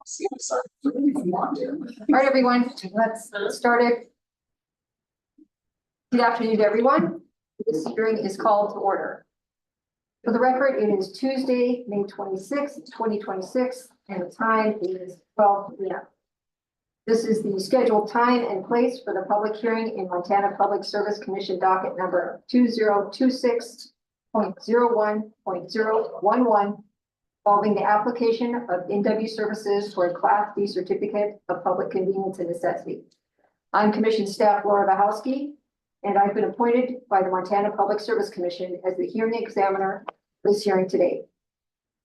All right, everyone, let's start it. Good afternoon, everyone. This hearing is called to order. For the record, it is Tuesday, May 26th, 2026, and the time is 12 p.m. This is the scheduled time and place for the public hearing in Montana Public Service Commission docket number 2026.01.011, involving the application of NW Services for a Class D certificate of public convenience and necessity. I'm Commission Staff Laura Wachowski, and I've been appointed by the Montana Public Service Commission as the hearing examiner for this hearing today.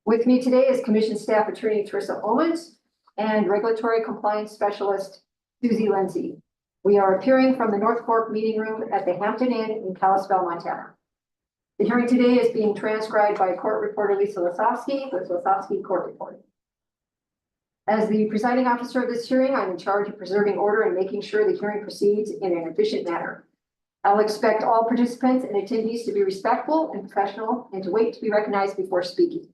With me today is Commission Staff Attorney Teresa Owens and Regulatory Compliance Specialist Susie Lindsay. We are appearing from the North Fork Meeting Room at the Hampton Inn in Kalispell, Montana. The hearing today is being transcribed by Court Reporter Lisa Lasowski with Lasowski Court Reporting. As the presiding officer of this hearing, I'm in charge of preserving order and making sure the hearing proceeds in an efficient manner. I'll expect all participants and attendees to be respectful and professional and to wait to be recognized before speaking.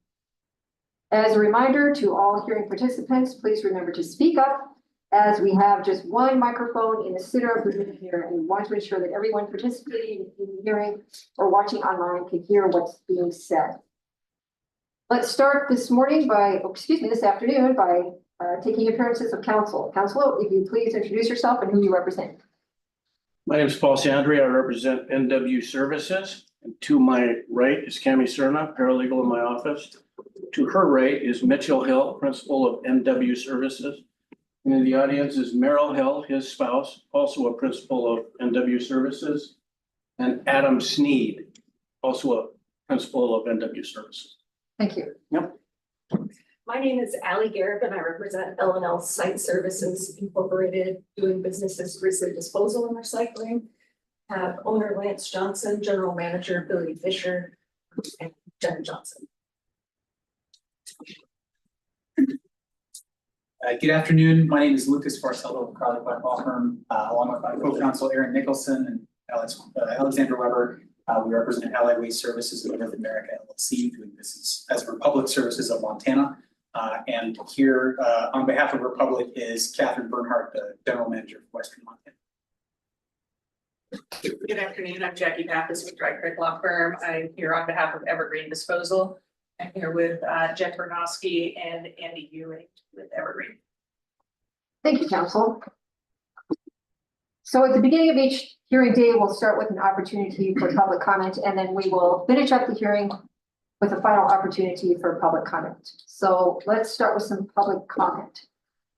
As a reminder to all hearing participants, please remember to speak up, as we have just one microphone in the center of the room here, and we want to ensure that everyone participating in the hearing or watching online can hear what's being said. Let's start this afternoon by taking appearances of counsel. Counsel, if you please introduce yourself and who you represent. My name is Paul Sandri. I represent NW Services. And to my right is Cami Cerna, paralegal in my office. To her right is Mitchell Hill, principal of NW Services. And in the audience is Merrill Hill, his spouse, also a principal of NW Services. And Adam Sneed, also a principal of NW Services. Thank you. Yep. My name is Allie Garrett, and I represent L&L Site Services Incorporated, doing business as Grizzly Disposal and Recycling. Have owner Lance Johnson, general manager Billy Fisher, and Jen Johnson. Good afternoon. My name is Lucas Barcello of Carly Black Law Firm, along with my co-counsel Aaron Nicholson and Alexander Weber. We represent Allied Waste Services of North America LLC, doing business as Republic Services of Montana. And here on behalf of Republic is Catherine Bernhardt, the general manager of Western Montana. Good afternoon. I'm Jackie Pappas with Dry Creek Law Firm. I'm here on behalf of Evergreen Disposal. I'm here with Jen Bernowski and Andy Ewing with Evergreen. Thank you, counsel. So at the beginning of each hearing day, we'll start with an opportunity for public comment, and then we will finish up the hearing with a final opportunity for public comment. So let's start with some public comment.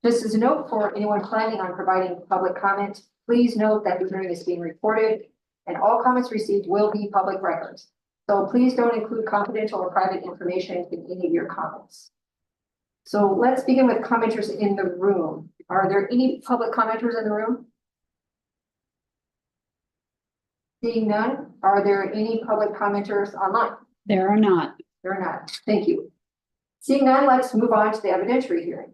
Just as a note for anyone planning on providing public comment, please note that the hearing is being recorded and all comments received will be public records. So please don't include confidential or private information in any of your comments. So let's begin with commenters in the room. Are there any public commenters in the room? Seeing none, are there any public commenters online? There are not. There are not. Thank you. Seeing none, let's move on to the evidentiary hearing.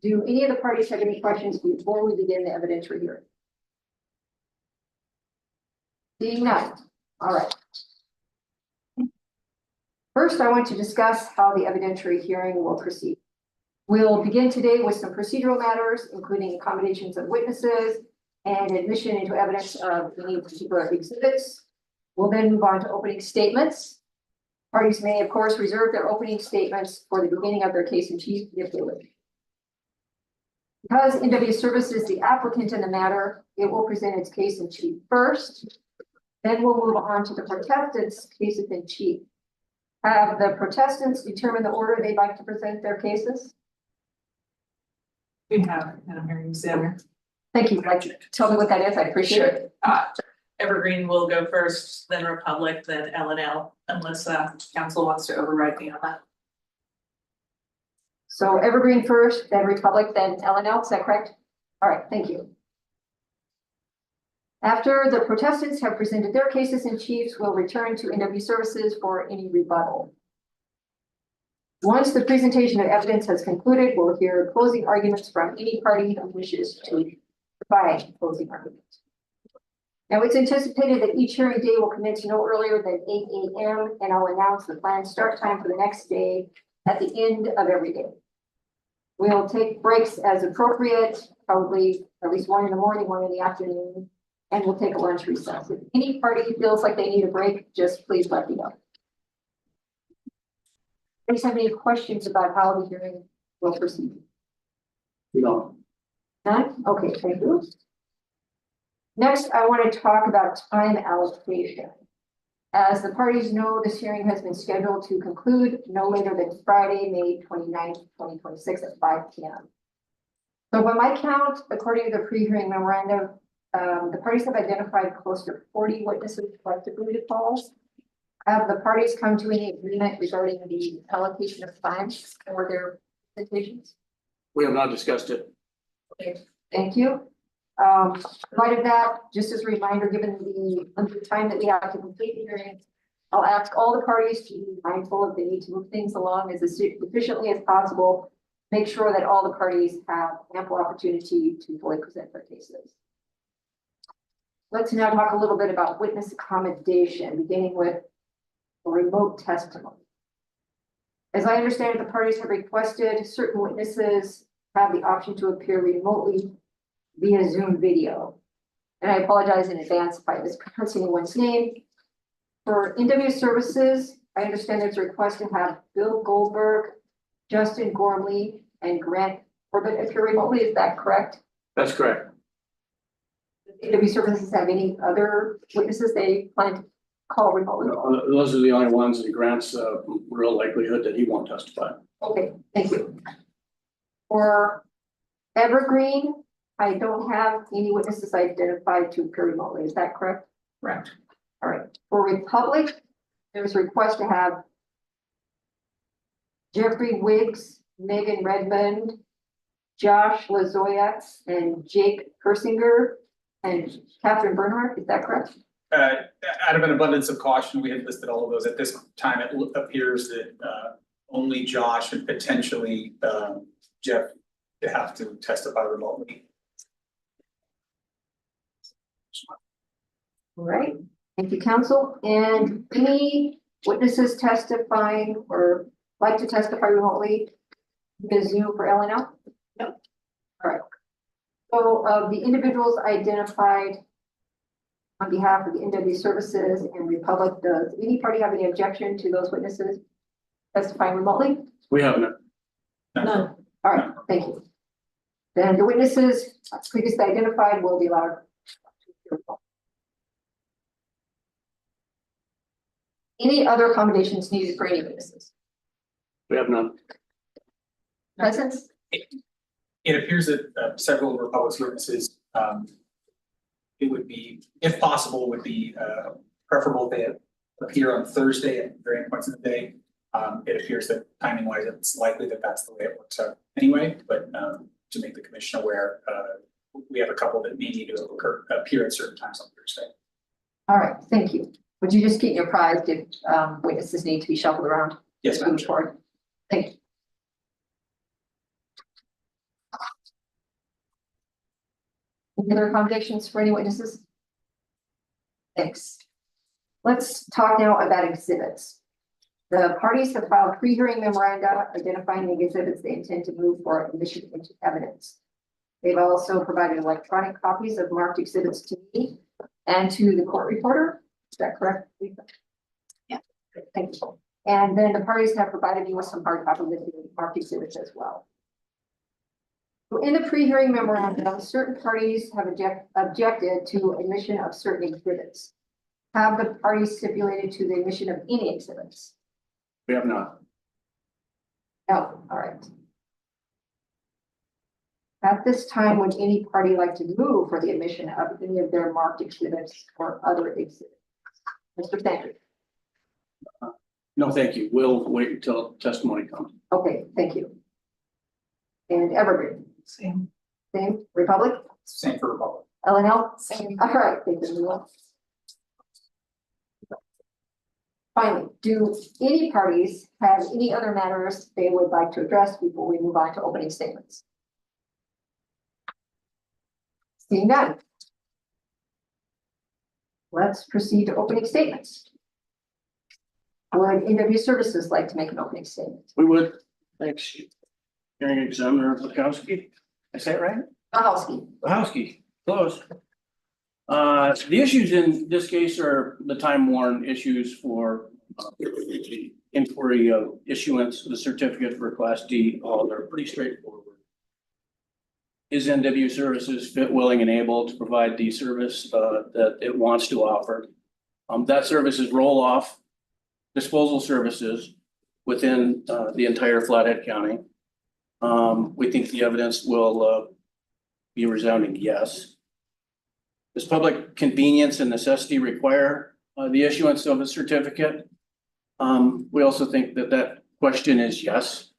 Do any of the parties have any questions before we begin the evidentiary hearing? Seeing none. All right. First, I want to discuss how the evidentiary hearing will proceed. We'll begin today with some procedural matters, including accommodations of witnesses and admission into evidence of any particular exhibits. We'll then move on to opening statements. Parties may, of course, reserve their opening statements for the beginning of their case in chief if they wish. Because NW Services is the applicant in the matter, it will present its case in chief first. Then we'll move on to the protestants' cases in chief. Have the protestants determined the order they'd like to present their cases? We have a hearing examiner. Thank you. Like, tell me what that is. I appreciate it. Evergreen will go first, then Republic, then L&L, unless council wants to override me on that. So Evergreen first, then Republic, then L&L. Is that correct? All right. Thank you. After the protestants have presented their cases in chiefs, we'll return to NW Services for any rebuttal. Once the presentation of evidence has concluded, we'll hear closing arguments from any party who wishes to provide closing arguments. Now, it's anticipated that each hearing day will commence no earlier than 8 a.m. and I'll announce the planned start time for the next day at the end of every day. We'll take breaks as appropriate, probably at least one in the morning, one in the afternoon, and we'll take a lunch recess. If any party feels like they need a break, just please let me know. Do you have any questions about how the hearing will proceed? No. None? Okay, thank you. Next, I want to talk about time allocation. As the parties know, this hearing has been scheduled to conclude no later than Friday, May 29th, 2026 at 5 p.m. So by my count, according to the pre-hearing memorandum, the parties have identified close to 40 witnesses collectively to call. Have the parties come to any agreement regarding the allocation of time for their presentations? We have not discussed it. Okay, thank you. In light of that, just as a reminder, given the limited time that we have to complete the hearing, I'll ask all the parties to be mindful of the need to move things along as efficiently as possible. Make sure that all the parties have ample opportunity to fully present their cases. Let's now talk a little bit about witness accommodation, beginning with remote testimony. As I understand it, the parties have requested certain witnesses have the option to appear remotely via Zoom video. And I apologize in advance if I mispronounce anyone's name. For NW Services, I understand there's a request to have Bill Goldberg, Justin Gormley, and Grant Corbett appear remotely. Is that correct? That's correct. Does NW Services have any other witnesses they plan to call remotely? Those are the only ones, and Grant's real likelihood that he won't testify. Okay, thank you. For Evergreen, I don't have any witnesses identified to appear remotely. Is that correct? Correct. All right. For Republic, there's a request to have Jeffrey Wiggs, Megan Redmond, Josh Lazoya, and Jake Persinger, and Catherine Bernhardt. Is that correct? Out of an abundance of caution, we had listed all of those. At this time, it appears that only Josh and potentially Jeff have to testify remotely. All right. Thank you, counsel. And any witnesses testifying or like to testify remotely via Zoom for LNL? No. All right. So of the individuals identified on behalf of the NW Services and Republic, does any party have any objection to those witnesses testifying remotely? We haven't. None. All right, thank you. Then the witnesses previously identified will be allowed to appear. Any other accommodations needed for any witnesses? We have none. Presence? It appears that several of Republic's witnesses, it would be, if possible, would be preferable if they appear on Thursday at varying points in the day. It appears that timing wise, it's likely that that's the way it works out anyway, but to make the commission aware, we have a couple that may need to appear at certain times on Thursday. All right, thank you. Would you just keep me apprised if witnesses need to be shuffled around? Yes, Moving ma'am. forward. Thank you. Any other accommodations for any witnesses? Thanks. Let's talk now about exhibits. The parties have filed pre-hearing memoranda identifying the exhibits they intend to move for admission into evidence. They've also provided electronic copies of marked exhibits to me and to the court reporter. Is that correct, Lisa? Yeah. Great, thank you. And then the parties have provided me with some hard copies of the marked exhibits as well. So in the pre-hearing memorandum, certain parties have objected to admission of certain exhibits. Have the parties stipulated to the admission of any exhibits? We have not. No, all right. At this time, would any party like to move for the admission of any of their marked exhibits or other exhibits? Mr. Sanders. No, thank you. We'll wait until testimony comes. Okay, thank you. And Evergreen. Same. Same. Republic. Same for Republic. LNL. Same. All right, thank you. Finally, do any parties have any other matters they would like to address before we move on to opening statements? Seeing none. Let's proceed to opening statements. Would NW Services like to make an opening statement? We would. Thanks. Hearing examiner Bukowski. I say it right? Mahalski. Bukowski, close. The issues in this case are the time worn issues for inquiry of issuance of the certificate for Class D. All they're pretty straightforward. Is NW Services fit, willing, and able to provide the service that it wants to offer? That service is roll-off disposal services within the entire Flathead County. We think the evidence will be resounding yes. Does public convenience and necessity require the issuance of a certificate? We also think that that question is yes.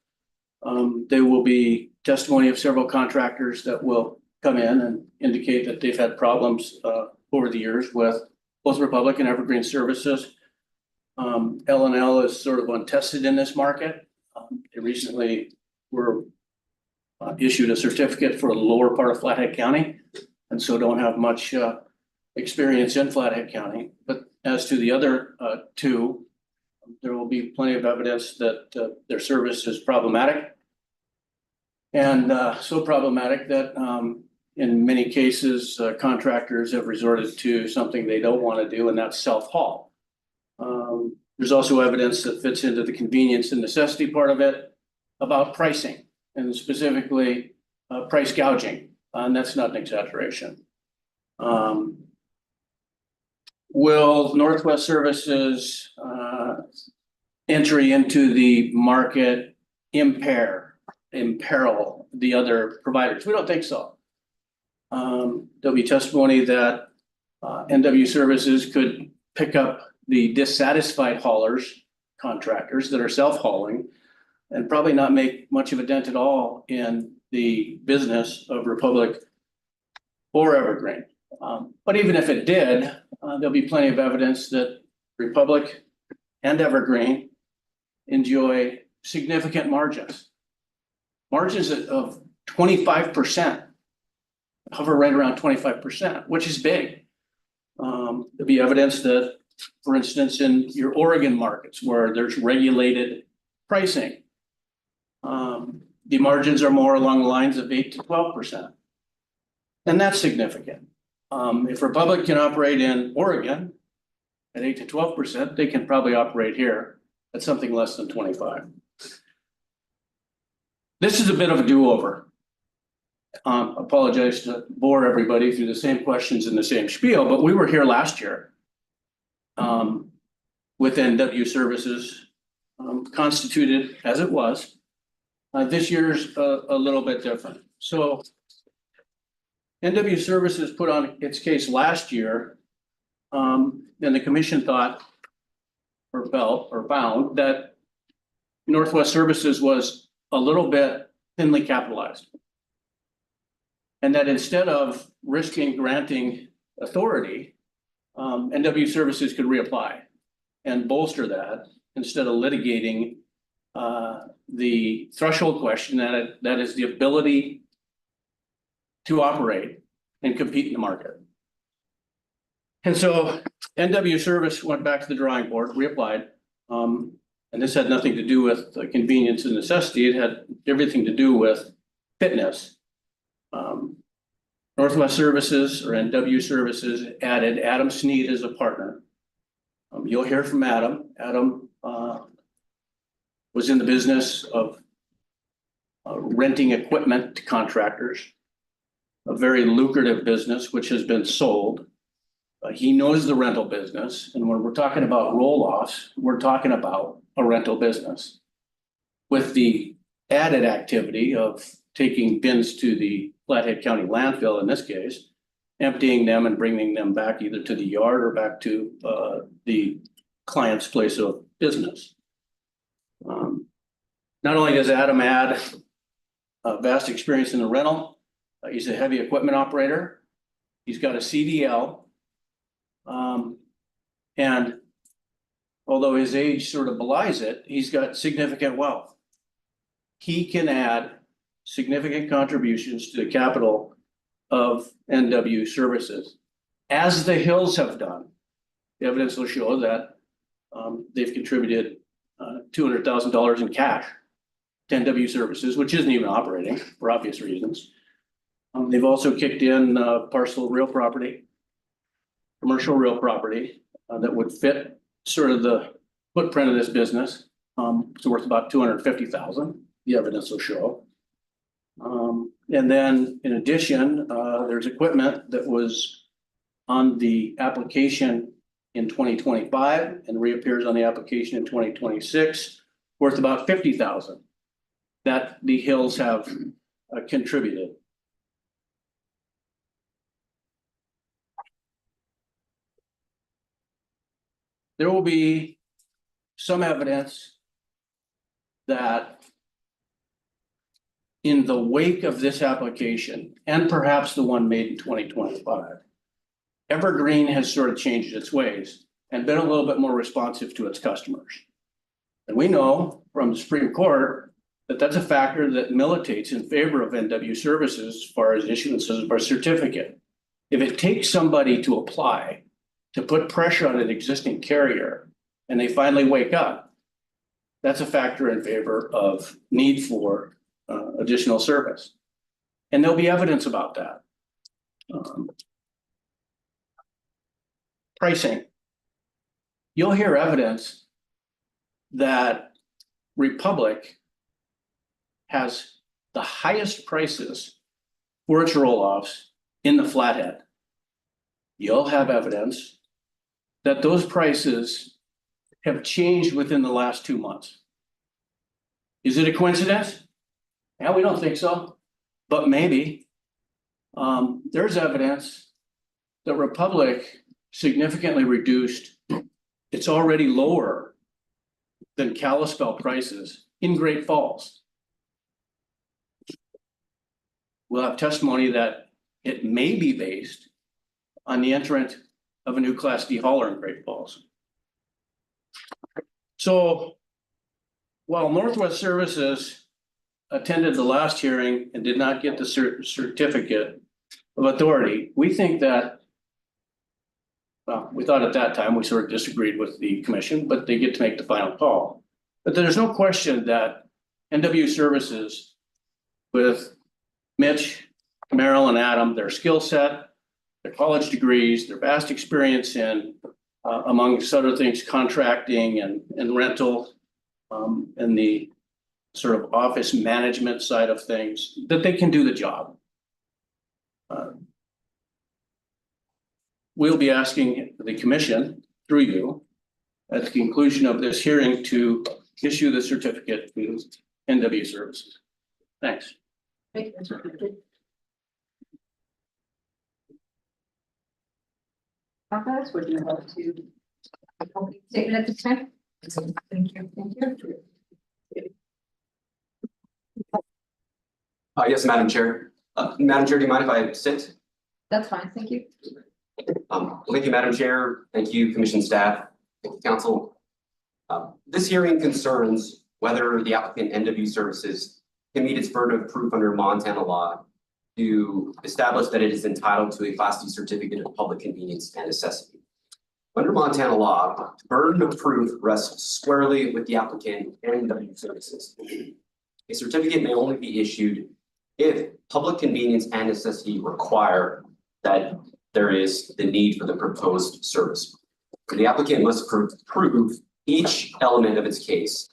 There will be testimony of several contractors that will come in and indicate that they've had problems over the years with both Republic and Evergreen Services. L&L is sort of untested in this market. They recently were issued a certificate for a lower part of Flathead County, and so don't have much experience in Flathead County. But as to the other two, there will be plenty of evidence that their service is problematic. And so problematic that in many cases, contractors have resorted to something they don't want to do, and that's self-haul. There's also evidence that fits into the convenience and necessity part of it about pricing, and specifically price gouging, and that's not an exaggeration. Will Northwest Services entry into the market imperil the other providers? We don't think so. There'll be testimony that NW Services could pick up the dissatisfied haulers, contractors that are self-hauling, and probably not make much of a dent at all in the business of Republic or Evergreen. But even if it did, there'll be plenty of evidence that Republic and Evergreen enjoy significant margins. Margins of 25%, hover right around 25%, which is big. There'll be evidence that, for instance, in your Oregon markets where there's regulated pricing, the margins are more along the lines of 8 to 12%. And that's significant. If Republic can operate in Oregon at 8 to 12%, they can probably operate here at something less than 25. This is a bit of a do-over. Apologize to bore everybody through the same questions and the same spiel, but we were here last year with NW Services constituted as it was. This year's a little bit different. So NW Services put on its case last year, and the commission thought or felt or found that Northwest Services was a little bit thinly capitalized. And that instead of risking granting authority, NW Services could reapply and bolster that instead of litigating the threshold question that is the ability to operate and compete in the market. And so NW Service went back to the drawing board, reapplied, and this had nothing to do with the convenience and necessity. It had everything to do with fitness. Northwest Services or NW Services added Adam Sneed as a partner. You'll hear from Adam. Adam was in the business of renting equipment to contractors, a very lucrative business which has been sold. He knows the rental business, and when we're talking about roll-offs, we're talking about a rental business with the added activity of taking bins to the Flathead County landfill, in this case, emptying them and bringing them back either to the yard or back to the client's place of business. Not only does Adam add a vast experience in the rental, he's a heavy equipment operator. He's got a CDL. And although his age sort of belies it, he's got significant wealth. He can add significant contributions to the capital of NW Services, as the Hills have done. The evidence will show that they've contributed $200,000 in cash to NW Services, which isn't even operating for obvious reasons. They've also kicked in parcel real property, commercial real property that would fit sort of the footprint of this business. It's worth about $250,000, the evidence will show. And then in addition, there's equipment that was on the application in 2025 and reappears on the application in 2026, worth about $50,000 that the Hills have contributed. There will be some evidence that in the wake of this application, and perhaps the one made in 2025, Evergreen has sort of changed its ways and been a little bit more responsive to its customers. And we know from the Supreme Court that that's a factor that militates in favor of NW Services as far as issuances of a certificate. If it takes somebody to apply to put pressure on an existing carrier and they finally wake up, that's a factor in favor of need for additional service. And there'll be evidence about that. Pricing. You'll hear evidence that Republic has the highest prices for its roll-offs in the Flathead. You'll have evidence that those prices have changed within the last 2 months. Is it a coincidence? Yeah, we don't think so, but maybe. There's evidence that Republic significantly reduced its already lower than Kalispell prices in Great Falls. We'll have testimony that it may be based on the entrant of a new Class D hauler in Great Falls. So while Northwest Services attended the last hearing and did not get the certificate of authority, we think that, well, we thought at that time we sort of disagreed with the commission, but they get to make the final call. But there's no question that NW Services, with Mitch, Merrill, and Adam, their skill set, their college degrees, their vast experience in, amongst other things, contracting and rental, and the sort of office management side of things, that they can do the job. We'll be asking the commission, through you, at the conclusion of this hearing, to issue the certificate to NW Services. Thanks. Thank you. Papas, would you like to statement at this time? Thank you. Thank you. Yes, Madam Chair. Madam Chair, do you mind if I sit? That's fine. Thank you. Thank you, Madam Chair. Thank you, Commission staff. Thank you, Council. This hearing concerns whether the applicant NW Services can meet its burden of proof under Montana law to establish that it is entitled to a Class D certificate of public convenience and necessity. Under Montana law, the burden of proof rests squarely with the applicant and NW Services. A certificate may only be issued if public convenience and necessity require that there is the need for the proposed service. The applicant must prove each element of its case.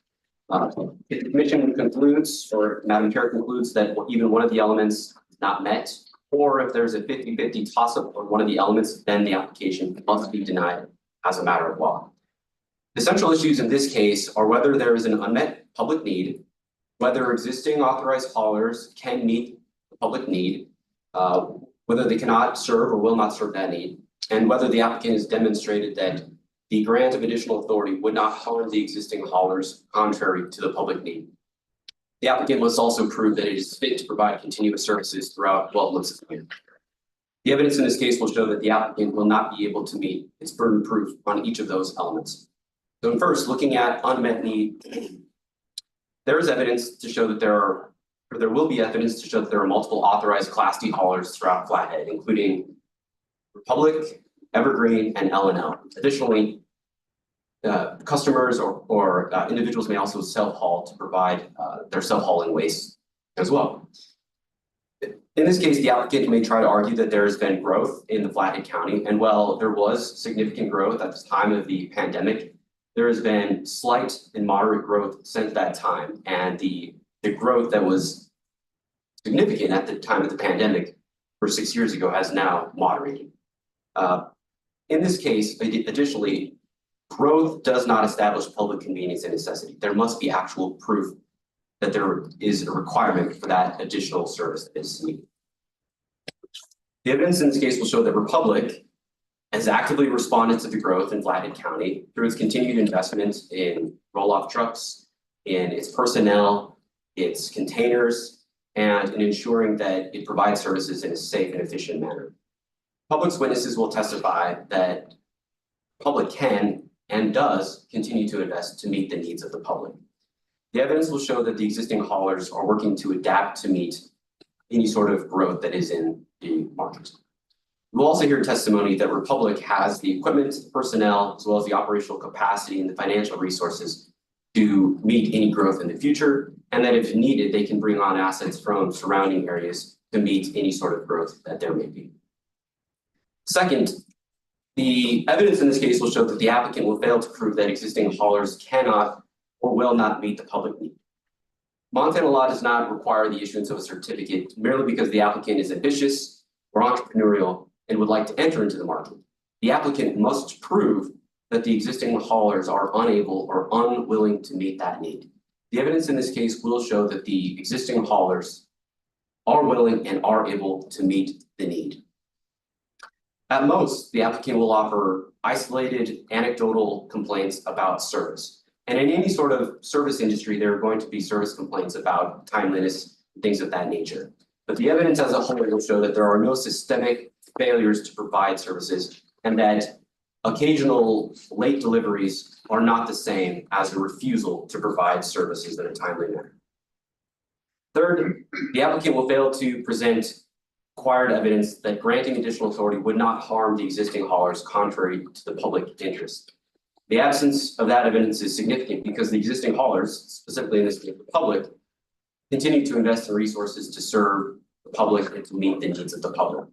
If the commission concludes, or Madam Chair concludes, that even one of the elements is not met, or if there's a 50-50 toss-up on one of the elements, then the application must be denied as a matter of law. The central issues in this case are whether there is an unmet public need, whether existing authorized haulers can meet the public need, whether they cannot serve or will not serve that need, and whether the applicant has demonstrated that the grant of additional authority would not harm the existing haulers contrary to the public need. The applicant must also prove that it is fit to provide continuous services throughout 12 months of the year. The evidence in this case will show that the applicant will not be able to meet its burden of proof on each of those elements. So first, looking at unmet need, there is evidence to show that there will be evidence to show that there are multiple authorized Class D haulers throughout Flathead, including Republic, Evergreen, and L&L. Additionally, customers or individuals may also self-haul to provide their self-hauling waste as well. In this case, the applicant may try to argue that there has been growth in the Flathead County, and while there was significant growth at the time of the pandemic, there has been slight and moderate growth since that time, and the growth that was significant at the time of the pandemic for 6 years ago has now moderated. In this case, additionally, growth does not establish public convenience and necessity. There must be actual proof that there is a requirement for that additional service that is needed. The evidence in this case will show that Republic has actively responded to the growth in Flathead County through its continued investment in roll-off trucks, in its personnel, its containers, and in ensuring that it provides services in a safe and efficient manner. Public's witnesses will testify that Public can and does continue to invest to meet the needs of the public. The evidence will show that the existing haulers are working to adapt to meet any sort of growth that is in the market. We'll also hear testimony that Republic has the equipment, personnel, as well as the operational capacity and the financial resources to meet any growth in the future, and that if needed, they can bring on assets from surrounding areas to meet any sort of growth that there may be. Second, the evidence in this case will show that the applicant will fail to prove that existing haulers cannot or will not meet the public need. Montana law does not require the issuance of a certificate merely because the applicant is ambitious or entrepreneurial and would like to enter into the market. The applicant must prove that the existing haulers are unable or unwilling to meet that need. The evidence in this case will show that the existing haulers are willing and are able to meet the need. At most, the applicant will offer isolated anecdotal complaints about service. And in any sort of service industry, there are going to be service complaints about timeliness, things of that nature. But the evidence as a whole will show that there are no systemic failures to provide services, and that occasional late deliveries are not the same as a refusal to provide services in a timely manner. Third, the applicant will fail to present required evidence that granting additional authority would not harm the existing haulers contrary to the public interest. The absence of that evidence is significant because the existing haulers, specifically in this case the public, continue to invest in resources to serve the public and to meet the needs of the public.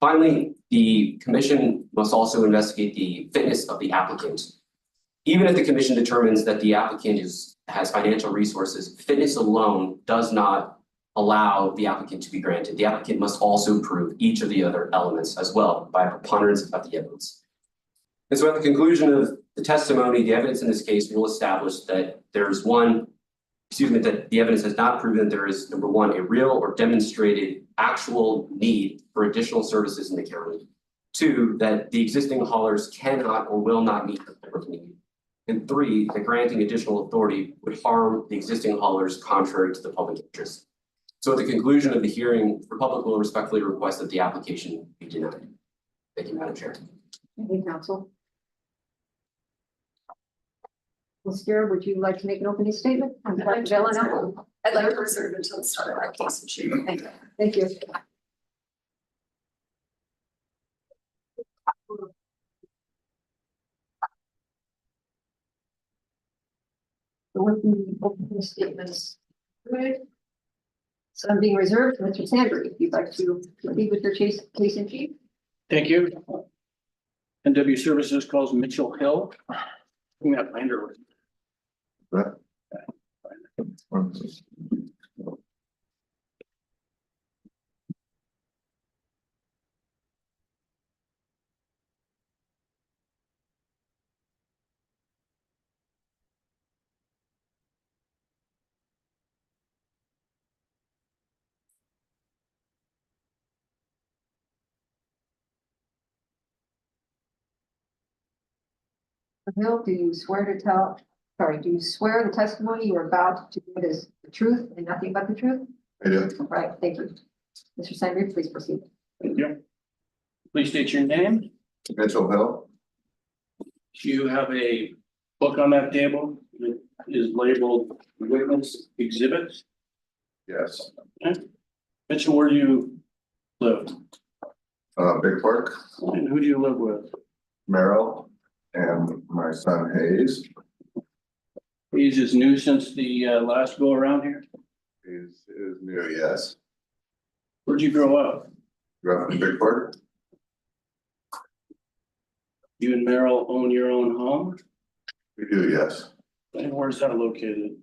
Finally, the commission must also investigate the fitness of the applicant. Even if the commission determines that the applicant has financial resources, fitness alone does not allow the applicant to be granted. The applicant must also prove each of the other elements as well by a preponderance of the evidence. And so at the conclusion of the testimony, the evidence in this case will establish that that the evidence has not proven that there is, number one, a real or demonstrated actual need for additional services in the county. Two, that the existing haulers cannot or will not meet the public need. And three, that granting additional authority would harm the existing haulers contrary to the public interest. So at the conclusion of the hearing, Republic will respectfully request that the application be denied. Thank you, Madam Chair. Thank you, counsel. Ms. Garrett, would you like to make an opening statement? I'd like to reserve until the start of our case in chief. Thank you. Thank you. So with the opening statements, some being reserved, Mr. Sandry, if you'd like to lead with your case in chief. Thank you. NW Services calls Mitchell Hill. Bring that binder with. Hill, do you swear the testimony you are about to give is the truth and nothing but the truth? I do. Right, thank you. Mr. Sandry, please proceed. Thank you. Please state your name. Mitchell Hill. Do you have a book on that table that is labeled witness exhibits? Yes. Mitchell, where do you live? Big Park, And who do you live with? Merrill, and my son Hayes. He's is new since the last go around here. Is new, yes. Where'd you grow up? Grew up in Bigford. You and Merrill own your own home? We do, yes. And where's that located?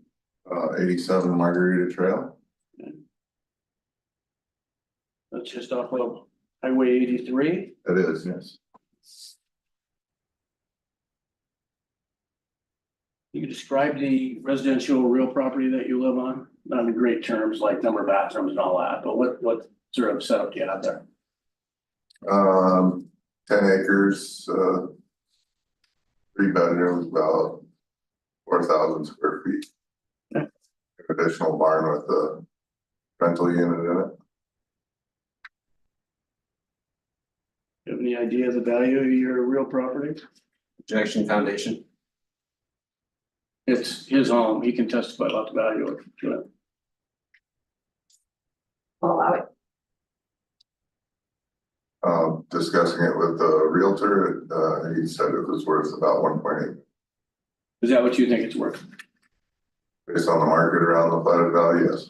87 Margarita Trail. That's just off of Highway 83. It is, yes. You describe the residential real property that you live on, not in great terms like number of bathrooms and all that, but what sort of setup do you have there? 10 acres, 3 bedrooms, about 4,000 square feet. Okay. An additional barn with a rental unit in it. You have any idea of the value of your real property? Objection foundation. It's his home. He can testify about the value of it. I'll allow it. Discussing it with the realtor, he said it was worth about 1.8 Is that what you think it's worth? based on the market around the flooded value, yes.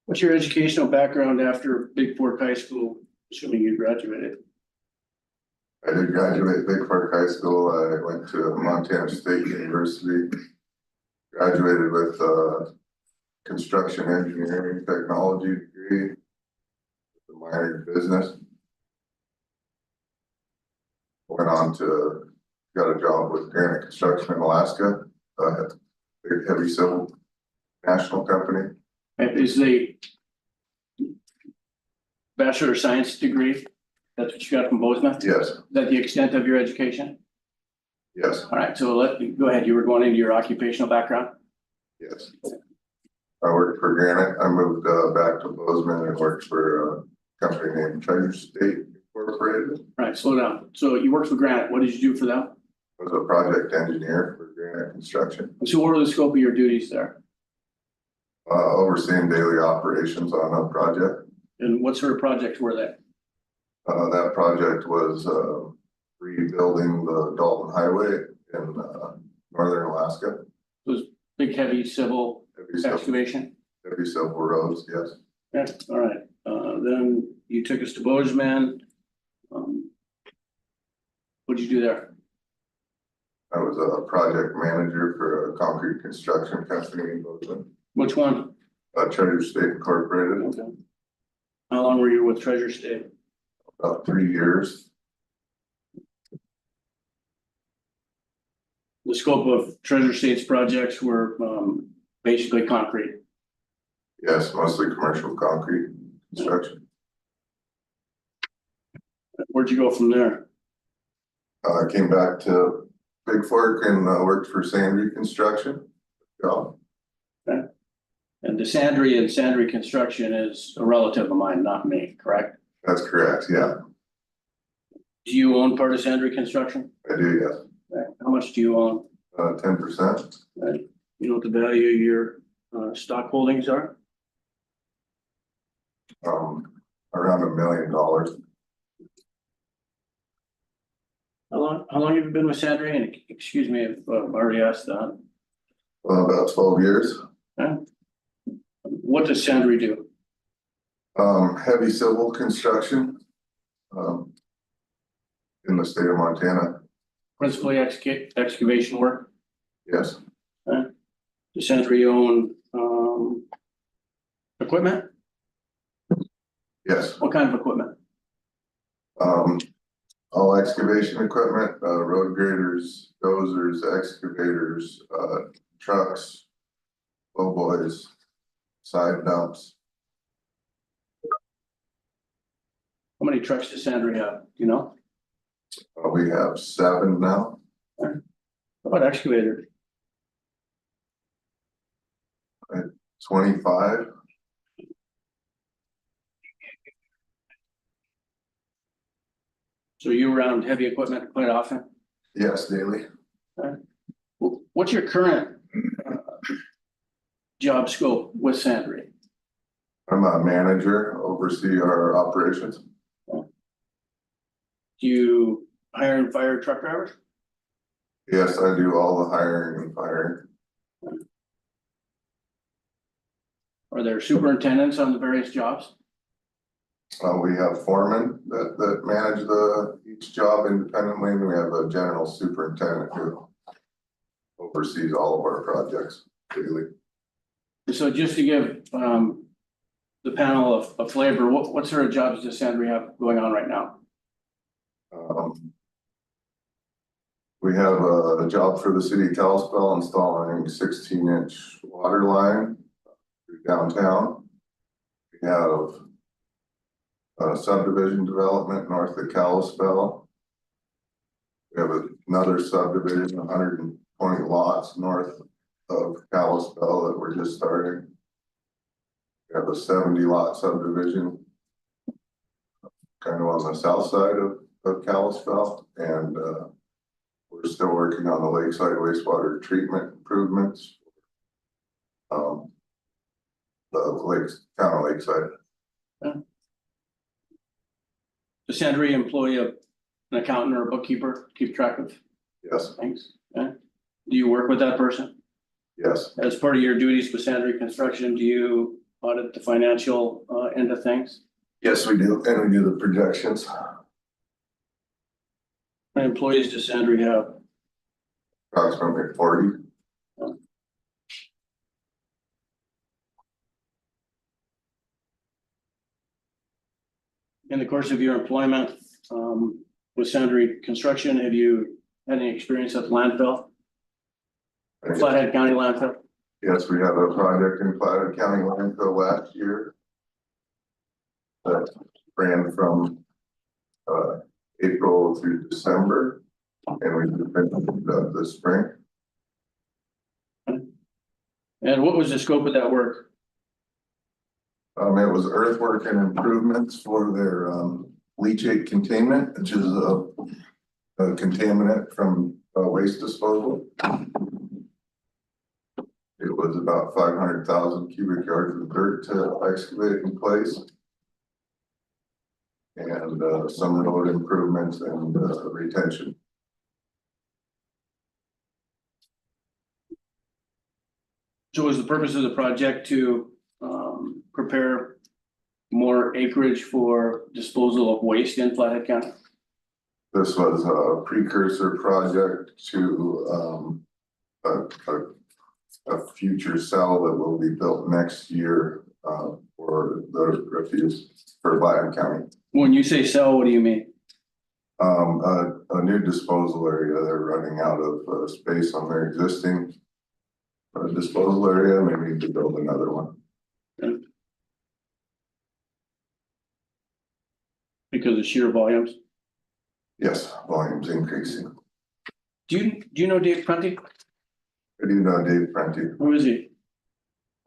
What's your educational background after Big Fork High School, assuming you graduated? I did graduate Big Fork High School. I went to Montana State University. Graduated with a construction engineering technology degree. With a minor in business. Went on to, got a job with Granite Construction in Alaska. Big heavy civil national company. Is the Bachelor of Science degree, that's what you got from Bozeman? Yes, Is that the extent of your education? yes, All right, so go ahead. You were going into your occupational background? yes. I worked for Granite. I moved back to Bozeman and worked for a company named Treasure State Incorporated. All right, slow down. So you worked for Granite. What did you do for them? I was a project engineer for Granite Construction, So what were the scope of your duties there? overseeing daily operations on a project. And what sort of projects were they? That project was rebuilding the Dalton Highway in northern Alaska. Big heavy civil Heavy civil, excavation? heavy civil roads, yes. Yeah, all right. Then you took us to Bozeman. What'd you do there? I was a project manager for a concrete construction company in Bozeman, Which one? Treasure State Incorporated, Okay. How long were you with Treasure State? about 3 years. The scope of Treasure State's projects were basically concrete. Yes, mostly commercial concrete construction. Where'd you go from there? I came back to Big Fork and worked for Sandry Construction. Job. And DeSandre and Sandry Construction is a relative of mine, not me, correct? That's correct, yeah, Do you own part of Sandry Construction? I do, yes. Right. How much do you own? 10%. Right. You know what the value of your stock holdings are? Around $1 million. How long have you been with Sandry? And excuse me if I've already asked that. About 12 years. Okay. What does Sandry do? Heavy civil construction. In the state of Montana, Principally excavation work? yes, Does Sandry own equipment? yes. What kind of equipment? All excavation equipment, road graders, dozers, excavators, trucks, low boys, side dumps. How many trucks does Sandry have? Do you know? We have 7 now. How about excavators? 25. So you around heavy equipment quite often? Yes, daily. What's your current job scope with Sandry? I'm a manager, oversee our operations. Do you hire and fire truck drivers? Yes, I do all the hiring and firing. Are there superintendents on the various jobs? We have foremen that manage each job independently, and we have a general superintendent who oversees all of our projects daily. So just to give the panel a flavor, what sort of jobs does Sandra have going on right now? We have a job for the city of Kalispell installing 16-inch water line through downtown. We have a subdivision development north of Kalispell. We have another subdivision, 120 lots north of Kalispell that we're just starting. We have a 70-lot subdivision kind of on the south side of Kalispell, and we're still working on the lakeside wastewater treatment improvements. The lakes, town of Lakeside. Does Sandra employ an accountant or a bookkeeper, keep track of Yes, things? Okay. Do you work with that person? yes, As part of your duties with Sandra Construction, do you audit the financial end of things? yes, we do, and we do the projections. How many employees does Sandra have? Approximately 40. In the course of your employment with Sandra Construction, have you had any experience at the landfill? Flathead County landfill? Yes, we have a project in Flathead County landfill last year that ran from April through December, and we finished this spring. And what was the scope of that work? It was earthwork and improvements for their leachate containment, which is a contaminant from waste disposal. It was about 500,000 cubic yards of dirt to excavate in place. And some road improvements and retention. So was the purpose of the project to prepare more acreage for disposal of waste in Flathead County? This was a precursor project to a future cell that will be built next year for the refuse for Flathead County. When you say sell, what do you mean? A new disposal area. They're running out of space on their existing disposal area, and they need to build another one. Okay. Because of sheer volumes? Yes, volume's increasing. Do you know Dave Prunty? I do know Dave Prenti. Who is he?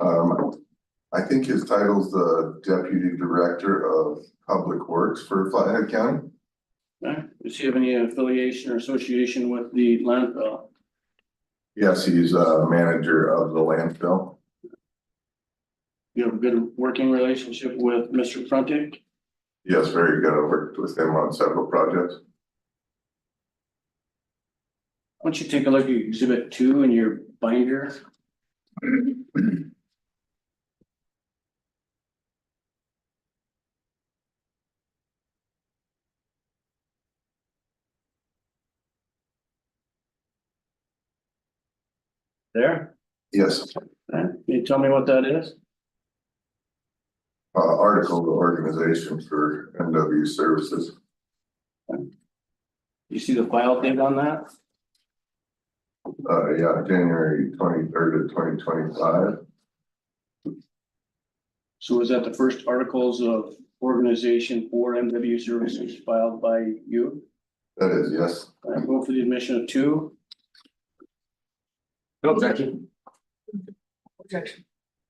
I think his title's the Deputy Director of Public Works for Flathead County. Okay. Does he have any affiliation or association with the landfill? Yes, he's a manager of the landfill. You have a good working relationship with Mr. Prunty? Yes, very good. I worked with him on several projects. Why don't you take a look at exhibit 2 in your binder? There? Yes, Okay. Can you tell me what that is? article of organization for NW services. You see the file date on that? Yeah, January 23rd of 2025. So is that the first articles of organization for NW services filed by you? That is, yes. I move for the admission of 2. No objection. Objection.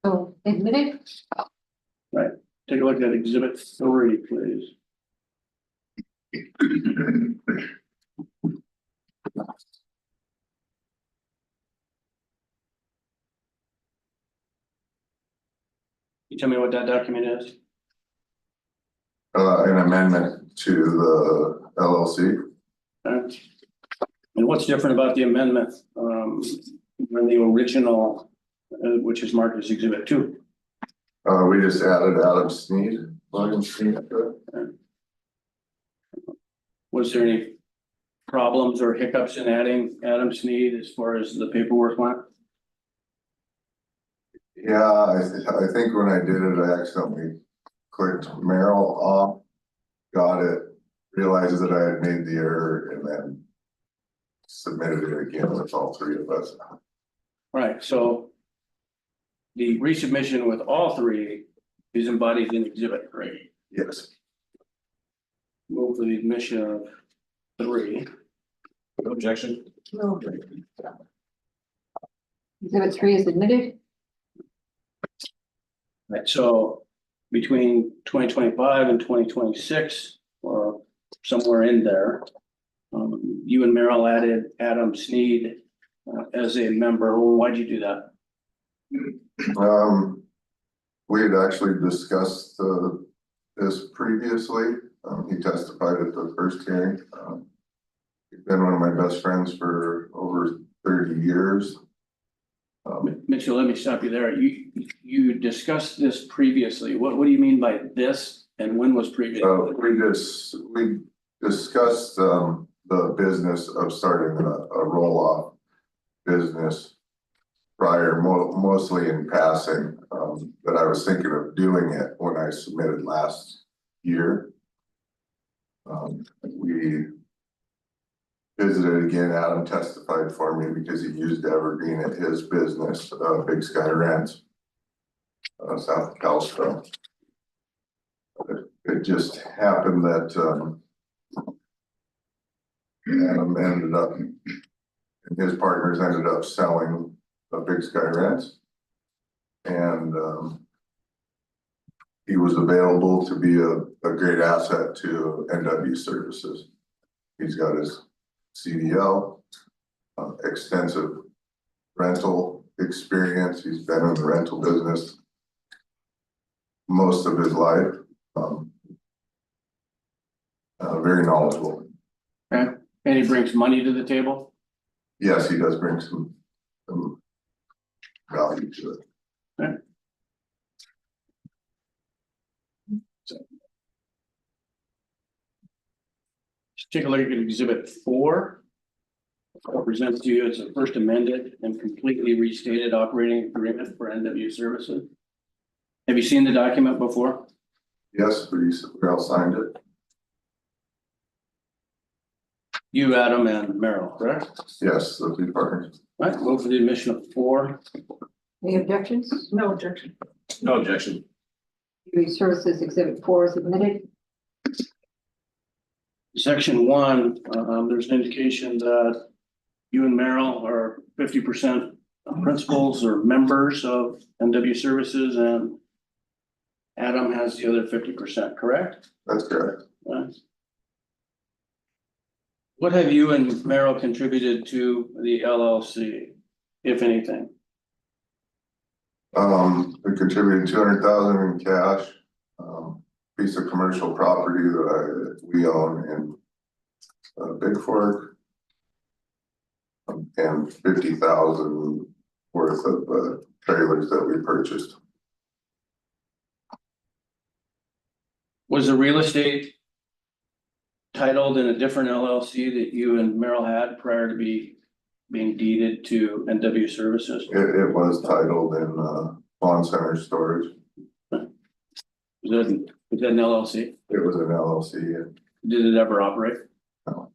So admitted. Take a look at exhibit 3, please. You tell me what that document is? An amendment to the LLC. Okay. And what's different about the amendment, than the original, which is marked as exhibit 2? We just added William Sneed to it. Was there any problems or hiccups in adding Adam Sneed as far as the paperwork went? Yeah, I think when I did it, I accidentally clicked Merrill off, got it, realized that I had made the error, and then submitted it again with all 3 of us. Right, so the resubmission with all 3 is embodied in exhibit 3. Yes. Move for the admission of 3. No objection. Exhibit 3 is admitted. Right, so between 2025 and 2026, or somewhere in there, you and Merrill added Adam Sneed as a member. Well, why'd you do that? We had actually discussed this previously. He testified at the first hearing. He's been one of my best friends for over 30 years. Mitchell, let me stop you there. You discussed this previously. What do you mean by this, and when was previous? We discussed the business of starting a roll-off business prior, mostly in passing, but I was thinking of doing it when I submitted last year. We visited again. Adam testified for me because he used Evergreen at his business, Big Sky Rents, south of California. It just happened that Adam ended up, and his partners ended up selling a Big Sky Rents, and he was available to be a great asset to NW Services. He's got his CDL, extensive rental experience. He's been in the rental business most of his life. Very knowledgeable. Okay. And he brings money to the table? Yes, he does bring some value to it. Okay. Let's take a look at exhibit 4. I'll present to you as a first amended and completely restated operating agreement for NW Services. Have you seen the document before? Yes, we all signed it. You, Adam, and Merrill, correct? Yes, the 2 partners. All right, move for the admission of 4. Any objections? No objection. No objection. Community Services Exhibit 4 is admitted. Section 1, there's an indication that you and Merrill are 50% principals or members of NW Services, and Adam has the other 50%, correct? That's correct. Right. What have you and Merrill contributed to the LLC, if anything? We contributed 200,000 in cash, piece of commercial property that we own in Big Fork, and 50,000 worth of trailers that we purchased. Was the real estate titled in a different LLC that you and Merrill had prior to being deeded to NW Services? It was titled in Bond Center Storage. Was that an LLC? It was an LLC. Did it ever operate? No.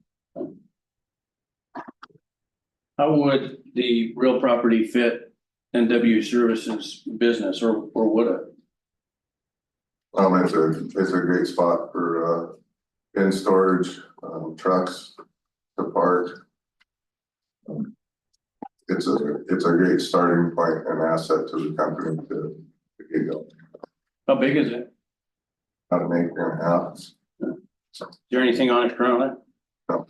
How would the real property fit NW Services business, or would it? It's a great spot for in storage, trucks to park. It's a great starting point and asset to the company to get going. How big is it? About an acre and a half. Is there anything on it currently? No.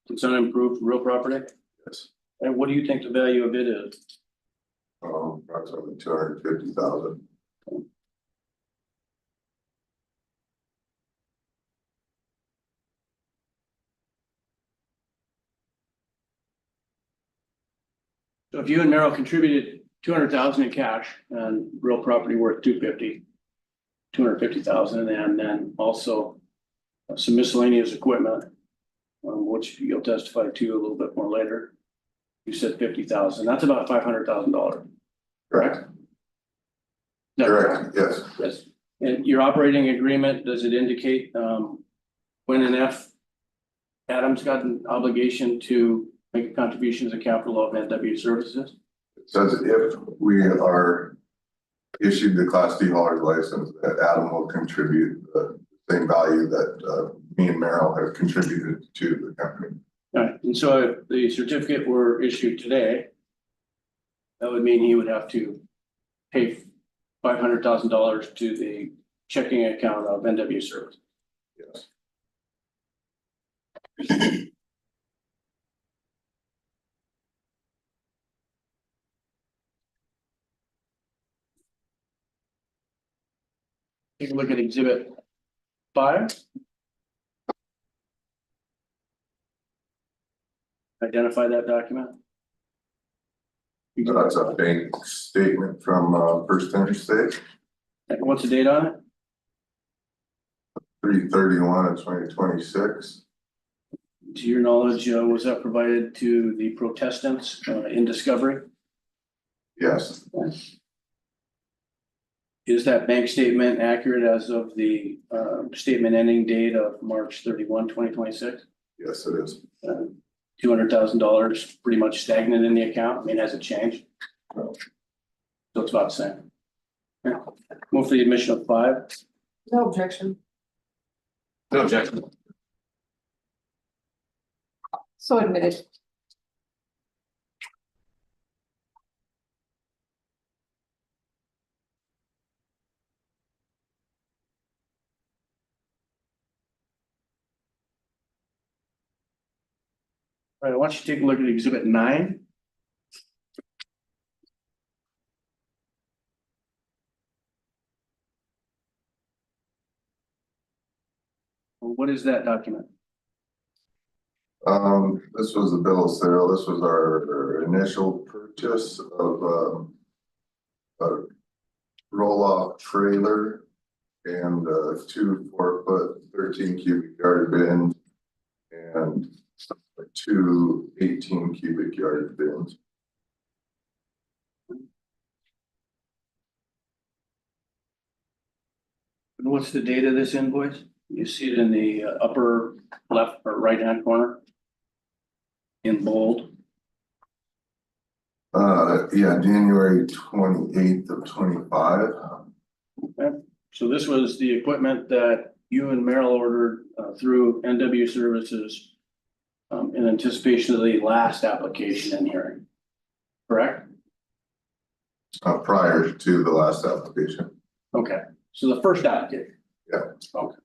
It's unimproved real property? Yes. And what do you think the value of it is? Approximately 250,000. So if you and Merrill contributed 200,000 in cash and real property worth 250,000, and then also some miscellaneous equipment, which you'll testify to a little bit more later. You said 50,000, that's about $500,000. Correct? Correct, yes. Yes. And your operating agreement, does it indicate when and if Adam's got an obligation to make a contribution to the capital of NW Services? It says if we are issued the Class D hauler's license, that Adam will contribute the same value that me and Merrill have contributed to the company. All right, and so if the certificate were issued today, that would mean he would have to pay $500,000 to the checking account of NW Services. Yes. Take a look at Exhibit 5. Identify that document. That's a bank statement from First Interstate, And what's the date on it? 3/31 of 2026. To your knowledge, was that provided to the protestants in discovery? Yes, Is that bank statement accurate as of the statement ending date of March 31, 2026? yes, it is. $200,000 pretty much stagnant in the account. I mean, has it changed? So it's about the same. Yeah. Move for the admission of 5. No objection. No objection. So admitted. All right, I want you to take a look at Exhibit 9. Well, what is that document? This was the bill of sale. This was our initial purchase of a roll-off trailer and 2 4-foot 13 cubic yard bins and 2 18 cubic yard bins. And what's the date of this invoice? You see it in the upper left or right-hand corner in bold. Yeah, January 28th of 25. Okay. So this was the equipment that you and Merrill ordered through NW Services in anticipation of the last application and hearing, correct? Prior to the last application. Okay, so the first application. Yeah. Okay.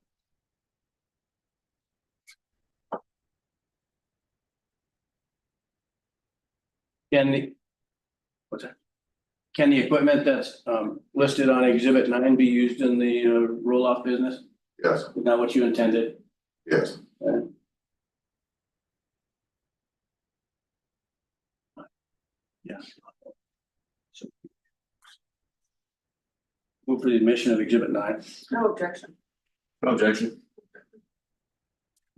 What's that? Can the equipment that's listed on Exhibit 9 be used in the roll-off business? Yes, Is that what you intended? yes. Okay. Yeah. So move for the admission of Exhibit 9. No objection. No objection.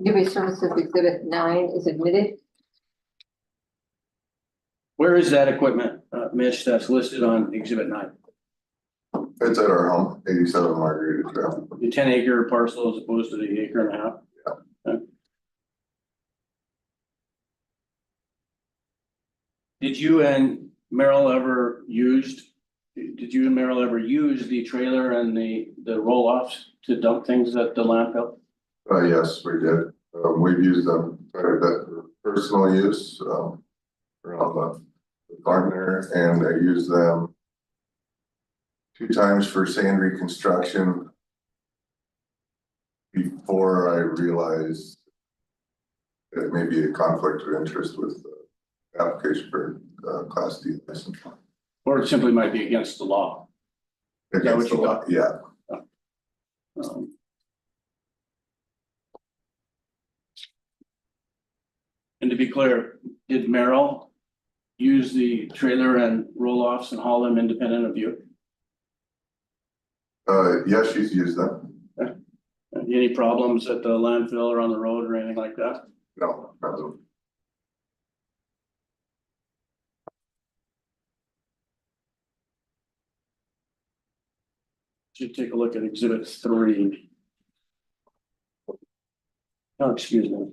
NW Services Exhibit 9 is admitted. Where is that equipment, Mitch, that's listed on Exhibit 9? It's at our home, 87 Margarita Trail. The 10-acre parcel as opposed to the acre and a half? Yeah. Okay. Did you and Merrill ever use the trailer and the roll-offs to dump things at the landfill? Yes, we did. We've used them quite a bit for personal use around the farm there, and I used them 2 times for sand reconstruction before I realized that may be a conflict of interest with the application for Class D license. Or it simply might be against the law? Against the law, yeah. And to be clear, did Merrill use the trailer and roll-offs and haul them independent of you? Yes, she's used them. Any problems at the landfill or on the road or anything like that? No, no. Should take a look at exhibit 3. Oh, excuse me.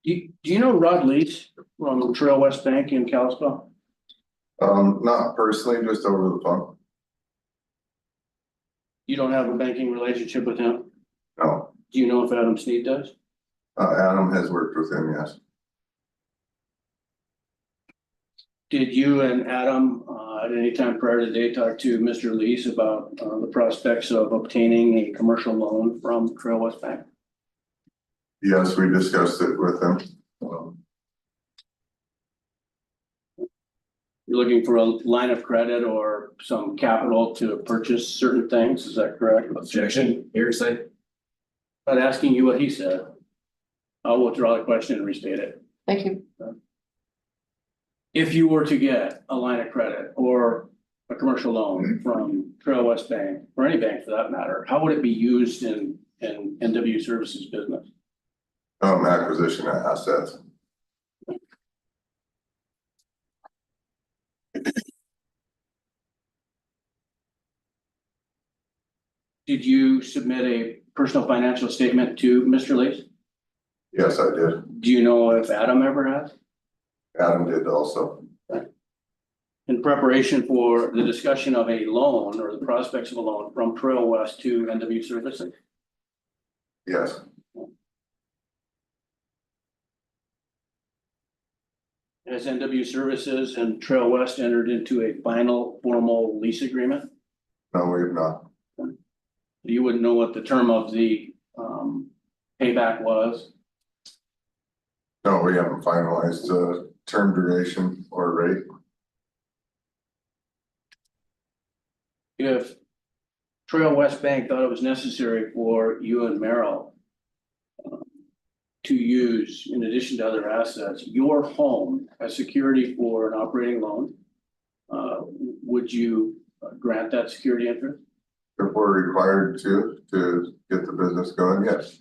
Do you know Rod Lees from Trail West Bank in Kalispell? Not personally, just over the phone. You don't have a banking relationship with him? No, Do you know if Adam Sneed does? Adam has worked with him, yes. Did you and Adam, at any time prior to today, talk to Mr. Lees about, the prospects of obtaining a commercial loan from Trail West Bank? Yes, we discussed it with him. You're looking for a line of credit or some capital to purchase certain things, is that correct? Objection, hearsay. Not asking you what he said. I'll withdraw the question and restate it. Thank you. If you were to get a line of credit or a commercial loan from Trail West Bank, or any bank for that matter, how would it be used in NW Services business? Acquisition of assets. Did you submit a personal financial statement to Mr. Lees? Yes, I did. Do you know if Adam ever has? Adam did also. In preparation for the discussion of a loan or the prospects of a loan from Trail West to NW Services? Yes, Has NW Services and Trail West entered into a final formal lease agreement? no, we have not. You wouldn't know what the term of the payback was. No, we haven't finalized term duration or rate. If Trail West Bank thought it was necessary for you and Merrill to use, in addition to other assets, your home as security for an operating loan, would you grant that security interest? If we're required to get the business going, yes.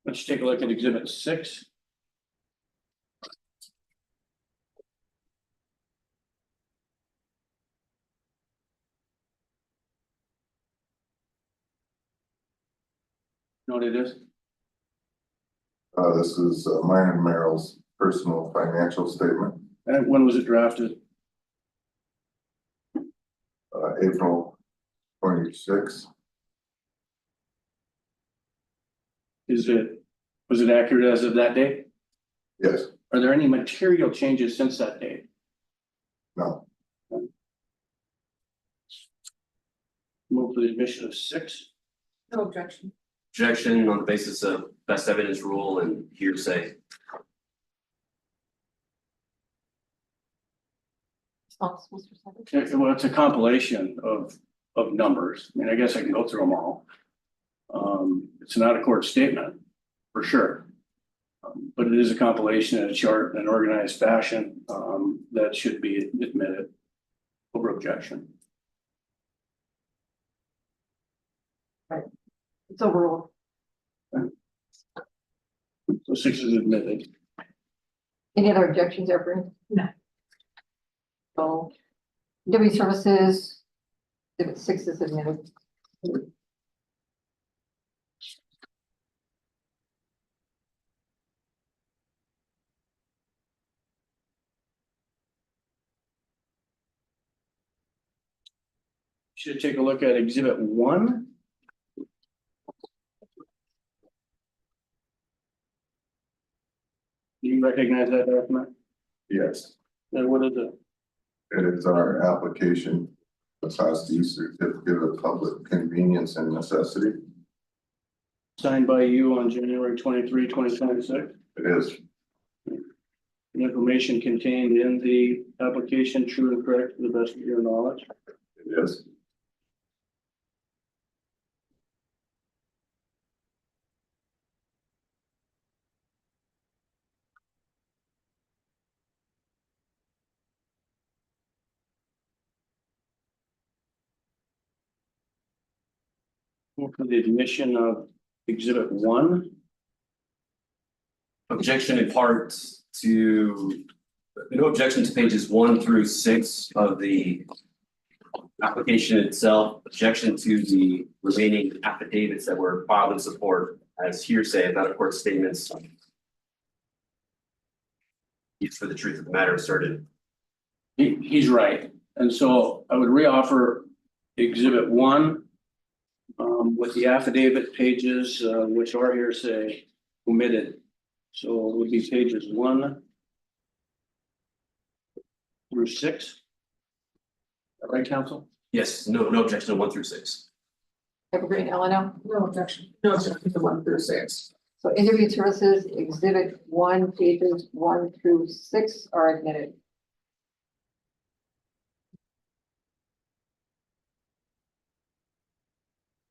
Let's take a look at exhibit 6. Know what it is? This is mine and Merrill's personal financial statement, And when was it drafted? April 26th. Was it accurate as of that date? Yes, Are there any material changes since that date? no, Move for the admission of 6. No objection. Objection on the basis of best evidence rule and hearsay. Response, Mr. Secretary. Well, it's a compilation of numbers. I mean, I guess I can go through them all. It's not a court statement, for sure. But it is a compilation in a chart and organized fashion, that should be admitted over objection. It's overruled. So 6 is admitted. Any other objections, Erin? No. So, W Services, exhibit 6 is admitted. Should take a look at exhibit 1. Do you recognize that document? yes, And what is it? it is our application, the Class D certificate of public convenience and necessity. Signed by you on January 23, 2026. It is, the information contained in the application true and correct to the best of your knowledge? It is. For the admission of exhibit 1. Objection in part to, no objection to pages 1 through 6 of the application itself. Objection to the remaining affidavits that were filed in support as hearsay, not of court statements. It's for the truth of the matter asserted. He's right. And so I would reoffer exhibit 1. With the affidavit pages, which are hearsay omitted. So it would be pages 1 through 6. Is that right, counsel? Yes, no objection to 1 through 6. Evergreen, Eleanor. No objection. No objection to 1 through 6. So interview services, exhibit 1, pages 1 through 6 are admitted.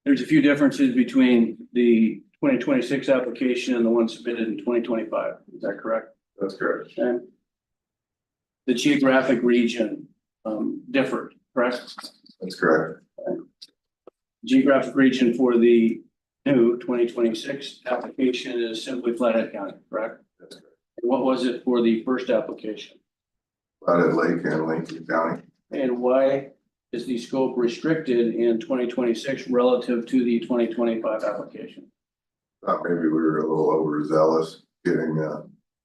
There's a few differences between the 2026 application and the one submitted in 2025. Is that correct? That's correct. And the geographic region differed, correct? That's correct. Geographic region for the new 2026 application is simply Flathead County, correct? That's correct. And what was it for the first application? Flathead Lake and Lincoln County. And why is the scope restricted in 2026 relative to the 2025 application? Thought maybe we were a little overzealous getting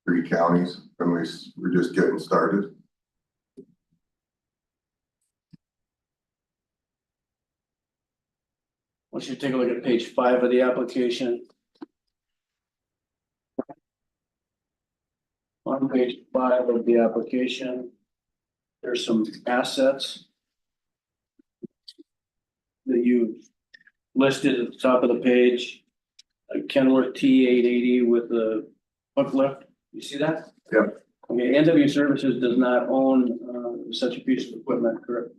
3 counties and we're just getting started. Once you take a look at page 5 of the application. On page 5 of the application, there's some assets that you listed at the top of the page. Kenworth T880 with the hook lift. You see that? Yep. Okay, NW Services does not own such a piece of equipment, correct?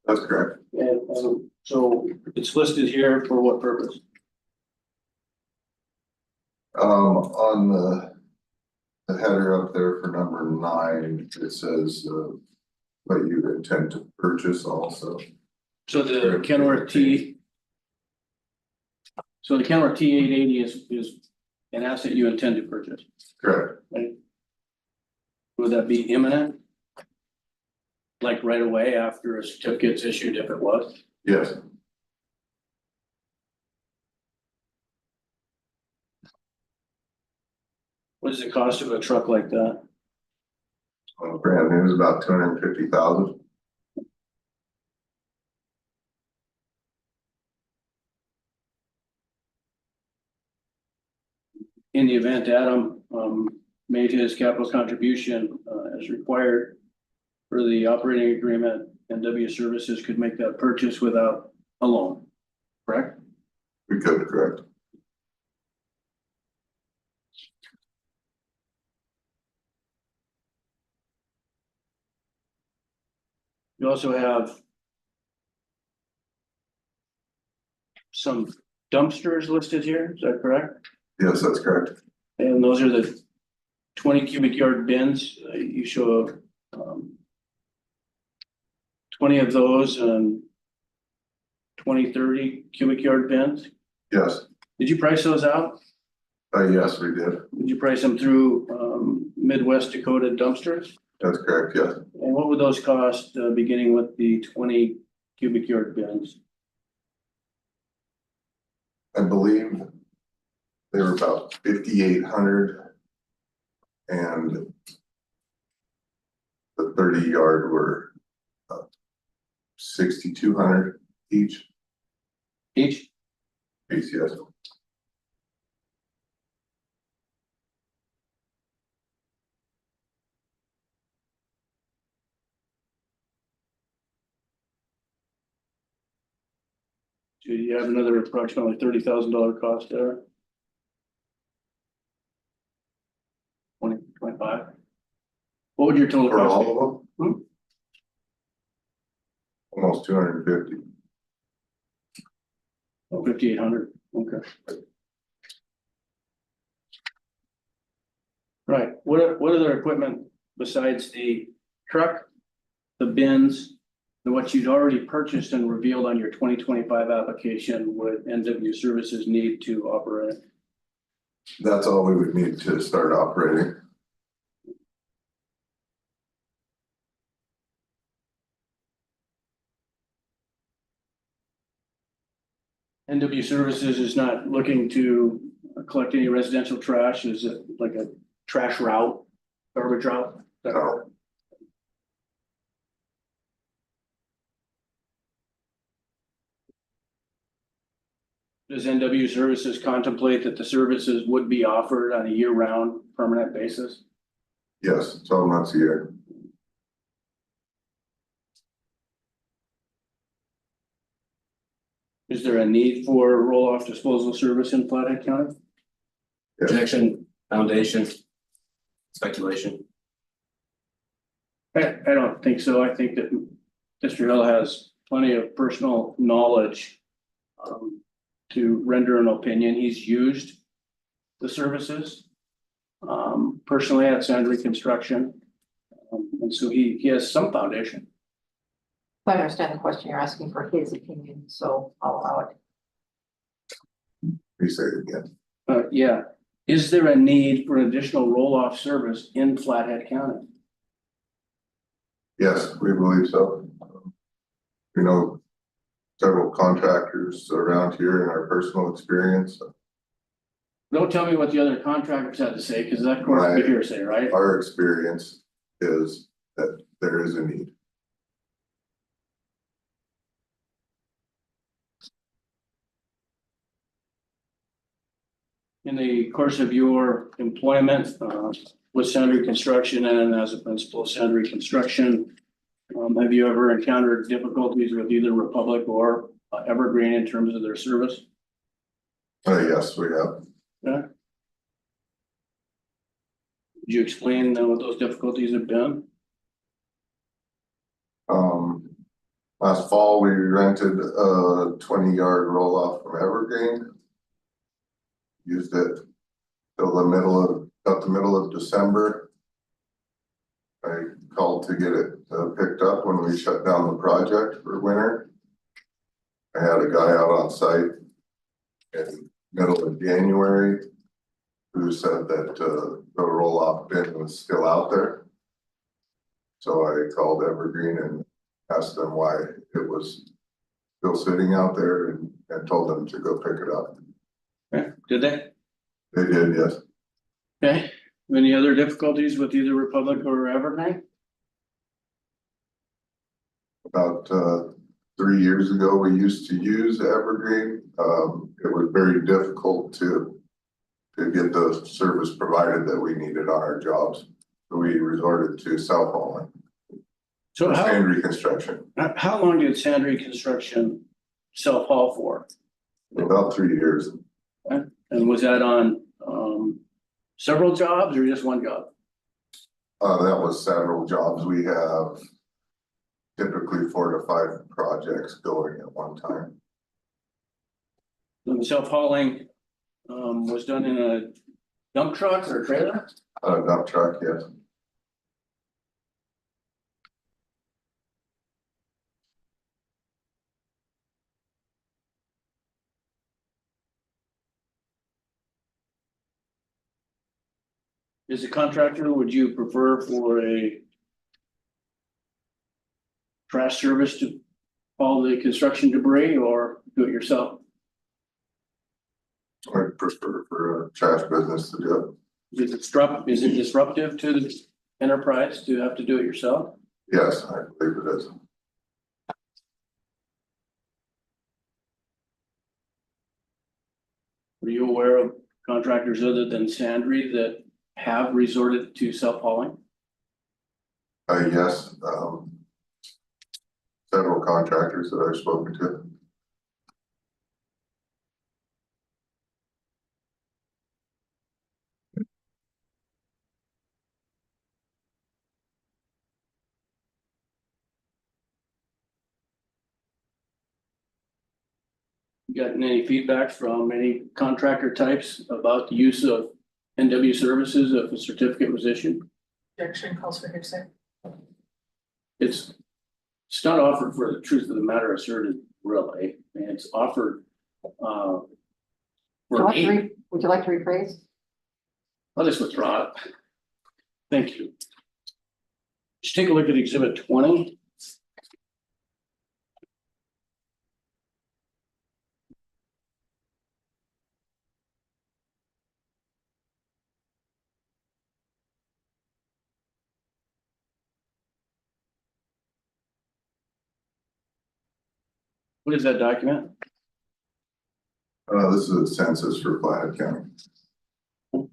That's correct. And so it's listed here for what purpose? On the header up there for number 9, it says what you intend to purchase also. So the Kenworth T880 is an asset you intend to purchase, Correct. right? Would that be imminent? Like right away after a certificate's issued, if it was? Yes. What is the cost of a truck like that? Brand new is about 250,000. In the event Adam made his capital contribution as required for the operating agreement, NW Services could make that purchase without a loan, correct? We could, correct. You also have some dumpsters listed here, is that correct? Yes, that's correct. And those are the 20 cubic yard bins. You show 20 of those and 30 cubic yard bins. Yes. Did you price those out? Yes, we did. Did you price them through Midwest Dakota dumpsters? That's correct. Yes. And what would those cost, beginning with the 20 cubic yard bins? I believe they were about 5,800 and the 30 yard were 6,200 each. Each? Yes. Do you have another approximately $30,000 cost there? 25. What would your total For cost all be? of them? Almost 250. 5,800, okay. Right, what other equipment besides the truck, the bins, and what you'd already purchased and revealed on your 2025 application would NW Services need to operate? That's all we would need to start operating. NW Services is not looking to collect any residential trash, is it like a trash route, garbage route? No. Does NW Services contemplate that the services would be offered on a year-round permanent basis? Yes, 12 months a year. Is there a need for roll-off disposal service in Flathead County? Yes. Projection, foundation, speculation. I don't think so. I think that Mr. Hill has plenty of personal knowledge to render an opinion. He's used the services personally at Sandry Construction. And so he has some foundation. I understand the question you're asking for his opinion, so I'll allow it. Please say it again. Yeah. Is there a need for additional roll-off service in Flathead County? Yes, we believe so. We know several contractors around here in our personal experience. Don't tell me what the other contractors had to say, because that of course would be hearsay, right? Our experience is that there is a need. In the course of your employment with Sandry Construction and as a principal of Sandry Construction, have you ever encountered difficulties with either Republic or Evergreen in terms of their service? Yes, we have. Yeah. Could you explain what those difficulties have been? Last fall, we rented a 20-yard roll-off from Evergreen. Used it till about the middle of December. I called to get it picked up when we shut down the project for winter. I had a guy out on site in middle of January who said that the roll-off bin was still out there. So I called Evergreen and asked them why it was still sitting out there and told them to go pick it up. Okay, did they? They did, yes. Okay, any other difficulties with either Republic or Evergreen? About 3 years ago, we used to use Evergreen. It was very difficult to get the service provided that we needed on our jobs. So we resorted to self-hauling. So And reconstruction. how long did Sandry Construction self-haul for? About 3 years. And was that on several jobs or just one job? That was several jobs. We have typically 4 to 5 projects going at one time. And the self-hauling was done in a dump truck or trailer? Dump truck, yes. As a contractor, would you prefer for a trash service to haul the construction debris or do it yourself? I prefer for a trash business to do Is it disruptive to the enterprise to have to do it yourself? it. Yes, I believe it is. Are you aware of contractors other than Sandry that have resorted to self-hauling? Yes, several contractors that I've spoken to. gotten any feedback from any contractor types about the use of NW services if a certificate was issued? Objection calls for hearsay. It's not offered for the truth of the matter asserted, really, and it's offered Would you for like to me. would you like to rephrase? I'll just withdraw it. Thank you. Just take a look at exhibit 20. What is that document? This is a census for Flathead County.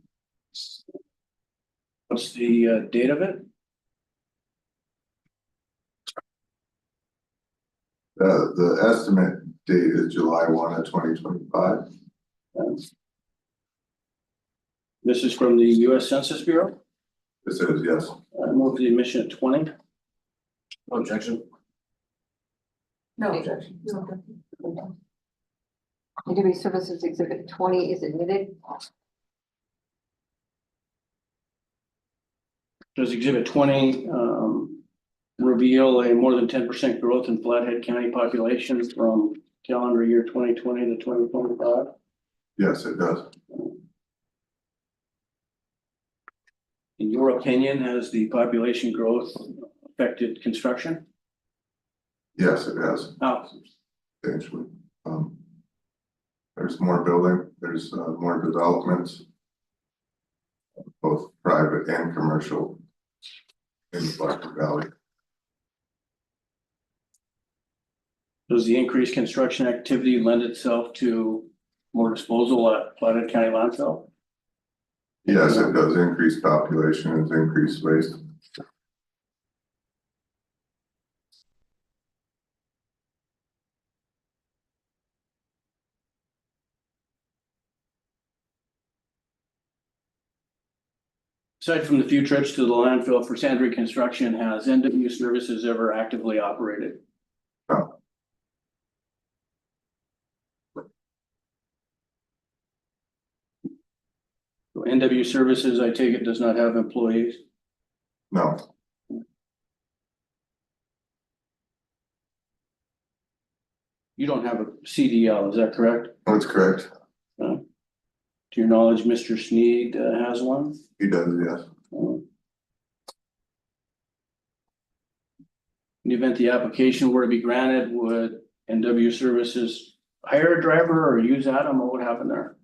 What's the date of it? The estimate date is July 1 of 2025. This is from the US Census Bureau. It says yes. I move the admission at 20. No objection. No objection. NW Services Exhibit 20 is admitted. Does exhibit 20 reveal a more than 10% growth in Flathead County population from calendar year 2020 to 2025? Yes, it does. In your opinion, has the population growth affected construction? Yes, it has. How? Substantially. There's more building, there's more developments, both private and commercial in the Blackfoot Valley. Does the increased construction activity lend itself to more disposal at Flathead County landfill? Yes, it does increase population and increase waste. Aside from the few trips to the landfill for Sandry Construction, has NW Services ever actively operated? No. So NW Services, I take it, does not have employees? No, You don't have a CDL, is that correct? that's correct. To your knowledge, Mr. Sneed has one? He does, yes. In the event the application were to be granted, would NW Services hire a driver or use Adam? What would happen there?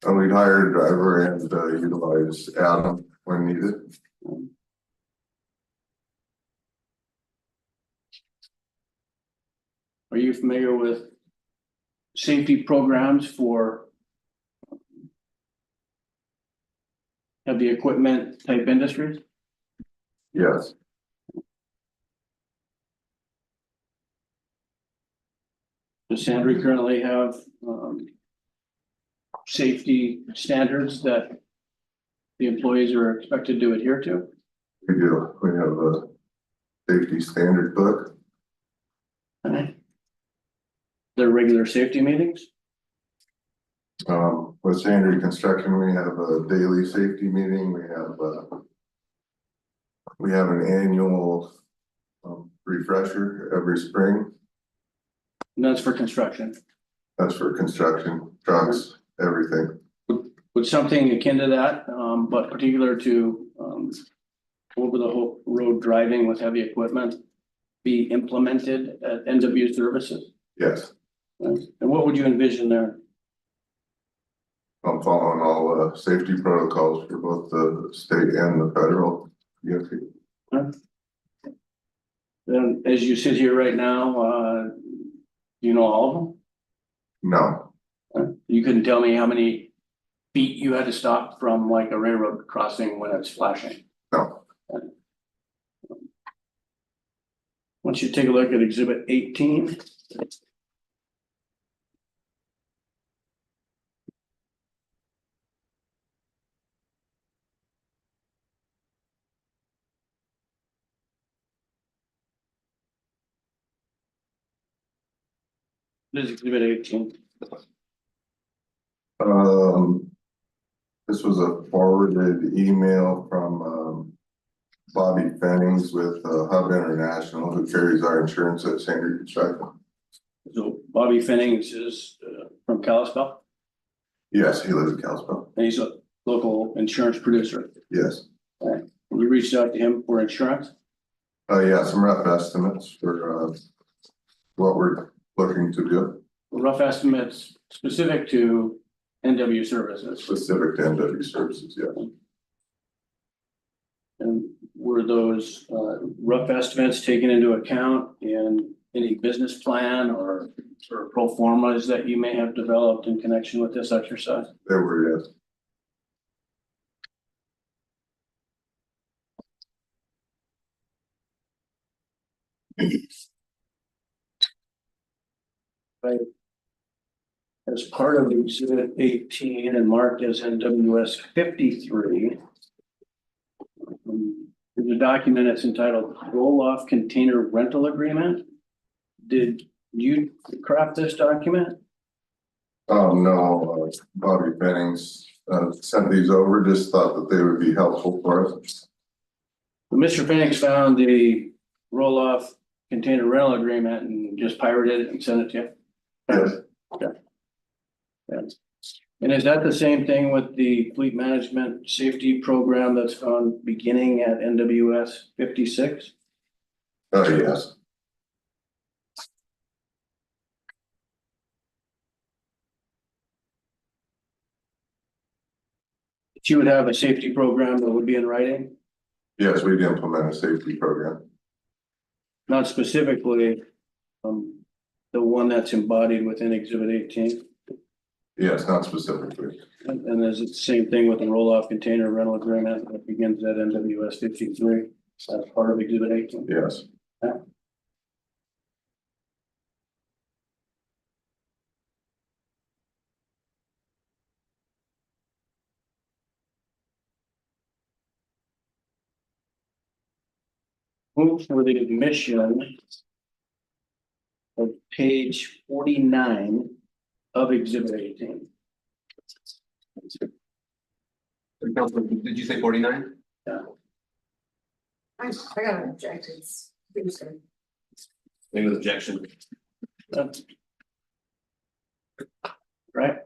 And we'd hire a driver and utilize Adam when needed. Are you familiar with safety programs for heavy equipment type industries? Yes, Does Sandry currently have safety standards that the employees are expected to adhere to? we do. We have a safety standard book. Okay. Their regular safety meetings? With Sandry Construction, we have a daily safety meeting. We have an annual refresher every spring. And that's for construction. That's for construction, trucks, everything. Would something akin to that, but particular to over the whole road driving with heavy equipment be implemented at NW Services? Yes, And what would you envision there? I'm following all safety protocols for both the state and the federal. Yes, Then, as you sit here right now, you know all of them? no, You couldn't tell me how many feet you had to stop from like a railroad crossing when it's flashing? no. Once you take a look at exhibit 18. This is exhibit 18. This was a forwarded email from Bobby Fennings with Hub International, who carries our insurance at Sandry Construction. So Bobby Fennings is from Kalispell, Yes, he lives in Kalispell. and he's a local insurance producer. Yes. And you reached out to him for insurance? Yeah, some rough estimates for what we're looking to do, Rough estimates specific to NW services. specific to NW services, yeah. And were those rough estimates taken into account in any business plan or pro formas that you may have developed in connection with this exercise? There were, yes. Right. As part of exhibit 18 and marked as NWS 53. There's a document that's entitled Roll-Off Container Rental Agreement. Did you craft this document? No, Bobby Fennings sent these over, just thought that they would be helpful for us. Mr. Phoenix found the roll-off container rental agreement and just pirated it and sent it to you? Yes. Yes. And is that the same thing with the fleet management safety program that's found beginning at NWS 56? Yes. You would have a safety program that would be in writing, Yes, we'd implement a safety program. not specifically the one that's embodied within exhibit 18. Yes, not specifically. And is it the same thing with the roll-off container rental agreement that begins at NWS 53? That's part of exhibit 18. Yes. Move for the admission of page 49 of exhibit 18. Councilman, did you say 49? I got an objection. Name of objection. Right?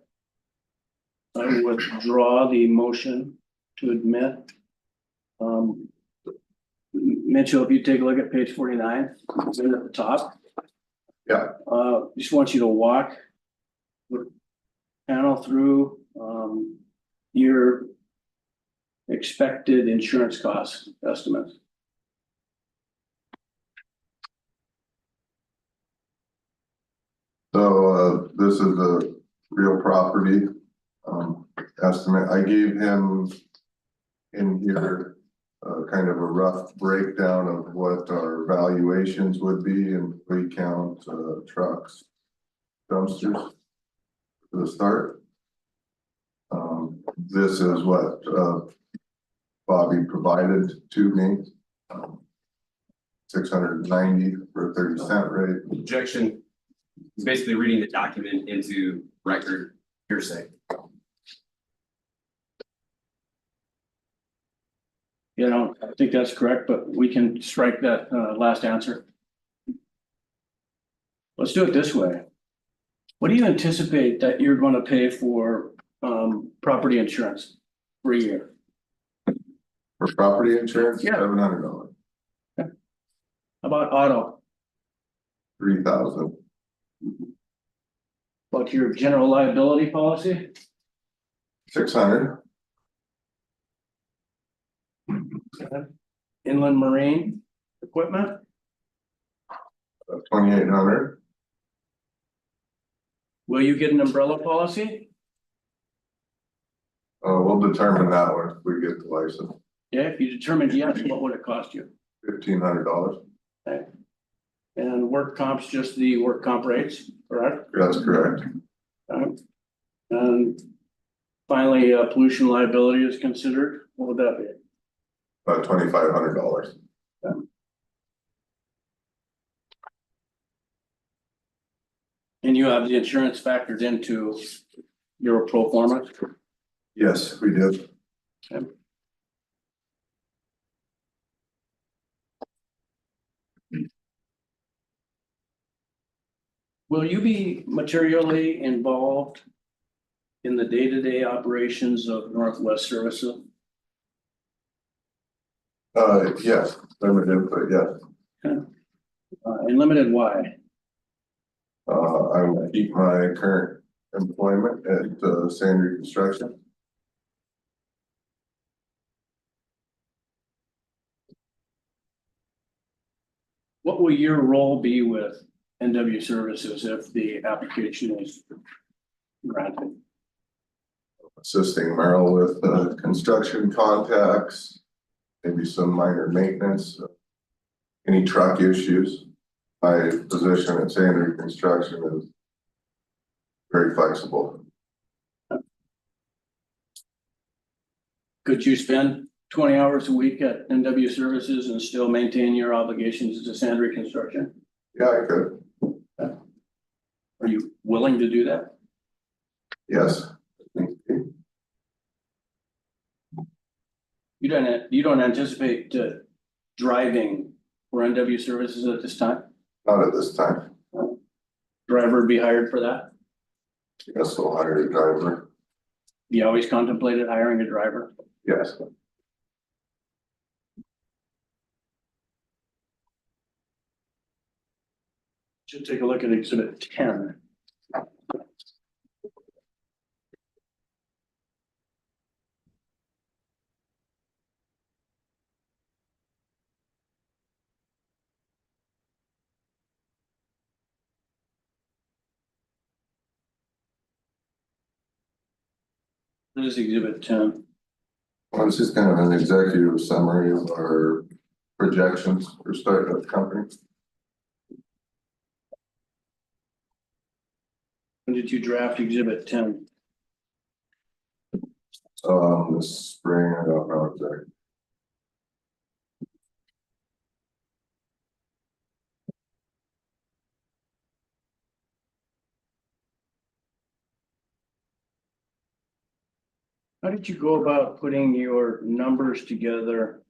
I withdraw the motion to admit. Mitchell, if you take a look at page 49, it's in at the top. Yeah. Just want you to walk the panel through your expected insurance cost estimates. So this is a real property estimate. I gave him in here kind of a rough breakdown of what our valuations would be, and we count trucks, dumpsters for the start. This is what Bobby provided to me. 690 for a 30-cent rate. Objection. He's basically reading the document into record hearsay. You know, I think that's correct, but we can strike that last answer. Let's do it this way. What do you anticipate that you're going to pay for property insurance for a year? For property insurance, Yeah. $700. How about auto? 3,000. About your general liability policy? 600. Inland marine equipment? 2,800. Will you get an umbrella policy? We'll determine that one if we get the license. Yeah, if you determined yes, what would it cost you? $1,500. Okay. And work comp's just the work comp rates, correct? That's correct. Okay. And finally, pollution liability is considered. What would that be? About $2,500. And you have the insurance factored into your pro forma? Yes, we did. Okay. Will you be materially involved in the day-to-day operations of Northwest Services? Yes, limited, but yes. And limited why? I will keep my current employment at Sandry Construction. What will your role be with NW Services if the application is granted? Assisting Merrill with construction contacts, maybe some minor maintenance, any truck issues. My position at Sandry Construction is very flexible. Could you spend 20 hours a week at NW Services and still maintain your obligations to Sandry Construction? Yeah, I could. Are you willing to do that? Yes. You don't anticipate driving for NW Services at this time? Not at this time. Driver be hired for that? Yes, we'll hire a driver. You always contemplated hiring a driver? Yes. Should take a look at exhibit 10. This is exhibit 10. Well, it's just kind of an executive summary of our projections for starting up the company. When did you draft exhibit 10? This spring, I don't know exactly. How did you go about putting your numbers together?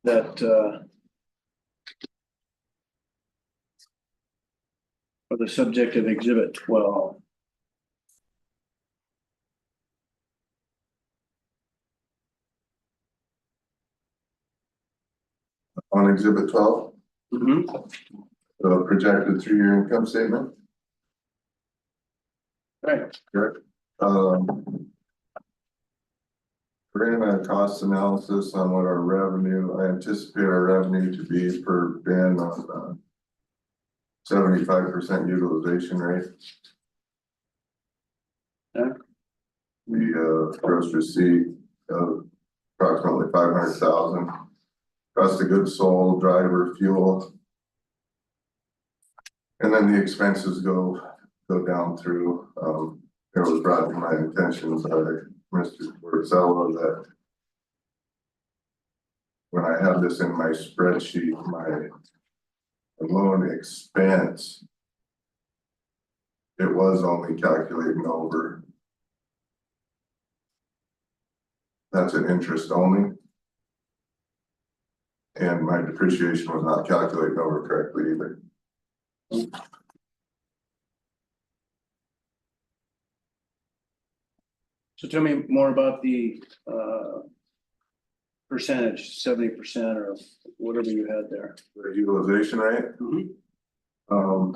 That are the subject of exhibit 12. On exhibit 12, Mm-hmm. the projected 3-year income statement. Right. Correct. Ran a cost analysis on what our revenue, I anticipate our revenue to be per bin on 75% utilization rate. Yeah. The gross receipt of approximately 500,000. Cost of goods sold, driver, fuel. And then the expenses go down through. It was brought to my attention by Mr. Borzello that when I have this in my spreadsheet, my loan expense, it was only calculating over. That's an interest only. And my depreciation was not calculating over correctly either. So tell me more about the percentage, 70% or whatever you had there. The utilization rate. Mm-hmm.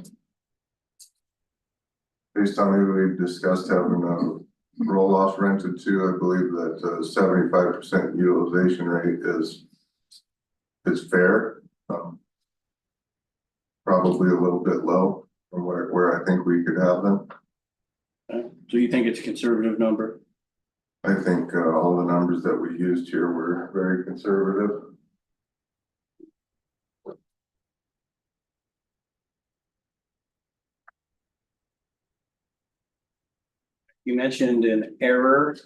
Based on who we've discussed having a roll-off rented to, I believe that 75% utilization rate is fair. Probably a little bit low from where I think we could have them. Okay. So you think it's a conservative number? I think all the numbers that we used here were very conservative. You mentioned an error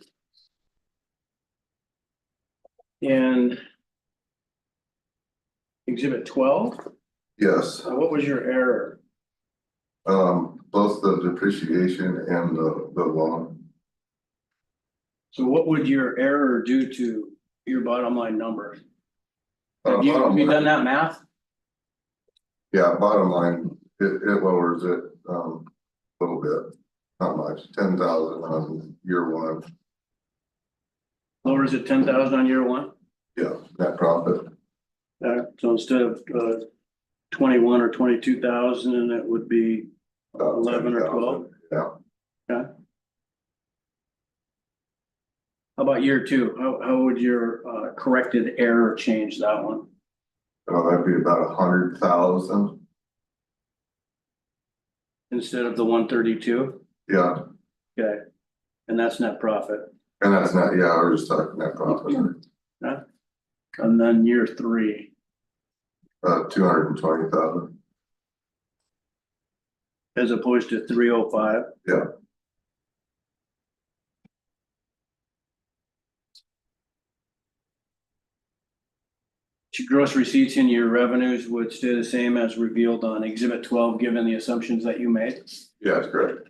in exhibit 12. Yes, What was your error? Both the depreciation and the loan. So what would your error do to your bottom line number? Uh, Have you bottom line- done that math? Yeah, bottom line, it lowers it, a little bit, not much, 10,000 on year one, Lowers it 10,000 on year one? yeah, net profit. So instead of 21 or 22,000, and it would be 11 or 12? Yeah, How about year two? How would your corrected error change that one? that'd be about 100,000, Instead of the 132? yeah, Okay, and that's net profit. and that's not, yeah, we're just talking net profit, And then year three, 220,000, as opposed to 305. yeah. Your gross receipts and your revenues would stay the same as revealed on exhibit 12, given the assumptions that you made. Yeah, that's correct.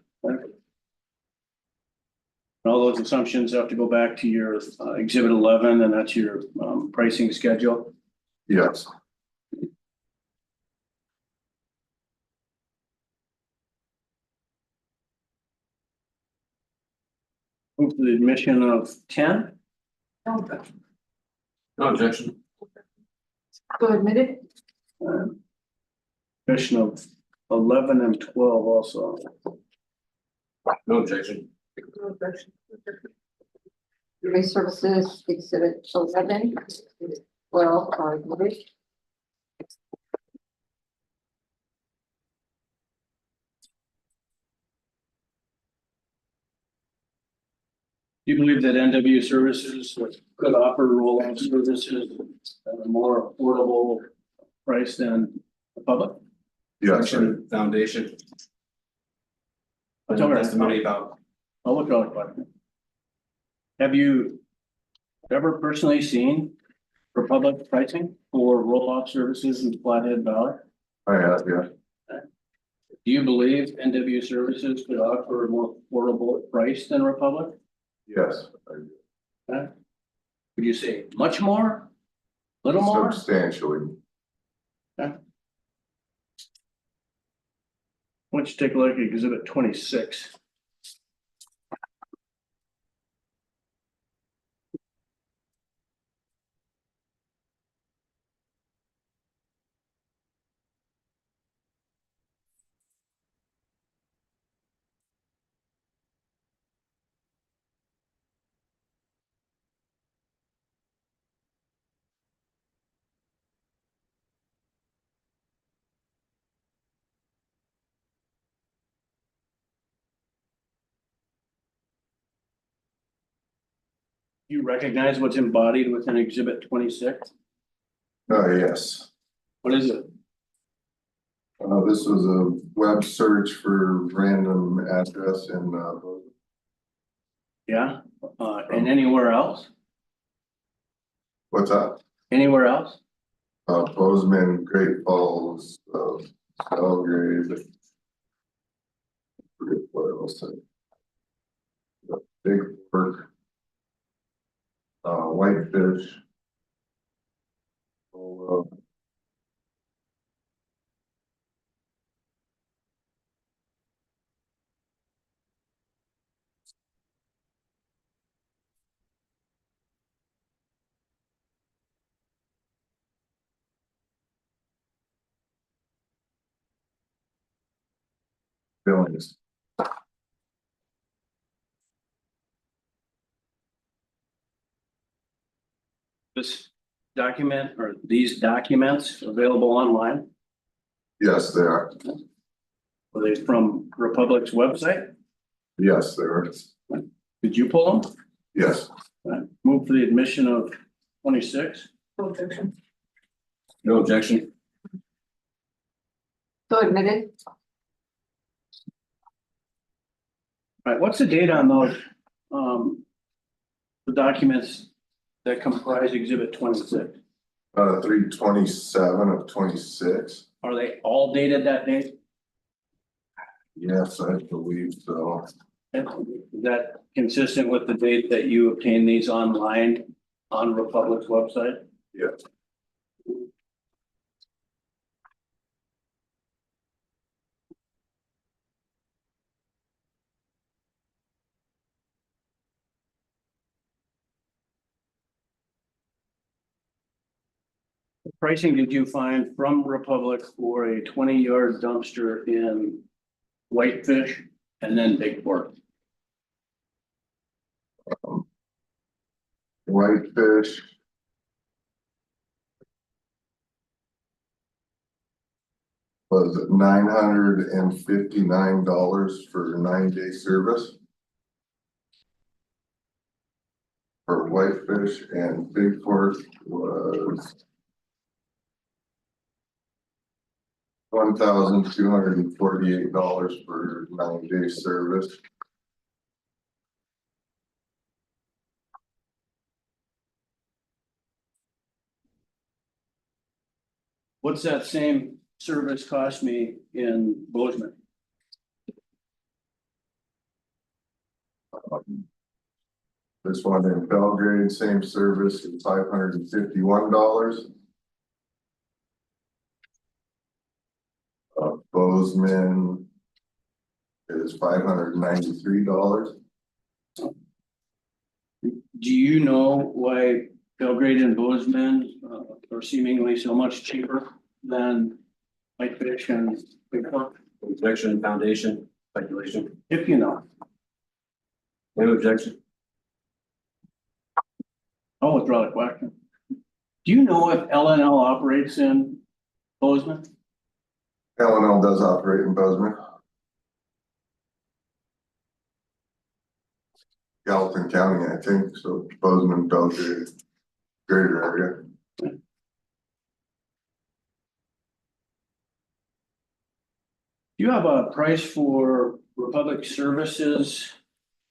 All those assumptions have to go back to your exhibit 11, and that's your pricing schedule. Yes, Move to the admission of 10. No objection. So admitted. Admission of 11 and 12 also. No objection. Human Services Exhibit 11. Well, admitted. Do you believe that NW Services could offer roll-off services at a more affordable price than the public? yes, Foundation. That's all right. Testimony about. I'll look at it. Have you ever personally seen Republic pricing for roll-off services in Flathead Valley? I have, yeah, Do you believe NW Services could offer a more affordable price than Republic? yes. I do. Would you say much more? Little more? Substantially, Why don't you take a look at exhibit 26? You recognize what's embodied within exhibit 26? yes. What is it? This was a web search for random address in, Yeah, and anywhere else? what's that? Anywhere else? Bozeman, Great Falls, Belgrade. Forget what else. Big Fork. Whitefish. Oh, Billings. This document or these documents available online? Yes, they are. Were they from Republic's website? Yes, they are. Did you pull them? Yes, Move for the admission of 26. No objection. No objection. So admitted. All right, what's the date on those? The documents that comprise exhibit 26? 3/27 of 26. Are they all dated that date? Yes, I believe so. Is that consistent with the date that you obtained these online on Republic's website? Yes. What pricing did you find from Republic for a 20-yard dumpster in Whitefish and then Big Fork? Whitefish. Was $959 for 9-day service. For Whitefish, and Big Fork was $1,248 for 9-day service. What's that same service cost me in Bozeman? This one in Belgrade, same service, is $551. Bozeman is $593. Do you know why Belgrade and Bozeman are seemingly so much cheaper than Whitefish and Big Fork? Objection, foundation, speculation. If you know, No objection. I'll withdraw the question. Do you know if L&L operates in Bozeman? L&L does operate in Bozeman. Gallatin County, I think, so Bozeman, Belgrade, greater area. Do you have a price for Republic Services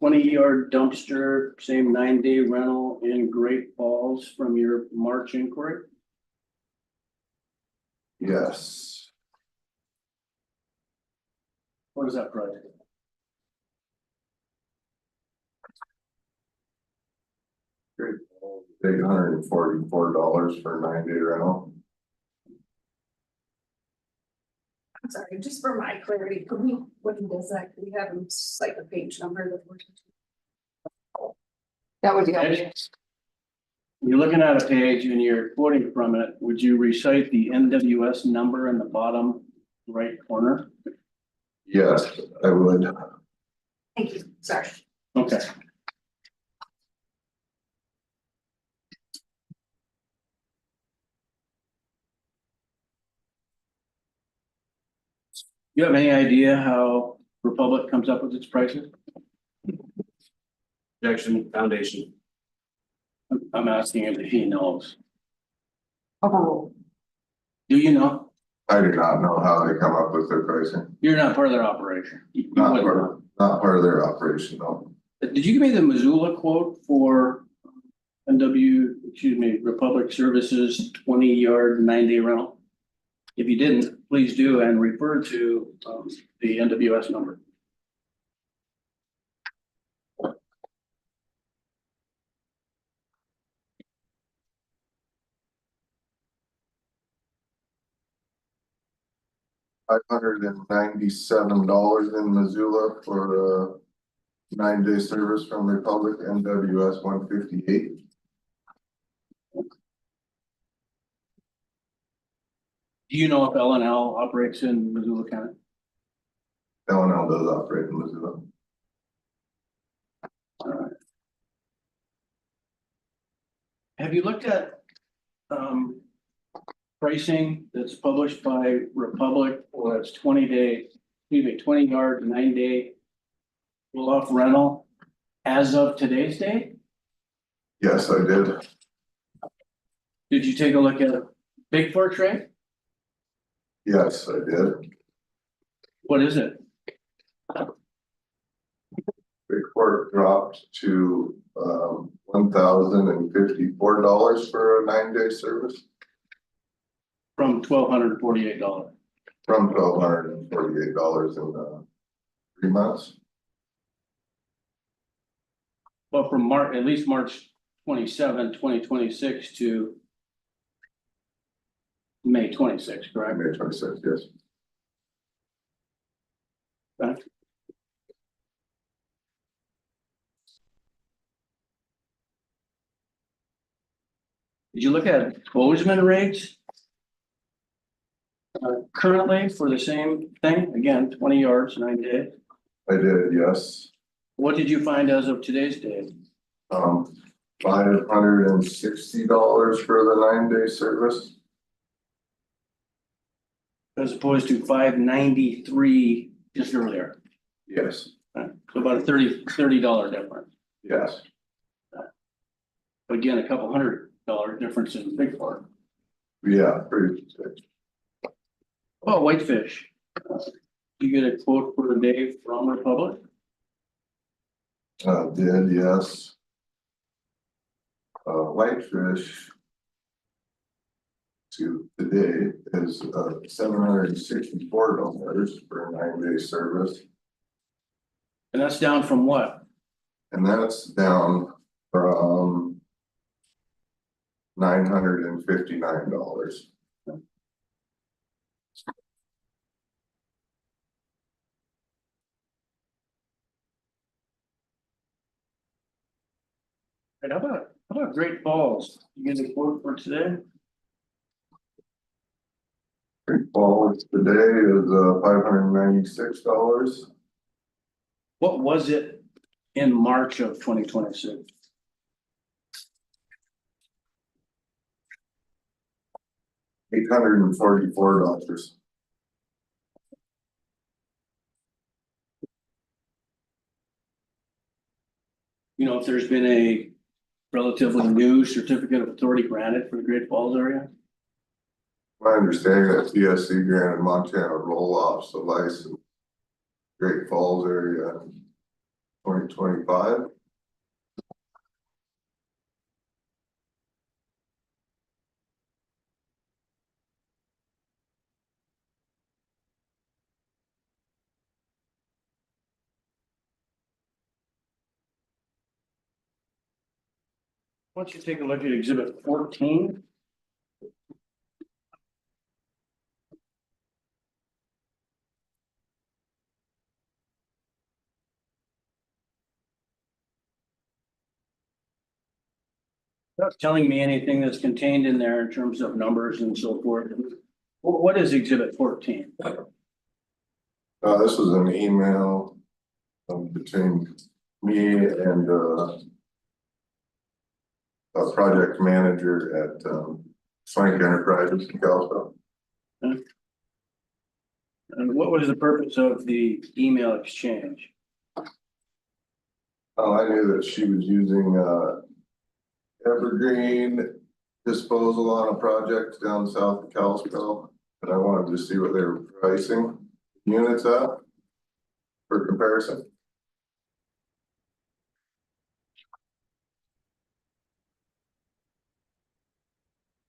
20-yard dumpster, same 9-day rental in Great Falls from your March inquiry? Yes, What is that price? $844 for 9-day rental. I'm sorry, just for my clarity, could we, what does that, could we have like a page number that we're? That would be helpful. You're looking at a page and you're quoting from it. Would you recite the NWS number in the bottom right corner? Yes, I would. Thank you, sorry. Okay. You have any idea how Republic comes up with its prices? Objection, foundation. I'm asking if he knows. Oh, Do you know? I do not know how they come up with their pricing. You're not part of their operation. You Not wouldn't know. part of their operation, no. Did you give me the Missoula quote for Republic Services 20-yard 9-day rental? If you didn't, please do and refer to the NWS number. $597 in Missoula for 9-day service from Republic, NWS 158. Do you know if L&L operates in Missoula County? L&L does operate in Missoula. All right. Have you looked at pricing that's published by Republic? Well, it's 20-yard, 9-day pull-off rental as of today's date? Yes, I did. Did you take a look at Big Fork rate? Yes, I did. What is it? Big Fork dropped to $1,054 for a 9-day service From $1,248. from $1,248 in 3 months. Well, from at least March 27, 2026 to May 26, correct? May 26th, yes. Okay. Did you look at Bozeman rates? Currently for the same thing, again, 20 yards, 9 days. I did, yes. What did you find as of today's date? $560 for the 9-day service. As opposed to 593 just earlier. Yes, So about a $30 difference. yes. But again, a couple $100 difference in big part. Yeah, pretty good. Oh, whitefish. You get a quote for the day from Republic? Did, yes. Whitefish. To today is $764 for a 9-day service. And that's down from what? And that's down from $959. And how about Great Falls? You get a quote for today? Great Falls today is $596. What was it in March of 2026? $844. You know, if there's been a relatively new certificate of authority granted for the Great Falls area? My understanding that PSC granted Montana roll-offs the license Great Falls area in 2025. Why don't you take a look at exhibit 14? Not telling me anything that's contained in there in terms of numbers and so forth. What is exhibit 14? This was an email between me and a project manager at Swank Enterprises in Kalispell. And what was the purpose of the email exchange? I knew that she was using Evergreen disposal on a project down south of Kalispell, and I wanted to see what they were pricing units at for comparison.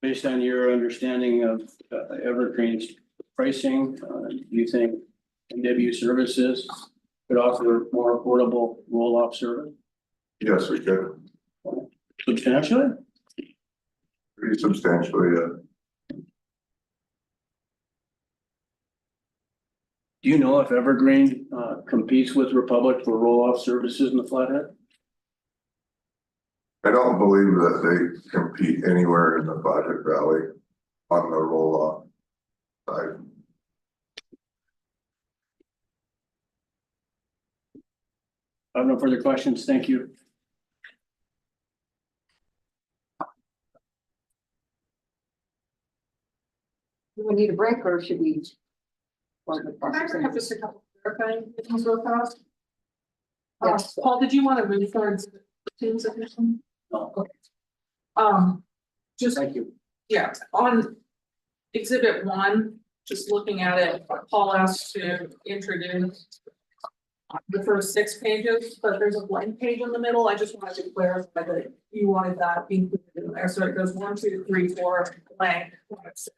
Based on your understanding of Evergreen's pricing, do you think NW Services could offer more affordable roll-off service Yes, we could, substantially? pretty substantially, Do you know if Evergreen competes with Republic for roll-off services in the Flathead? I don't believe that they compete anywhere in the Project Valley on the roll-off side. I have no further questions. Thank you. Do we need a break or should we? Or the Can I process? have just a couple clarifying things real fast? Yes. Paul, did you want to move towards the teams edition? No. Okay. Just, Thank you. yeah, on exhibit 1, just looking at it, Paul asked to introduce the first 6 pages, but there's a blank page in the middle. I just wanted to clarify that you wanted that included in there. So it goes 1, 2, 3, 4, blank, 5, 6.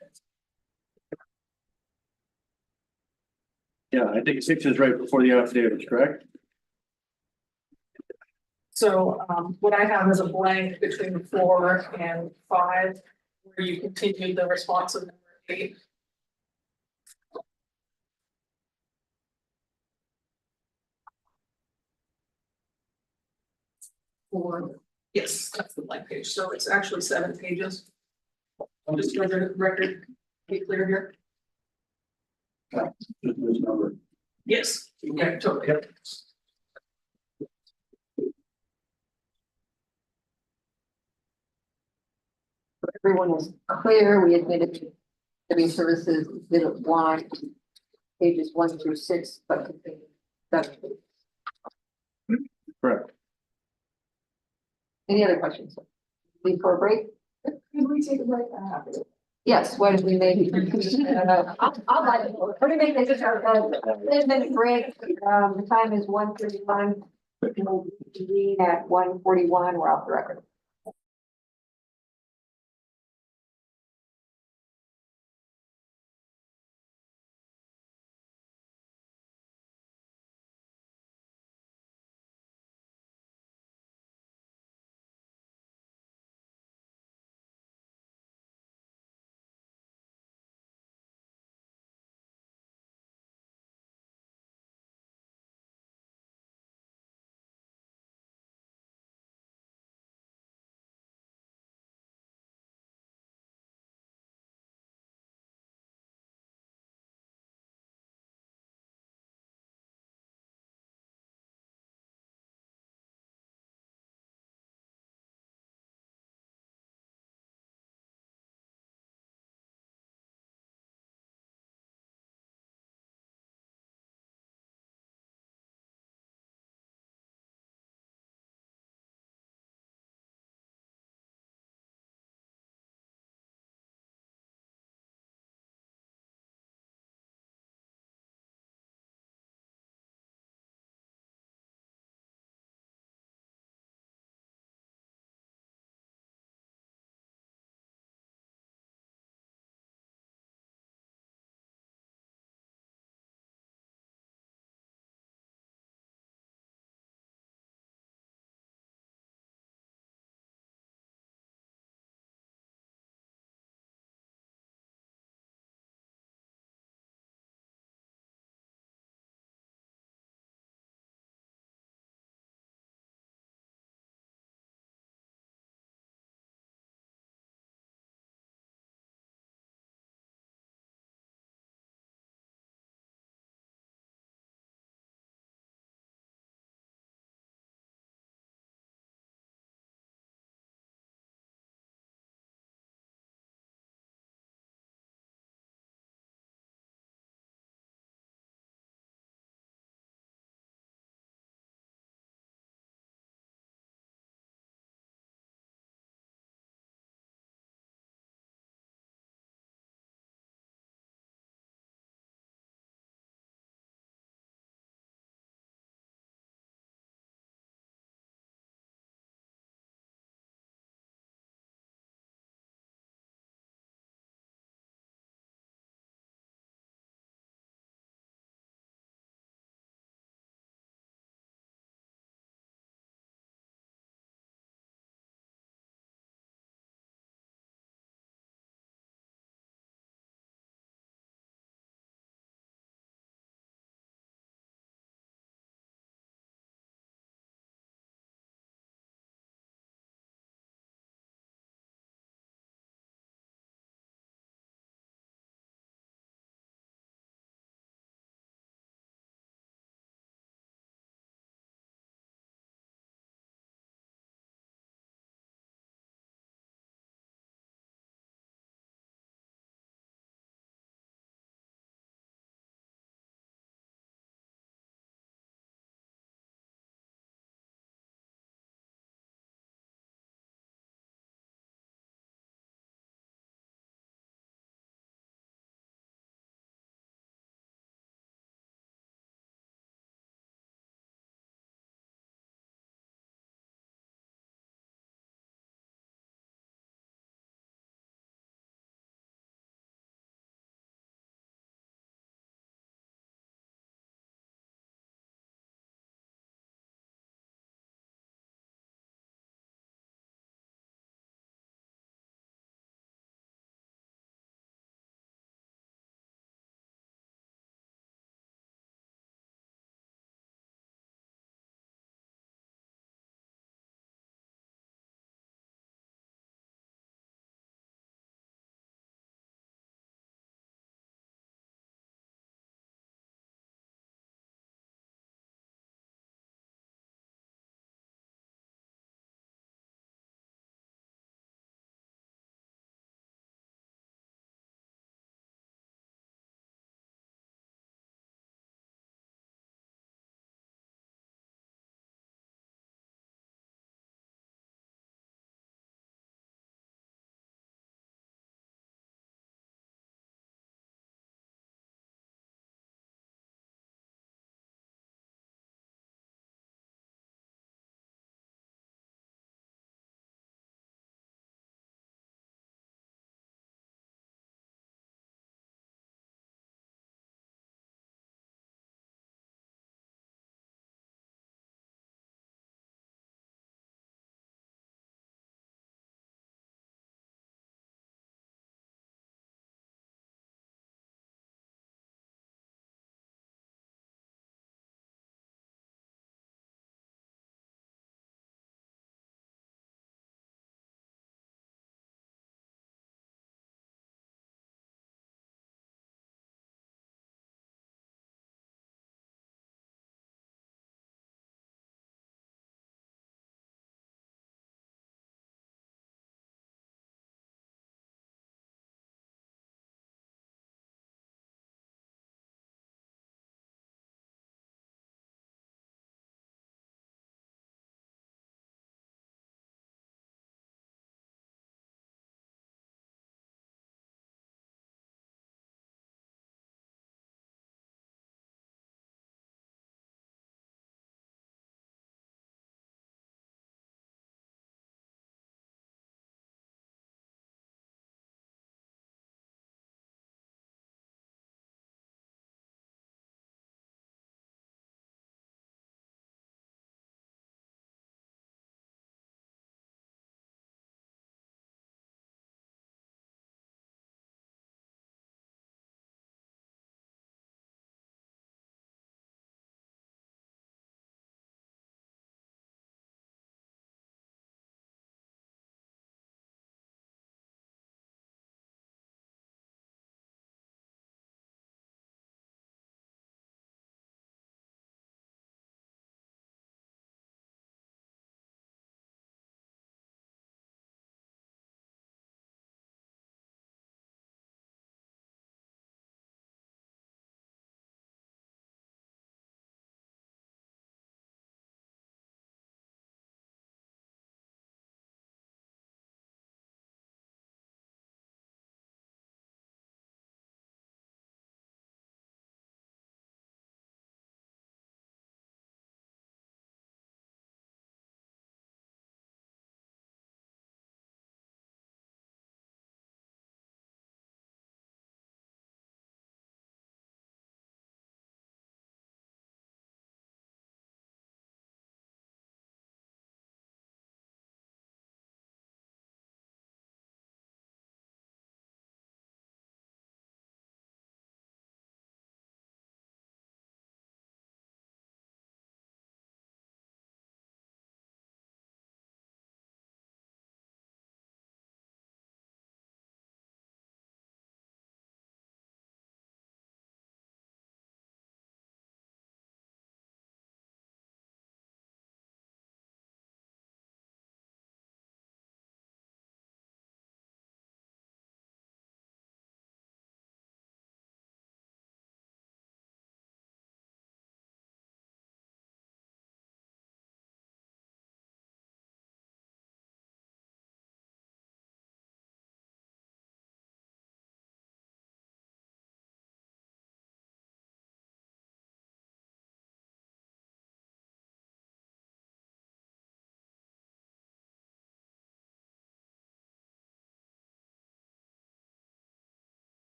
Yeah, I think 6 is right before the affidavit, correct? So what I have is a blank between 4 and 5, where you continued the response of number 8. Yes, that's the blank page. So it's actually 7 pages. Just for the record, be clear here. This number. Yes, okay, totally. Everyone is clear. We admitted to W services, exhibit 1, pages 1 through 6, but continue 7. Correct. Any other questions? Before break? Could we take a break? Yes, why don't we maybe? I'll let it. We're gonna make this our 10-minute break. The time is 1:31. We'll convene at 1:41. We're off the record.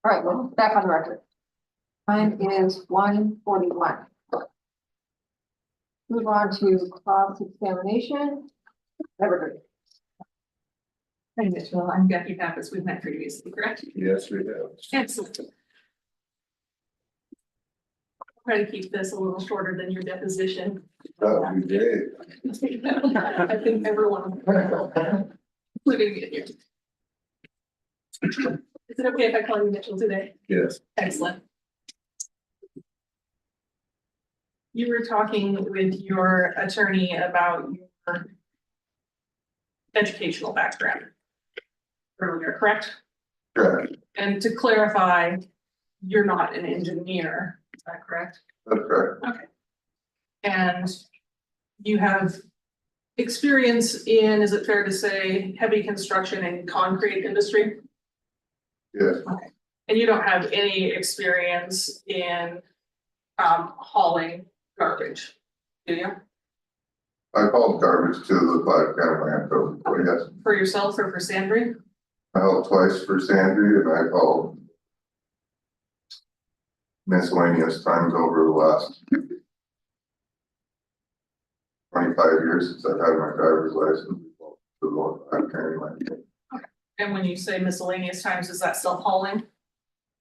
All right, well, back on the record. Time is 1:41. Move on to cross-examination. Everybody. Hi, Mitchell, I'm Becky Pappas, we've met previously, correct? Yes, we have. Excellent. Try to keep this a little shorter than your deposition. That would be great. I think everyone, including me here. Is it okay if I call you Mitchell today? Yes. Excellent. You were talking with your attorney about your educational background earlier, correct? Correct. And to clarify, you're not an engineer, is that correct? That's correct. Okay. And you have experience in, is it fair to say, heavy construction and concrete industry? Yes. And you don't have any experience in hauling garbage, do you? I hauled garbage to the Black County landfill, so yes. For yourself or for Sandry? I hauled twice for Sandry and I hauled miscellaneous times over the last 25 years since I've had my driver's license. To the Black County landfill. And when you say miscellaneous times, is that self-hauling?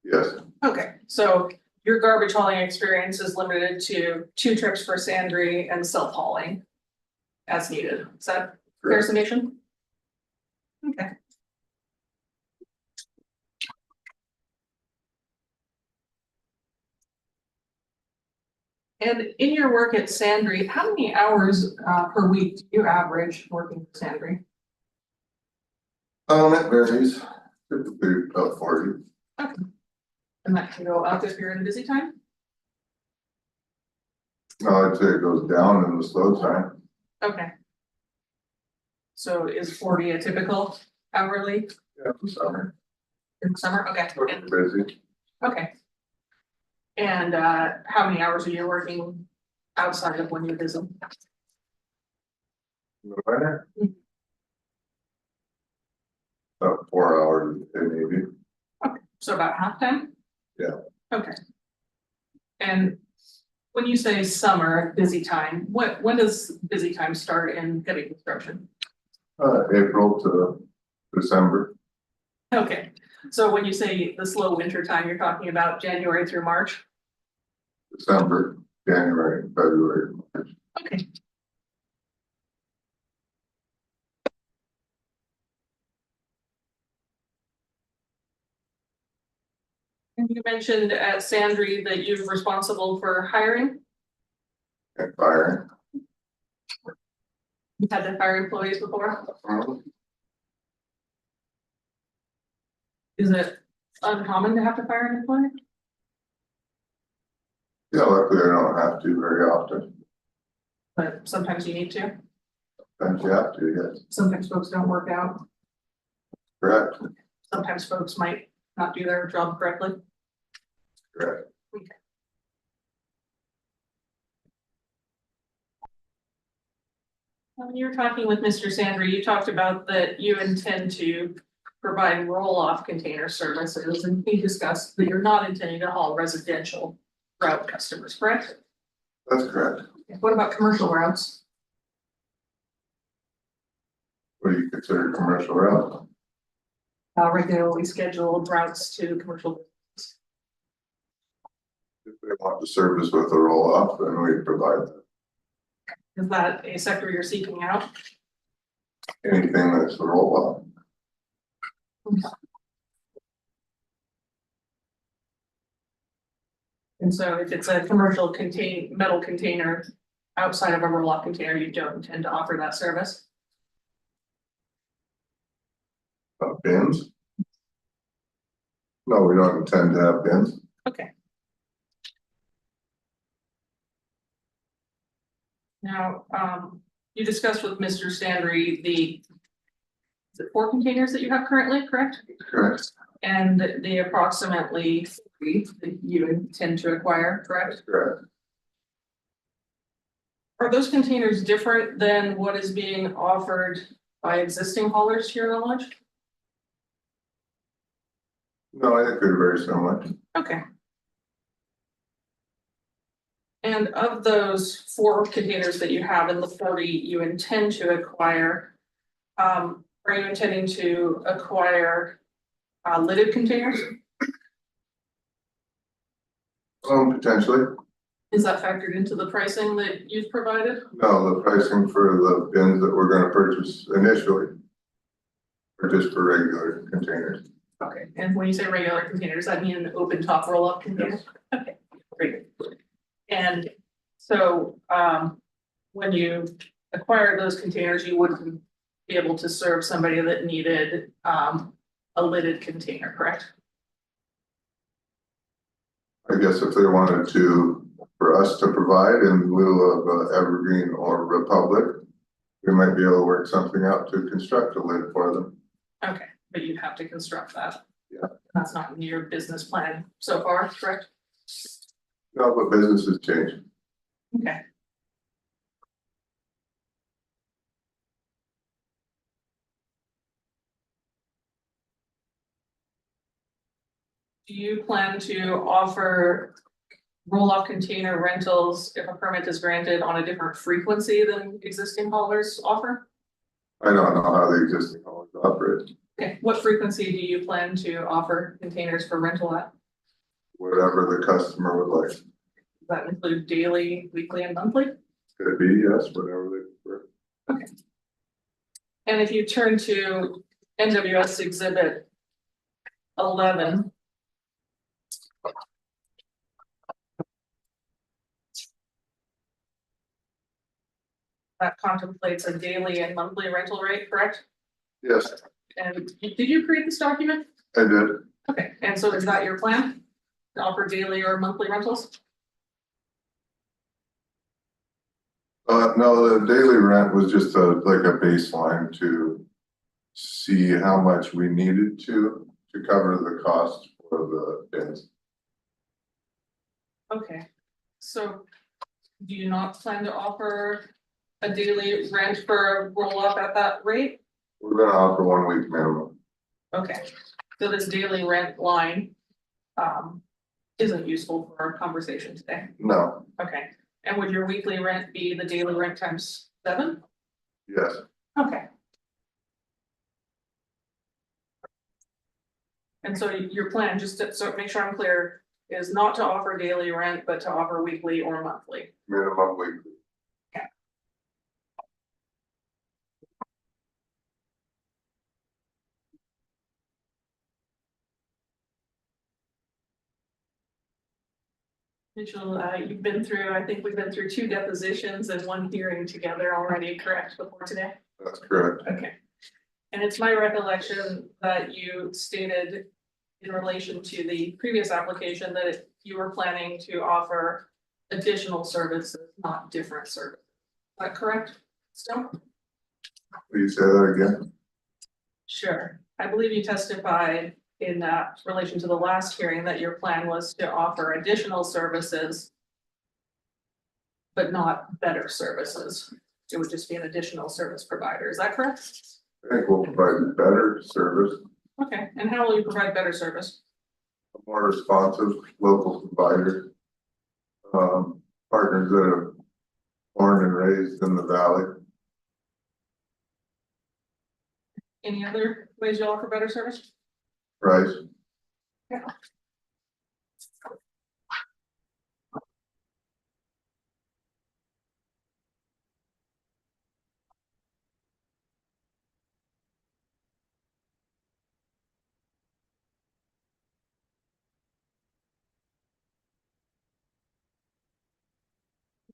Yes, Okay, so your garbage hauling experience is limited to 2 trips for Sandry and self-hauling as needed. Is that fair correct. summation? Okay. And in your work at Sandry, how many hours per week do you average working for Sandry? It varies, typically about 40. And that can go up if you're in busy time? No, I'd say it goes down in the slow time. Okay. So is 40 a typical hourly Yeah, in the summer. in summer? Okay. We're busy. Okay. And how many hours are you working outside of when you're busy? In the winter. About 4 hours a day maybe. So about half time? Yeah. Okay. And when you say summer, busy time, when does busy time start in heavy construction? April to December. Okay, so when you say the slow winter time, you're talking about January through March? December, January, February, March. Okay. And you mentioned at Sandry that you're responsible for hiring. And fire. You've had to fire employees before. Is it uncommon to have to fire an employee? Yeah, luckily I don't have to very often. But sometimes you need to. Sometimes you have to, yes. Sometimes folks don't work out. Correct, Sometimes folks might not do their job correctly. correct. When you were talking with Mr. Sandry, you talked about that you intend to provide roll-off container services, and he discussed that you're not intending to haul residential route customers, correct? That's correct. What about commercial routes? What do you consider commercial route? Regularly scheduled routes to commercial. If they want the service with a roll off, then we provide that. Is that a sector you're seeking out? Anything that's a roll off. And so if it's a commercial metal container outside of a roll-off container, you don't intend to offer that service? Bins? No, we don't intend to have bins. Okay. Now, you discussed with Mr. Sandry is it 4 containers that you have currently, correct? Correct. And the approximately 3 that you intend to acquire, correct? Correct. Are those containers different than what is being offered by existing haulers to your knowledge? No, I think they're very similar. Okay. And of those 4 containers that you have in the 40 you intend to acquire, are you intending to acquire lidded containers? Potentially. Is that factored into the pricing that you've provided? No, the pricing for the bins that we're gonna purchase initially are just for regular containers. Okay, and when you say regular containers, that mean an open top roll-up container? Okay, great. And so, when you acquire those containers, you wouldn't be able to serve somebody that needed, a lidded container, correct? I guess if they wanted to, for us to provide in lieu of Evergreen or Republic, we might be able to work something out to construct a lid for them. Okay, but you'd have to construct that. Yeah. That's not in your business plan so far, correct? No, but businesses change. Okay. Do you plan to offer roll-off container rentals if a permit is granted on a different frequency than existing haulers offer? I don't know how the existing haulers operate, Okay, what frequency do you plan to offer containers for rental at? whatever the customer would like. Does that include daily, weekly, and monthly? Could be, yes, whatever they prefer. And if you turn to NWS Exhibit 11. That contemplates a daily and monthly rental rate, correct? Yes, And did you create this document? I did. Okay, and so is that your plan? To offer daily or monthly rentals? No, the daily rent was just like a baseline to see how much we needed to cover the cost for the bins. Okay, so do you not plan to offer a daily rent for a roll up at that rate? We're gonna offer 1 week minimum. Okay, so this daily rent line isn't useful for our conversation today. No, Okay, and would your weekly rent be the daily rent times 7? yes, Okay. And so your plan, just to, so make sure I'm clear, is not to offer daily rent, but to offer weekly or monthly. minimum weekly. Mitchell, you've been through, I think we've been through 2 depositions and 1 hearing together already, correct, before today? That's correct. Okay. And it's my recollection that you stated in relation to the previous application that you were planning to offer additional services, not different services. Is that correct? Still? Will you say that again? Sure. I believe you testified in relation to the last hearing that your plan was to offer additional services, but not better services. It would just be an additional service provider. Is that correct? I think we'll provide better service, Okay, and how will you provide better service? a more responsive local provider. Partners that are born and raised in the valley. Any other ways you'll offer better service? Price. Yeah.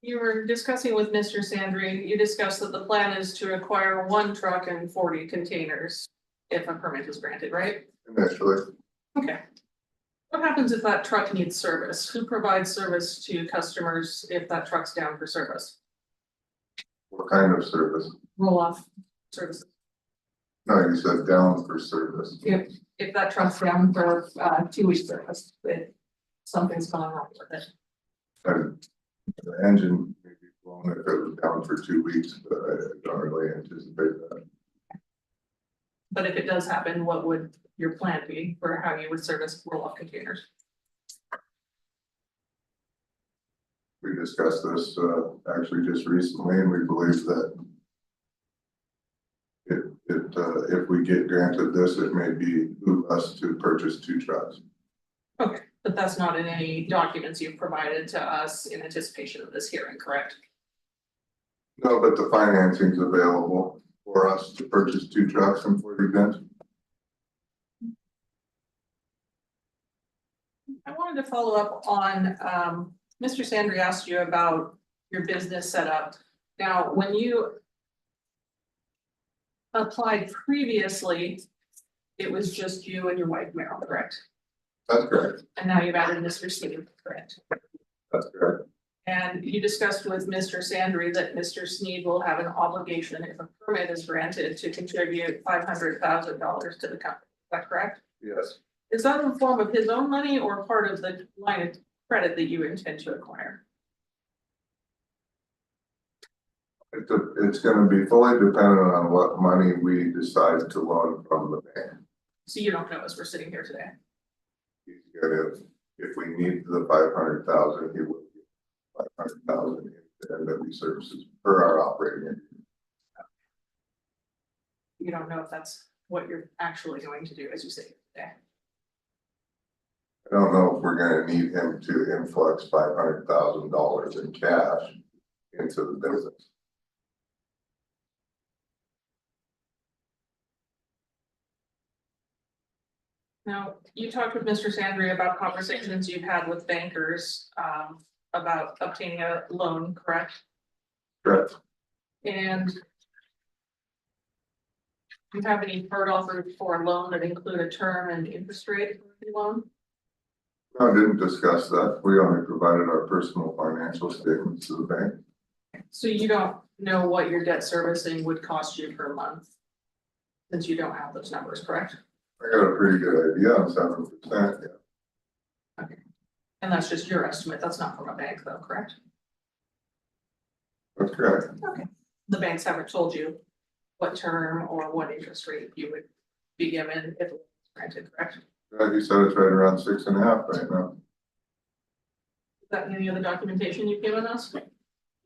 You were discussing with Mr. Sandry, you discussed that the plan is to acquire 1 truck and 40 containers if a permit is granted, right? Initially, Okay. What happens if that truck needs service? Who provides service to customers if that truck's down for service? what kind of service? Roll off services. No, you said down for service. If that truck's down for 2 weeks service, if something's gone wrong with it. And the engine may be blown if it was down for 2 weeks, but I don't really anticipate that. But if it does happen, what would your plan be for how you would service roll-off containers? We discussed this, actually just recently, and we believe that if we get granted this, it may behoove us to purchase 2 trucks. Okay, but that's not in any documents you've provided to us in anticipation of this hearing, correct? No, but the financing's available for us to purchase 2 trucks and 40 bins. I wanted to follow up on, Mr. Sandry asked you about your business setup. Now, when you applied previously, it was just you and your wife, Meryl, correct? That's correct. And now you've added Mr. Sneed, correct? That's correct. And you discussed with Mr. Sandry that Mr. Sneed will have an obligation if a permit is granted to contribute $500,000 to the company. Is that correct? Yes. Is that in the form of his own money or part of the line of credit that you intend to acquire? It's gonna be fully dependent on what money we decide to loan from the bank. So you don't know as we're sitting here today. If we need the 500,000, he will get 500,000 into NW services per our operating. Agreement. You don't know if that's what you're actually going to do as you sit here today. I don't know if we're gonna need him to influx $500,000 in cash into the business. Now, you talked with Mr. Sandry about conversations you've had with bankers about obtaining a loan, correct? Correct. And do you have any hurdle for a loan that include a term and interest rate for the loan? No, I didn't discuss that. We only provided our personal financial statements to the bank. So you don't know what your debt servicing would cost you per month? Since you don't have those numbers, correct? I got a pretty good idea on 7%, yeah. Okay. And that's just your estimate, that's not from a bank though, correct? That's correct. Okay. The banks haven't told you what term or what interest rate you would be given if it was granted, correct? Like you said, it's right around 6.5 right now. Is that any of the documentation you've given us?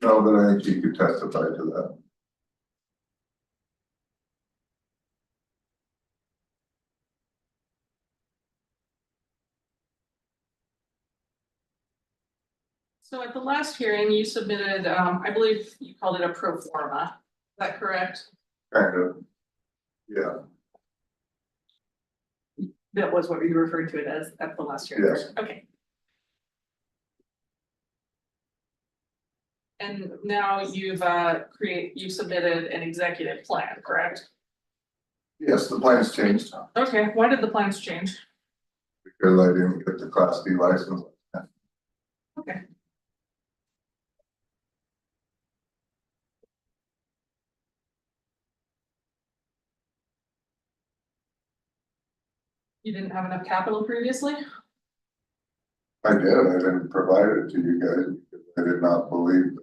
No, but I think you could testify to that. So at the last hearing, you submitted, I believe you called it a pro forma, is that correct? Kind of. Yeah, That was what you referred to it as at the last hearing? Yes. Okay. And now you've you submitted an executive plan, correct? yes, the plan's changed Okay, why did the plans change? because I didn't get the Class D license. Okay. You didn't have enough capital previously? I did, I didn't provide it to you guys because I did not believe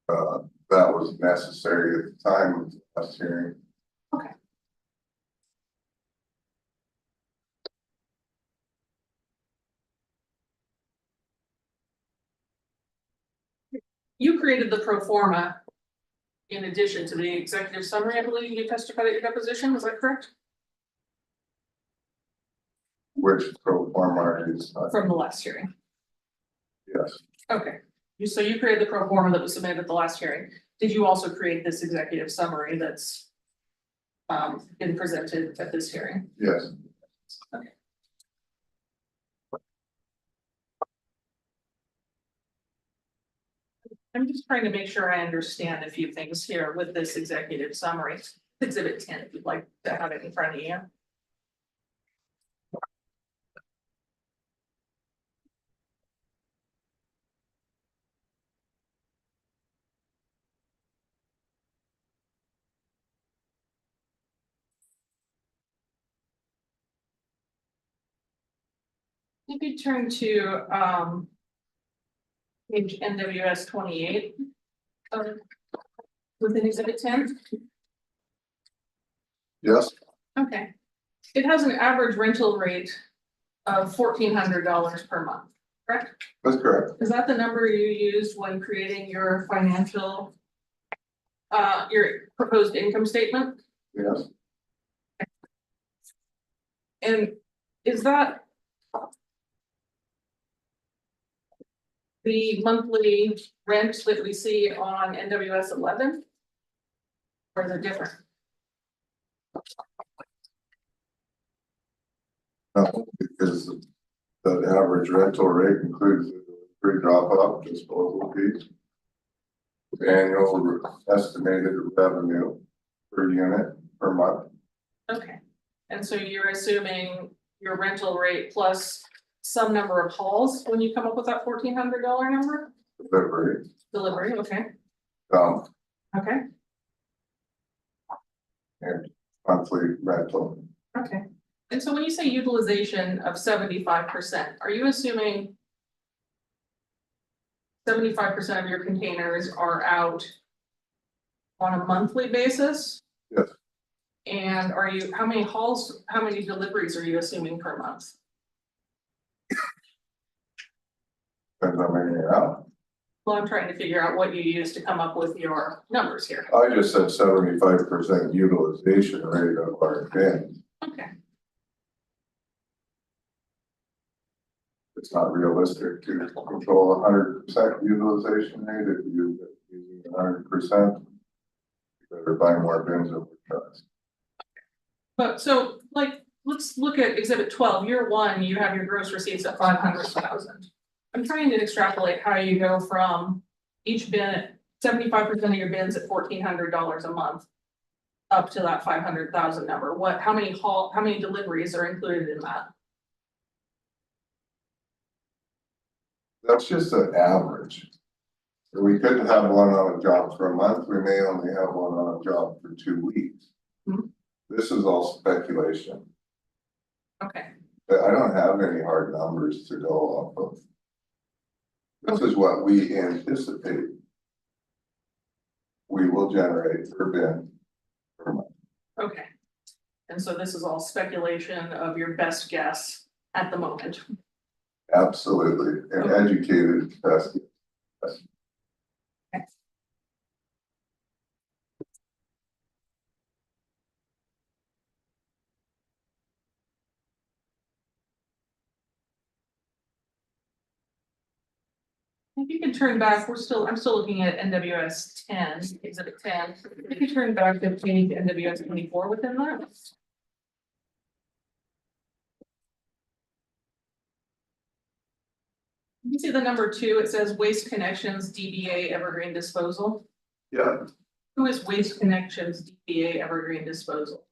that was necessary at the time of the last hearing. Okay. You created the pro forma in addition to the executive summary, I believe you testified at your deposition, is that correct? Which pro forma is, From the last hearing. yes, Okay, so you created the pro forma that was submitted at the last hearing. Did you also create this executive summary that's been presented at this hearing? yes. Okay. I'm just trying to make sure I understand a few things here with this executive summary. Exhibit 10, if you'd like to have it in front of you. You could turn to page NWS 28 within exhibit 10. Yes, Okay. It has an average rental rate of $1,400 per month, correct? That's correct. Is that the number you used when creating your financial, your proposed income statement? Yes. And is that the monthly rent that we see on NWS 11? Or is it different? No, because the average rental rate includes the free drop off disposal fees. Annual estimated revenue per unit per month. Okay, and so you're assuming your rental rate plus some number of hauls when you come up with that $1,400 number? Delivery, Delivery, okay, okay, and monthly rental. okay. And so when you say utilization of 75%, are you assuming 75% of your containers are out on a monthly basis? Yes. And are you, how many hauls, how many deliveries are you assuming per month? Depends on many you're out. Well, I'm trying to figure out what you use to come up with your numbers here. I just said 75% utilization rate of our bin. Okay, It's not realistic to control 100% utilization rate if you're using 100%. You better buy more bins over trucks. but so like, let's look at exhibit 12, year one, you have your gross receipts at 500,000. I'm trying to extrapolate how you go from each bin, 75% of your bins at $1,400 a month. Up to that 500,000 number, how many deliveries are included in that? That's just an average. We could have one on a job for a month, we may only have one on a job for 2 weeks. Mhm. This is all speculation. Okay, But I don't have any hard numbers to go off of. This is what we anticipate we will generate per bin per month. okay. And so this is all speculation of your best guess at the moment. Absolutely, and educated best. If you can turn back, I'm still looking at NWS 10, exhibit 10. If you turn back to page NWS 24 within that. You see the number 2, it says Waste Connections DBA Evergreen Disposal. Yeah. Who is Waste Connections DBA Evergreen Disposal?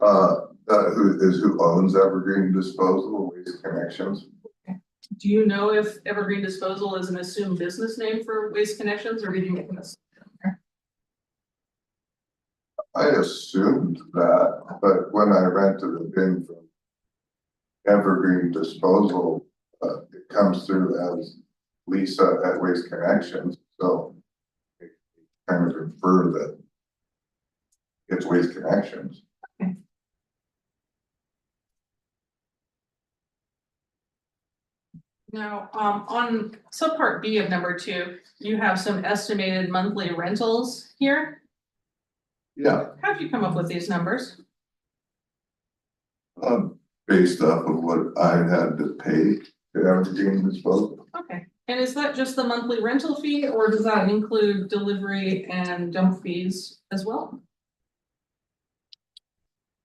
Who owns Evergreen Disposal, Waste Connections? Do you know if Evergreen Disposal is an assumed business name for Waste Connections, or did you make a mistake? I assumed that, but when I rented a bin from Evergreen Disposal, it comes through as Lisa at Waste Connections, so it kind of infer that it's Waste Connections. Now, on subpart B of number 2, you have some estimated monthly rentals here. Yeah, How did you come up with these numbers? based off of what I had to pay to Evergreen Disposal. Okay, and is that just the monthly rental fee, or does that include delivery and dump fees as well?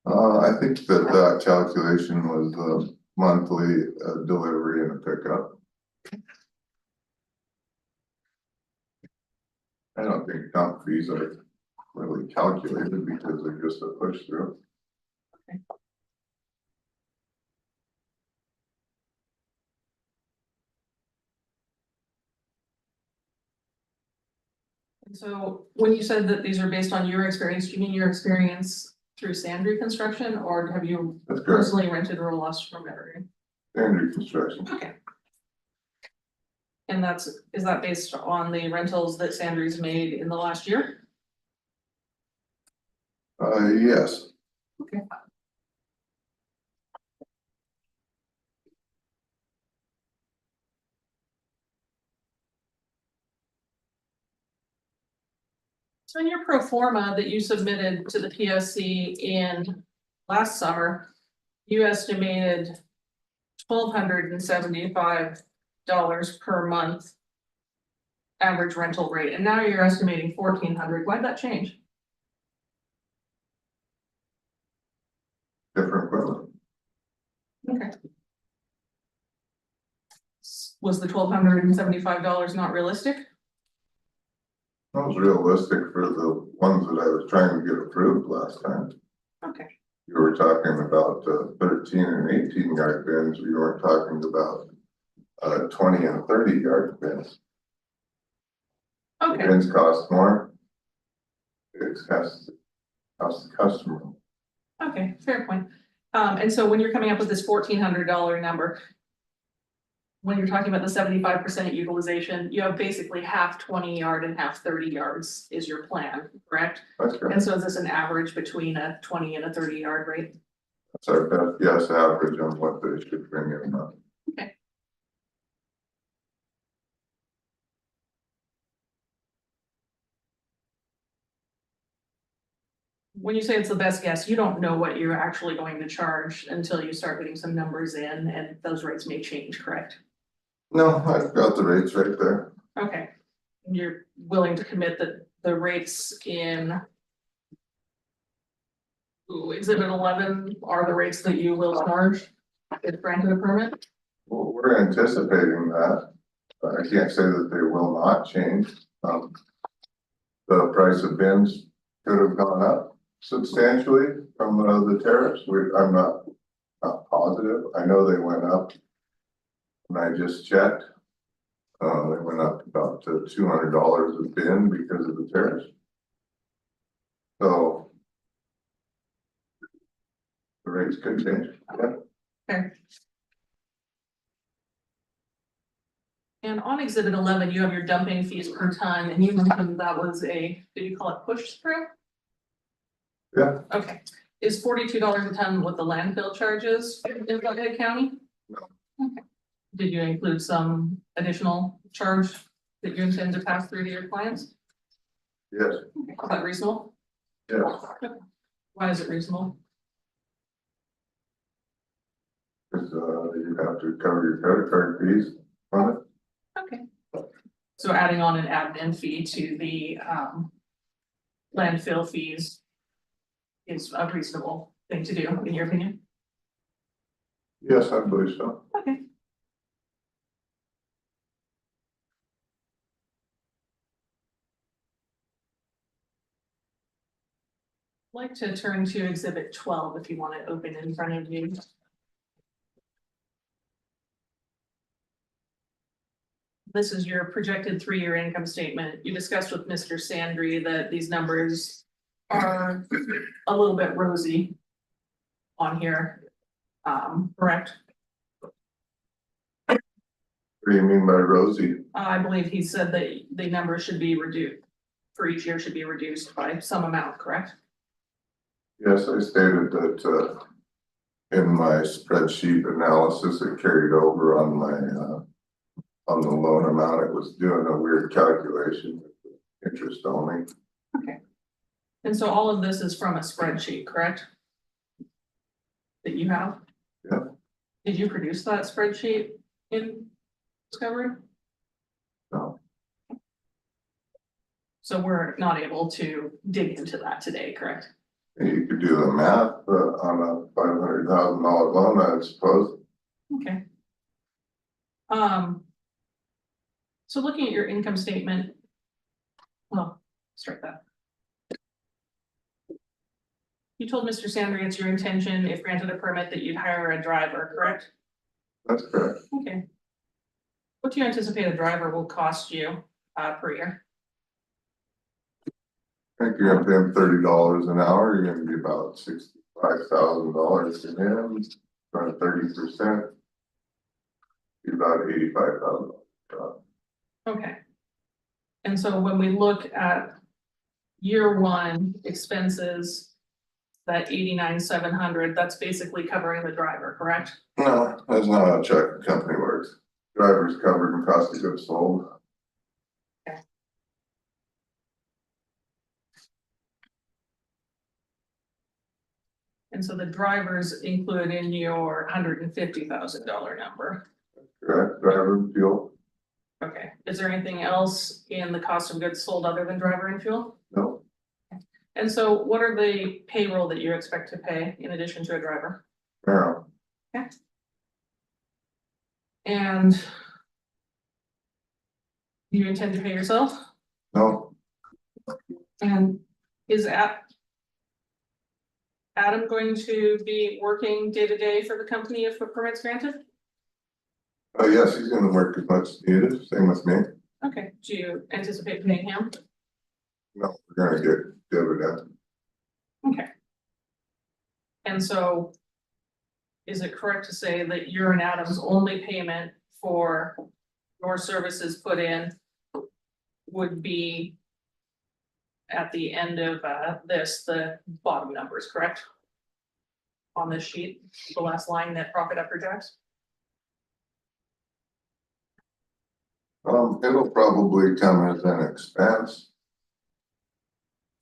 I think that calculation was the monthly delivery and a pickup. I don't think dump fees are really calculated because they're just a push through. Okay. And so when you said that these are based on your experience, do you mean your experience through Sandry Construction, or have you That's correct. personally rented roll-offs from Evergreen? Standard construction. Okay. And is that based on the rentals that Sandry's made in the last year? Yes. Okay. So in your pro forma that you submitted to the PSC in last summer, you estimated $1,275 per month average rental rate, and now you're estimating $1,400. Why'd that change? Different equipment. Okay. Was the $1,275 not realistic? That was realistic for the ones that I was trying to get approved last time. Okay. You were talking about 13 and 18 yard bins. We weren't talking about 20 and 30 yard bins. Okay, Bins cost more. It has to cost the customer. okay, fair point. And so when you're coming up with this $1,400 number, when you're talking about the 75% utilization, you have basically half 20 yard and half 30 yards is your plan, correct? That's correct. And so is this an average between a 20 and a 30 yard rate? That's our best guess average on what they should bring in. Okay. When you say it's the best guess, you don't know what you're actually going to charge until you start getting some numbers in, and those rates may change, correct? No, I've got the rates right there. Okay, and you're willing to commit that the rates in exhibit 11 are the rates that you will charge if granted a permit? Well, we're anticipating that. I can't say that they will not change. The price of bins could have gone up substantially from the tariffs. I'm not positive. I know they went up. And I just checked. They went up about $200 a bin because of the tariffs. So the rates could change. Yeah. Okay. And on exhibit 11, you have your dumping fees per ton, and you mentioned that was a, did you call it push through? Yeah. Okay, is $42 a ton what the landfill charges in Buckhead County? No. Okay. Did you include some additional charge that you intend to pass through to your clients? Yes. Okay, is that reasonable? Yes. Why is it reasonable? Because you have to cover your credit card fees on it. Okay. So adding on an admin fee to the landfill fees is a reasonable thing to do, in your opinion? Yes, I believe so. Okay. I'd like to turn to exhibit 12 if you want it open in front of you. This is your projected 3-year income statement. You discussed with Mr. Sandry that these numbers are a little bit rosy on here, correct? What do you mean by rosy? I believe he said that the numbers should be reduced, for each year should be reduced by some amount, correct? Yes, I stated that in my spreadsheet analysis, it carried over on my on the loan amount. It was doing a weird calculation with interest only. Okay. And so all of this is from a spreadsheet, correct? That you have? Yeah. Did you produce that spreadsheet in Discovery? No. So we're not able to dig into that today, correct? And you could do the math on a $500,000 loan, I suppose. Okay. So looking at your income statement, well, strike that. You told Mr. Sandry it's your intention, if granted a permit, that you'd hire a driver, correct? That's correct. Okay. What do you anticipate a driver will cost you per year? I think you're gonna pay him $30 an hour. You're gonna be about $65,000 to him. About 30%. Be about $85,000. Okay. And so when we look at year one expenses that 89,700, that's basically covering the driver, correct? No, that's not how check company works. Driver's covered in cost of goods sold. And so the driver's included in your $150,000 number. Correct, driver and fuel. Okay, is there anything else in the cost of goods sold other than driver and fuel? No, And so what are the payroll that you expect to pay in addition to a driver? no, And you intend to pay yourself? no, And is Adam going to be working day to day for the company if a permit's granted? yes, he's gonna work as much as needed, same with me. Okay, do you anticipate paying him? No, we're gonna get dividend. Okay. And so is it correct to say that your and Adam's only payment for your services put in would be at the end of the bottom numbers, correct? On this sheet, the last line, net profit after tax? It'll probably come as an expense.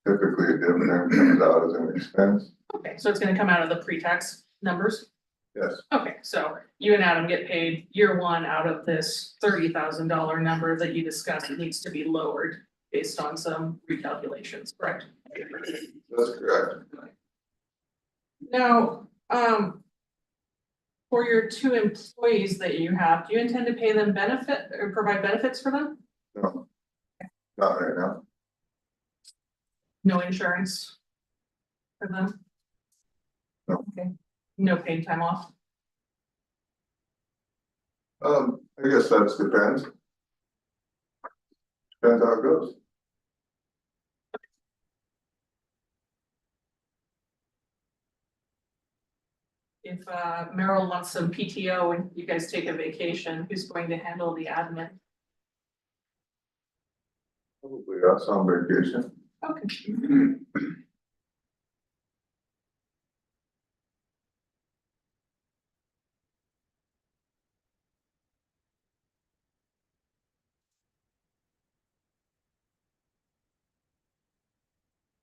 Typically, a dividend comes out as an expense, Okay, so it's gonna come out of the pre-tax numbers? yes, Okay, so you and Adam get paid year one out of this $30,000 number that you discussed. It needs to be lowered based on some recalculations, correct? that's correct. Now, for your two employees that you have, do you intend to pay them benefit or provide benefits for them? No, not right now. No insurance for them? No. Okay, no paid time off? I guess that depends. Depends how it goes. If Merrill wants some PTO and you guys take a vacation, who's going to handle the admin? Probably us on vacation. Okay.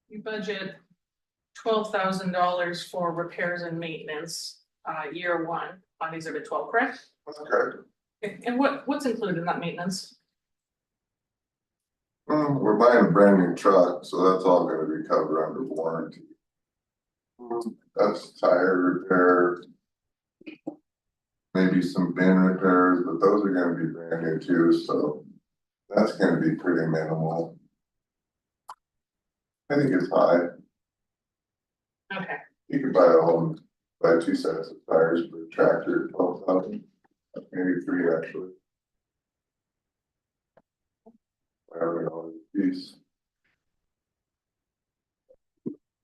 You budget $12,000 for repairs and maintenance, year one on exhibit 12, correct? That's correct. Okay, and what's included in that maintenance? We're buying a brand new truck, so that's all gonna be covered under warranty. That's tire repair. Maybe some bin repairs, but those are gonna be brand new too, so that's gonna be pretty minimal. I think it's high. Okay, You could buy two sets of tires for a tractor, 12,000, maybe three actually. $500 a piece.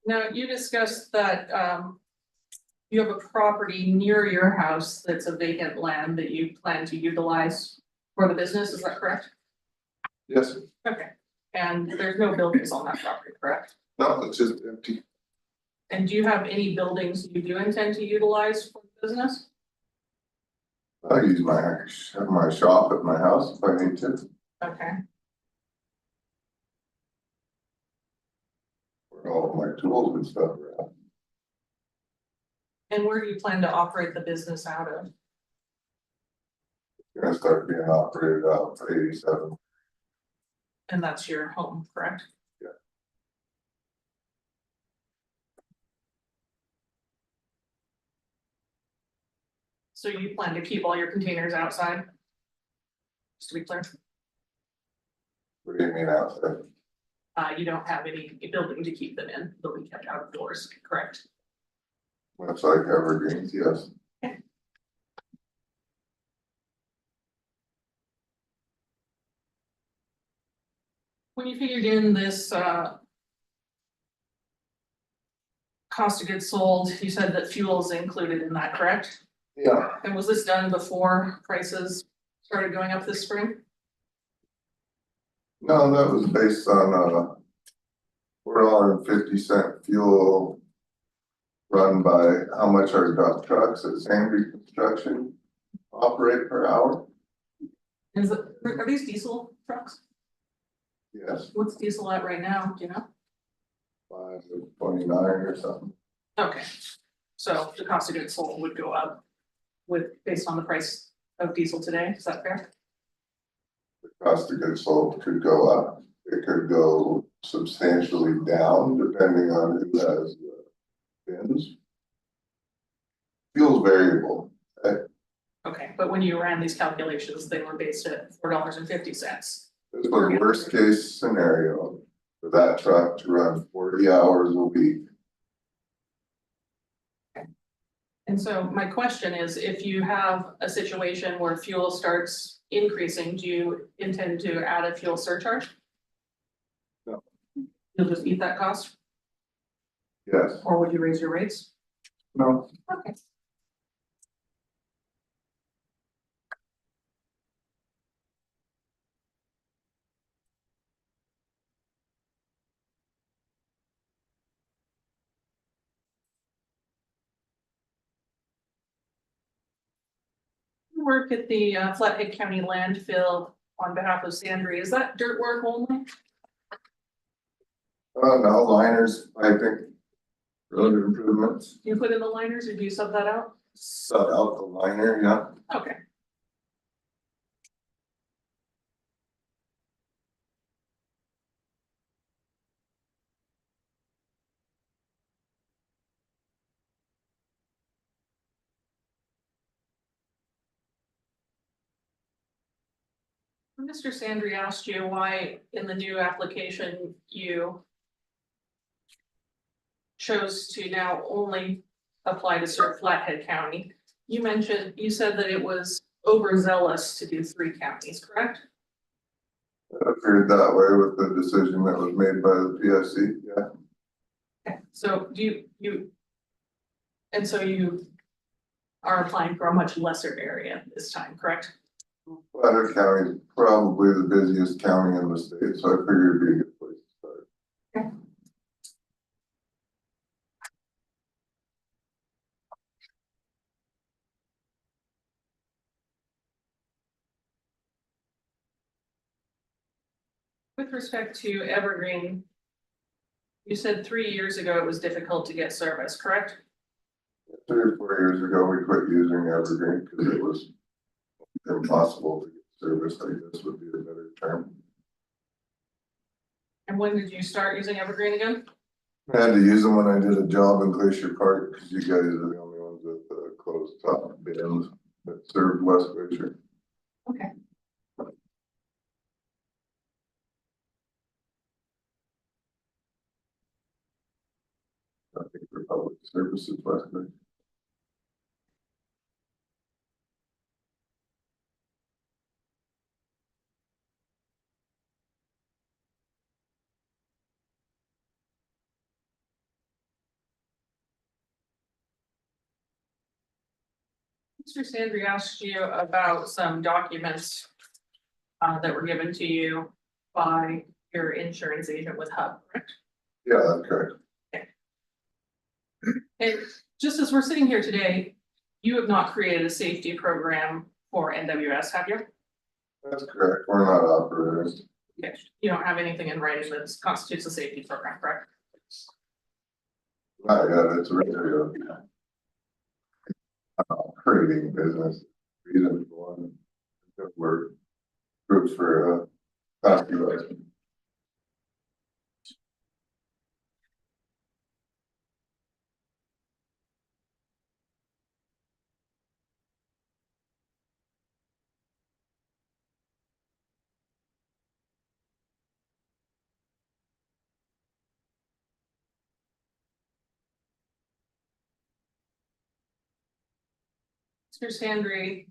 now you discussed that you have a property near your house that's a vacant land that you plan to utilize for the business, is that correct? Yes, Okay, and there's no buildings on that property, correct? no, it's just empty. And do you have any buildings you do intend to utilize for the business? I use my shop at my house if I need to, Okay, where all of my tools and stuff are at. and where do you plan to operate the business out of? Gonna start being operated out for 87. And that's your home, correct? Yeah. So you plan to keep all your containers outside? Just to be clear, What do you mean outside? you don't have any building to keep them in, they'll be kept outdoors, correct? Much like evergreens, yes. When you figured in this cost of goods sold, you said that fuel is included in that, correct? Yeah. And was this done before prices started going up this spring? No, that was based on $4.50 fuel run by how much our dump trucks at Sandry Construction operate per hour. Are these diesel trucks? Yes, What's diesel at right now, do you know? 5.29 or something. Okay, so the cost of goods sold would go up based on the price of diesel today, is that fair? The cost of goods sold could go up. It could go substantially down depending on who has the bins. Fuel's variable. Okay, but when you ran these calculations, they were based at $4.50. This was the worst case scenario for that truck to run 40 hours a week. And so my question is, if you have a situation where fuel starts increasing, do you intend to add a fuel surcharge? No. You'll just eat that cost, Yes, or would you raise your rates? no, Okay. Work at the Flathead County landfill on behalf of Sandry, is that dirt work only? no, liners, I think, road improvements, Do you put in the liners or do you sub that out? sub out the liner, yeah. Okay. Mr. Sandry asked you why in the new application you chose to now only apply to serve Flathead County. You said that it was overzealous to do 3 counties, correct? It appeared that way with the decision that was made by the PSC, yeah. Okay, so and so you are applying for a much lesser area this time, correct? Flathead County is probably the busiest county in the state, so I figured it'd be a good place to start. With respect to Evergreen, you said 3 years ago it was difficult to get service, correct? 3 or 4 years ago, we quit using Evergreen because it was impossible to get service, I guess would be a better term. And when did you start using Evergreen again? I had to use them when I did a job in Glacier Park because you guys are the only ones with the closed top bins that served West Glacier. Okay. I think for public services West Glacier. Mr. Sandry asked you about some documents that were given to you by your insurance agent with Hub, correct? Yeah, that's correct. And just as we're sitting here today, you have not created a safety program for NWS, have you? That's correct. We're not operators. Okay, you don't have anything in writing that constitutes a safety program, correct? Not yet. It's really a operating business. Reason for one. We're groups for copyright. Mr. Sandry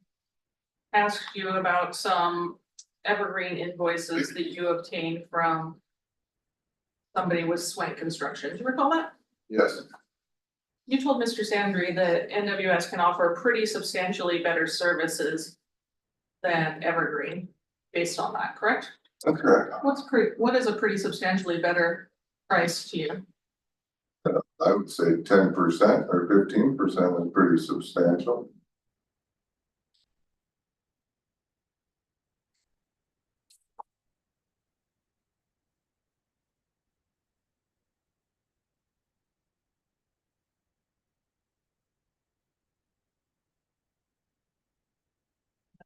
asked you about some Evergreen invoices that you obtained from somebody with Swank Construction. Do you recall that? Yes, You told Mr. Sandry that NWS can offer pretty substantially better services than Evergreen based on that, correct? that's correct. What is a pretty substantially better price to you? I would say 10% or 15% is pretty substantial.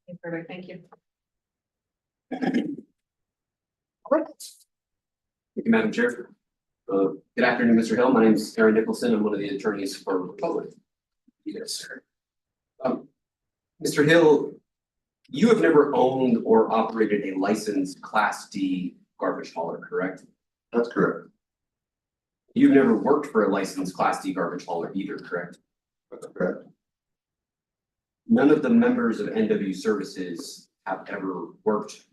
Okay, perfect, thank you. Thank you, Madam Chair. Good afternoon, Mr. Hill. My name is Aaron Nicholson. I'm one of the attorneys for Republic. Yes, sir. Mr. Hill, you have never owned or operated a licensed Class D garbage hauler, correct? That's correct. You've never worked for a licensed Class D garbage hauler either, correct? That's correct. None of the members of NW Services have ever worked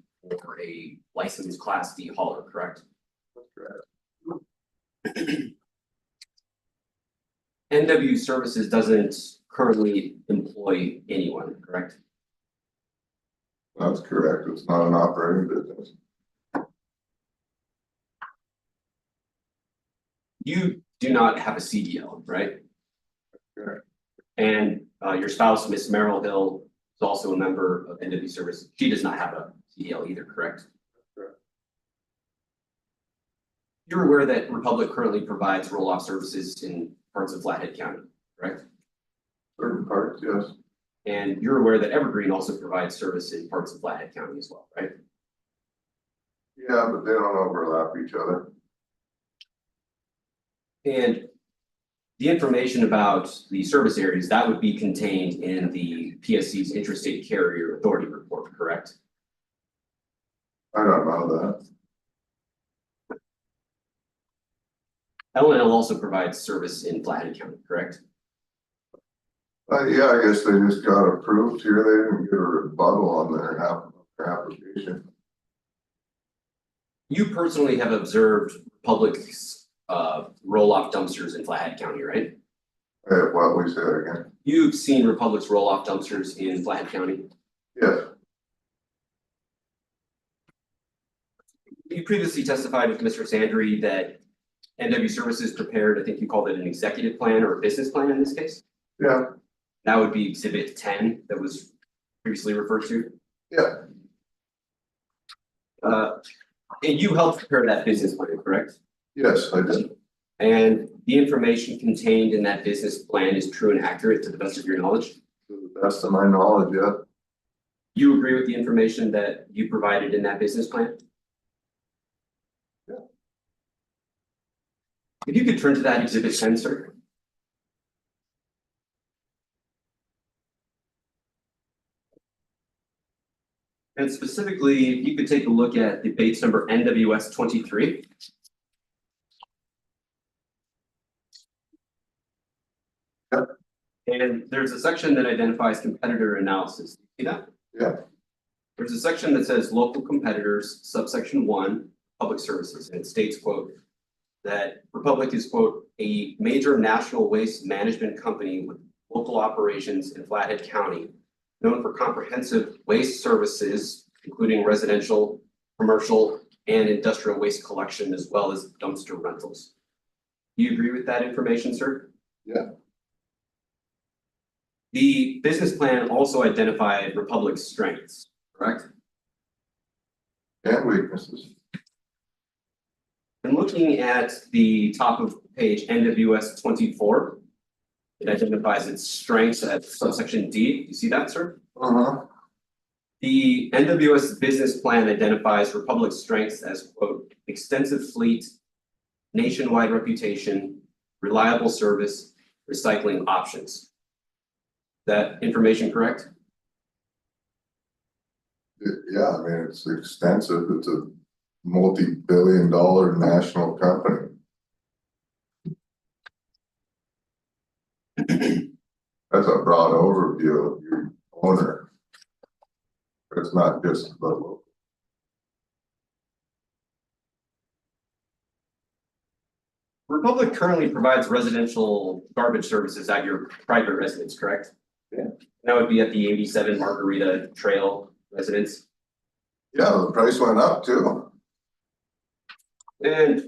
for a licensed Class D hauler, correct? That's correct. NW Services doesn't currently employ anyone, correct? That's correct. It's not an operating business. You do not have a CDL, right? Correct. And your spouse, Miss Merrill Hill, is also a member of NW Services. She does not have a CDL either, correct? Correct. You're aware that Republic currently provides roll-off services in parts of Flathead County, correct? Certain parts, yes. And you're aware that Evergreen also provides service in parts of Flathead County as well, right? Yeah, but they don't overlap each other. And the information about the service areas, that would be contained in the PSC's Interstate Carrier Authority Report, correct? I don't know that. L&L also provides service in Flathead County, correct? Yeah, I guess they just got approved here. They didn't get a rebuttal on their application. You personally have observed Republic's roll-off dumpsters in Flathead County, right? What, we say that again? You've seen Republic's roll-off dumpsters in Flathead County. Yes, You previously testified with Mr. Sandry that NW Services prepared, I think you called it an executive plan or a business plan in this case. yeah, That would be exhibit 10 that was previously referred to. yeah, And you helped prepare that business plan, correct? yes, I did. And the information contained in that business plan is true and accurate to the best of your knowledge? To the best of my knowledge, yeah. You agree with the information that you provided in that business plan? Yeah. If you could turn to that exhibit 10, sir. And specifically, if you could take a look at the Bates number NWS 23. Yep. And there's a section that identifies competitor analysis. See that? Yeah. There's a section that says local competitors, subsection 1, public services, and it states, quote, that Republic is, quote, a major national waste management company with local operations in Flathead County, known for comprehensive waste services, including residential, commercial, and industrial waste collection, as well as dumpster rentals. Do you agree with that information, sir? Yeah. The business plan also identified Republic's strengths, correct? And weaknesses. And looking at the top of page NWS 24, it identifies its strengths at subsection D. You see that, sir? The NWS business plan identifies Republic's strengths as, quote, extensive fleet, nationwide reputation, reliable service, recycling options. That information correct? Yeah, I mean, it's extensive. It's a multi-billion-dollar national company. That's a broad overview of your owner. It's not just the local. Republic currently provides residential garbage services at your private residence, correct? Yeah. That would be at the 87 Margarita Trail residence. Yeah, the price went up too. And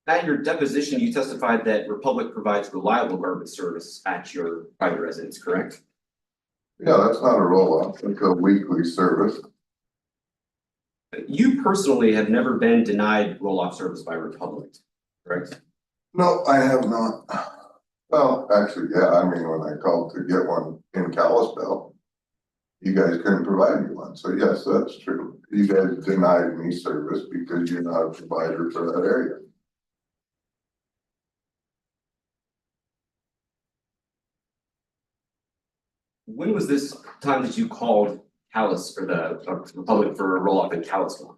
At your deposition, you testified that Republic provides reliable garbage service at your private residence, correct? Yeah, that's not a roll-off, it's a weekly service. You personally have never been denied roll-off service by Republic, correct? No, I have not. Well, actually, yeah, I mean, when I called to get one in Kalispell, you guys couldn't provide me one, so yes, that's true. You guys denied me service because you're not a provider for that area. When was this time that you called Callis for the Republic for a roll-off in Kalispell?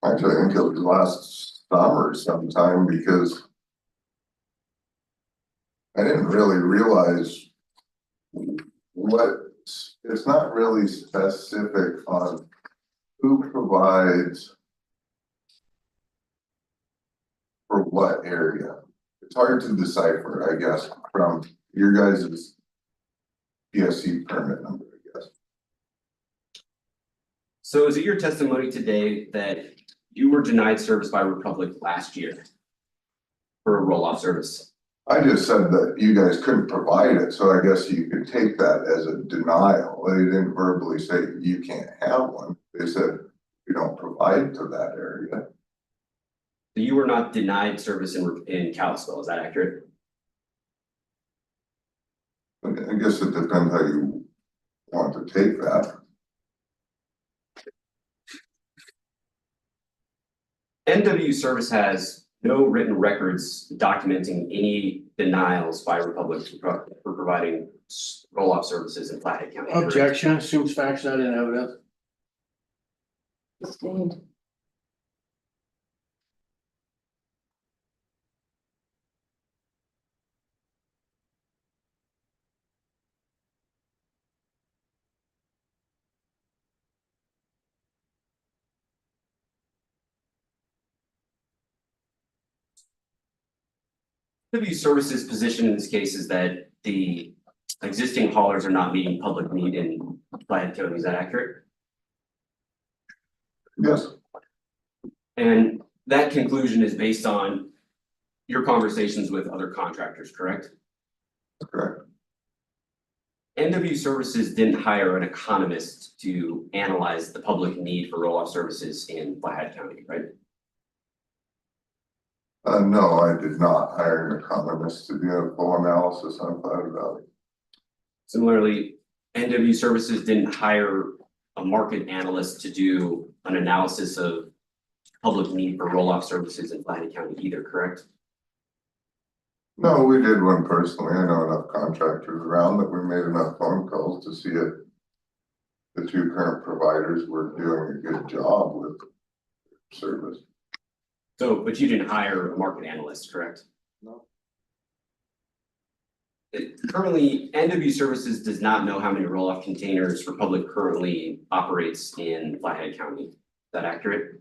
Actually, I think it was last summer sometime because I didn't really realize what, it's not really specific on who provides for what area. It's hard to decipher, I guess, from your guys' PSC permit number, I guess. So is it your testimony today that you were denied service by Republic last year for a roll-off service? I just said that you guys couldn't provide it, so I guess you could take that as a denial. They didn't verbally say you can't have one. They said we don't provide to that area. You were not denied service in Kalispell, is that accurate? I guess it depends how you want to take that. NW Service has no written records documenting any denials by Republic for providing roll-off services in Flathead County. correct? Objection, assumes facts not in evidence. Sustained. NW Services' position in this case is that the existing haulers are not meeting public need in Flathead County, is that accurate? Yes, And that conclusion is based on your conversations with other contractors, correct? that's correct. NW Services didn't hire an economist to analyze the public need for roll-off services in Flathead County, right? No, I did not hire an economist to do a full analysis on Flathead Valley. Similarly, NW Services didn't hire a market analyst to do an analysis of public need for roll-off services in Flathead County either, correct? No, we did one personally. I know enough contractors around that we made enough phone calls to see if the two current providers were doing a good job with service. So, but you didn't hire a market analyst, correct? No. Currently, NW Services does not know how many roll-off containers Republic currently operates in Flathead County. Is that accurate?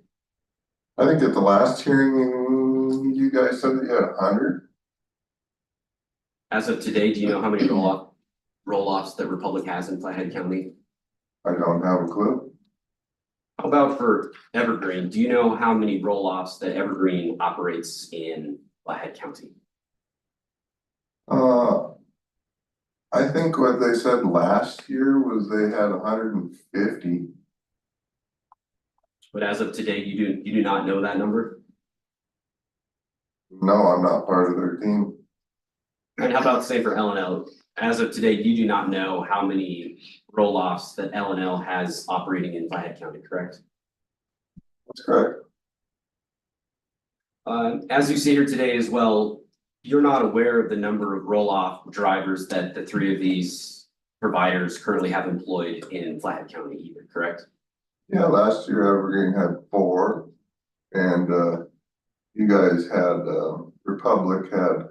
I think at the last hearing, you guys said that you had 100. As of today, do you know how many roll-offs that Republic has in Flathead County? I don't have a clue. How about for Evergreen? Do you know how many roll-offs that Evergreen operates in Flathead County? I think what they said last year was they had 150. But as of today, you do not know that number? No, I'm not part of their team. And how about say for LNL? As of today, you do not know how many roll-offs that LNL has operating in Flathead County, correct? That's correct. As you see here today as well, you're not aware of the number of roll-off drivers that the three of these providers currently have employed in Flathead County either, correct? Yeah, last year Evergreen had 4, and you guys had Republic had,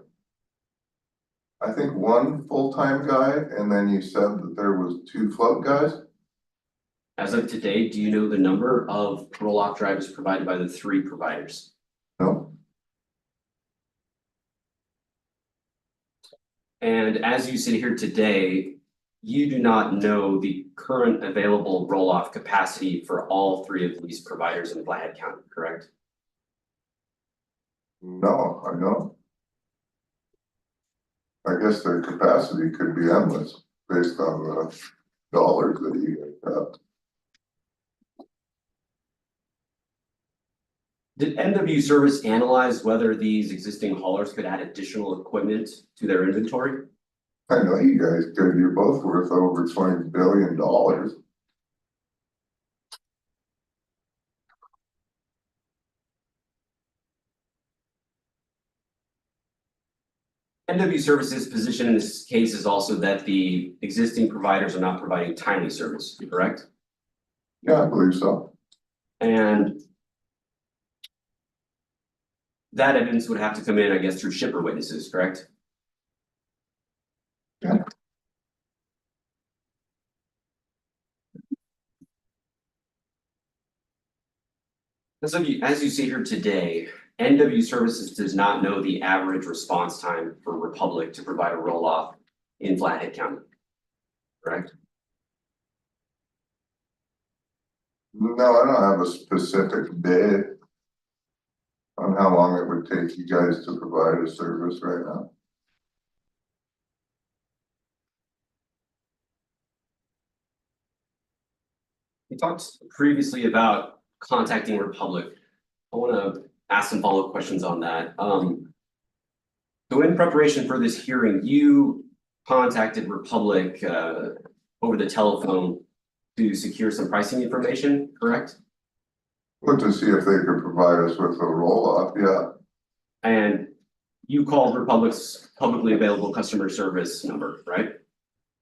I think, 1 full-time guy, and then you said that there was 2 float guys. As of today, do you know the number of roll-off drivers provided by the 3 providers? No, And as you sit here today, you do not know the current available roll-off capacity for all 3 of these providers in Flathead County, correct? No, I don't. I guess the capacity could be endless based on the dollars that you guys have. Did NW Service analyze whether these existing haulers could add additional equipment to their inventory? I know you guys could, you're both worth over $20 billion. NW Services' position in this case is also that the existing providers are not providing timely service, correct? Yeah, I believe so. And that evidence would have to come in, I guess, through shipper witnesses, correct? Yeah. As you see here today, NW Services does not know the average response time for Republic to provide a roll-off in Flathead County, correct? No, I don't have a specific bid on how long it would take you guys to provide a service right now. We talked previously about contacting Republic. I want to ask some follow-up questions on that. So in preparation for this hearing, you contacted Republic over the telephone to secure some pricing information, correct? Look to see if they could provide us with a roll-off, yeah. And you called Republic's publicly available customer service number, right?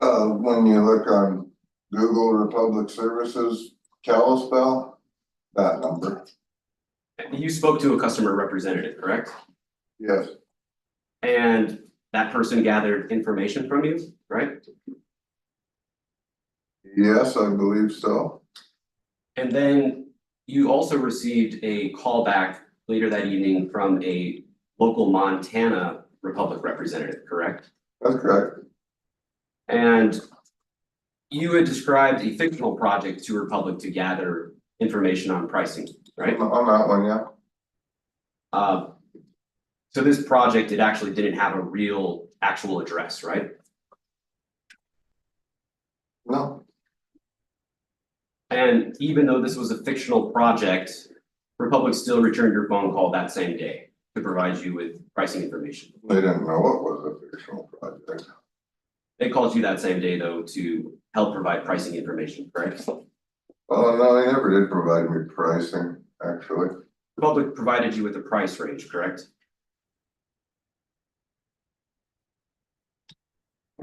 When you look on Google Republic Services, Kalispell, that number, You spoke to a customer representative, correct? yes, And that person gathered information from you, right? yes, I believe so. And then you also received a call back later that evening from a local Montana Republic representative, correct? That's correct. And you had described a fictional project to Republic to gather information on pricing, right? On that one, yeah. So this project, it actually didn't have a real actual address, right? No, And even though this was a fictional project, Republic still returned your phone call that same day to provide you with pricing information. they didn't know it was a fictional project. They called you that same day though to help provide pricing information, correct? Oh, no, they never did provide me pricing, actually. Republic provided you with a price range, correct?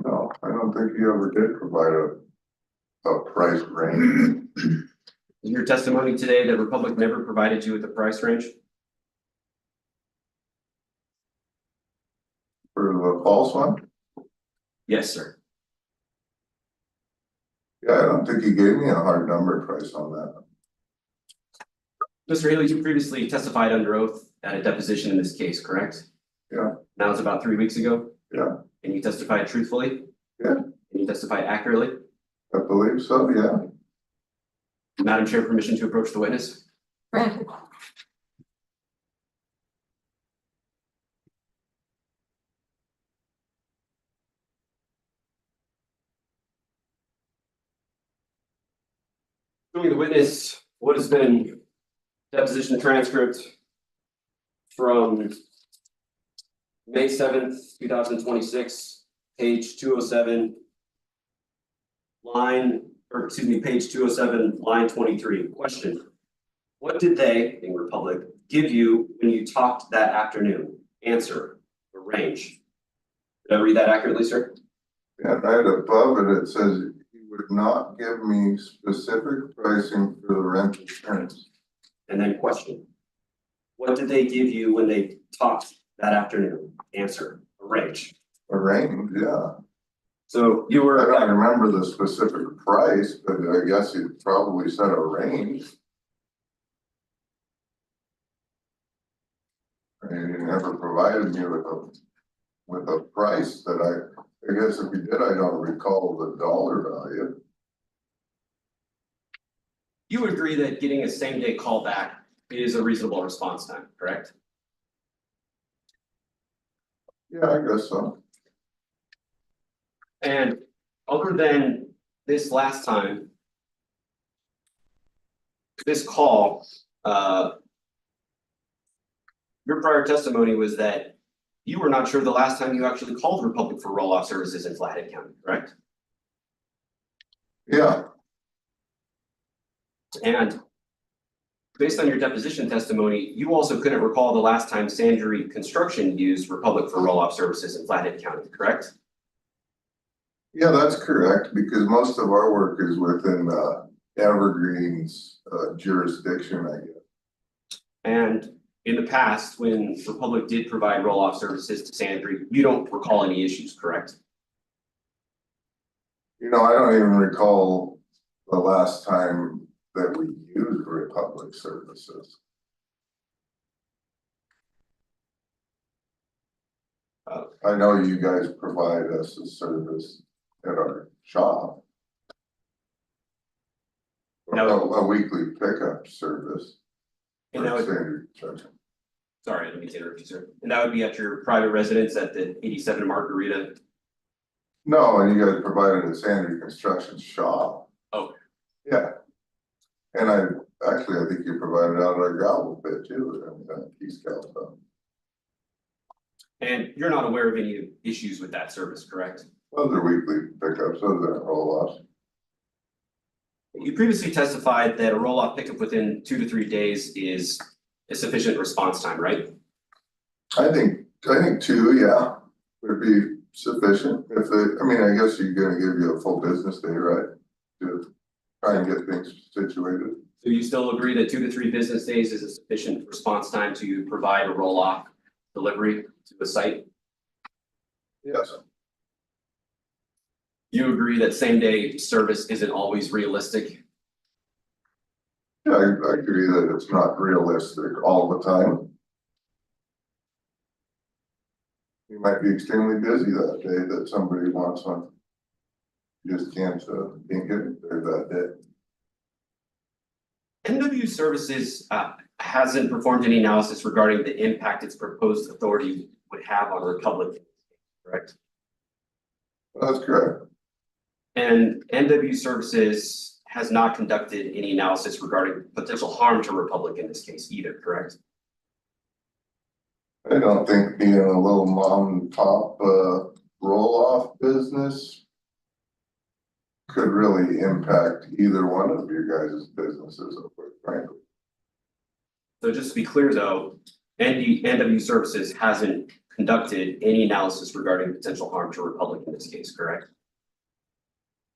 No, I don't think you ever did provide a price range. Is your testimony today that Republic never provided you with a price range? For the false one? Yes, sir. Yeah, I don't think he gave me a hard number price on that. Mr. Haley, you previously testified under oath at a deposition in this case, correct? Yeah. That was about 3 weeks ago? Yeah. And you testified truthfully? Yeah. And you testified accurately? I believe so, yeah. Madam Chair, permission to approach the witness? Granted. Showing the witness what has been deposition transcript from May 7th, 2026, page 207, page 207, line 23. Question: what did they, in Republic, give you when you talked that afternoon? Answer: a range. Did I read that accurately, sir? Yeah, right above it, it says he would not give me specific pricing for the rental insurance. And then question: what did they give you when they talked that afternoon? Answer: a range. A range, yeah. So you I were, don't remember the specific price, but I guess he probably said a range. And he never provided me with a price that I guess if he did, I don't recall the dollar value. you would agree that getting a same day call back is a reasonable response time, correct? Yeah, I guess so. And other than this last time, this call, your prior testimony was that you were not sure the last time you actually called Republic for roll-off services in Flathead County, correct? Yeah, And based on your deposition testimony, you also couldn't recall the last time Sandry Construction used Republic for roll-off services in Flathead County, correct? yeah, that's correct, because most of our work is within Evergreen's jurisdiction, I guess. And in the past, when Republic did provide roll-off services to Sandry, you don't recall any issues, correct? You know, I don't even recall the last time that we used Republic services. I know you guys provide us a service at our shop. No. A weekly pickup service. And that would, Standard construction. sorry, let me interrupt you, sir. And that would be at your private residence at the 87 Margarita. No, and you guys provided a Sandry Construction shop. Oh. Yeah. And I think you provided out our gravel pit too, and East Calhoun. And you're not aware of any issues with that service, correct? Those are weekly pickups, those aren't roll-offs. You previously testified that a roll-off pickup within 2 to 3 days is a sufficient response time, right? I think 2, yeah, would be sufficient if they, I mean, I guess you're gonna give you a full business day, right? To try and get things situated. So you still agree that 2 to 3 business days is a sufficient response time to provide a roll-off delivery to the site? Yes. You agree that same day service isn't always realistic? Yeah, I agree that it's not realistic all the time. You might be extremely busy that day that somebody wants one. You just can't get it there that day. NW Services hasn't performed any analysis regarding the impact its proposed authority would have on Republic, correct? That's correct. And NW Services has not conducted any analysis regarding potential harm to Republic in this case either, correct? I don't think being a little mom and pop roll-off business could really impact either one of your guys' businesses, frankly. So just to be clear though, NW Services hasn't conducted any analysis regarding potential harm to Republic in this case, correct?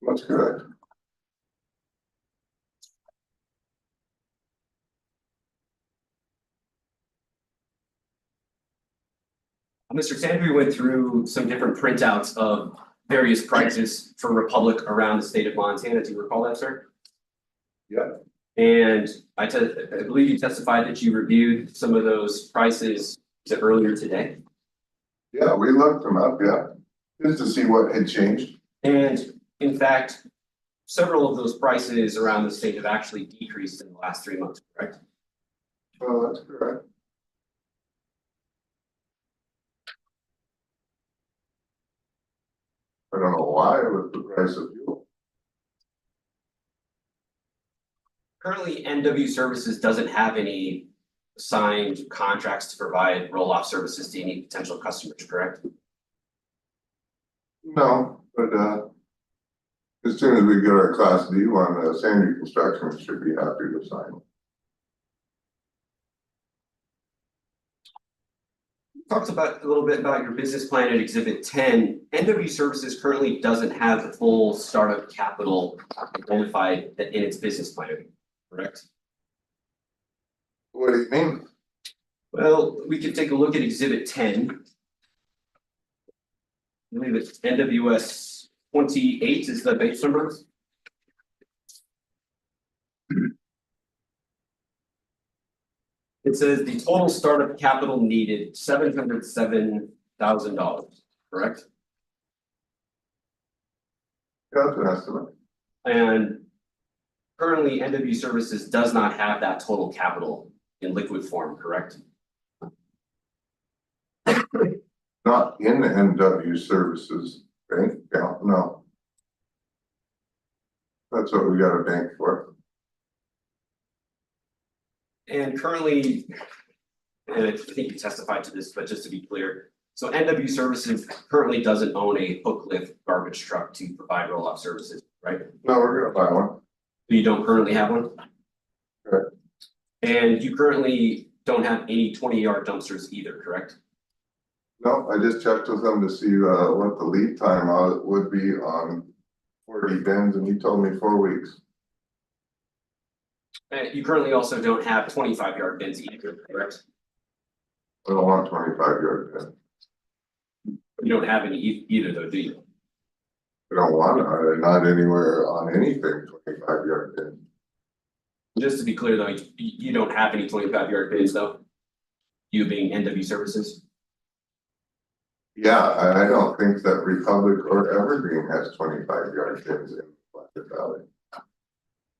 That's correct. Mr. Sandry went through some different printouts of various prices for Republic around the state of Montana. Do you recall that, sir? Yeah. And I believe you testified that you reviewed some of those prices earlier today. Yeah, we looked them up, yeah, just to see what had changed. And in fact, several of those prices around the state have actually decreased in the last 3 months, correct? Oh, that's correct. I don't know why with the price of fuel. Currently, NW Services doesn't have any signed contracts to provide roll-off services to any potential customers, correct? No, but as soon as we get our class D one, Sandry Construction should be happy to sign. Talked about a little bit about your business plan at Exhibit 10. NW Services currently doesn't have the full startup capital identified in its business plan, correct? What do you mean? Well, we could take a look at Exhibit 10. I believe it's NWS 28 is the base number. It says the total startup capital needed $707,000, correct? That's an estimate. And currently NW Services does not have that total capital in liquid form, correct? Not in the NW services bank account, no. That's what we got a bank for. And currently, and I think you testified to this, but just to be clear, so NW Services currently doesn't own a hook lift garbage truck to provide roll-off services, right? No, we're gonna buy one. You don't currently have one? Correct. And you currently don't have any 20-yard dumpsters either, correct? No, I just checked with them to see what the lead time would be on 40 bins, and he told me 4 weeks. And you currently also don't have 25-yard bins either, correct? I don't want 25-yard bin. You don't have any either though, do you? I don't want it, not anywhere on anything 25-yard bin. Just to be clear though, you don't have any 25-yard bins though? You being NW Services? Yeah, I don't think that Republic or Evergreen has 25-yard bins in Blackfoot Valley.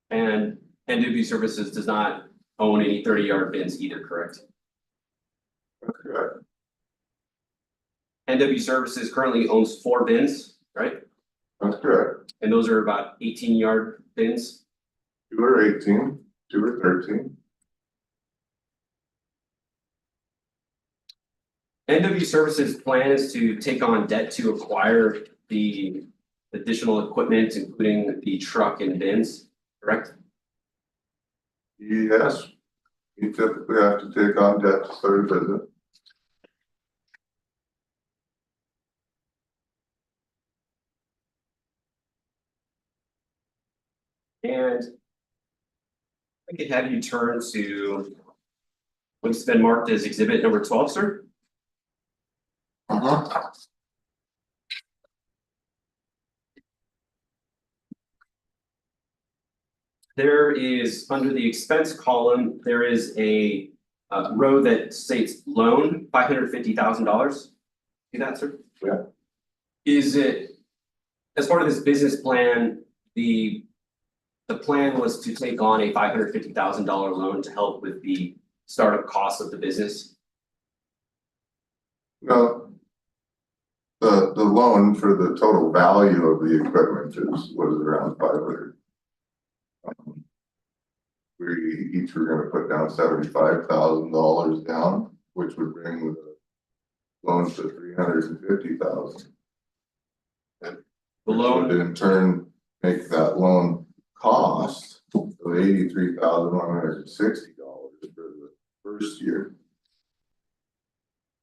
And NW Services does not own any 30-yard bins either, correct? That's correct. NW Services currently owns 4 bins, right? That's correct. And those are about 18-yard bins. 2 or 18, 2 or 13. NW Services plan is to take on debt to acquire the additional equipment, including the truck and bins, correct? Yes, you typically have to take on debt to start a business. And I could have you turn to what's been marked as exhibit number 12, sir. There is, under the expense column, there is a row that states loan, $550,000. See that, sir? Yeah. Is it, as part of this business plan, the plan was to take on a $550,000 loan to help with the startup costs of the business? No. The loan for the total value of the equipment was around 500. We each were gonna put down $75,000 down, which would bring the loan to $350,000. The loan, Would in turn make that loan cost of $83,160 for the first year.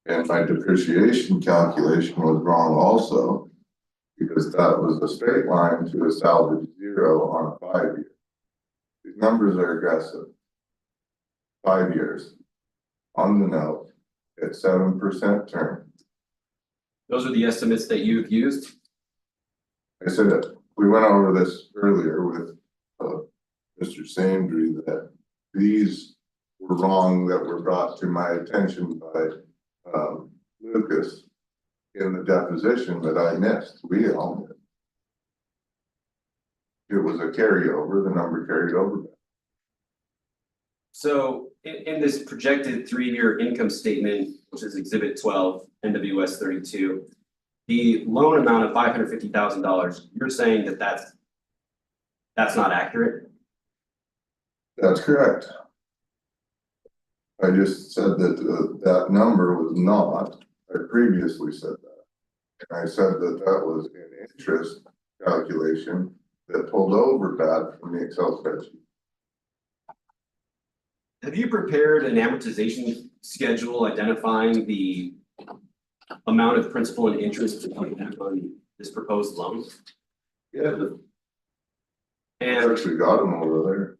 And my depreciation calculation was wrong also, because that was a straight line to a salvage 0 on a 5-year. These numbers are aggressive. 5 years on the note at 7% term. those are the estimates that you've used? I said that we went over this earlier with Mr. Sandry, that these were wrong, that were brought to my attention by Lucas in the deposition that I missed. We owned it. It was a carryover, the number carried over. So in this projected 3-year income statement, which is exhibit 12, NWS 32. The loan amount of $550,000, you're saying that that's not accurate? That's correct. I just said that that number was not. I previously said that. And I said that that was an interest calculation that pulled over bad from the Excel spreadsheet. Have you prepared an amortization schedule identifying the amount of principal and interest on this proposed loan? Yeah. I And actually got them over there.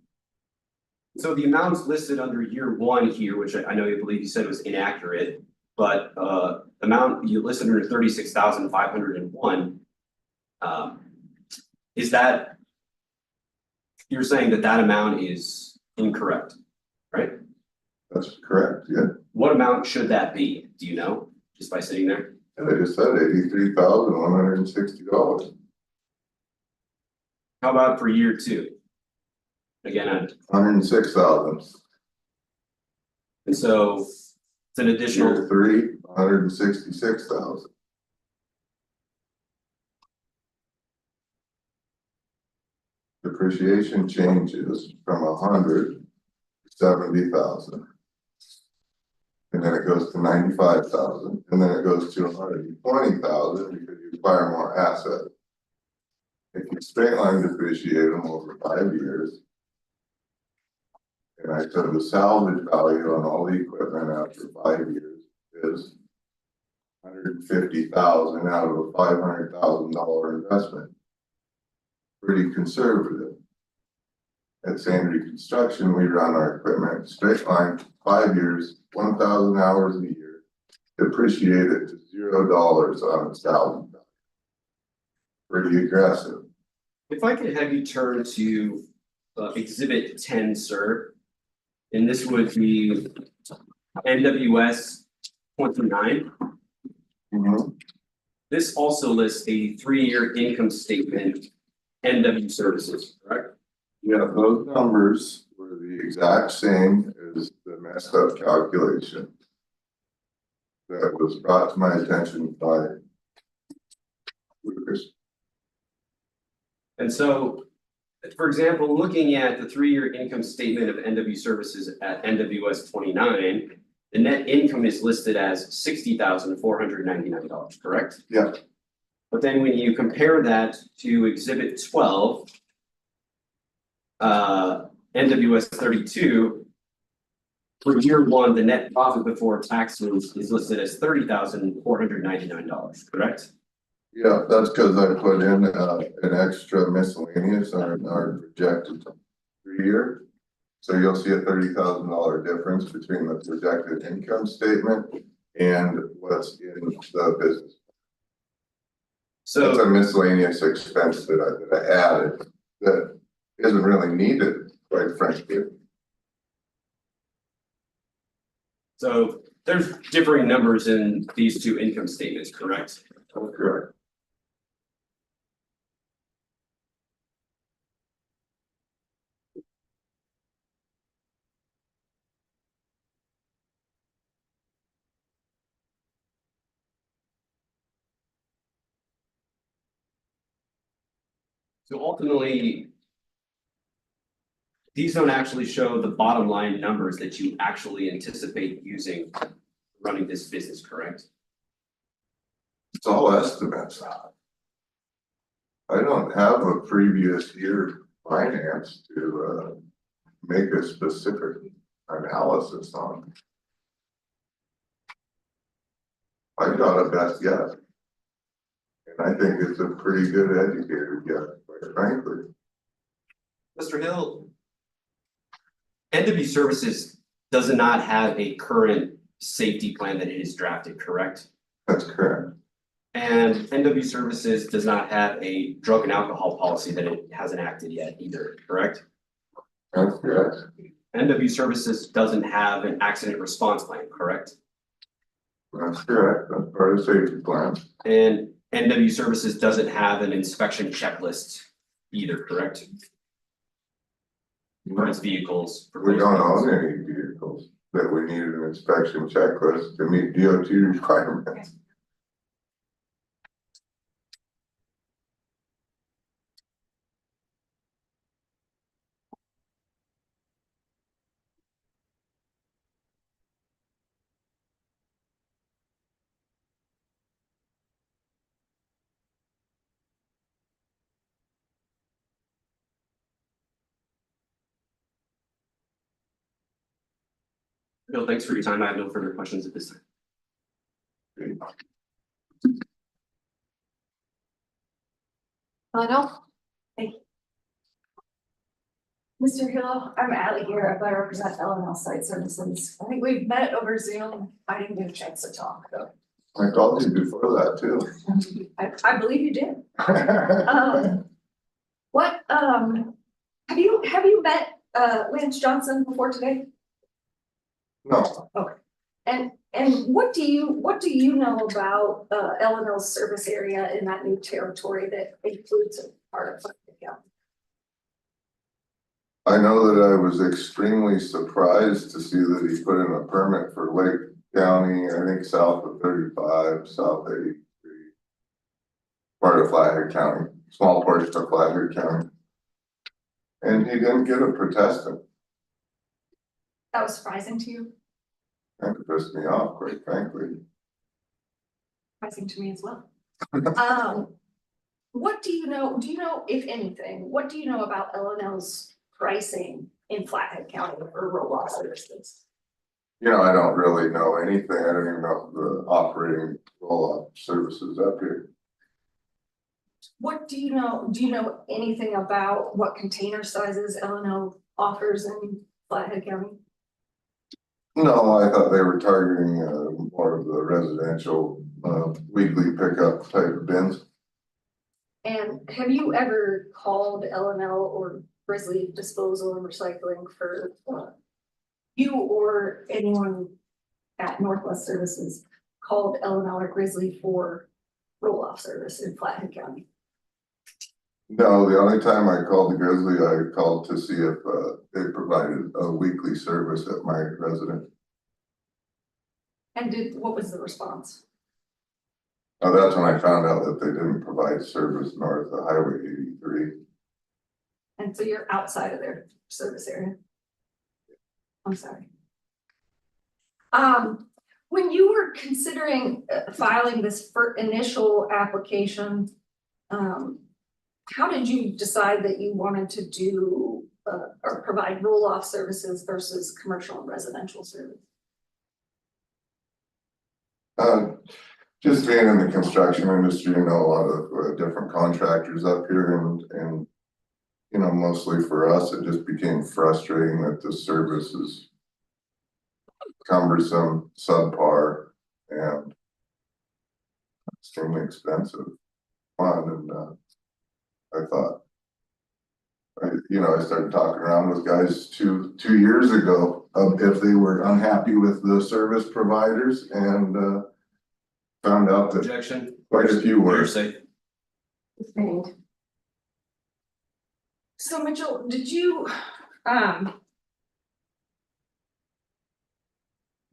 so the amounts listed under year 1 here, which I know you believe you said was inaccurate, but amount you listed under 36,501. Is that, you're saying that that amount is incorrect, right? That's correct, yeah. What amount should that be? Do you know, just by sitting there? And I just said $83,160. How about for year 2? Again, $106,000. and so it's an additional, Year 3, $166,000. Depreciation changes from 100 to 70,000. And then it goes to 95,000, and then it goes to 120,000 because you acquire more assets. If you straight line depreciate them over 5 years. And I said the salvage value on all the equipment after 5 years is $150,000 out of a $500,000 investment. Pretty conservative. At Sandry Construction, we run our equipment straight line, 5 years, 1,000 hours a year, depreciate it to $0 on its salvage value. Pretty aggressive. If I could have you turn to exhibit 10, sir. And this would be NWS 29. This also lists a 3-year income statement, NW services, correct? Yeah, those numbers were the exact same as the messed up calculation that was brought to my attention by Lucas. And so, for example, looking at the 3-year income statement of NW services at NWS 29, the net income is listed as $60,499, correct? Yeah. But then when you compare that to exhibit 12, NWS 32, for year 1, the net profit before taxes is listed as $30,499, correct? Yeah, that's because I put in an extra miscellaneous on our projected 3-year. So you'll see a $30,000 difference between the projected income statement and what's in the business. So it's a miscellaneous expense that I added that isn't really needed, quite frankly. So there's differing numbers in these two income statements, correct? Correct. So ultimately, these don't actually show the bottom line numbers that you actually anticipate using running this business, correct? It's all estimates. I don't have a previous year finance to make a specific analysis on. I got a best guess. And I think it's a pretty good educated guess, quite frankly. Mr. Hill, NW Services does not have a current safety plan that it is drafted, correct? That's correct. And NW Services does not have a drug and alcohol policy that it hasn't acted yet either, correct? That's correct. NW Services doesn't have an accident response plan, correct? That's correct. That's part of the safety plan. And NW Services doesn't have an inspection checklist either, correct? For its vehicles. We don't own any vehicles that we need an inspection checklist to meet DOT requirements. Bill, thanks for your time. I have no further questions at this time. Lionel? Mr. Hill, I'm Ally here, I represent L&L Site Services. I think we've met over Zoom. I didn't get a chance to talk though. I called you before that too. I believe you did. Have you met Lance Johnson before today? No, And what do you know about L&L's service area in that new territory that includes a part of Franklin County? I know that I was extremely surprised to see that he put in a permit for Lake County, I think south of 35, south 83. Part of Flathead County, small portion of Flathead County. And he didn't get a protestant. That was surprising to you, That pissed me off, quite frankly. surprising to me as well. What do you know, if anything, what do you know about L&L's pricing in Flathead County for roll-off services? You know, I don't really know anything. I don't even know the operating roll-off services up here. What do you know anything about what container sizes L&L offers in Flathead County? No, I thought they were targeting more of the residential weekly pickup type of bins. And have you ever called L&L or Grizzly Disposal and Recycling for you or anyone at Northwest Services called L&L or Grizzly for roll-off service in Flathead County? No, the only time I called the Grizzly, I called to see if they provided a weekly service at my residence. And what was the response? That's when I found out that they didn't provide service north of Highway 83. And so you're outside of their service area? I'm sorry. When you were considering filing this initial application, how did you decide that you wanted to do or provide roll-off services versus commercial and residential service? Just being in the construction industry, you know, a lot of different contractors up here and, you know, mostly for us, it just became frustrating that the service is cumbersome, subpar, and extremely expensive. And I thought, I started talking around with guys two years ago if they were unhappy with the service providers, and found out that Objection. quite a few were. Hearsay. Sustained. So Mitchell, did you,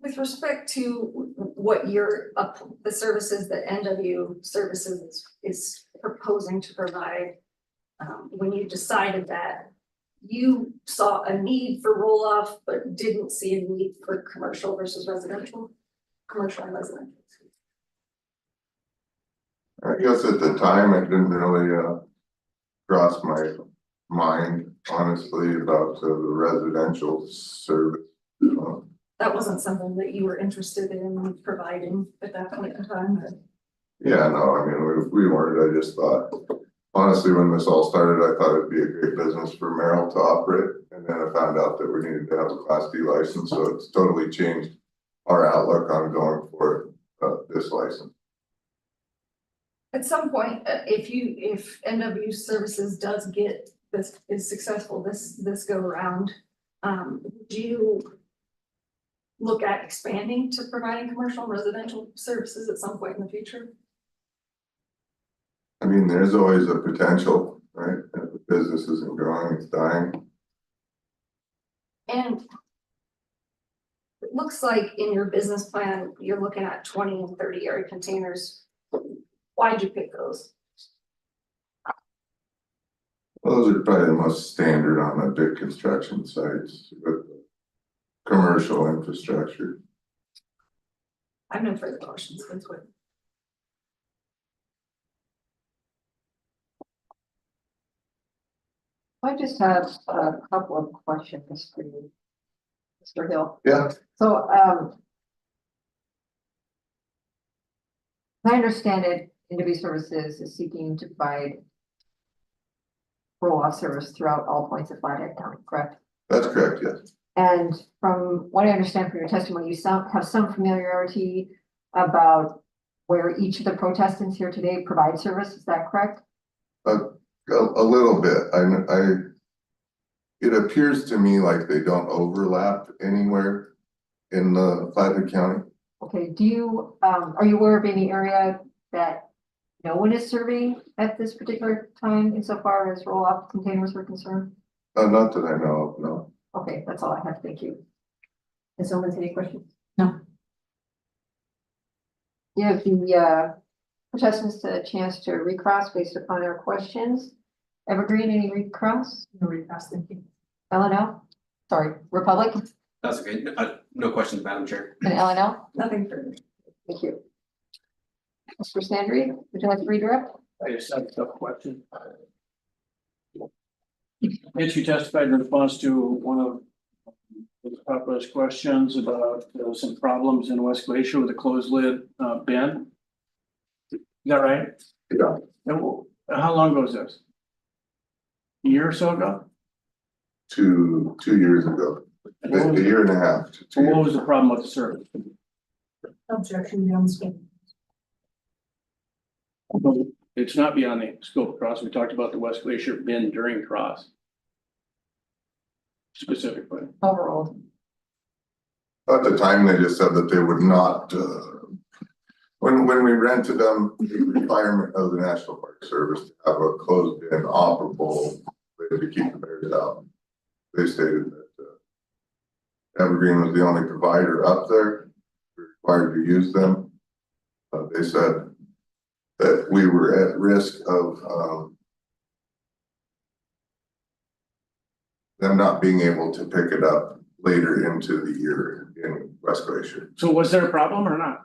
with respect to what the services that NW Services is proposing to provide, when you decided that you saw a need for roll-off, but didn't see a need for commercial versus residential, commercial and residential? I guess at the time, it didn't really cross my mind, honestly, about the residential service. That wasn't something that you were interested in providing at that point in time? Yeah, no, I mean, we weren't. I just thought, honestly, when this all started, I thought it'd be a great business for Merrill to operate. And then I found out that we needed to have a Class D license, so it's totally changed our outlook on going for this license. At some point, if NW Services does get this, is successful this go around, would you look at expanding to providing commercial and residential services at some point in the future? I mean, there's always a potential, right? If the business isn't growing, it's dying. And it looks like in your business plan, you're looking at 20 and 30 area containers. Why'd you pick those? Those are probably the most standard on the big construction sites with commercial infrastructure. I have no further questions. That's what. I just have a couple of questions for you, Mr. Hill. Yeah. So, I understand it, NW Services is seeking to provide roll-off service throughout all points of Flathead County, correct? That's correct, yes. And from what I understand from your testimony, you have some familiarity about where each of the protestants here today provide service, is that correct? A little bit. It appears to me like they don't overlap anywhere in the Flathead County. Okay, are you aware of any area that no one is serving at this particular time insofar as roll-off containers are concerned? Not that I know of, no. Okay, that's all I have, thank you. Has someone any questions? No. give the participants a chance to recross based upon our questions. Evergreen, any recross? No recross, thank you. LNL? Sorry, Republic That's okay. No questions, Madam Chair. and LNL? Nothing further. Thank you. Mr. Sandry, would you like to redirect? I just have a tough question. Mitch, you testified in response to one of the populous questions about some problems in West Glacier with a closed lid bin. Is that right? Yeah. And how long ago was this? A year or so ago? 2 years ago, a year and a half to 2 So what years. was the problem with the service? Objection, beyond scope. It's not beyond the scope of cross. We talked about the West Glacier bin during cross. Specifically. Overall. At the time, they just said that they would not, when we rented them, the requirement of the National Park Service to have a closed bin operable way to keep the bears out. They stated that Evergreen was the only provider up there required to use them. They said that we were at risk of them not being able to pick it up later into the year in West Glacier. So was there a problem or not?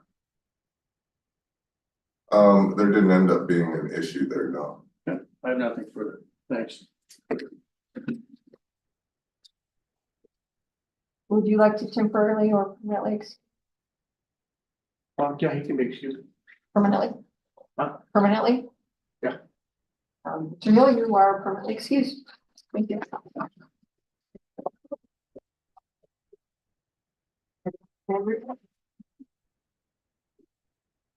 There didn't end up being an issue there, no. I have nothing further. Thanks. Would you like to temporarily or permanently? Yeah, he can be excused. Permanently? Huh? Permanently? Yeah. Mr. Hill, you are permanently excused. Thank you.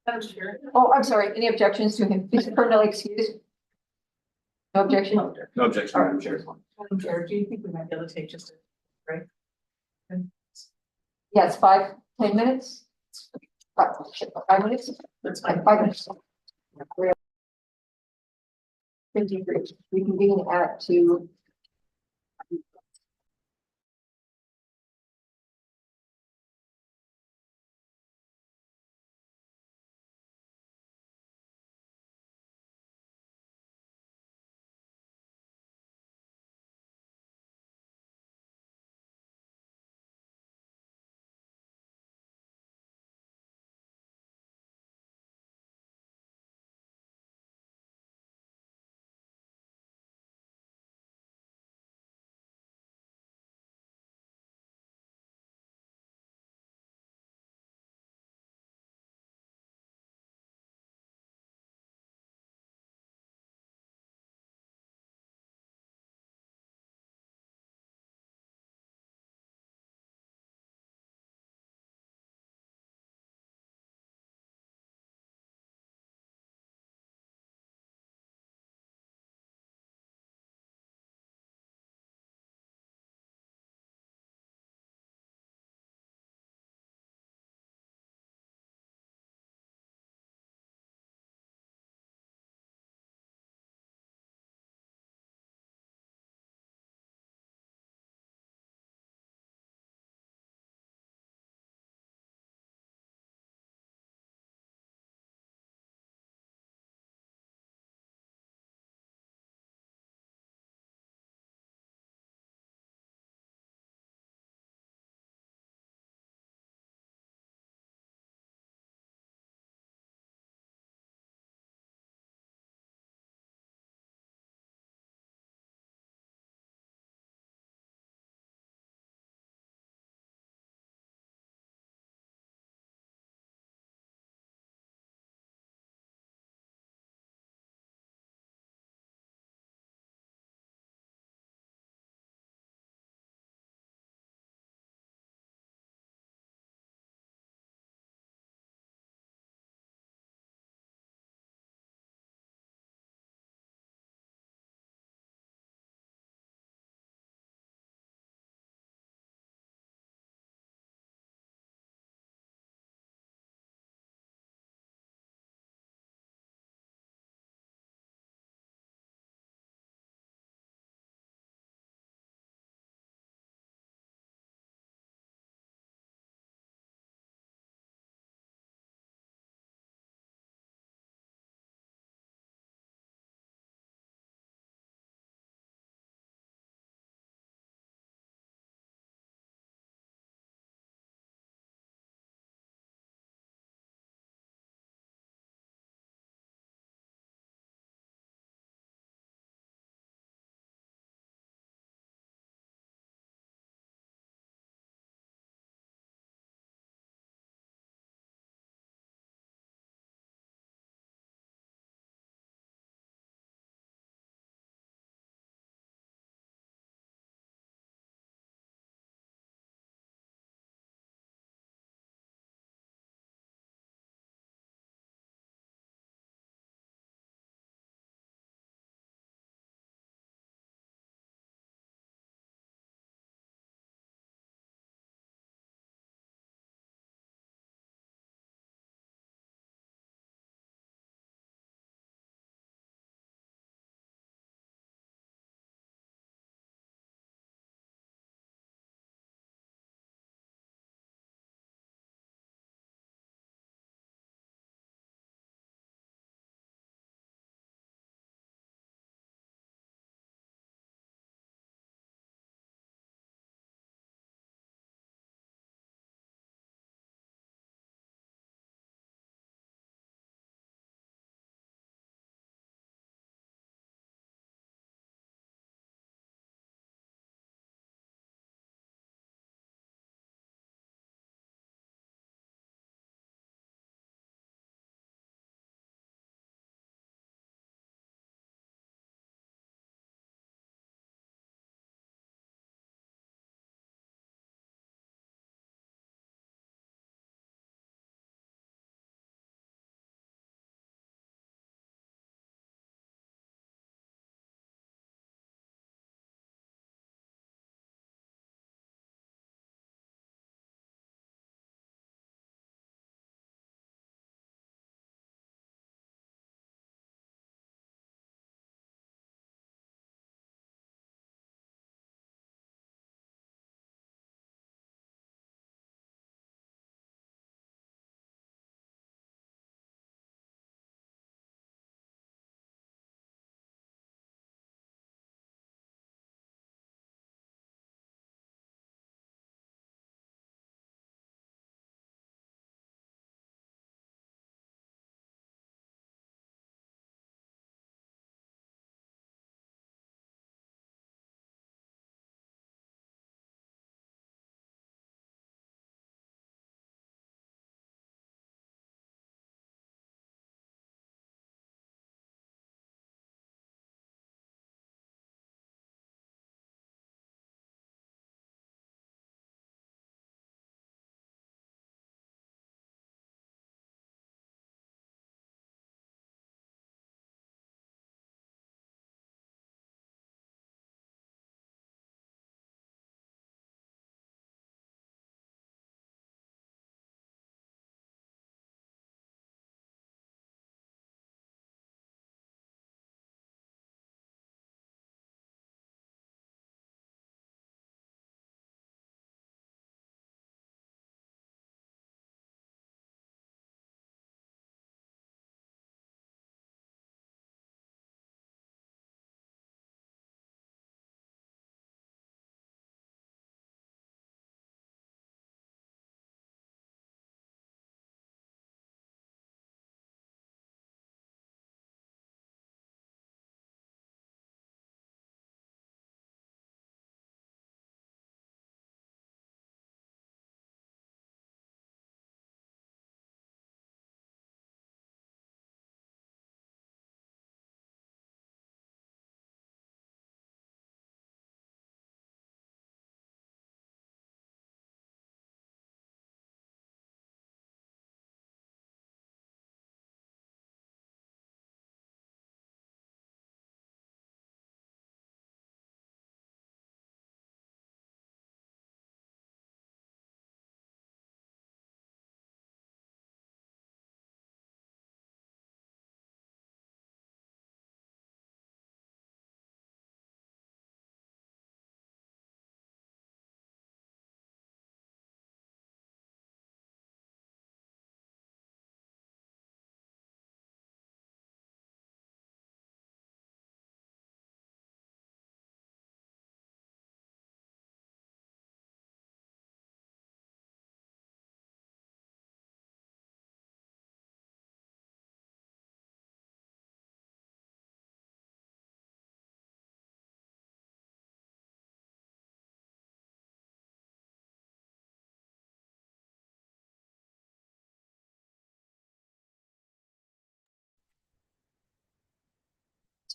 Madam Chair. Oh, I'm sorry. Any objections to him? He's permanently excused. No objection? No objection, Madam Chair. Madam Chair, do you think we might be able to take just a break? Yes, 10 minutes. 5 minutes? That's Like fine. 5 minutes. 53. We convene at 2.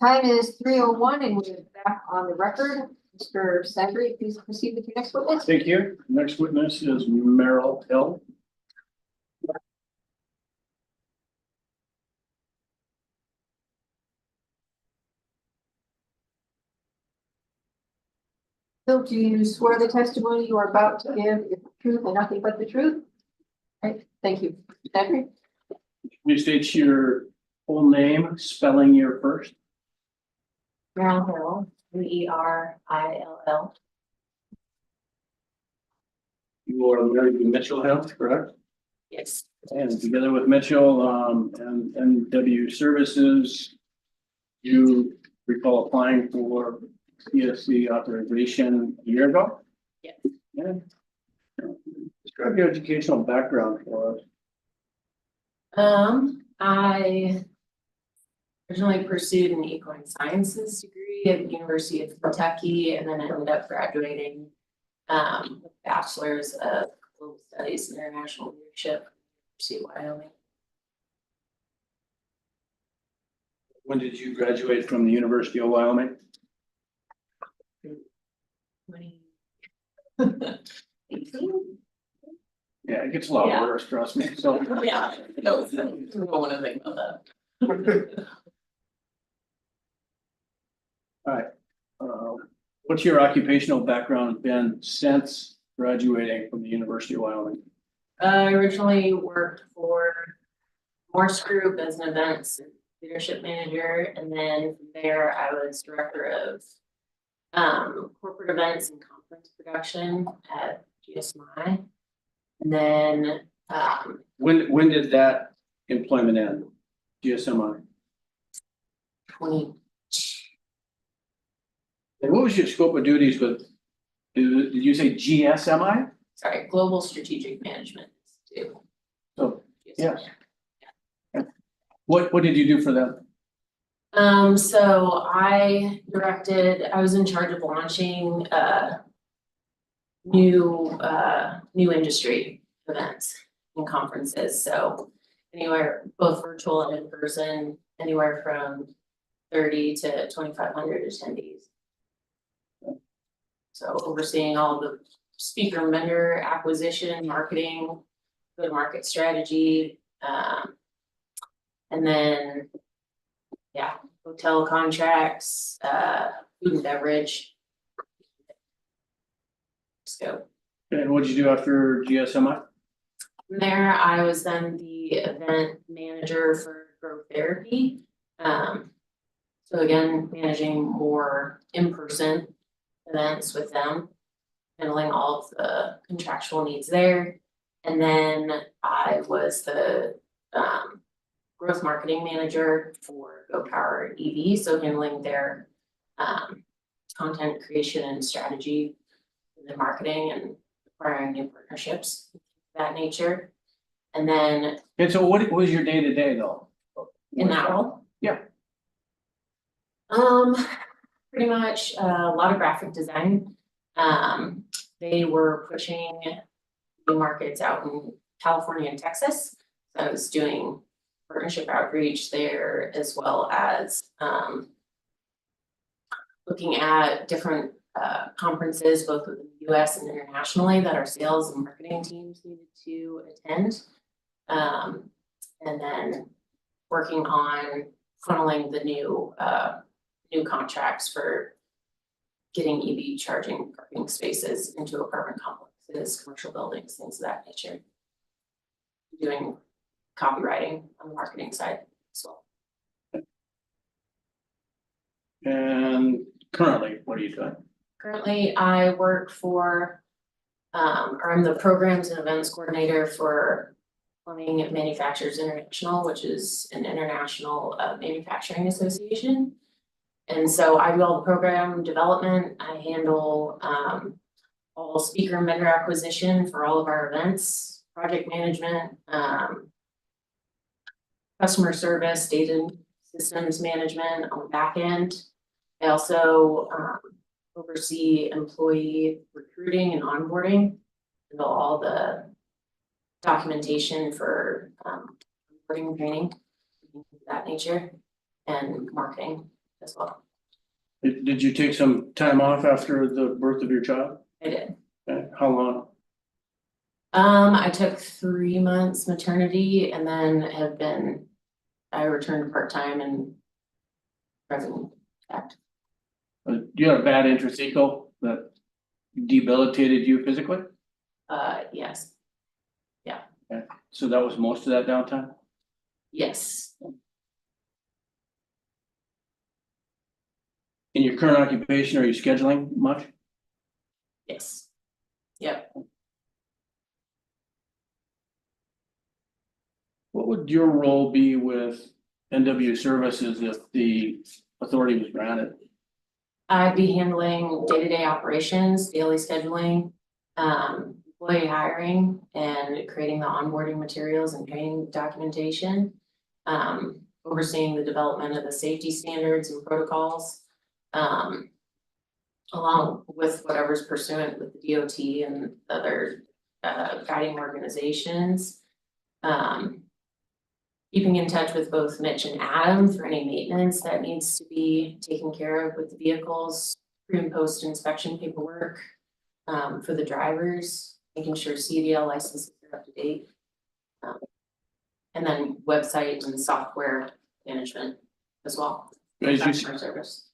Time is 3:01 and we're back on the record. Mr. Sandry, please proceed with your next witness. Thank you. Next witness is Merrill Hill. Phil, do you swear the testimony you are about to give is the truth and nothing but the truth? Right, thank you. Sandry? Please state your full name, spelling your first. Merrill Hill, Verill. You are married to Mitchell Hill, correct? Yes. And together with Mitchell, and NW Services, you recall applying for PSC authorization a year ago? Yes. Yeah. Describe your educational background for us. I originally pursued an equine sciences degree at the University of Kentucky, and then I ended up graduating with a bachelor's of global studies and international leadership at the University of Wyoming. When did you graduate from the University of Wyoming? 2018? Yeah, it gets a lot Yeah. worse, trust me, so. Yeah, no, I don't want to think about that. What's your occupational background been since graduating from the University of Wyoming? I originally worked for Morse Group as an events and leadership manager, and then from there I was director of corporate events and conference production at GSMI. And then When did that employment end? GSMI. 20, And what was your scope of duties with, did you say GSMI? sorry, Global Strategic Management Institute. So, GSMI. yes. What did you do for them? So I was in charge of launching new industry events and conferences. So anywhere, both virtual and in person, anywhere from 30 to 2,500 attendees. So overseeing all the speaker and vendor acquisition, marketing, go-to-market strategy, and then, yeah, hotel contracts, food and beverage. So And what did you do after GSMI? from there, I was then the event manager for growth therapy. So again, managing more in-person events with them, handling all of the contractual needs there. And then I was the growth marketing manager for Go Power EV, so handling their content creation and strategy, and marketing and acquiring new partnerships of that nature. And then And so what was your day-to-day though? in that role? Yeah. Pretty much a lot of graphic design. They were pushing new markets out in California and Texas. So I was doing partnership outreach there, as well as looking at different conferences, both within the US and internationally, that our sales and marketing teams needed to attend. And then working on funneling the new contracts for getting EV charging parking spaces into apartment complexes, commercial buildings, things of that nature. Doing copywriting on the marketing side as well. And currently, what are you doing? Currently, I work for, or I'm the programs and events coordinator for Plumbing Manufacturers International, which is an international manufacturing association. And so I do all the program development. I handle all speaker and vendor acquisition for all of our events, project management, customer service, data systems management on the back end. I also oversee employee recruiting and onboarding, and all the documentation for onboarding training, things of that nature, and marketing as well. Did you take some time off after the birth of your child? I did. Okay, how long? I took 3 months maternity and then I returned part-time and present act. You had a bad intrathecal that debilitated you physically? Yes, So that was most of that downtime? yes, In your current occupation, are you scheduling much? yes. Yep, What would your role be with NW Services if the authority was granted? I'd be handling day-to-day operations, daily scheduling, employee hiring and creating the onboarding materials and training documentation. Overseeing the development of the safety standards and protocols. Along with whatever's pursuant with the DOT and other guiding organizations. Keeping in touch with both Mitch and Adam for any maintenance that needs to be taken care of with the vehicles, pre and post inspection paperwork for the drivers, making sure CDL licenses are up to date. And then website and software management as well. As you, Customer service.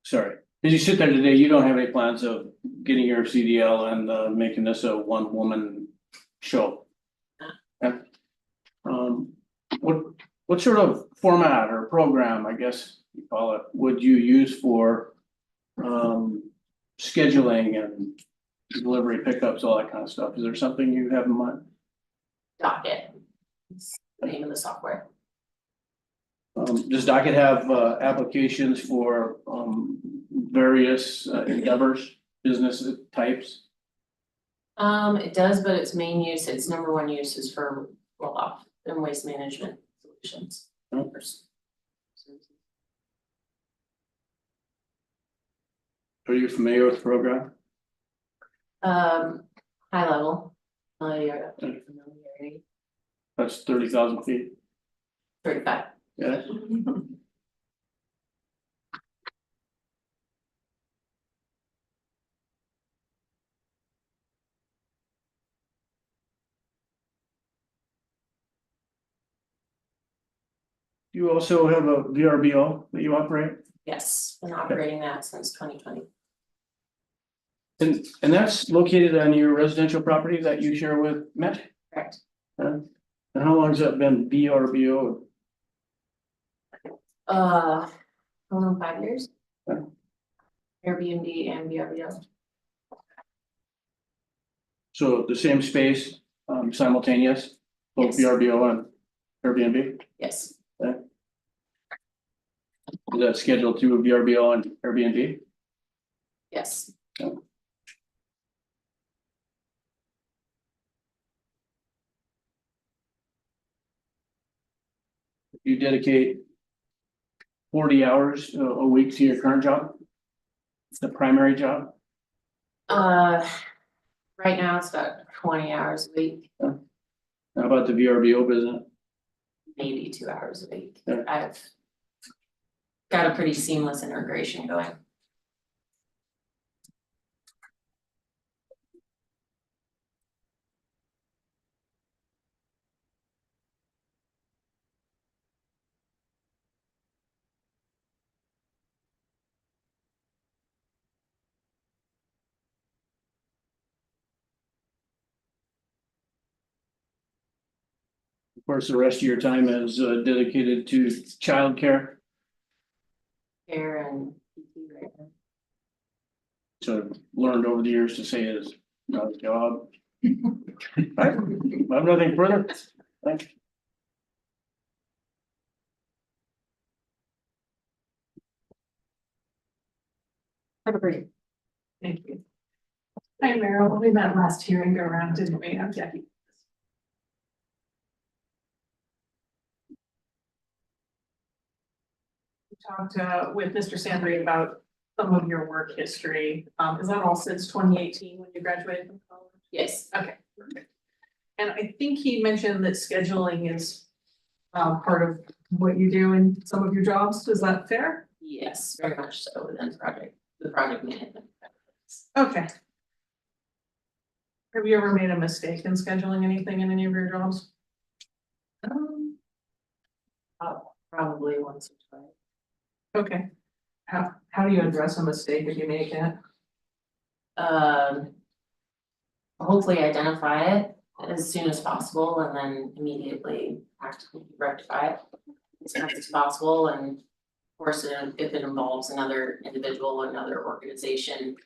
sorry, as you sit there today, you don't have any plans of getting your CDL and making this a one-woman show? Okay. What sort of format or program, I guess you call it, would you use for scheduling and delivery pickups, all that kind of stuff? Is there something you have in mind? Docket. It's the name of the software. Does Docket have applications for various endeavors, business types? It does, but its main use, its number one use is for roll-off and waste management solutions. Oh. Are you familiar with the program? High level. Familiarity. That's 30,000 feet. 35. Yeah. You also have a VRBO that you operate? Yes, been operating that since 2020. And that's located on your residential property that you share with Met? Correct. And how long has that been VRBO? Going on 5 years. Yeah. Airbnb and VRBO. So the same space, simultaneous, both Yes. VRBO and Airbnb? Yes, Is that scheduled through VRBO and Airbnb? yes. You dedicate 40 hours a week to your current job? It's the primary job? Right now it's about 20 hours a week, How about the VRBO business? maybe 2 hours a week. Yeah. I've got a pretty seamless integration going. Of course, the rest of your time is dedicated to childcare. Care and PT right now. So I've learned over the years to say it is not a job. I have nothing further. Thanks. Have a great. Thank you. Hi, Meryl. We met last hearing go around, didn't we? I'm Jackie. We talked with Mr. Sandry about some of your work history. Is that all since 2018 when you graduated from college? Yes, Okay, perfect. And I think he mentioned that scheduling is part of what you do in some of your jobs. Is that fair? Yes, very much so within the project management. Okay. Have you ever made a mistake in scheduling anything in any of your jobs? Probably once or twice. Okay. How do you address a mistake if you make it? Hopefully identify it as soon as possible and then immediately practically rectify it as much as possible. And of course, if it involves another individual, another organization,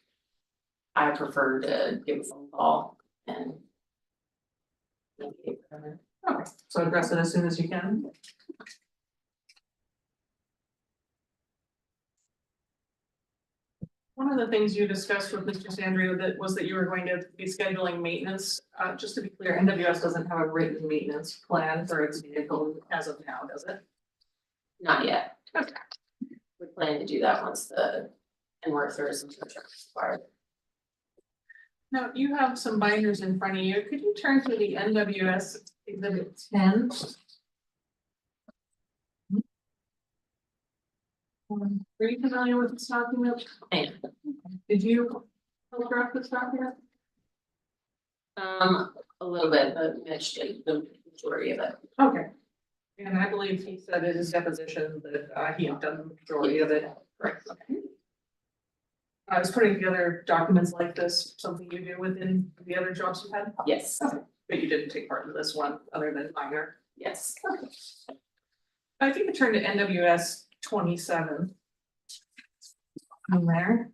I prefer to give a phone call and communicate further. Okay, so address it as soon as you can. One of the things you discussed with Mr. Sandrio that you were going to be scheduling maintenance. Just to be clear, NWS doesn't have a written maintenance plan for its vehicle as of now, does it? Not yet. Okay. We plan to do that once the inverters and such are required. Now, you have some binders in front of you. Could you turn to the NWS exhibit 10? Are you familiar with this document? And, Did you photograph this document? a little bit, but Mitch did the majority of it. Okay. And I believe he said in his deposition that he had done the majority of it. Correct. Okay. I was putting together documents like this, something you do within the other jobs you had, Yes, but you didn't take part in this one other than minor. yes. I think I turned to NWS 27. On there.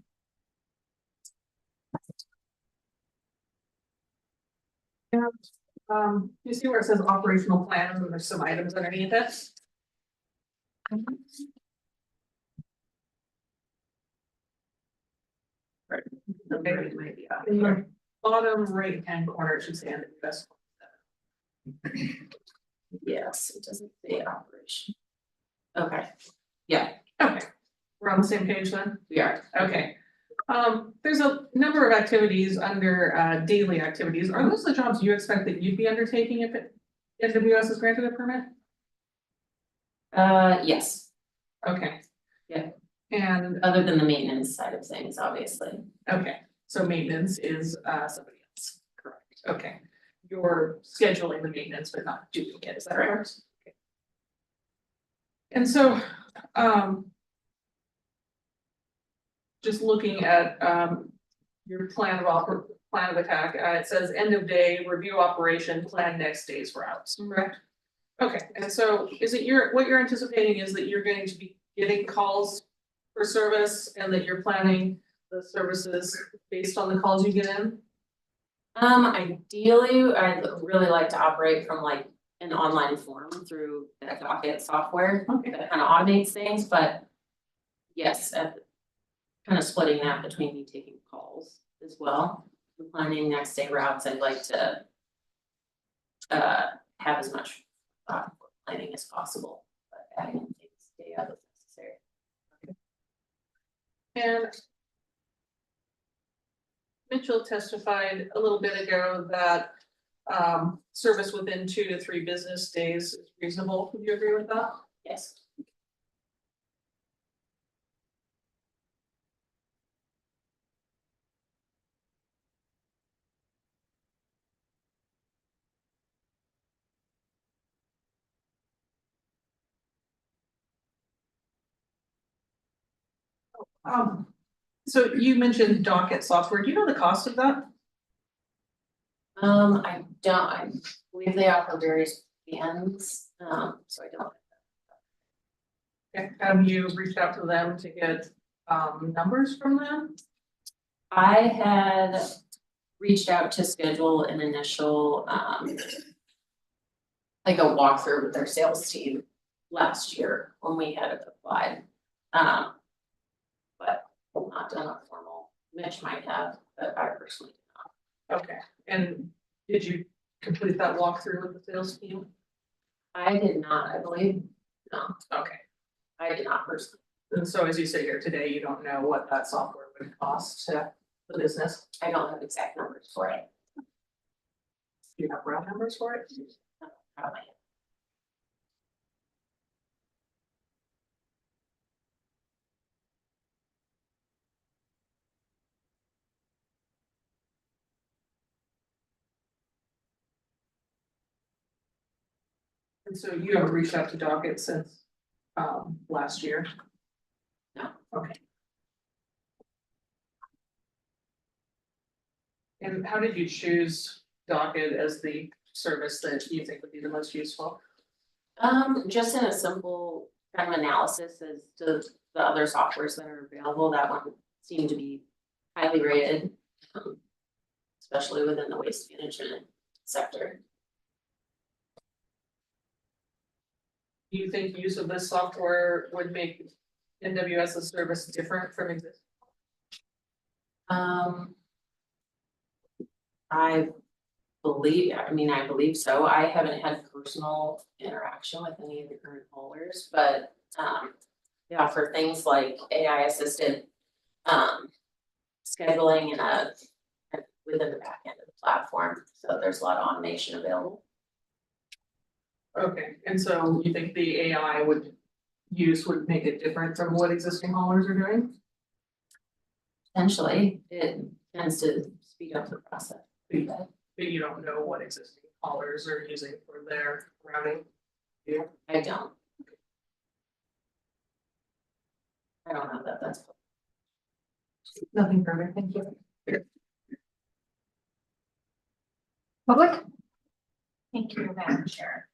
Yeah, you see where it says operational plan and there's some items underneath it? Right. Okay, it might be up. In the bottom right hand corner, it should say NWS. Yes, it doesn't say operation. Okay, Okay, we're on the same page then? we are. Okay. There's a number of activities under daily activities. Are those the jobs you expect that you'd be undertaking if NWS is granted a permit? Yes, Okay. Yeah. And, other than the maintenance side of things, obviously. okay, so maintenance is somebody else, correct, okay. You're scheduling the maintenance but not doing it, is that correct? Okay. And so, just looking at your plan of attack, it says end of day, review operation, plan next day's routes, correct? Okay, and so is it what you're anticipating is that you're going to be getting calls for service and that you're planning the services based on the calls you get in? Ideally, I'd really like to operate from like an online form through that docket software Okay. that kind of automates things, but yes, kind of splitting that between me taking calls as well. And planning next day routes, I'd like to have as much planning as possible, but adding things day of if necessary. And Mitchell testified a little bit ago that service within 2 to 3 business days is reasonable. Would you agree with that? Yes. So you mentioned docket software. Do you know the cost of that? I don't, I believe they offer various plans, so I don't. Okay. Have you reached out to them to get numbers from them? I had reached out to schedule an initial, like a walkthrough with their sales team last year when we had applied. But not done a formal, Mitch might have, but I personally did not. Okay, and did you complete that walkthrough with the sales team? I did not, I believe, no, Okay, I did not personally. and so as you sit here today, you don't know what that software would cost to the business? I don't have exact numbers for it. Do you have round numbers for it? Probably. And so you haven't reached out to Docket since, last year? No. Okay. And how did you choose Docket as the service that you think would be the most useful? Just in a simple kind of analysis as to the other softwares that are available, that one seemed to be highly rated. Especially within the waste management sector. Do you think use of this software would make NWS a service different from existing? I believe so. I haven't had personal interaction with any of the current haulers, but they offer things like AI assisted scheduling and within the back end of the platform, so there's a lot of automation available. Okay, and so you think the AI would make it different from what existing haulers are doing? Potentially, it tends to speed up the process. But you don't know what existing haulers are using for their routing? Yeah. I don't know that that's. Nothing further, thank you. Public? Thank you, Madam Chair.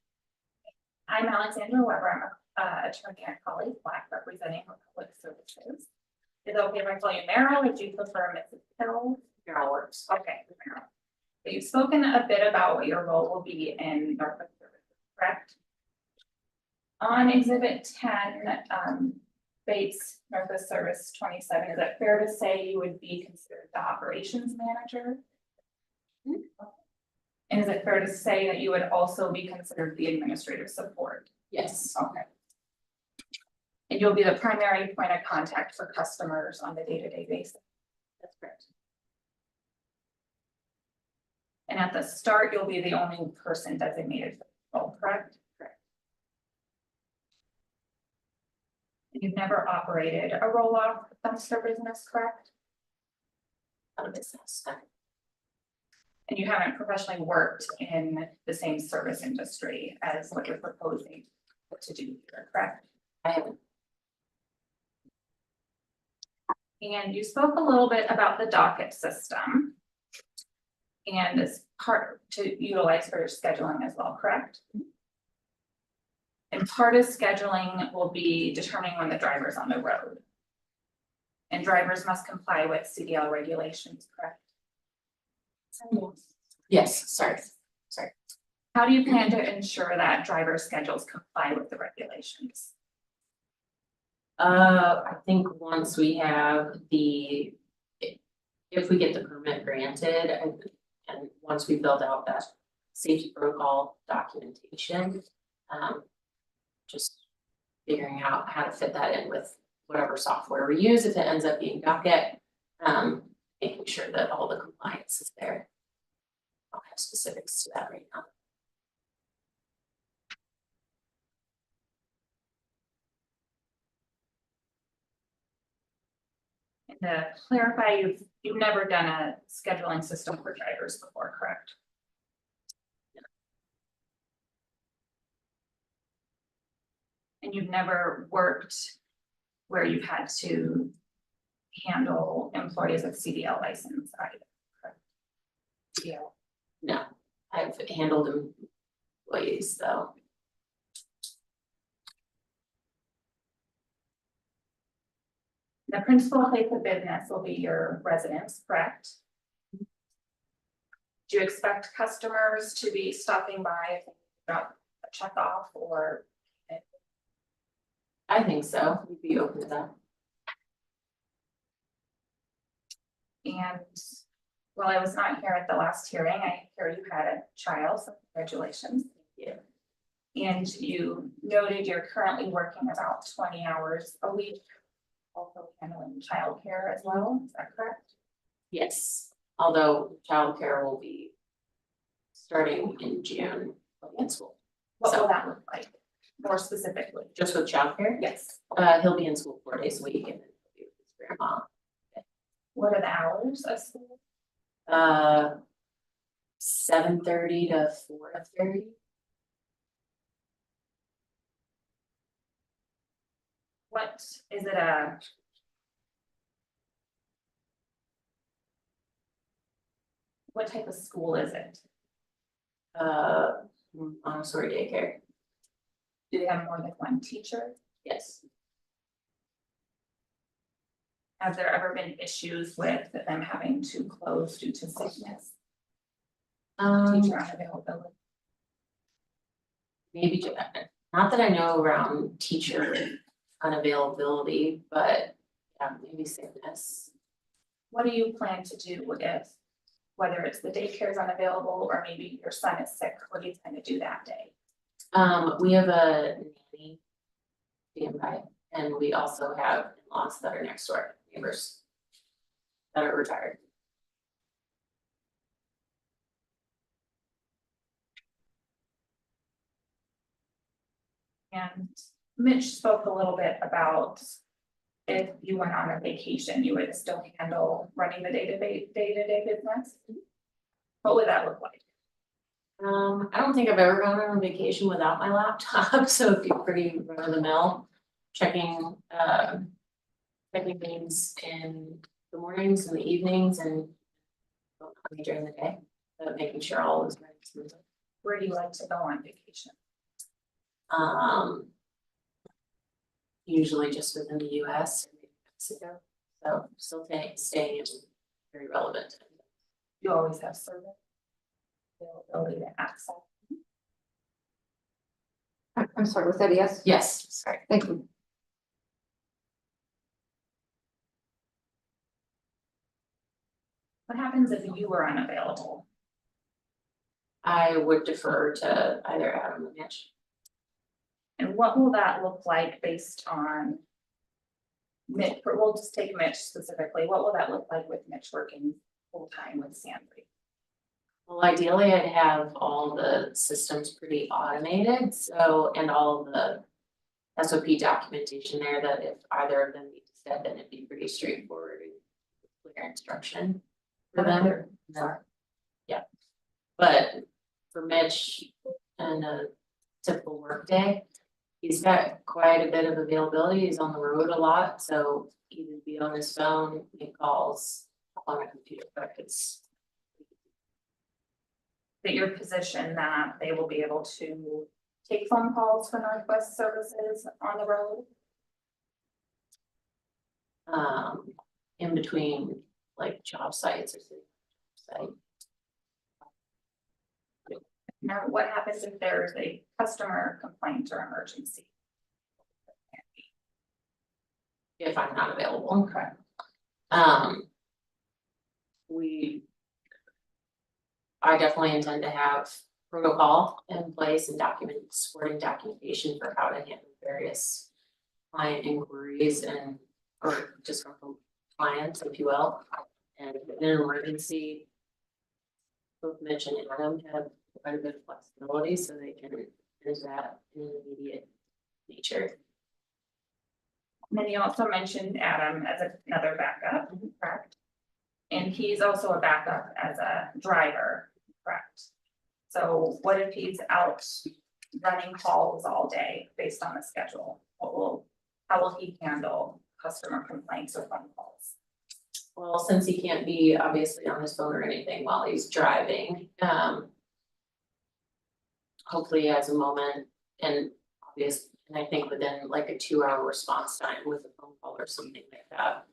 I'm Alexandra Weber. I'm an attorney at Colley Black representing Public Services. Is it okay if I call you Meryl, or do you prefer Mrs. Hill? Meryl works. Okay, Meryl. So you've spoken a bit about what your role will be in Norfolk Services, correct? On Exhibit 10, Bates Norfolk Service 27, is it fair to say you would be considered the operations manager? And is it fair to say that you would also be considered the administrative support? Yes. Okay. And you'll be the primary point of contact for customers on the day-to-day basis. That's correct. And at the start, you'll be the only person designated for the role, correct? Correct. And you've never operated a roll-off dumpster business, correct? Out of business. And you haven't professionally worked in the same service industry as what you're proposing to do here, correct? I haven't. And you spoke a little bit about the docket system. And as part to utilize for your scheduling as well, correct? And part of scheduling will be determining when the driver's on the road. And drivers must comply with CDL regulations, correct? Yes, sorry. How do you plan to ensure that driver schedules comply with the regulations? I think once we have if we get the permit granted and once we build out that safety protocol documentation, just figuring out how to fit that in with whatever software we use, if it ends up being Docket, making sure that all the compliance is there. I don't have specifics to that right now. And to clarify, you've never done a scheduling system for drivers before, correct? And you've never worked where you've had to handle employees with CDL license either, correct? CDL. No, I've handled employees though. The principal place of business will be your residence, correct? Do you expect customers to be stopping by if they drop a check off or? I think so, we'd be open to that. And while I was not here at the last hearing, I hear you had a child, so congratulations. Yeah. And you noted you're currently working about 20 hours a week, also handling childcare as well, is that correct? Yes, although childcare will be starting in June in school. What So- will that look like, more specifically? Just with childcare? Yes. He'll be in school 4 days a week and then he'll be with his grandma. What are the hours of school? 7:30 to 4:30. What, is it a? What type of school is it? Montessori daycare, Do they have more than one teacher? yes. Have there ever been issues with them having to close due to sickness, teacher unavailability? Maybe, not that I know around teacher unavailability, but yeah, maybe sickness. What do you plan to do if, whether it's the daycare is unavailable or maybe your son is sick, what do you plan to do that day? We have a nanny standby, and we also have in-laws that are next door, neighbors that are retired. And Mitch spoke a little bit about if you went on a vacation, you would still handle running the day-to-day business? What would that look like? I don't think I've ever gone on vacation without my laptop, so it'd be pretty run of the mill. Checking things in the mornings and the evenings and during the day, making sure all is running smoothly. Where do you like to go on vacation? Usually just within the US or maybe Mexico, so still staying in very relevant. You always have service, availability to access. I'm sorry, was that a yes? Yes, sorry. Thank you. What happens if you were unavailable? I would defer to either Adam or Mitch. And what will that look like based on? Mitch, we'll just take Mitch specifically, what will that look like with Mitch working full-time with Sandry? Well, ideally, I'd have all the systems pretty automated, so, and all the SOP documentation there, that if either of them need to step in, it'd be pretty straightforward and clear instruction for them. Yeah, but for Mitch and a typical work day, he's got quite a bit of availability. He's on the road a lot, so he would be on his phone, make calls on a computer, but it's. That your position that they will be able to take phone calls for Northwest Services on the road? In between like job sites or site. Now, what happens if there's a customer complaint or emergency? If I'm not available. Okay. I definitely intend to have protocol in place and supporting documentation for how to handle various client inquiries and, or just from clients, if you will. And in an emergency, both Mitch and Adam have quite a bit of flexibility, so they can manage that in an immediate nature. And then you also mentioned Adam as another backup, correct? And he's also a backup as a driver, correct? So what if he's out running calls all day based on the schedule? How will he handle customer complaints or phone calls? Well, since he can't be obviously on his phone or anything while he's driving, hopefully he has a moment and I think within like a 2-hour response time with a phone call or something like that.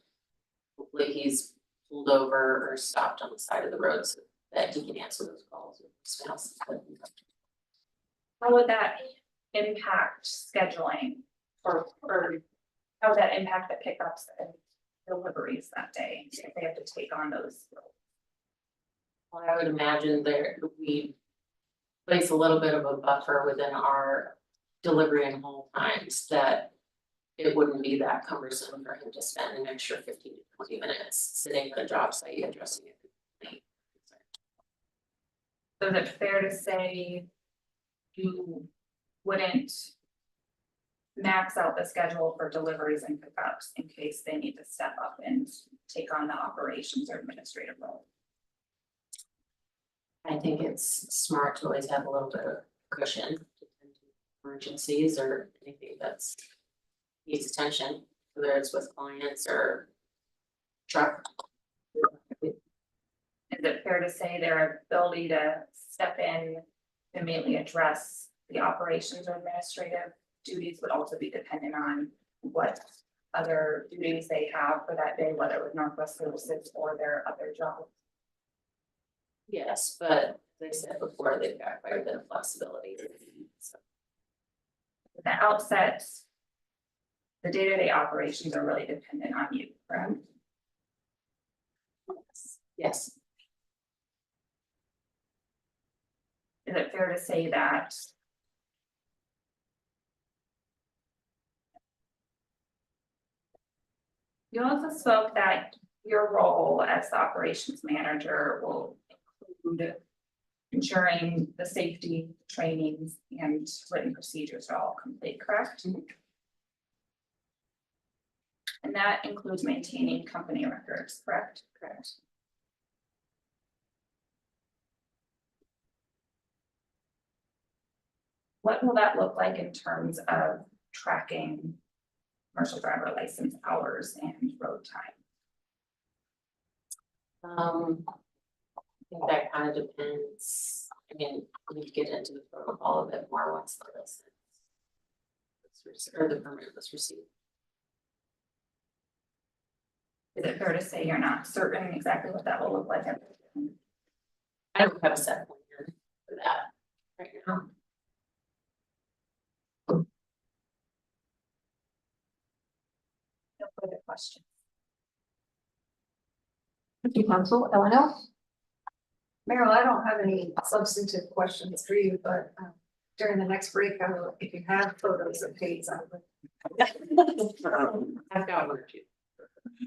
Hopefully he's pulled over or stopped on the side of the road so that he can answer those calls with smells. How would that impact scheduling or how would that impact the pickups and deliveries that day if they have to take on those? Well, I would imagine we place a little bit of a buffer within our delivery and hold times that it wouldn't be that cumbersome for him to spend an extra 15 to 20 minutes sitting at a job site addressing it. So is it fair to say you wouldn't max out the schedule for deliveries and pickups in case they need to step up and take on the operations or administrative role? I think it's smart to always have a little bit of cushion to emergencies or anything that's needs attention, whether it's with clients or truck. Is it fair to say their ability to step in, and immediately address the operations or administrative duties would also be dependent on what other duties they have for that day, whether it was Northwest Services or their other jobs? Yes, but as I said before, they've got quite a bit of flexibility. So, At the outset, the day-to-day operations are really dependent on you, correct? yes, Is it fair to say that you also spoke that your role as the operations manager will include ensuring the safety, trainings, and written procedures are all complete, correct? And that includes maintaining company records, correct? correct. What will that look like in terms of tracking commercial driver license hours and road time? I think that kind of depends. I mean, we could get into the protocol a bit more once the license or the permit was received. Is it fair to say you're not certain exactly what that will look like? I don't have a set point here for that right now. No further questions. Thank you, Council. L. Meryl, I don't have any substantive questions for you, but during the next break, I will, if you have photos of Kate's, I would. I've got one or two.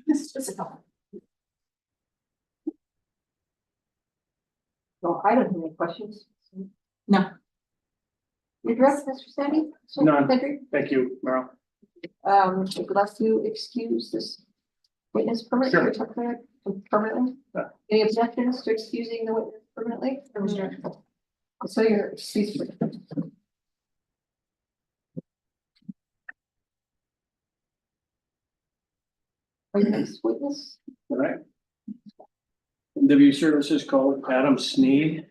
Just a couple. Well, I don't have any questions. No. Your direct, Mr. Sandy? None. Cedric? Thank you, Meryl. If you'd like to excuse this witness permanently, Sure. or something like that, permanently? Yeah. Any objections to excusing the witness permanently? So you're excused. Our next witness, All right. NW Services called Adam Sneed.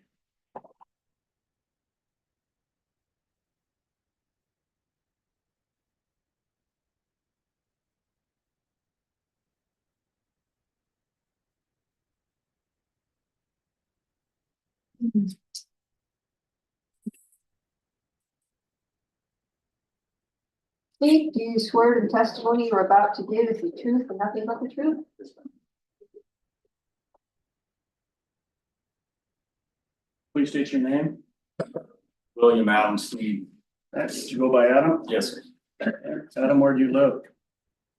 Steve, do you swear the testimony you're about to give is the truth and nothing but the truth? Please state your name. William Adam Sneed. Did you go by Adam? Yes, sir. Adam, where do you live?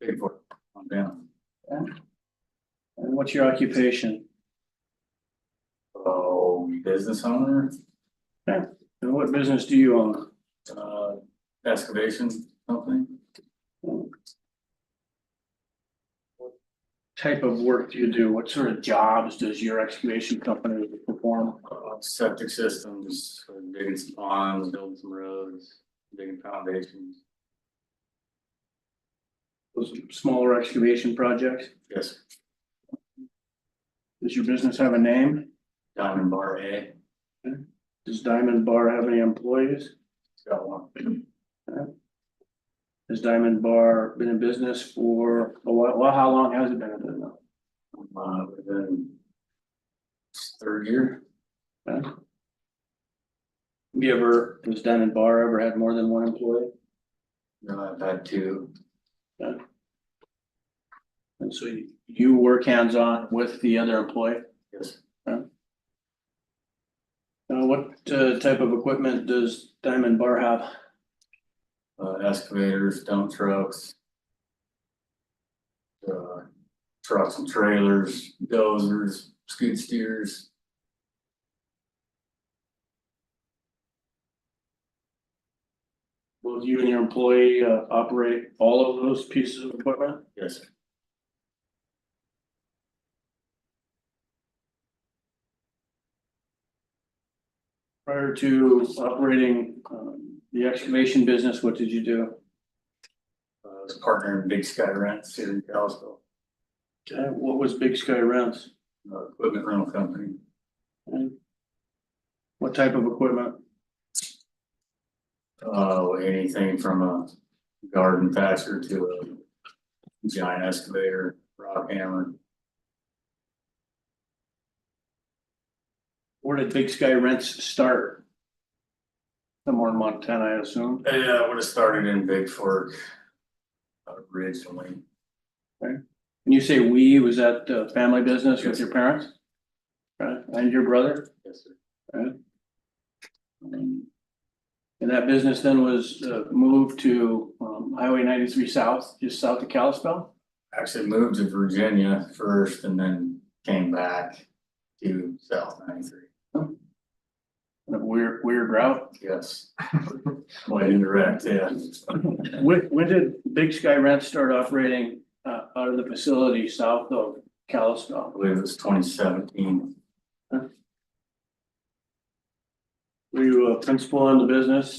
Bigfoot. I'm down. And what's your occupation? Oh, business owner, And what business do you own? excavation company. What type of work do you do? What sort of jobs does your excavation company perform? Septic systems, digging some ponds, building some roads, digging foundations. Those smaller excavation projects? Yes, Does your business have a name? Diamond Bar A. Does Diamond Bar have any employees? It's got one. Has Diamond Bar been in business for a while? Well, how long has it been in business? Within third year. Has Diamond Bar ever had more than one employee? I've had two. And so you work hands-on with the other employee? Yes, What type of equipment does Diamond Bar have? excavators, dump trucks. Trucks and trailers, dozers, skid steers. Will you and your employee operate all of those pieces of equipment? Yes, sir. Prior to operating the excavation business, what did you do? was partner in Big Sky Rents here in Kalispell, Okay, what was Big Sky Rents? equipment rental company. What type of equipment? Anything from a garden patcher to a giant excavator, rock hammer. Where did Big Sky Rents start? Somewhere in Montana, I assume. Yeah, I would have started in Big Fork originally. When you say we, was that family business with your parents? Right, and your brother? Yes, sir. Right. And that business then was moved to Highway 93 South, just south of Kalispell? Actually moved to Virginia first and then came back to South 93. A weird route. Yes. Quite indirect, yeah. When did Big Sky Rents start operating out of the facility south of I Kalispell? believe it was 2017. Were you a principal in the business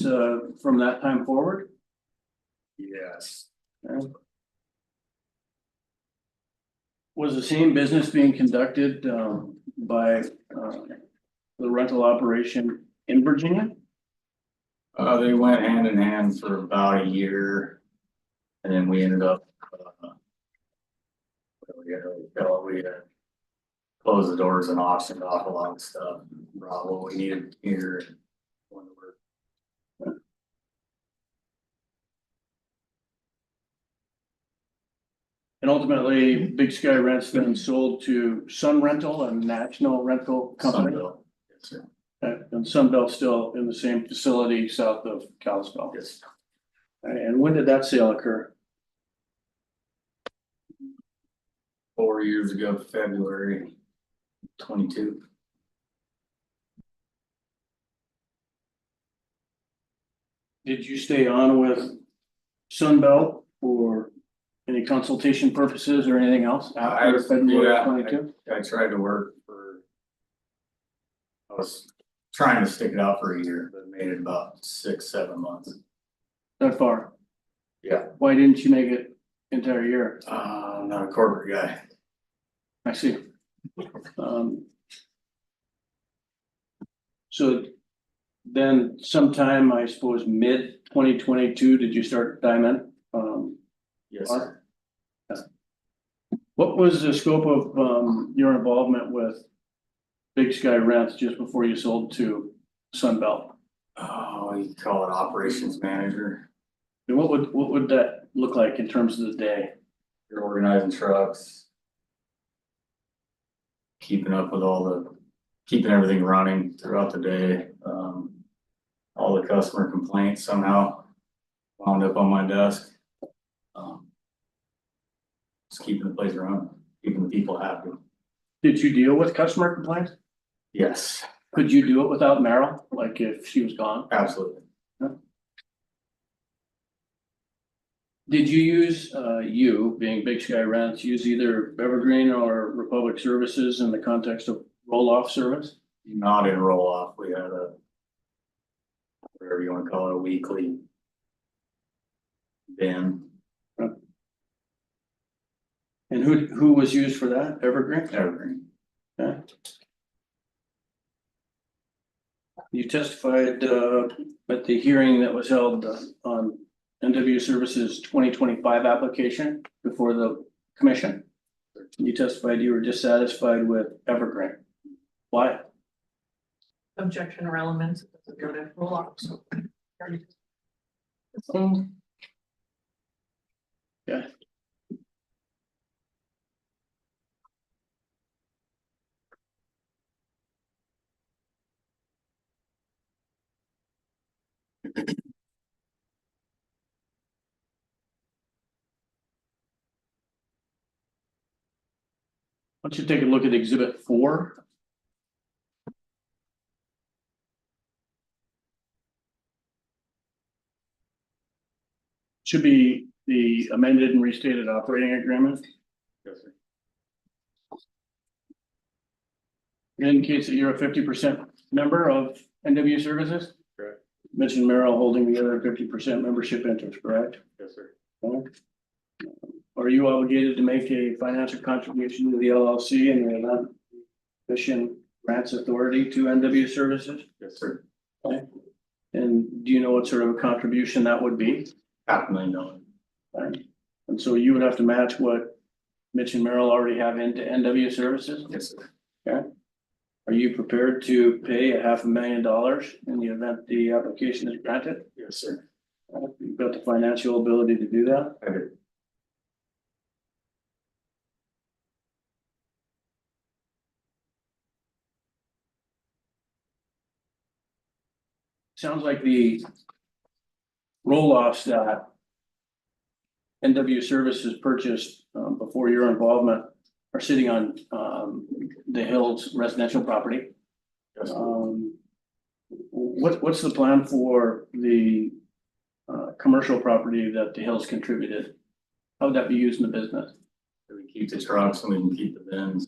from that time forward? Yes. Was the same business being conducted by the rental operation in Virginia? They went hand in hand for about a year. And then we ended up, we closed the doors and auctioned off a lot of stuff, brought what we needed here. And went to work. And ultimately, Big Sky Rents then sold to Sun Rental, a national rental company. Sunbelt. Yes, sir. And Sunbelt still in the same facility south of Kalispell. Yes. And when did that sale occur? 4 years ago, February 22. Did you stay on with Sunbelt for any consultation purposes or anything else after February 22? I tried to work for. I was trying to stick it out for a year, but made it about 6-7 months. That far? Yeah. Why didn't you make it entire year? I'm not a corporate guy. I see. So then sometime, I suppose, mid 2022, did you start Diamond? Yes, sir. What was the scope of your involvement with Big Sky Rents just before you sold to Sunbelt? Oh, you call it operations manager. And what would that look like in terms of the day? You're organizing trucks. Keeping up with keeping everything running throughout the day. All the customer complaints somehow wound up on my desk. Just keeping the place running, keeping the people happy. Did you deal with customer complaints? Yes, Could you do it without Meryl, like if she was gone? absolutely. Did you use, you being Big Sky Rents, use either Evergreen or Republic Services in the context of roll-off service? Not in roll off. We had whatever you want to call it, a weekly bin. And who was used for that? Evergreen? Evergreen. Yeah. You testified at the hearing that was held on NW Services 2025 application before the commission. You testified you were dissatisfied with Evergreen. Why? Objection or elements, it doesn't go to roll off, so. Yeah. Why don't you take a look at Exhibit 4? Should be the amended and restated operating agreement. Yes, sir. It indicates that you're a 50% member of NW Services. Correct. Mentioned Merrill holding the other 50% membership interest, correct? Yes, sir. Okay. Are you obligated to make a financial contribution to the LLC in the event commission grants authority to NW Services? Yes, sir. And do you know what sort of a contribution that would be? $500,000. Right. And so you would have to match what Mitch and Merrill already have into NW Services? Yes, sir. Okay. Are you prepared to pay $500,000 in the event the application is granted? Yes, sir. You've got the financial ability to do that? I do. Sounds like the roll-offs that NW Services purchased before your involvement are sitting on the Hills residential property. Yes, sir. What's the plan for the commercial property that the Hills contributed? How would that be used in the business? We keep the trucks and we can keep the bins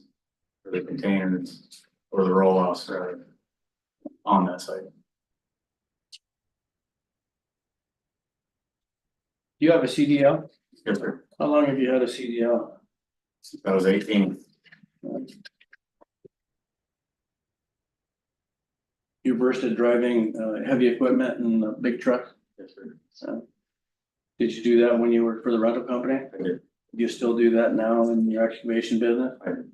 for the containers or the roll-offs that are on that site. Do you have a CDL? Yes, sir. How long have you had a CDL? That was 18. You versed at driving heavy equipment and a big truck? Yes, sir. Did you do that when you worked for the rental company? I did. Do you still do that now in your excavation business? I did.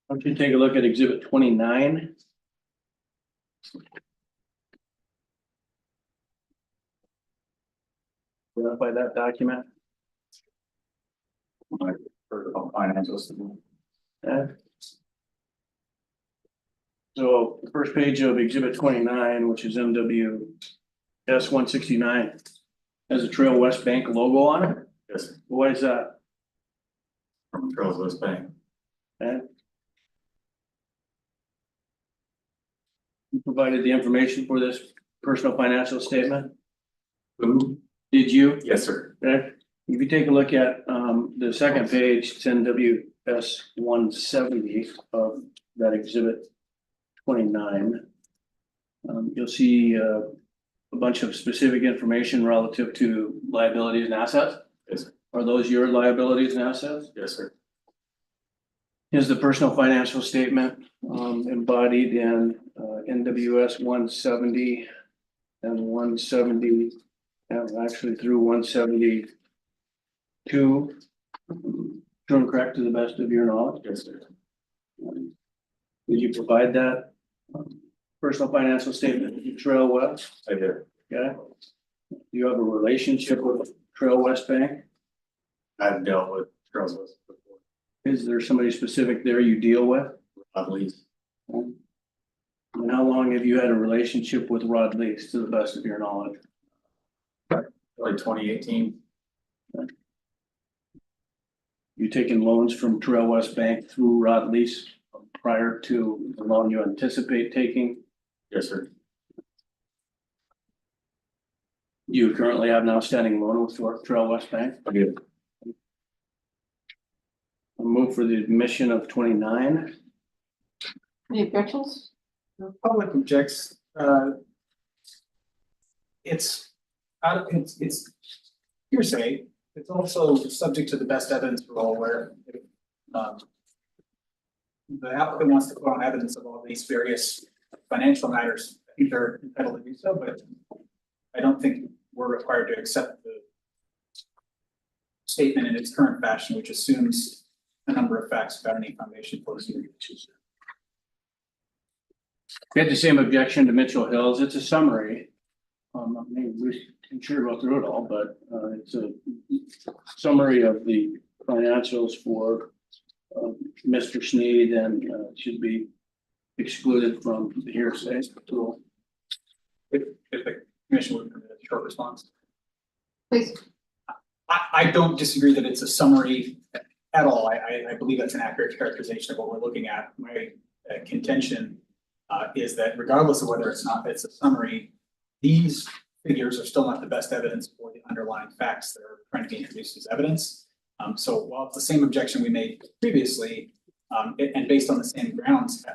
Why don't you take a look at exhibit 29? Verify that document. My personal financials. Okay. So the first page of exhibit 29, which is MW S 169, has a Trail West Bank logo on it. Yes, sir. Why is that? From Trails West Bank. Okay. You provided the information for this personal financial statement. Who? Did you? Yes, sir. Okay. If you take a look at the second page, it's NWS 170 of that exhibit 29. You'll see a bunch of specific information relative to liabilities and assets. Yes, sir. Are those your liabilities and assets? Yes, sir. Is the personal financial statement embodied in NWS 170 and 170, and actually through 172? True, correct to the best of your knowledge? Yes, sir. Did you provide that personal financial statement to Trail West? I did. Okay. Do you have a relationship with Trail West Bank? I've dealt with Trails West before. Is there somebody specific there you deal with? At least. And how long have you had a relationship with Rod Lease, to the best of your knowledge? Like 2018. You taken loans from Trail West Bank through Rod Lease prior to the loan you anticipate taking? Yes, sir. You currently have an outstanding loan with Trail West Bank? I did. I'll move for the admission of 29. Any objections? The public objects, it's hearsay. It's also subject to the best evidence rule where the applicant wants to put on evidence of all these various financial matters. I think they're entitled to do so, but I don't think we're required to accept the statement in its current fashion, which assumes a number of facts without any foundation for it. We had the same objection to Mitchell Hills. It's a summary. Maybe we can sure go through it all, but it's a summary of the financials for Mr. Sneed, and should be excluded from the hearsay tool. If the commission would permit a short response. Please. I don't disagree that it's a summary at all. I believe that's an accurate characterization of what we're looking at. My contention is that regardless of whether it's a summary, these figures are still not the best evidence for the underlying facts that are trying to be introduced as evidence. So while it's the same objection we made previously, and based on the same grounds,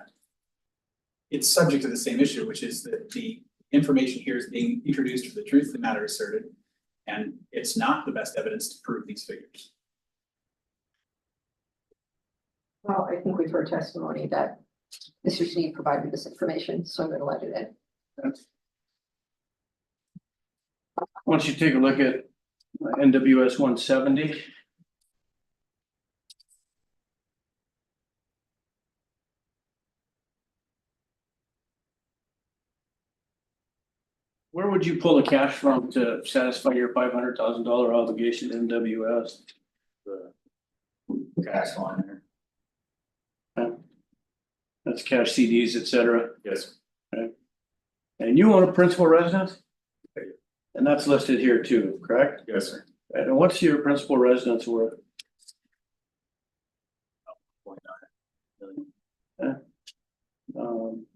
it's subject to the same issue, which is that the information here is being introduced for the truth of the matter asserted. And it's not the best evidence to prove these figures. Well, I think we've heard testimony that Mr. Sneed provided this information, so I'm gonna let it in. Once you take a look at NWS 170. Where would you pull the cash from to satisfy your $500,000 obligation to NWS? The cash line there. That's cash CDs, et cetera. Yes. And you own a principal residence? And that's listed here too, correct? Yes, sir. And what's your principal residence worth? 0.9 million.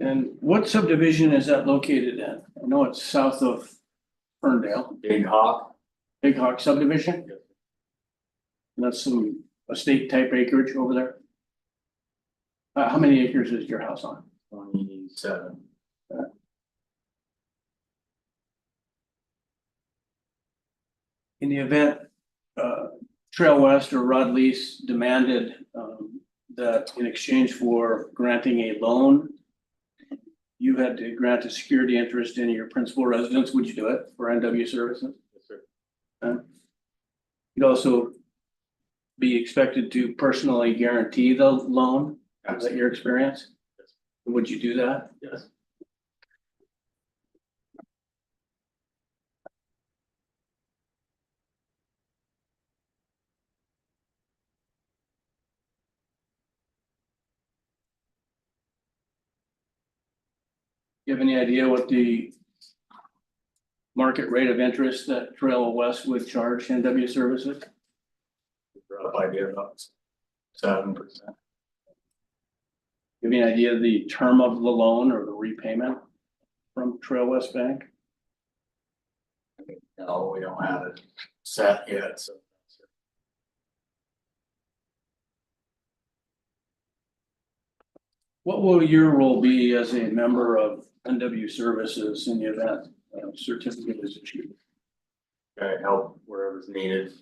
And what subdivision is that located in? I know it's south of Ferndale, Big Hawk. Big Hawk subdivision. Yes. And that's some estate type acreage over there. How many acres is your house on? 27. In the event, Trail West or Rod Lease demanded, that in exchange for granting a loan, you had to grant a security interest in your principal residence, would you do it for NW services? Yes, sir. You'd also be expected to personally guarantee the loan, is that your experience? Yes. Would you do that? Yes. You have any idea what the market rate of interest that Trail West would charge NW services? Rough idea about 7%. Give me an idea of the term of the loan or the repayment from Trail West Bank? No, we don't have it set yet, so. What will your role be as a member of NW services in the event a certificate is issued? Okay, help wherever's needed.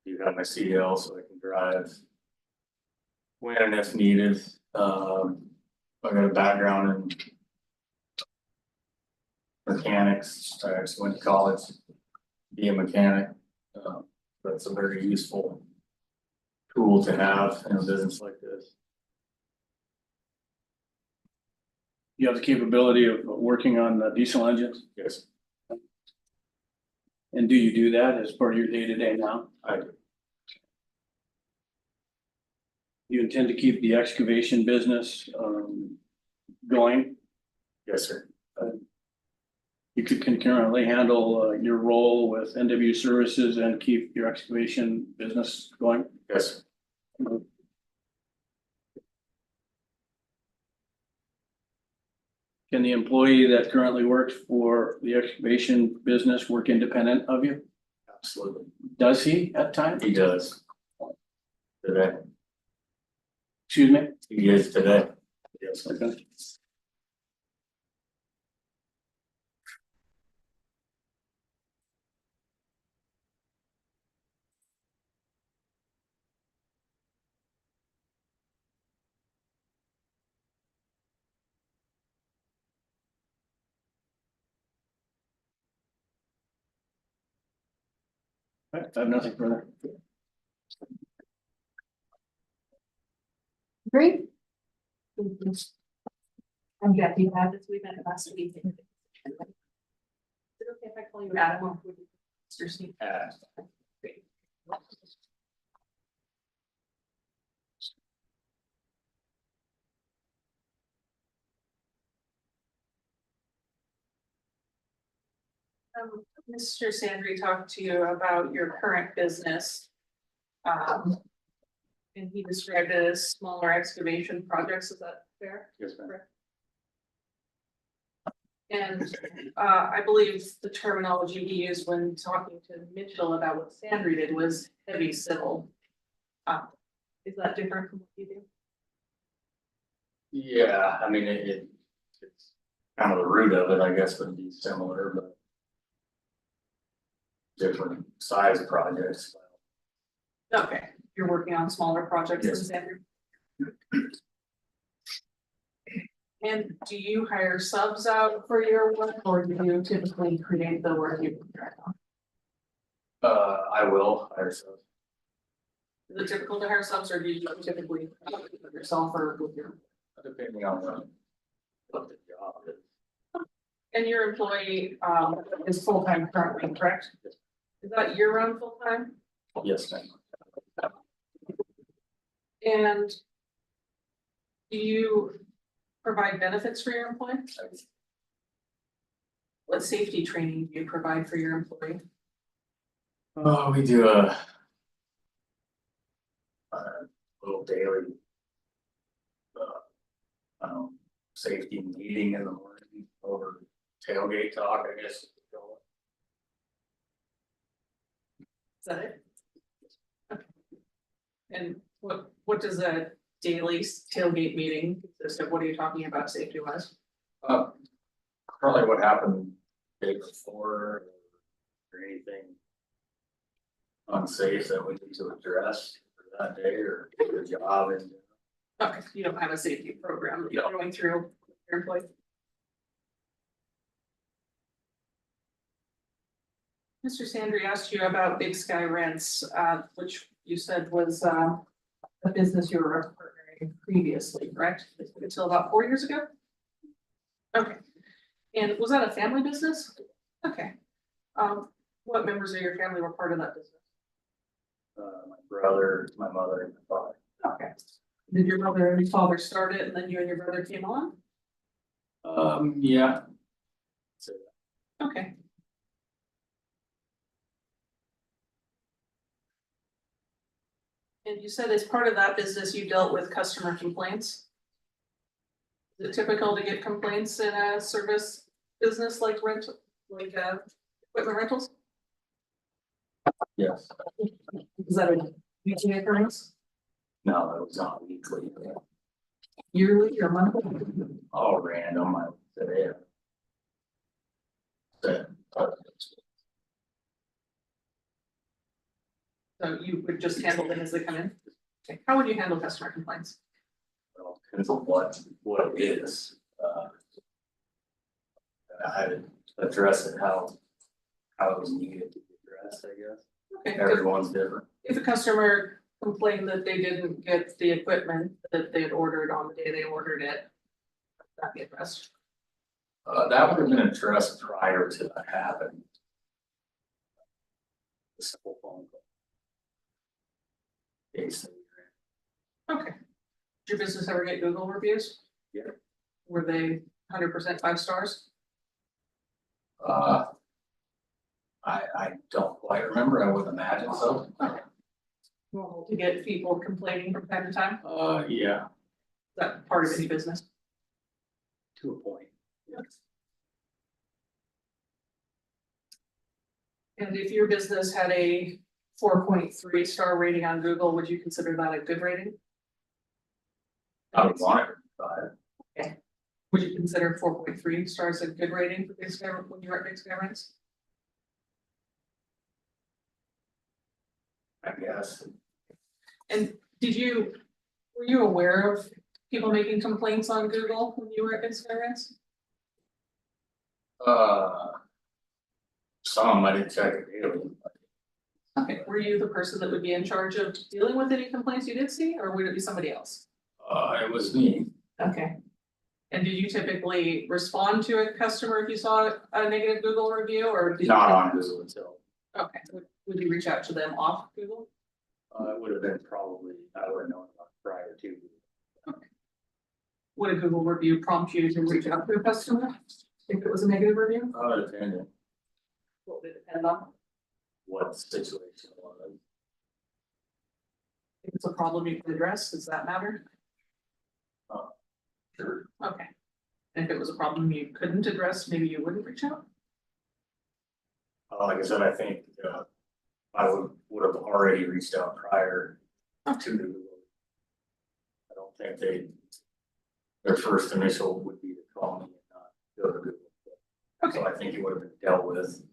You have my CDL so I can drive when and if needed. I got a background in mechanics. I actually went to college to be a mechanic. That's a very useful tool to have in a business like this. You have the capability of working on diesel engines, Yes, and do you do that as part of your day-to-day now? I do. You intend to keep the excavation business going? Yes, sir. You could concurrently handle your role with NW services and keep your excavation business going? Yes, sir. Can the employee that currently works for the excavation business work independent of you? Absolutely. Does he at times? He does. Today. Excuse me? He is today. Yes. Okay. I have nothing further. Great. I'm Jackie Babbitt, we met last week. Is it okay if I call you Adam or would you, Mr. Sneed? Great. Mr. Sandry talked to you about your current business. And he described it as smaller excavation projects, is that fair? Yes, ma'am. And I believe the terminology he used when talking to Mitchell about what Sandry did was heavy civil. Is that different from what you do? Yeah, I mean, it's kind of the root of it, I guess, would be similar, but. Different size projects. Okay, you're working on smaller projects than Yes. standard. And do you hire subs out for your work, or do you typically create the work you contract on? I will hire some. Is it typical to hire subs, or do you typically with yourself or with your? Depending on what the job is. And your employee is full-time currently, correct? Is that year-round full-time? Yes, ma'am. And do you provide benefits for your employees? What safety training do you provide for your employee? Oh, we do a little daily. Safety meeting in the morning over tailgate talk, I guess. Is that it? Okay. And what does a daily tailgate meeting consist of? What are you talking about safety wise? Probably what happened the day before or anything unsafe that we need to address for that day or the job and. Okay, you don't have a safety program that you're going through with your employees? Mr. Sandry asked you about Big Sky Rents, which you said was a business you were partnering previously, correct? Until about 4 years ago? Okay, and was that a family business? Okay. What members of your family were part of that business? My brother, my mother, and my father. Okay. Did your mother and father start it and then you and your brother came on? Yeah. So, Okay. And you said as part of that business, you dealt with customer complaints? Is it typical to get complaints in a service business like equipment rentals? yes, Is that a weekly occurrence? no, it was not weekly, Yearly or monthly? all random, I would say. So you would just handle them as they come in? Okay. How would you handle customer complaints? Well, depends on what it is. I address it how it was needed to be addressed, I guess. Okay. Everyone's different. If a customer complained that they didn't get the equipment that they had ordered on the day they ordered it, that'd be addressed. That would have been addressed prior to that happening. The simple phone call. Case that we ran. Okay. Did your business ever get Google reviews? Yeah. Were they 100% 5 stars? I don't quite remember, I would imagine so. Okay. Normal to get people complaining from time to time? Yeah, Is that part of any business? to a point. And if your business had a 4.3 star rating on Google, would you consider that a good rating? I would want it, but Would you consider 4.3 stars a good rating for Big Sky when you were at Big Sky Rents? I guess. And were you aware of people making complaints on Google when you were at Big Sky Rents? Some I didn't check it daily. Okay, were you the person that would be in charge of dealing with any complaints you did see, or would it be somebody else? It was me. Okay. And did you typically respond to a customer if you saw a negative Google review, or did you? Not on Google until, Okay, would you reach out to them off Google? it would have been probably, I would have known about prior to. Would a Google review prompt you to reach out to a customer if it was a negative review? Depending What would it depend on? what the situation was. If it's a problem you can address, does that matter? Sure. Okay. And if it was a problem you couldn't address, maybe you wouldn't reach out? Like I said, I think, I would have already reached out prior to Google. I don't think they their first initial would be to call me and not go to Google. So I think it would have been dealt with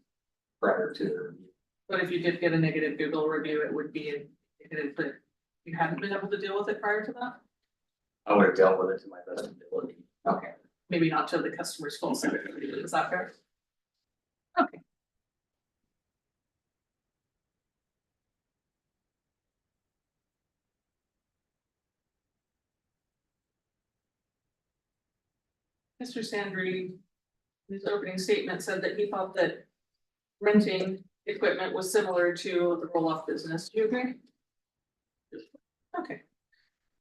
prior to the review. But if you did get a negative Google review, it would be indicative that you hadn't been able to deal with it prior to that? I would have dealt with it to my best ability. Okay, maybe not to the customer's full satisfaction, is that fair? Okay. Mr. Sandry, in his opening statement said that he thought that renting equipment was similar to the roll-off business. Do you agree? Okay.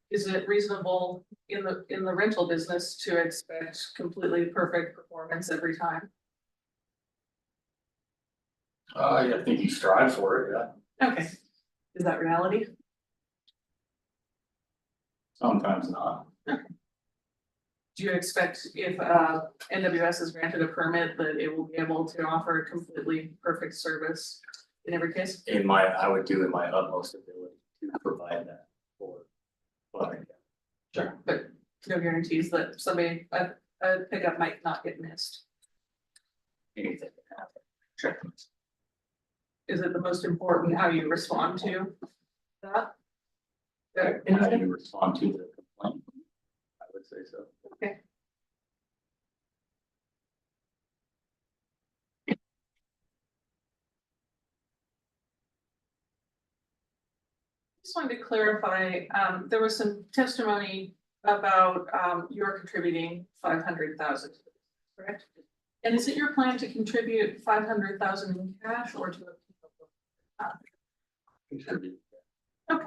Is it reasonable in the rental business to expect completely perfect performance every time? I think you strive for it, yeah. Okay. Is that reality? Sometimes not. Do you expect if NWS is granted a permit that it will be able to offer completely perfect service in every case? I would do in my utmost ability to provide that for. Sure. But no guarantees that a pickup might not get missed. Anything can happen. Sure. Is it the most important how you respond to that? And how you respond to the complaint, I would say so. Okay. Just wanted to clarify, there was some testimony about your contributing 500,000, correct? And is it your plan to contribute 500,000 in cash or to a? Contribute. Okay.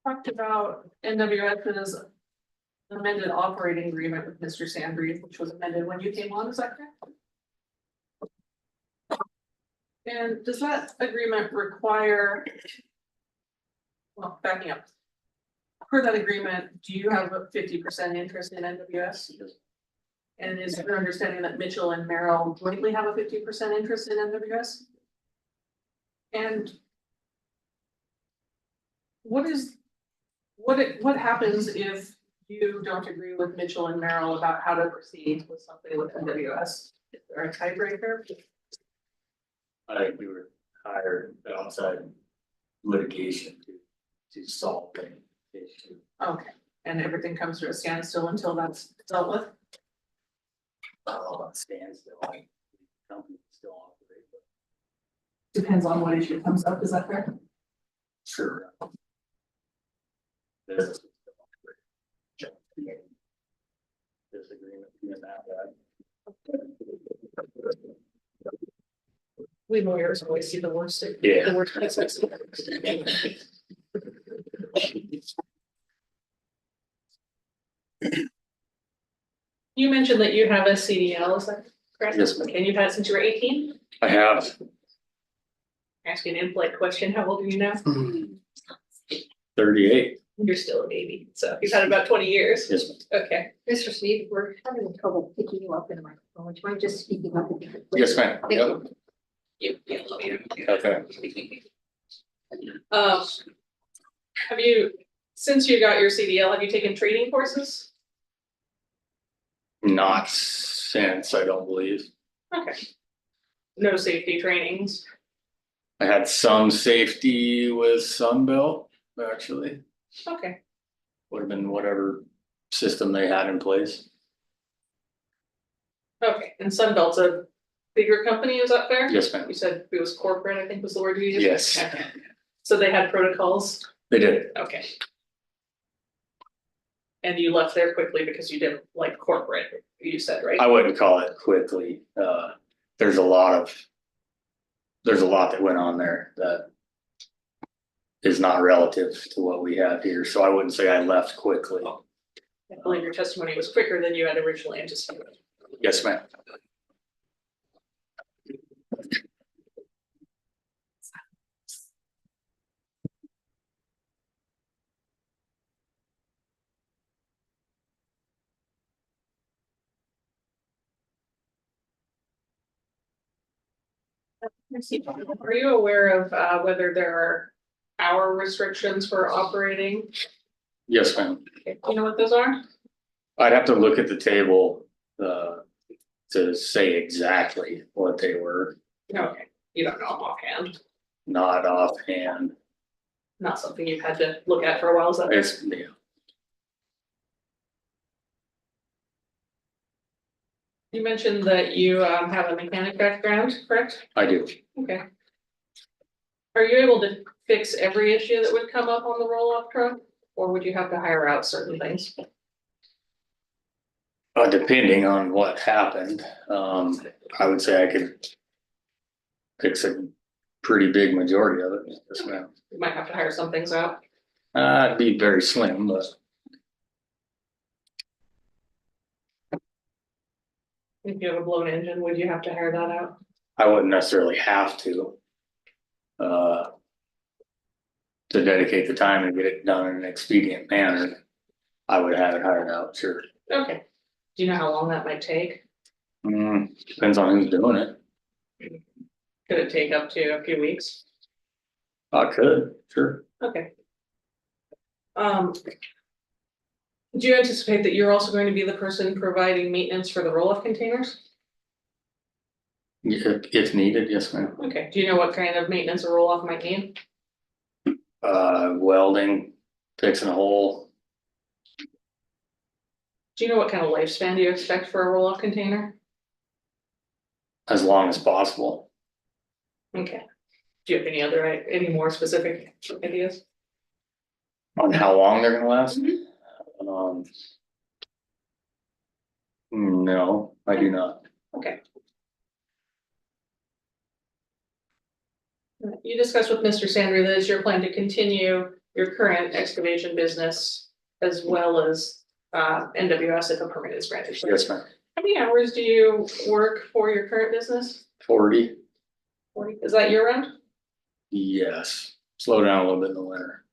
Talked about NWS's amended operating agreement with Mr. Sandry, which was amended when you came on, is that correct? And does that agreement require? Well, backing up. Per that agreement, do you have a 50% interest in NWS? And is your understanding that Mitchell and Merrill jointly have a 50% interest in NWS? And what happens if you don't agree with Mitchell and Merrill about how to proceed with something with NWS? Is there a tiebreaker? I think we were hired outside litigation to solve the issue. Okay, and everything comes to a standstill until that's dealt with? Standstill, like, the company still operate, but Depends on what issue comes up, is that fair? sure. Business is still operating. Disagreement in that. We lawyers always see the worst. Yeah. The worst cases. You mentioned that you have a CDL, is that correct? Yes, ma'am. And you've had it since you were 18? I have. Ask you an impolite question, how old are you now? 38. You're still a baby, so you've had it about 20 years. Yes, ma'am. Okay, Mr. Sneed, we're having trouble picking you up in the microphone. Would you mind just speaking up? Yes, ma'am. Thank you. Okay. Have you, since you got your CDL, have you taken training courses? Not since, I don't believe. Okay. No safety trainings? I had some safety with Sunbelt, actually. Okay, Would have been whatever system they had in place. okay, and Sunbelt's a bigger company, is that fair? Yes, ma'am. You said it was corporate, I think was the word you used? Yes. Okay. So they had protocols? They did. Okay. And you left there quickly because you didn't like corporate, you said, right? I wouldn't call it quickly. There's a lot that went on there that is not relative to what we have here. So I wouldn't say I left quickly. I believe your testimony was quicker than you had originally anticipated. Yes, ma'am. Are you aware of whether there are hour restrictions for operating? Yes, ma'am. Do you know what those are? I'd have to look at the table, to say exactly what they were, Okay, you don't know offhand, not offhand. not something you've had to look at for a while, is that? It's, yeah, You mentioned that you have a mechanic background, correct? I do. Okay. Are you able to fix every issue that would come up on the roll-off truck? Or would you have to hire out certain things? Depending on what happened, I would say I could fix a pretty big majority of it. Yes, ma'am. You might have to hire some things out. It'd be very slim, but If you have a blown engine, would you have to hire that out? I wouldn't necessarily have to. To dedicate the time and get it done in an expedient manner, I would have it hired out, sure. Okay. Do you know how long that might take? Depends on who's doing it. Could it take up to a few weeks? I could, sure. Okay. Do you anticipate that you're also going to be the person providing maintenance for the roll-off containers? If needed, yes, ma'am. Okay, do you know what kind of maintenance a roll-off might need? Welding, fixing a hole, Do you know what kind of lifespan do you expect for a roll-off container? as long as possible. Okay. Do you have any more specific ideas? On how long they're gonna last? No, I do not. Okay. You discussed with Mr. Sandry that it's your plan to continue your current excavation business as well as NWS if a permit is granted. Yes, ma'am. How many hours do you work for your current business? 40, 40? Is that year round? yes. Slow down a little bit in the winter.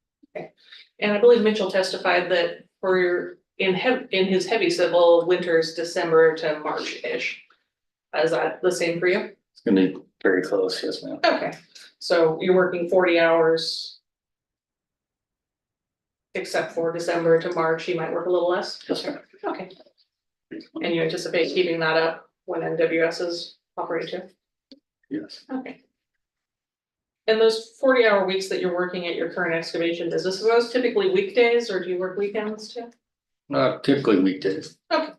And I believe Mitchell testified that for in his heavy civil, winters December to March-ish. Is that the same for you? It's gonna be very close, yes, ma'am. Okay, so you're working 40 hours. Except for December to March, you might work a little less? Yes, ma'am. Okay. And you anticipate keeping that up when NWS is operating too? Yes. Okay. And those 40-hour weeks that you're working at your current excavation business, are those typically weekdays or do you work weekends too? Typically weekdays. Okay.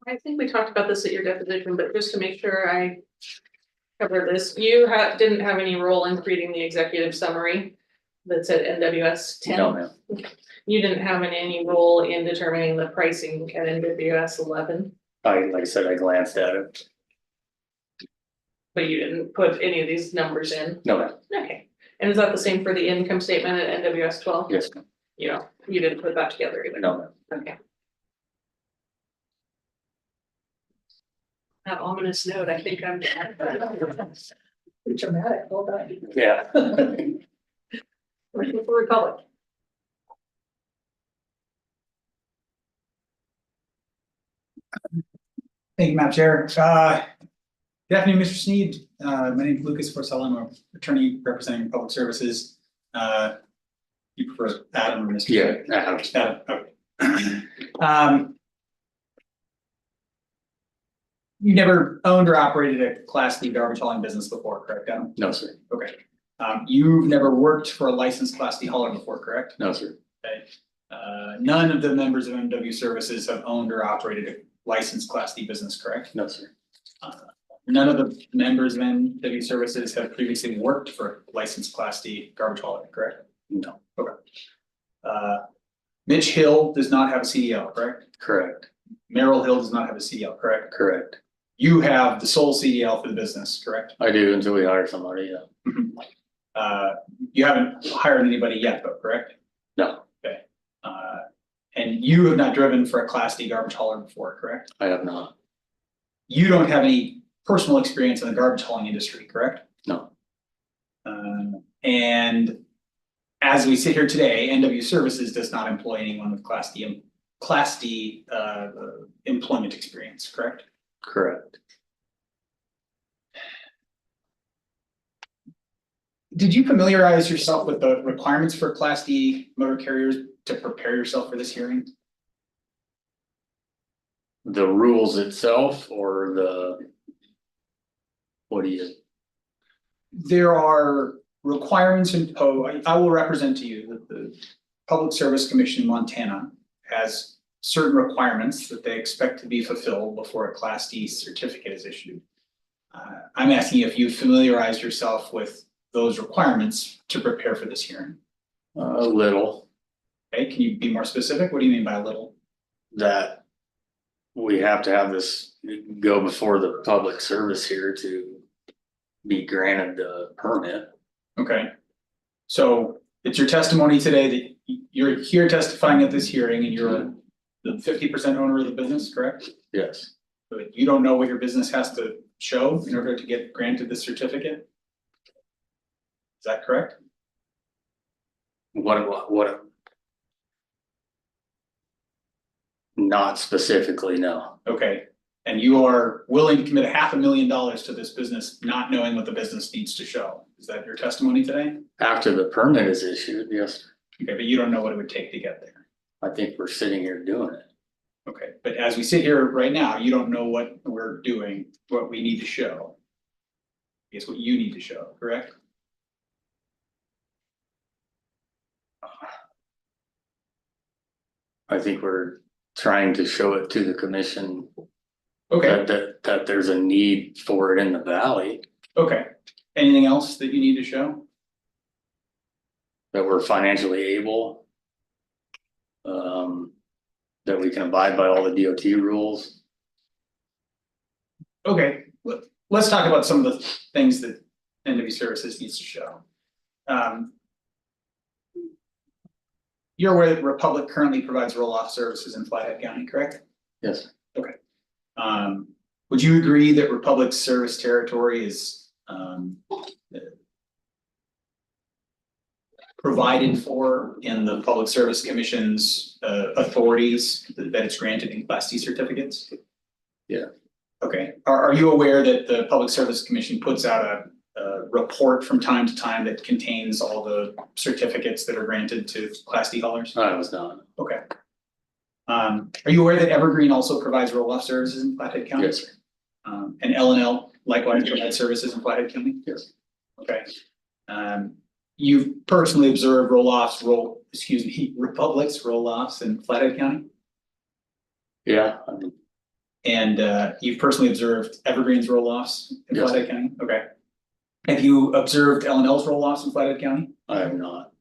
I think we talked about this at your deposition, but just to make sure I cover this, you didn't have any role in creating the executive summary that's at NWS 10? No, ma'am. You didn't have any role in determining the pricing at NWS 11, Like I said, I glanced at it. but you didn't put any of these numbers in? No, ma'am. Okay, and is that the same for the income statement at NWS 12? Yes, ma'am. You didn't put that together either? No, ma'am. Okay. That ominous note, I think I'm. Dramatic, hold on. Yeah. Working for Republic. Thank you, Madam Chair. Good afternoon, Mr. Sneed. My name is Lucas Forcella. I'm an attorney representing Public Services. You prefer Adam or Mr. Yeah, Adam, okay. You never owned or operated a Class D garbage hauling business before, correct, Adam? no, sir. Okay. You've never worked for a licensed Class D hauler before, correct? No, sir. Okay. None of the members of MW Services have owned or operated a licensed Class D business, correct? No, sir. None of the members of MW Services have previously worked for a licensed Class D garbage hauler, correct? No. Okay. Mitch Hill does not have a CDL, correct? Correct. Merrill Hill does not have a CDL, correct? Correct. You have the sole CDL for the business, correct? I do until we hire somebody, yeah. You haven't hired anybody yet, though, correct? No, And you have not driven for a Class D garbage hauler before, correct? I have not. You don't have any personal experience in the garbage hauling industry, correct? No. And as we sit here today, NW Services does not employ anyone with Class D employment experience, correct? Correct. Did you familiarize yourself with the requirements for Class D motor carriers to prepare yourself for this hearing? The rules itself or what do you, There are requirements I will represent to you that the Public Service Commission in Montana has certain requirements that they expect to be fulfilled before a Class D certificate is issued. I'm asking if you familiarized yourself with those requirements to prepare for this hearing. a little, Okay, can you be more specific? What do you mean by a little? that we have to have this go before the public service here to be granted the permit. Okay. So it's your testimony today that you're here testifying at this hearing and you're the 50% owner of the business, correct? Yes, But you don't know what your business has to show in order to get granted the certificate? Is that correct? what? Not specifically, no. Okay, and you are willing to commit $500,000 to this business, not knowing what the business needs to show. Is that your testimony today? After the permit is issued, yes, Okay, but you don't know what it would take to get there. I think we're sitting here doing it. Okay, but as we sit here right now, you don't know what we're doing, what we need to show. It's what you need to show, correct? I think we're trying to show it to the commission Okay, that there's a need for it in the valley, okay. Anything else that you need to show? that we're financially able. That we can abide by all the DOT rules. Okay, let's talk about some of the things that NW Services needs to show. You're aware that Republic currently provides roll-off services in Flathead County, correct? Yes, Would you agree that Republic's service territory is provided for in the Public Service Commission's authorities that it's granted in Class D certificates? Yeah. Okay, are you aware that the Public Service Commission puts out a report from time to time that contains all the certificates that are granted to Class D haulers? I was not. Okay. Are you aware that Evergreen also provides roll-off services in Flathead County? Yes, sir. And L&L likewise provides services in Flathead County? Yes. Okay. You've personally observed Republic's roll-offs in Flathead County? Yeah, And you've personally observed Evergreen's roll-offs in Yes. Flathead County? Okay. Have you observed L&L's roll-offs in Flathead County? I am not.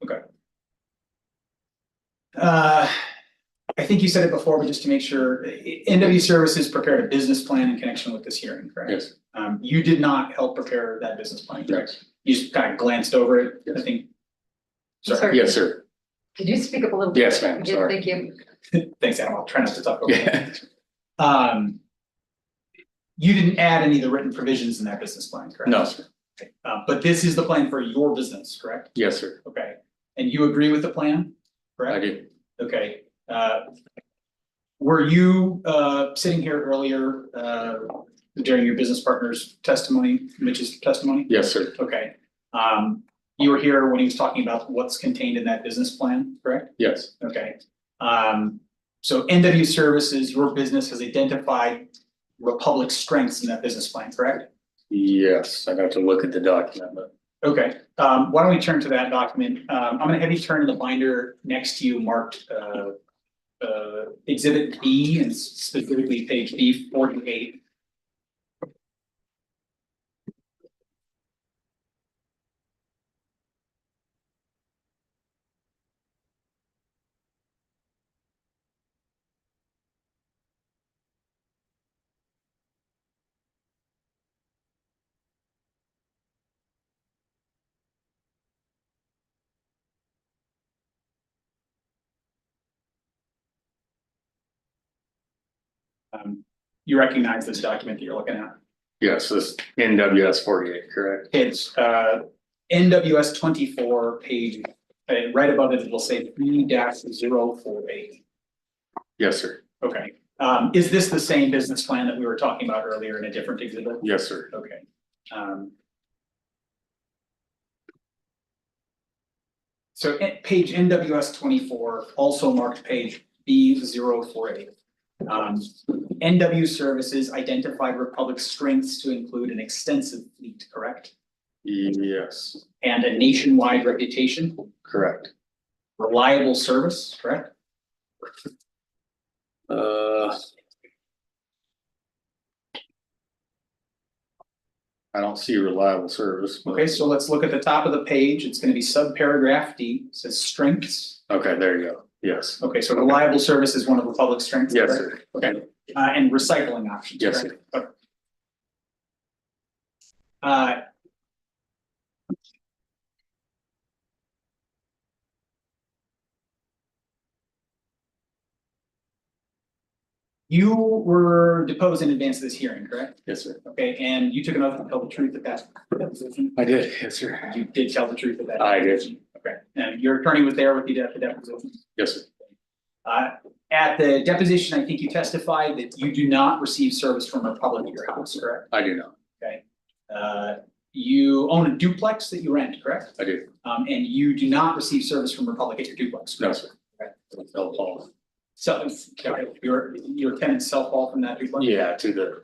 I think you said it before, but just to make sure, NW Services prepared a business plan in connection with this hearing, correct? Yes. You did not help prepare that business plan, correct? Yes. You just kind of glanced over it, I Yes. think. Sorry. Yes, sir. Could you speak up a little bit? Yes, ma'am, Yeah, sorry. thank you. Thanks, Adam, I'll try not to talk over you. Yeah. You didn't add any of the written provisions in that business plan, correct? No, sir. Okay. But this is the plan for your business, correct? Yes, sir. Okay, and you agree with the plan, correct? I did. Okay, were you sitting here earlier during your business partner's testimony, Mitch's testimony? Yes, sir. Okay, you were here when he was talking about what's contained in that business plan, correct? Yes. Okay, so NW Services, your business has identified Republic's strengths in that business plan, correct? Yes, I'd have to look at the document, but Okay, why don't we turn to that document? I'm gonna have you turn to the binder next to you marked exhibit B and specifically page B 48. You recognize this document that you're looking at? yes, this NWS 48, correct? It's NWS 24 page, right above it, it will say 3-048. Yes, sir. Okay, is this the same business plan that we were talking about earlier in a different exhibit? Yes, sir. Okay. So page NWS 24, also marked page B048. NW Services identified Republic's strengths to include an extensive fleet, correct? Yes, And a nationwide reputation, correct. reliable service, correct? I don't see reliable service. but- Okay, so let's look at the top of the page. It's gonna be subparagraph D, it says strengths. Okay, there you go. Yes. Okay, so reliable service is one of the public strengths. Yes, correct? sir. Okay, and recycling options. Yes, correct? Okay. Uh. You were deposed in advance of this hearing, correct? Yes, sir. Okay, and you took an oath to tell the truth at that deposition? I did. Yes, sir. You did tell the truth at that? I did. deposition? Okay, and your attorney was there with you at the deposition? Yes, sir. At the deposition, I think you testified that you do not receive service from Republic at your house, correct? I do not. You own a duplex that you rent, correct? I do. And you do not receive service from Republic at your duplex, No, correct? sir. Fell off. So, your tenants self-haul from that duplex? Yeah, to the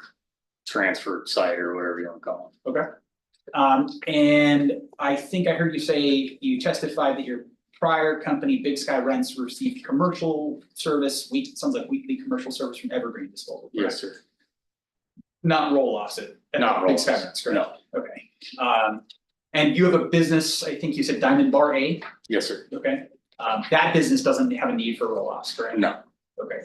transfer site or whatever you want to call Okay. And I think I heard you say you testified that your prior company, Big Sky Rents, received commercial service, sounds like weekly commercial service from Evergreen Disposal. it. correct? Yes, sir. Not roll-offs at Not Big Sky roll-offs. Rents, correct? No. Okay, and you have a business, I think you said Diamond Bar A, Yes, sir. okay? That business doesn't have a need for roll-offs, correct? No. Okay.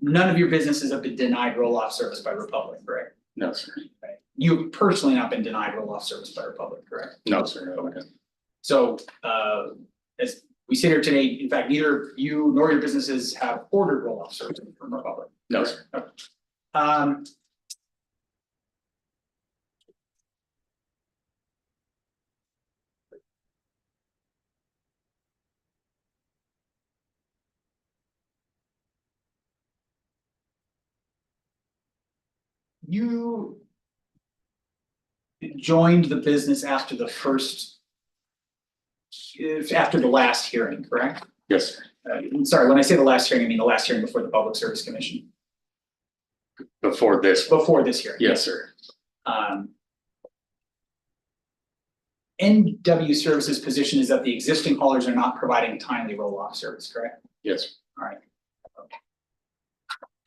None of your businesses have been denied roll-off service by Republic, correct? No, sir. Okay. You've personally not been denied roll-off service by Republic, correct? No, sir. Okay. So, as we sit here today, in fact, neither you nor your businesses have ordered roll-off service from Republic. No, sir. Okay. You joined the business after the last hearing, correct? Yes, sir. Sorry, when I say the last hearing, I mean the last hearing before the Public Service Commission, Before this. before this hearing. Yes, sir. NW Services' position is that the existing haulers are not providing timely roll-off service, correct? Yes. All right.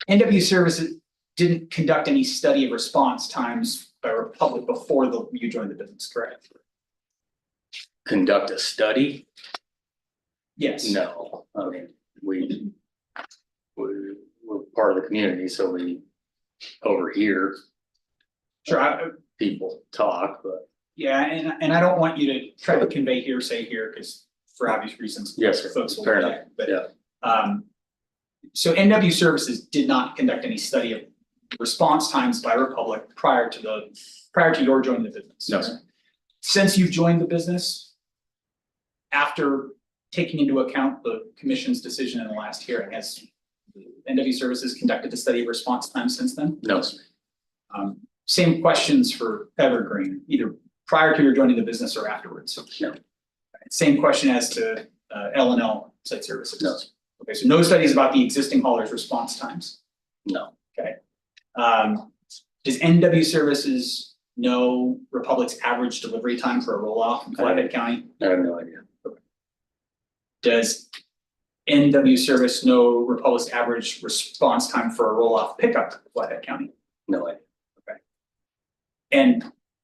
NW Services didn't conduct any study of response times by Republic before you joined the business, correct? Conduct a study? Yes. No. I mean, we're part of the community, so we overhear Sure, people talk, but yeah, and I don't want you to try to convey hearsay here, because for obvious reasons. Yes, sir. Folks will Fair object, but, yeah. So NW Services did not conduct any study of response times by Republic prior to your joining the business. No, sir. Since you've joined the business, after taking into account the commission's decision in the last hearing, has NW Services conducted a study of response time since then? No, sir. Same questions for Evergreen, either prior to your joining the business or afterwards. No. Same question as to L&L Site Services. No. Okay, so no studies about the existing haulers' response times. No. Okay. Does NW Services know Republic's average delivery time for a roll-off in Flathead County? I have no idea. Does NW Service know Republic's average response time for a roll-off pickup in Flathead County? No idea. And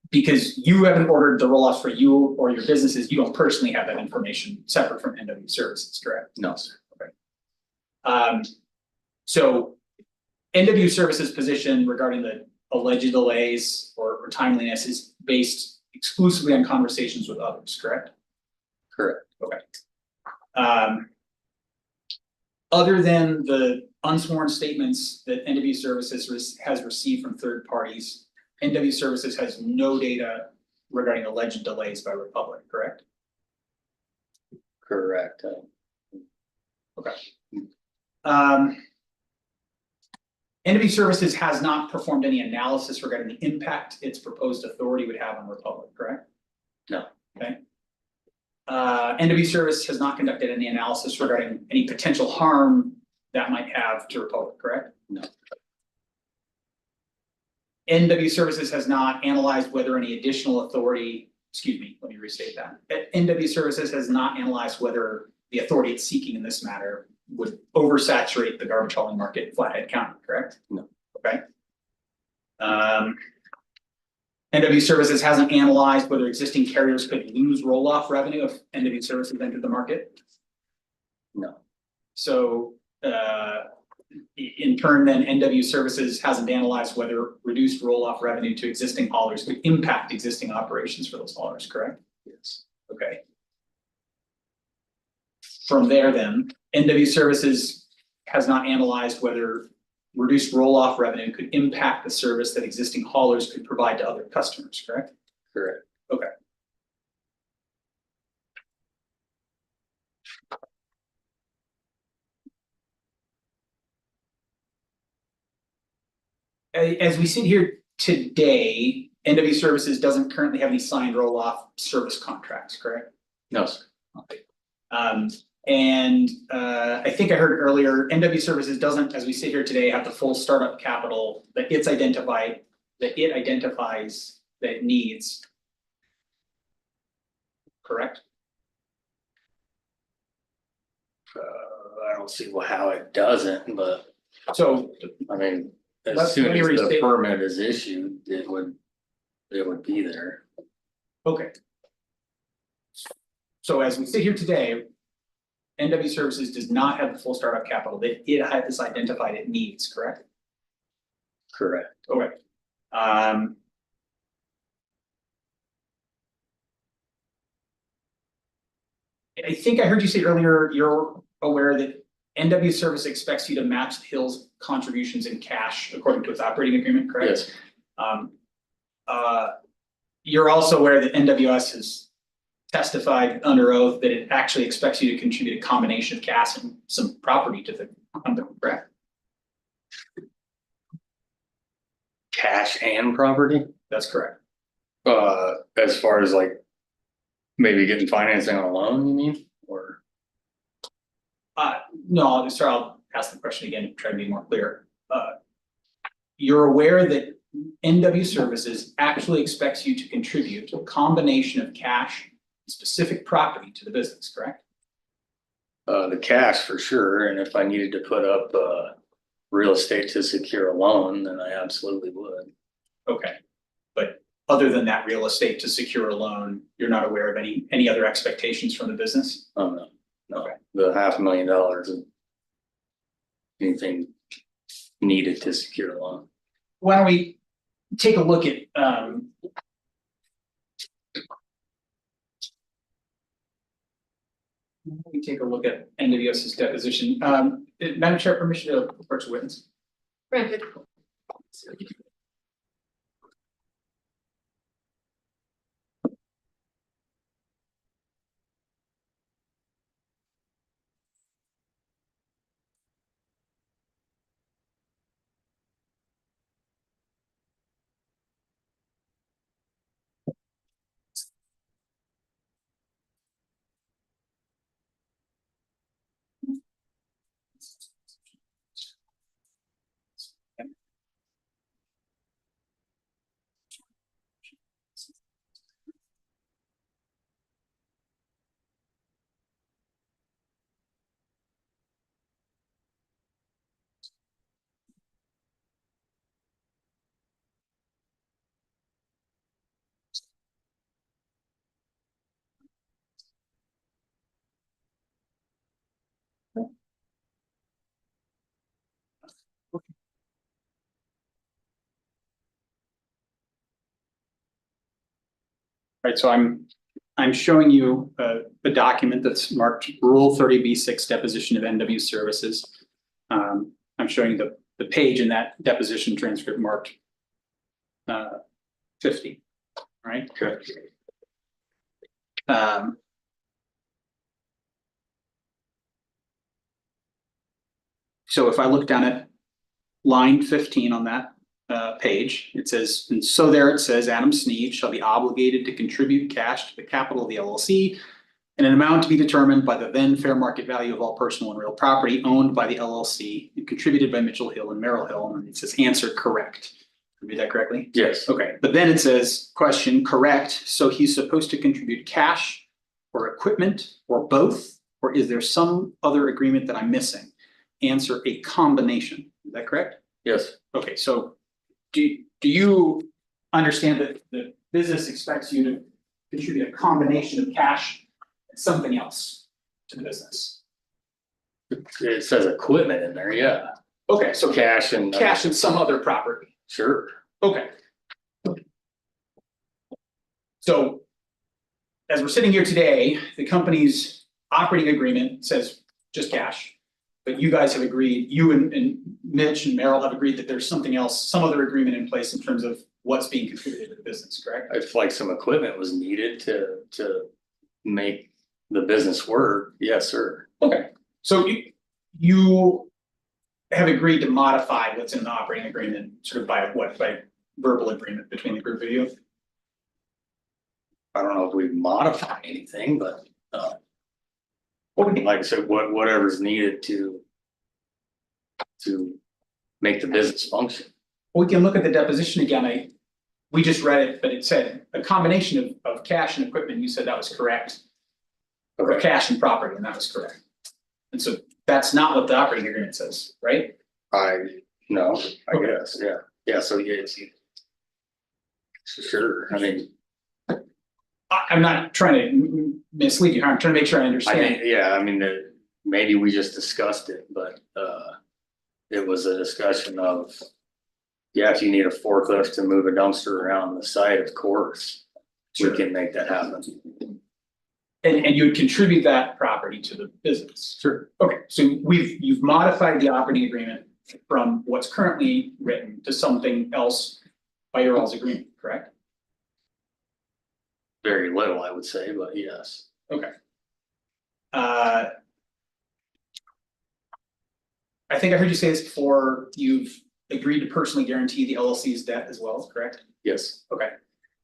because you haven't ordered the roll-offs for you or your businesses, you don't personally have that information separate from NW Services, correct? No, sir. So NW Services' position regarding the alleged delays or timeliness is based exclusively on conversations with others, correct? Correct. Okay. Other than the unsworn statements that NW Services has received from third parties, NW Services has no data regarding alleged delays by Republic, correct? Correct. NW Services has not performed any analysis regarding the impact its proposed authority would have on Republic, correct? No. Okay. NW Service has not conducted any analysis regarding any potential harm that might have to Republic, correct? No. NW Services has not analyzed whether any additional authority, excuse me, let me restate that. NW Services has not analyzed whether the authority it's seeking in this matter would oversaturate the garbage hauling market in Flathead County, correct? No. Okay. NW Services hasn't analyzed whether existing carriers could lose roll-off revenue if NW Services entered the market. No. So, in turn, then NW Services hasn't analyzed whether reduced roll-off revenue to existing haulers could impact existing operations for those haulers, correct? Yes. Okay. From there then, NW Services has not analyzed whether reduced roll-off revenue could impact the service that existing haulers could provide to other customers, correct? Correct. Okay. As we sit here today, NW Services doesn't currently have any signed roll-off service contracts, correct? No, sir. Okay. I think I heard earlier, NW Services doesn't, as we sit here today, have the full startup capital that it identifies that it needs. Correct? I don't see how it doesn't, but So, I mean, Let's- as soon let me as the restate- permit is issued, it would be there. okay. So as we sit here today, NW Services does not have the full startup capital that it has identified it needs, correct? Correct. Okay. I think I heard you say earlier, you're aware that NW Service expects you to match the Hill's contributions in cash according to its operating agreement, correct? Yes. You're also aware that NWS has testified under oath that it actually expects you to contribute a combination of cash and some property to the company, correct? Cash and property, That's correct. as far as like maybe getting financing on a loan, you mean, or? No, I'll ask the question again to try to be more clear. You're aware that NW Services actually expects you to contribute a combination of cash and specific property to the business, correct? The cash for sure, and if I needed to put up, real estate to secure a loan, then I absolutely would. Okay, but other than that real estate to secure a loan, you're not aware of any other expectations from the business? Oh, no, no, Okay. the $500,000 of anything needed to secure a loan. Why don't we take a look at, NWS's deposition. Madam Chair, permission to approach the witness. Granted. Right, so I'm showing you the document that's marked Rule 30B6 deposition of NW Services. I'm showing you the page in that deposition transcript marked 50. right? Okay. So if I look down at line 15 on that page, it says, and so there it says, Adam Sneed shall be obligated to contribute cash to the capital of the LLC in an amount to be determined by the then fair market value of all personal and real property owned by the LLC and contributed by Mitchell Hill and Merrill Hill, and it says answer correct. Did I read that correctly? Yes. Okay, but then it says, question, correct, so he's supposed to contribute cash or equipment or both? Or is there some other agreement that I'm missing? Answer, a combination, is that correct? Yes. Okay, so do you understand that the business expects you to contribute a combination of cash and something else to the business? It says equipment in there, yeah. Okay, so Cash and. cash and some other property, Sure. okay. So as we're sitting here today, the company's operating agreement says just cash. But you guys have agreed, you and Mitch and Merrill have agreed that there's something else, some other agreement in place in terms of what's being contributed to the business, correct? If like some equipment was needed to make the business work, yes, sir. Okay, so you have agreed to modify what's in the operating agreement, sort of by verbal agreement between the group of you? I don't know if we modify anything, but like I said, whatever's needed to make the business function. We can look at the deposition again, we just read it, but it said a combination of cash and equipment, you said that was correct. Or Okay. cash and property, and that was correct. And so that's not what the operating agreement says, right? No, I Okay. guess, yeah, so yeah, it's. Sure, I mean, I'm not trying to mislead you, I'm trying to make sure I I understand. think, yeah, I mean, maybe we just discussed it, but it was a discussion of. Yeah, if you need a forklift to move a dumpster around the site, of course, Sure. we can make that happen. And you would contribute that property to the business? Sure. Okay, so you've modified the operating agreement from what's currently written to something else by your all's agreement, correct? Very little, I would say, but yes. Okay. I think I heard you say this before, you've agreed to personally guarantee the LLC's debt as well, correct? Yes, Okay.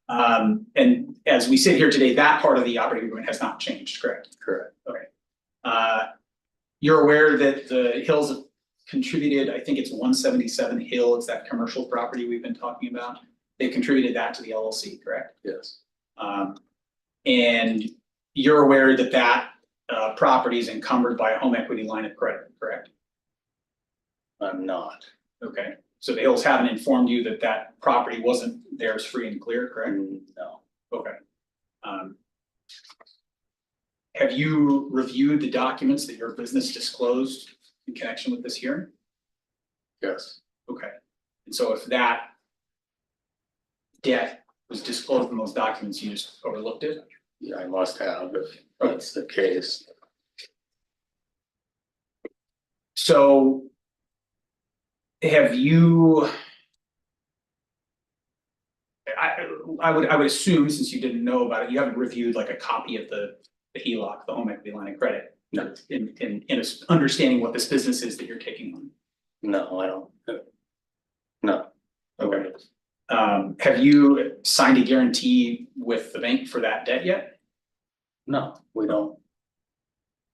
And as we sit here today, that part of the operating agreement has not changed, correct? correct. Okay. You're aware that the Hills have contributed, I think it's 177 Hill, it's that commercial property we've been talking about. They contributed that to the LLC, correct? Yes, And you're aware that that property is encumbered by a home equity line of credit, correct? I'm not. Okay, so the Hills haven't informed you that that property wasn't theirs free and clear, correct? No, Okay. Have you reviewed the documents that your business disclosed in connection with this hearing? yes, Okay, and so if that debt was disclosed in those documents, you just overlooked it? yeah, I must have if that's the case. So have you? I would assume, since you didn't know about it, you haven't reviewed like a copy of the HELOC, the home equity line of credit. No. In understanding what this business is that you're taking on. No, I don't. No. Okay. Have you signed a guarantee with the bank for that debt yet? No, we don't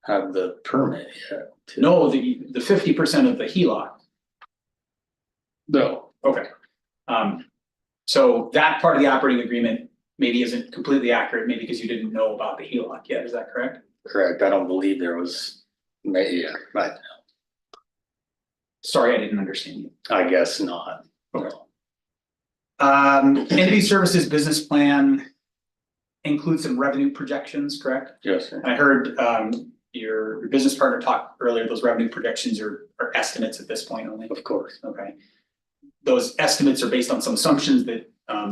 have the permit yet. No, the 50% of the HELOC. No. Okay. So that part of the operating agreement maybe isn't completely accurate, maybe because you didn't know about the HELOC yet, is that correct? Correct, I don't believe there was, yeah, right, Sorry, I didn't understand you. I guess not. Okay. Entity services business plan includes some revenue projections, correct? Yes, sir. I heard your business partner talk earlier, those revenue projections are estimates at this point only. Of course. Okay. Those estimates are based on some assumptions that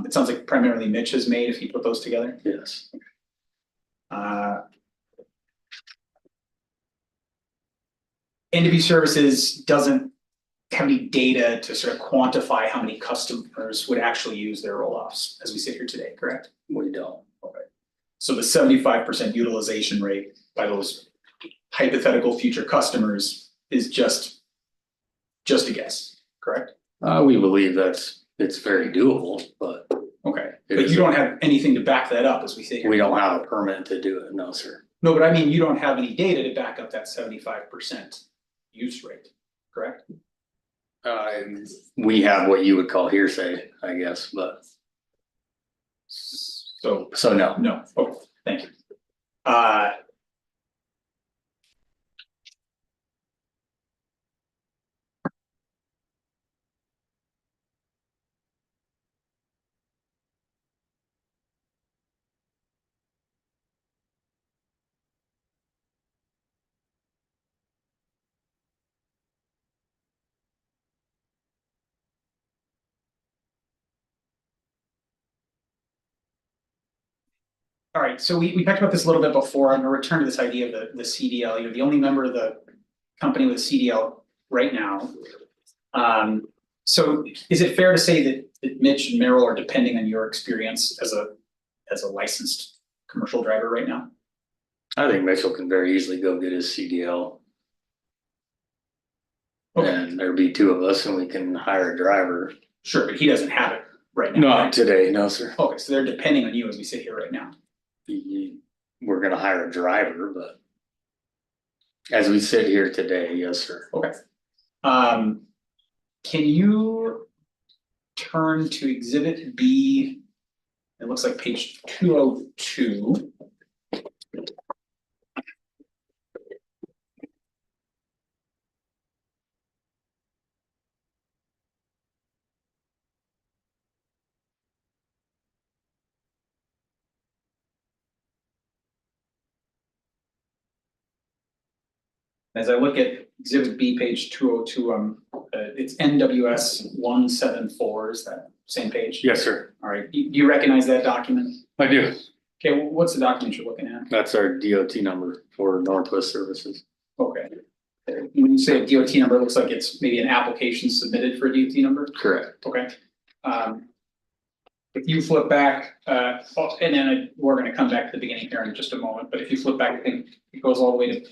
it sounds like primarily Mitch has made if you put those together. Yes. Entity services doesn't have any data to sort of quantify how many customers would actually use their roll-offs as we sit here today, correct? We don't. Okay. So the 75% utilization rate by those hypothetical future customers is just a guess, correct? We believe it's very doable, but Okay, It but is you a- don't have anything to back that up as we sit here. we don't have a permit to do it, no, sir. No, but I mean, you don't have any data to back up that 75% use rate, correct? We have what you would call hearsay, I guess, but So, so no. no, okay, thank you. All right, so we talked about this a little bit before. I'm gonna return to this idea of the CDL. You're the only member of the company with CDL right now. So is it fair to say that Mitch and Merrill are depending on your experience as a licensed commercial driver right now? I think Mitchell can very easily go get his CDL. Okay. And there'd be two of us and we can hire a driver. Sure, but he doesn't have it right now. Not right? today, no, sir. Okay, so they're depending on you as we sit here right now. We're gonna hire a driver, but as we sit here today, yes, sir. Okay. Can you turn to exhibit B? It looks like page 202. As I look at exhibit B, page 202, it's NWS 174, is that same page? Yes, sir. All right, do you recognize that document? I do. Okay, what's the document you're looking at? That's our DOT number for Northwest Services. Okay. When you say a DOT number, it looks like it's maybe an application submitted for a DOT number? Correct. Okay. If you flip back, and then we're gonna come back to the beginning here in just a moment, but if you flip back, I think it goes all the way to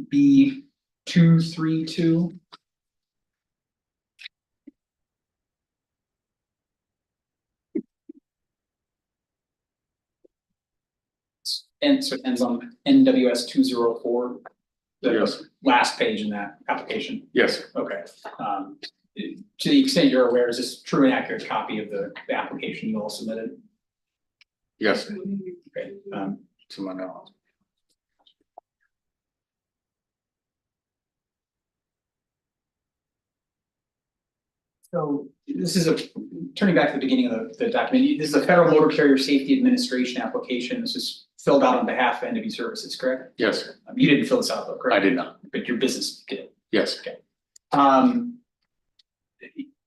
B 232. And so it ends on NWS 204. The Yes. last page in that application. Yes, sir. Okay. To the extent you're aware, is this true and accurate copy of the application you all submitted? Yes, sir. Okay, To my knowledge. so this is turning back to the beginning of the document, this is a Federal Motor Carrier Safety Administration application. This is filled out on behalf of NW Services, correct? Yes, sir. You didn't fill this out though, correct? I did not. But your business did. Yes.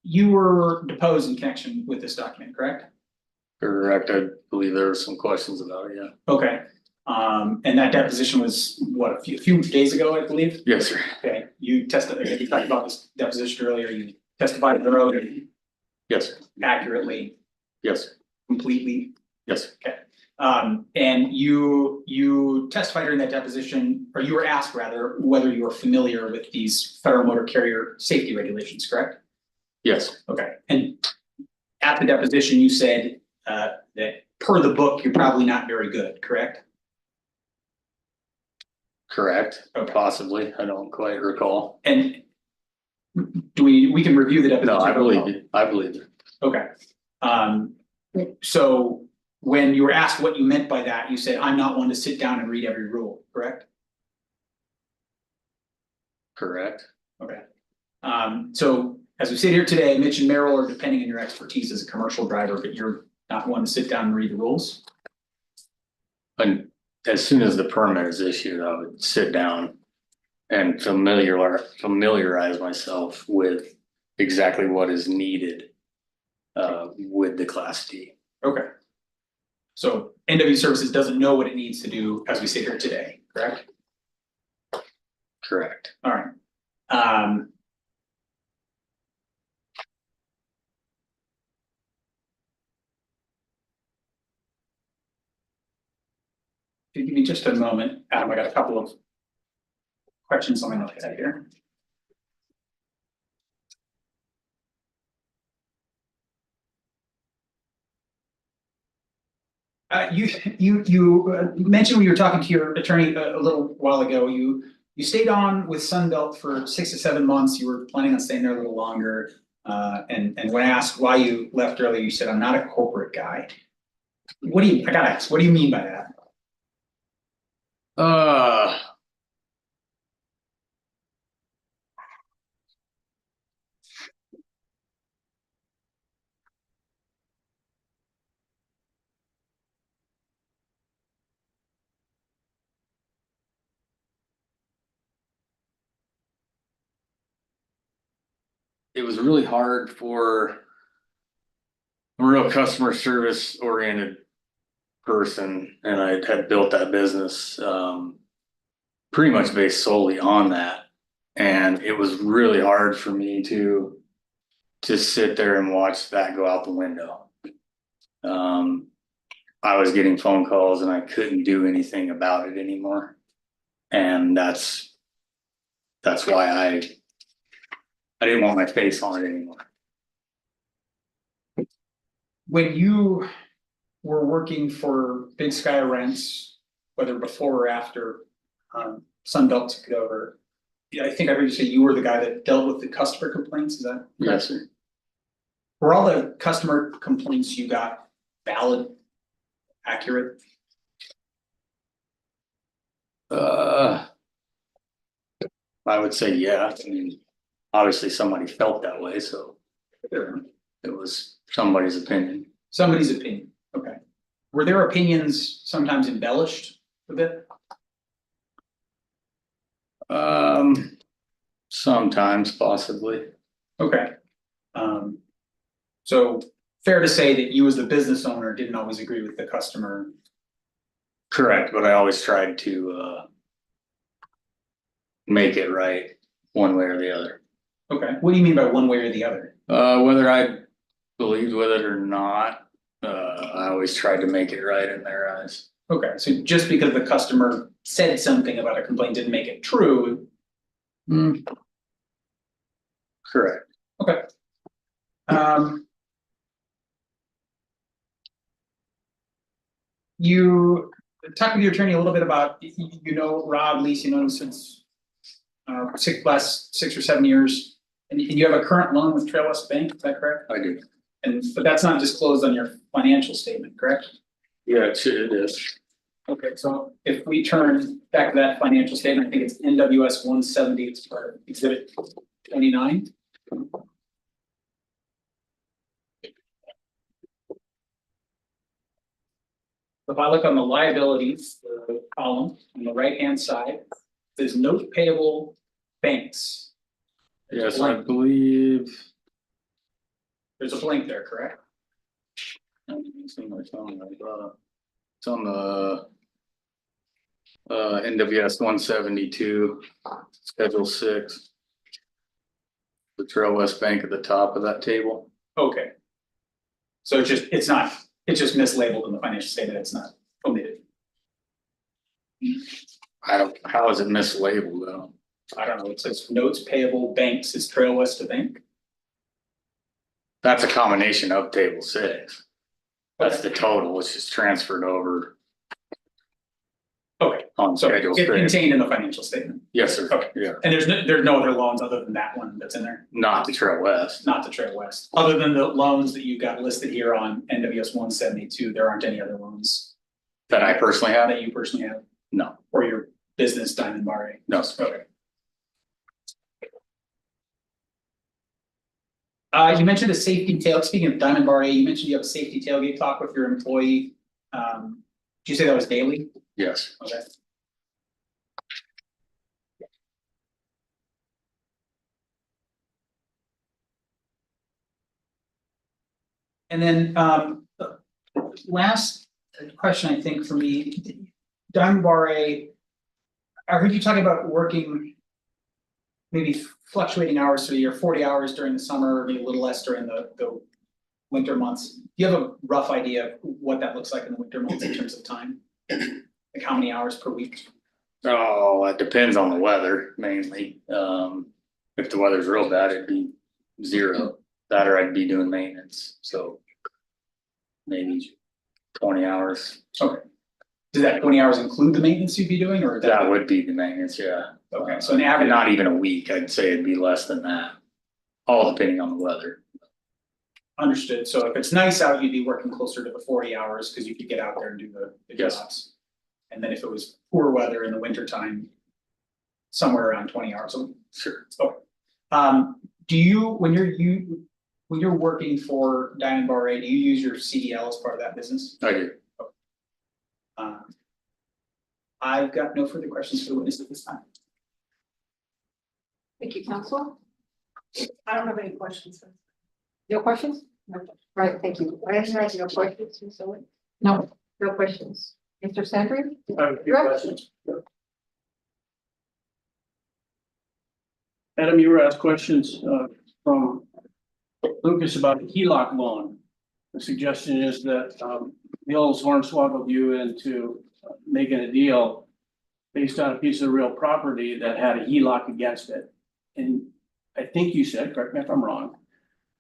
You were deposed in connection with this document, correct? Correct. I believe there were some questions about it, yeah. Okay, and that deposition was what, a few days ago, I believe? Yes, sir. Okay, you talked about this deposition earlier, you testified under oath Yes, sir. accurately, Yes, sir. completely. Yes, sir. Okay, and you testified during that deposition, or you were asked rather, whether you were familiar with these Federal Motor Carrier Safety regulations, correct? Yes, Okay, and at the deposition, you said that per the book, you're probably not very good, correct? correct. Okay. Possibly. I don't quite recall. And we can review the deposition? No, I believe you. I believe you. Okay, so when you were asked what you meant by that, you said, I'm not one to sit down and read every rule, correct? Correct. Okay. So as we sit here today, Mitch and Merrill are depending on your expertise as a commercial driver, but you're not one to sit down and read the rules? And as soon as the permit is issued, I would sit down and familiarize myself with exactly what is needed with the Class D. Okay. So NW Services doesn't know what it needs to do as we sit here today, correct? Correct. All right. If you give me just a moment, Adam, I got a couple of questions on my notepad here. You mentioned when you were talking to your attorney a little while ago, you stayed on with Sunbelt for 6 to 7 months. You were planning on staying there a little longer. And when I asked why you left early, you said, I'm not a corporate guy. I gotta ask, what do you mean by that? It was really hard for a real customer service oriented person, and I had built that business pretty much based solely on that. And it was really hard for me to sit there and watch that go out the window. I was getting phone calls and I couldn't do anything about it anymore. And that's why I didn't want my face on it anymore. When you were working for Big Sky Rents, whether before or after Sunbelt took it over, yeah, I think I heard you say you were the guy that dealt with the customer complaints, is that correct? Yes, sir. Were all the customer complaints you got valid, accurate? I would say, yeah. I mean, obviously somebody felt that way, so it was somebody's opinion. Somebody's opinion, okay. Were their opinions sometimes embellished a bit? Sometimes possibly. Okay. So fair to say that you as the business owner didn't always agree with the customer. Correct, but I always tried to make it right one way or the other. Okay, what do you mean by one way or the other? Whether I believed with it or not, I always tried to make it right in their eyes. Okay, so just because the customer said something about a complaint didn't make it true. Correct. Okay. You talked with your attorney a little bit about, you know, Rob, Lisa, you know him since last 6 or 7 years, and you have a current loan with Trail West Bank, is that correct? I do. But that's not disclosed on your financial statement, correct? Yeah, it is. Okay, so if we turn back to that financial statement, I think it's NWS 170, it's part of exhibit 29. If I look on the liabilities, the column on the right-hand side, there's note payable banks. Yes, I believe. There's a blank there, correct? It's on the NWS 172, Schedule 6. The Trail West Bank at the top of that table. Okay. So it's just mislabeled in the financial statement, it's not omitted. How is it mislabeled though? I don't know, it says notes payable banks is Trail West a bank? That's a combination of table 6. That's the total, it's just transferred over Okay, on so Schedule it's 6. contained in the financial statement. Yes, sir. Okay. Yeah, And there's no other loans other than that one that's in there, not the Trail West. not the Trail West. Other than the loans that you got listed here on NWS 172, there aren't any other loans That I personally have? that you personally have, No, or your business Diamond Bar. no. Okay. You mentioned a safety tail, speaking of Diamond Bar A, you mentioned you have a safety tailgate talk with your employee. Did you say that was daily? Yes. Okay. And then the last question, I think for me, Diamond Bar A, I heard you talking about working maybe fluctuating hours through the year, 40 hours during the summer, or maybe a little less during the winter months. Do you have a rough idea of what that looks like in the winter months in terms of time? Like how many 20 hours per week? Oh, it depends on the weather mainly. If the weather's real bad, it'd be 0. That or I'd be doing maintenance, so. Maybe 20 hours. Okay. Does that 20 hours include the maintenance you'd be doing, or? That would be the maintenance, yeah. Okay, so an average. Not even a week, I'd say it'd be less than that. All depending on the weather. Understood, so if it's nice out, you'd be working closer to the 40 hours, because you could get out there and do the Yes. jobs. And then if it was poor weather in the winter time, somewhere around 20 hours a week. Sure. Do you, when you're working for Diamond Bar Ray, do you use your CDL as part of that business? I do. I've got no further questions for the witness at this time. Thank you, counsel. I don't have any questions. No questions? No. Right, thank you. I have no questions, Ms. Owen? No, no questions. Mr. Sandry? I have a few Right. questions. Adam, you were asked questions from Lucas about the HELOC loan. The suggestion is that Hills hornswoggled you into making a deal based on a piece of real property that had a HELOC against it. And I think you said, correct me if I'm wrong,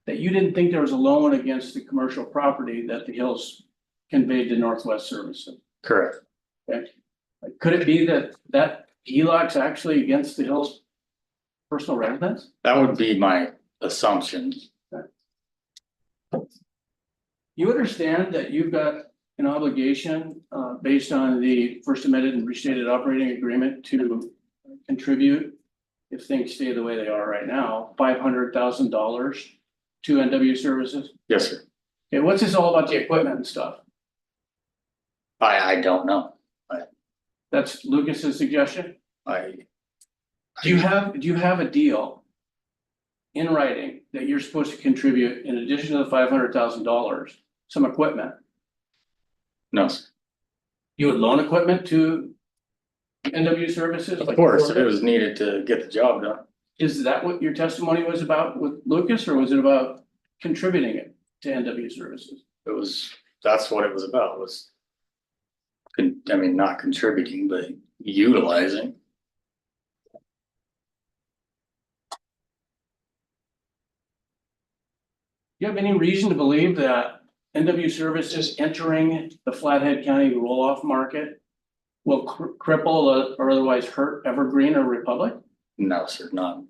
that you didn't think there was a loan against the commercial property that the Hills conveyed to Northwest Services. Correct. Okay. Could it be that that HELOC's actually against the Hills personal residence? That would be my assumption. You understand that you've got an obligation, based on the first amended and restated operating agreement to contribute, if things stay the way they are right now, $500,000 to NW Services? Yes, sir. Okay, what's this all about the equipment and stuff? I don't know. That's Lucas's suggestion? I, Do you have a deal in writing that you're supposed to contribute, in addition to the $500,000, some equipment? no, sir. You would loan equipment to NW Services? Of course, it was needed to get the job done. Is that what your testimony was about with Lucas, or was it about contributing it to NW Services? That's what it was about, was. Not contributing, but utilizing. Do you have any reason to believe that NW Services entering the Flathead County roll-off market will cripple or otherwise hurt Evergreen or Republic? No, sir, none.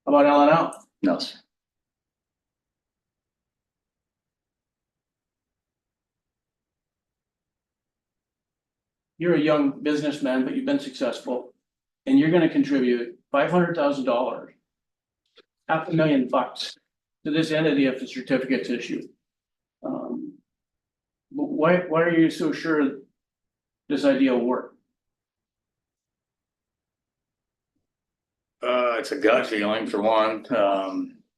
How about L&L? No, sir. You're a young businessman, but you've been successful, and you're gonna contribute $500,000, $500,000 to this entity if the certificate's issued. Why are you so sure this idea will work? It's a gut feeling for one,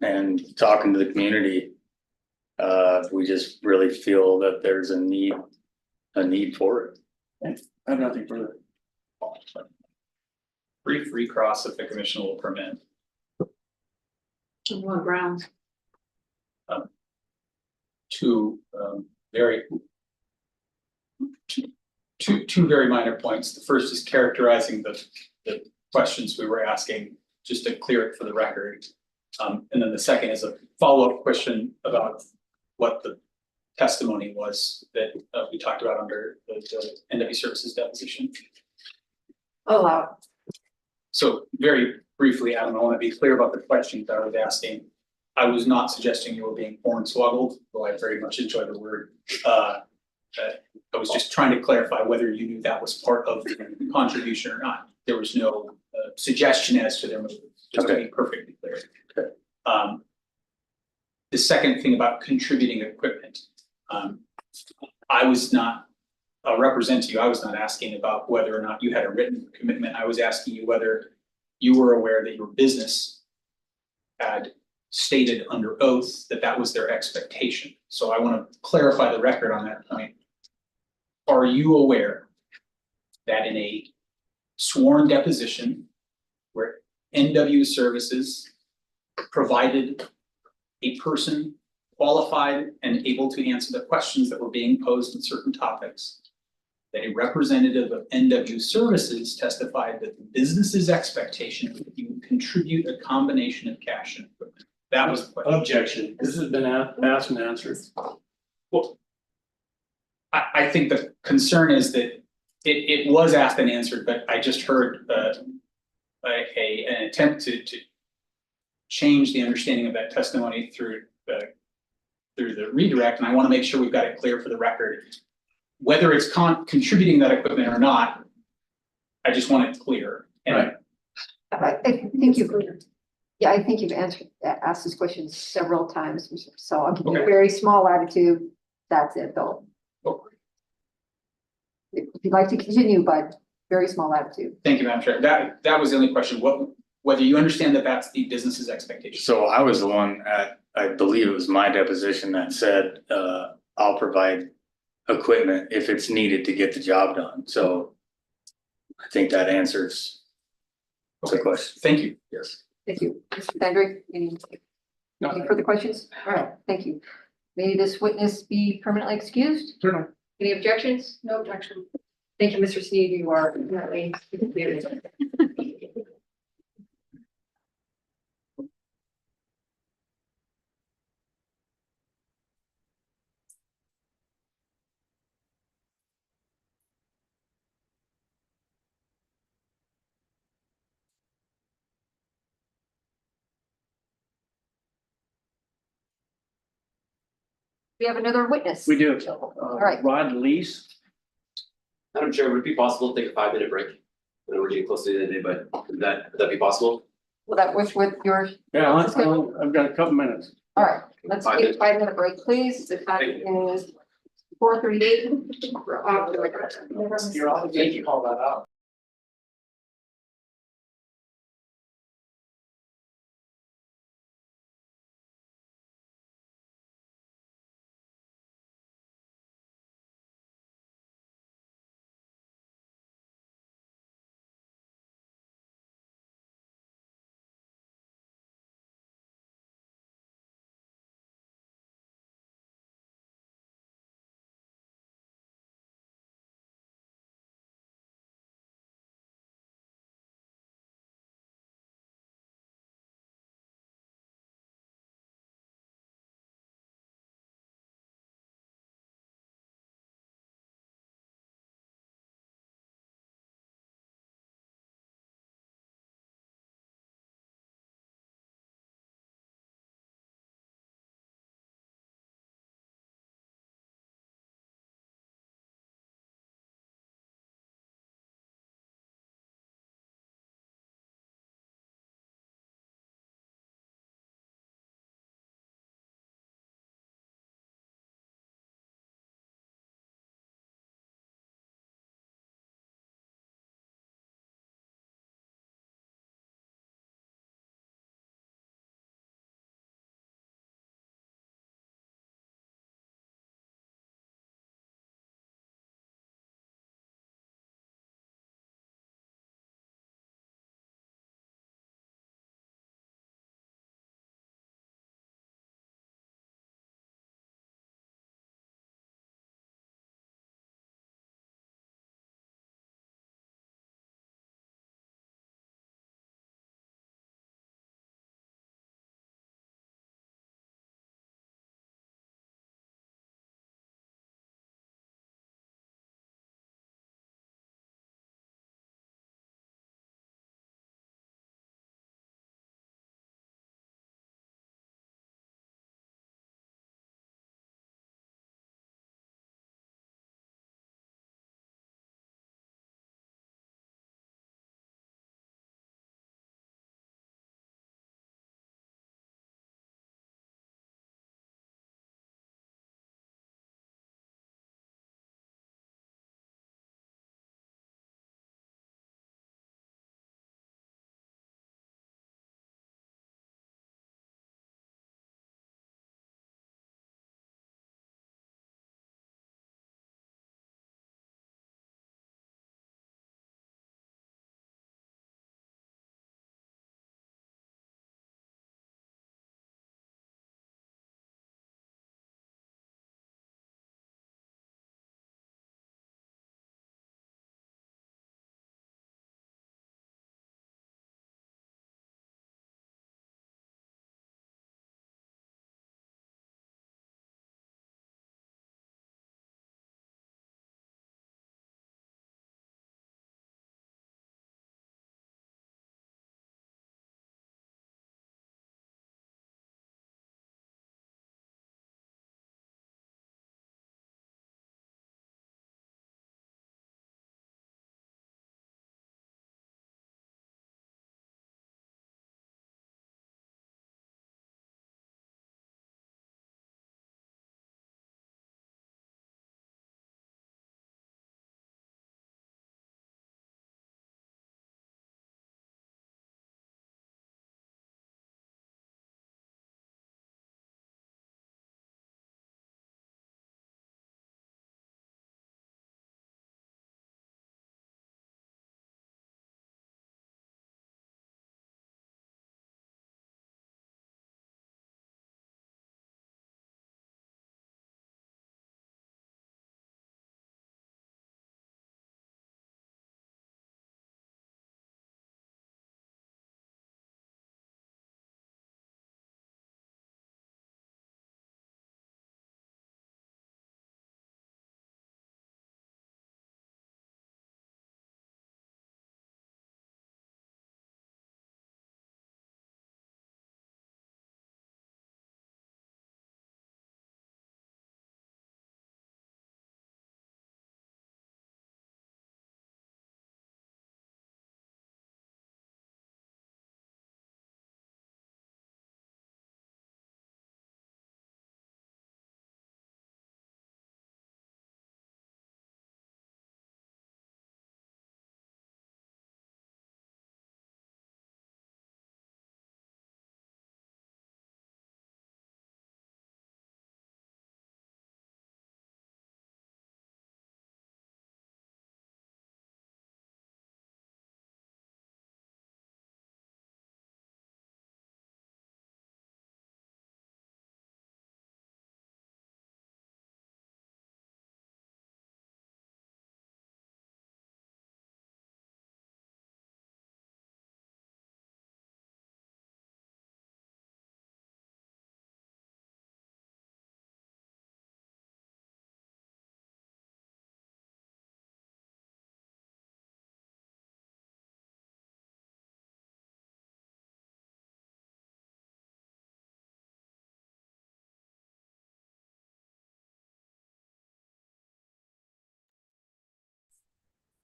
and talking to the community. We just really feel that there's a need for it. I have nothing further. Brief recross if the commission will permit. On what grounds? Two very minor points. The first is characterizing the questions we were asking, just to clear it for the record. And then the second is a follow-up question about what the testimony was that we talked about under the NW Services deposition. Allow. So very briefly, Adam, I want to be clear about the questions I was asking. I was not suggesting you were being hornswoggled, though I very much enjoy the word. I was just trying to clarify whether you knew that was part of the contribution or not. There was no suggestion as to their motive, just to be perfectly clear. Okay. The second thing about contributing equipment, I was not, I'll represent to you, I was not asking about whether or not you had a written commitment. I was asking you whether you were aware that your business had stated under oath that that was their expectation. So I want to clarify the record on that point. Are you aware that in a sworn deposition where NW Services provided a person qualified and able to answer the questions that were being posed in certain topics, that a representative of NW Services testified that the business's expectation was that he would contribute a combination of cash and equipment. That was the question. Objection. This has been asked and answered. Well, I think the concern is that it was asked and answered, but I just heard an attempt to change the understanding of that testimony through the redirect, and I want to make sure we've got it clear for the record. Whether it's contributing that equipment or not, I just want it clear. And Right. I think I think you've asked this question several times, so I'll give you a Okay. very small latitude. That's it, though. If you'd like to continue, but very small latitude. Thank you, Madam Chair. That was the only question. Whether you understand that that's the business's expectation. So I was the one I believe it was my deposition that said, I'll provide equipment if it's needed to get the job done, so. I think that answers the question, Thank you. yes. Thank you. Mr. Fendrick, any further questions? All right, thank you. May this witness be permanently excused? Certainly. Any objections? No objection. Thank you, Mr. Sneed, you are currently cleared. We have another witness. We do. right. Rod Lease. Madam Chair, would it be possible to take a 5-minute break? I know we're getting close to the end of the day, but would that be possible? Will that wish with your, Yeah, I've got a couple minutes. all right, let's take a 5-minute break, please. The time is 4:38. You're all, thank you, call that out.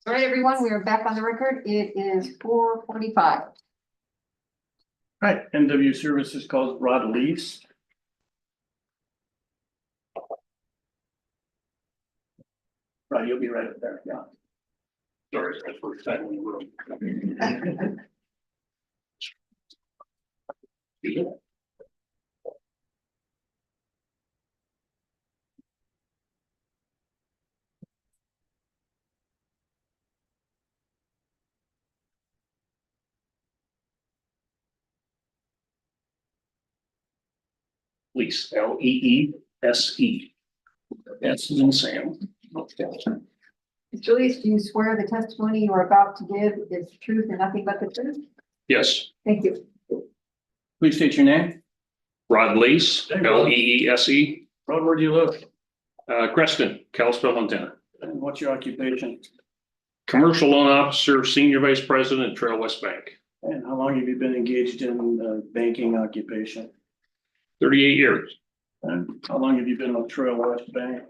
All right, everyone, we are back on the record. It is 4:45. Right, NW Services calls Rod Lease. Right, you'll be right up there, yeah. Sorry, that's first time in the room. Lease, Leese. That's insane. Mr. Lees, do you swear the testimony you are about to give is the truth and nothing but the truth? Yes, Thank you. Please state your name. Rod Leese, Leese, Rod, where do you live? Creston, Kalispell, Montana. And what's your occupation? Commercial loan officer, senior vice president, Trail West Bank, And how long have you been engaged in banking occupation? 38 years, And how long have you been with Trail West Bank?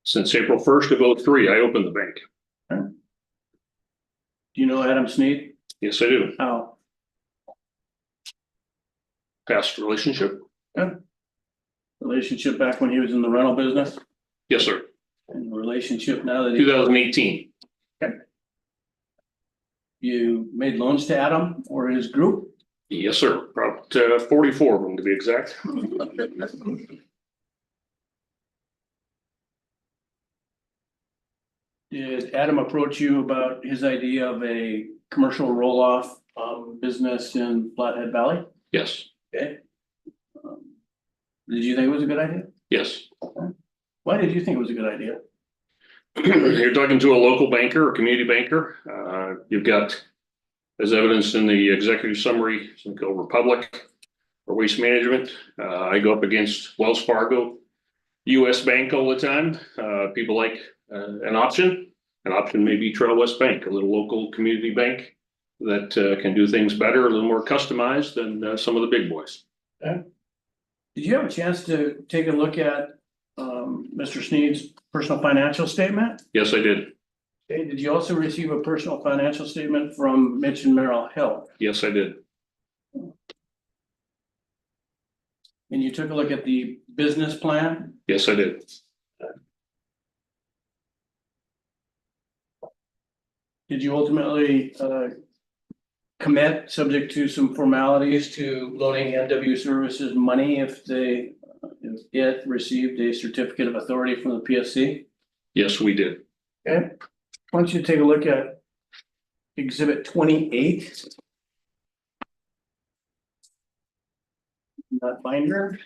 since April 1st of 03, I opened the bank. Do you know Adam Sneed? Yes, I do. How? Past relationship? Relationship back when he was in the rental business? Yes, sir. And the relationship now that he, 2018. you made loans to Adam or his group? Yes, sir. About 44 of them to be exact. Did Adam approach you about his idea of a commercial roll-off business in Flathead Valley? Yes, Okay. Did you think it was a good idea? yes. Why did you think it was a good idea? You're talking to a local banker, a community banker. You've got, as evidenced in the executive summary, something called Republic or Waste Management. I go up against Wells Fargo, US Bank all the time. People like an option. An option may be Trail West Bank, a little local community bank that can do things better, a little more customized than some of the big boys. Did you have a chance to take a look at Mr. Sneed's personal financial statement? Yes, I did. Okay, did you also receive a personal financial statement from Mitch and Merrill Hill? Yes, I did. And you took a look at the business plan? Yes, I did. Did you ultimately commit, subject to some formalities, to loaning NW Services money if it received a certificate of authority from the PSC? Yes, we did. Okay, why don't you take a look at Exhibit 28? That binder.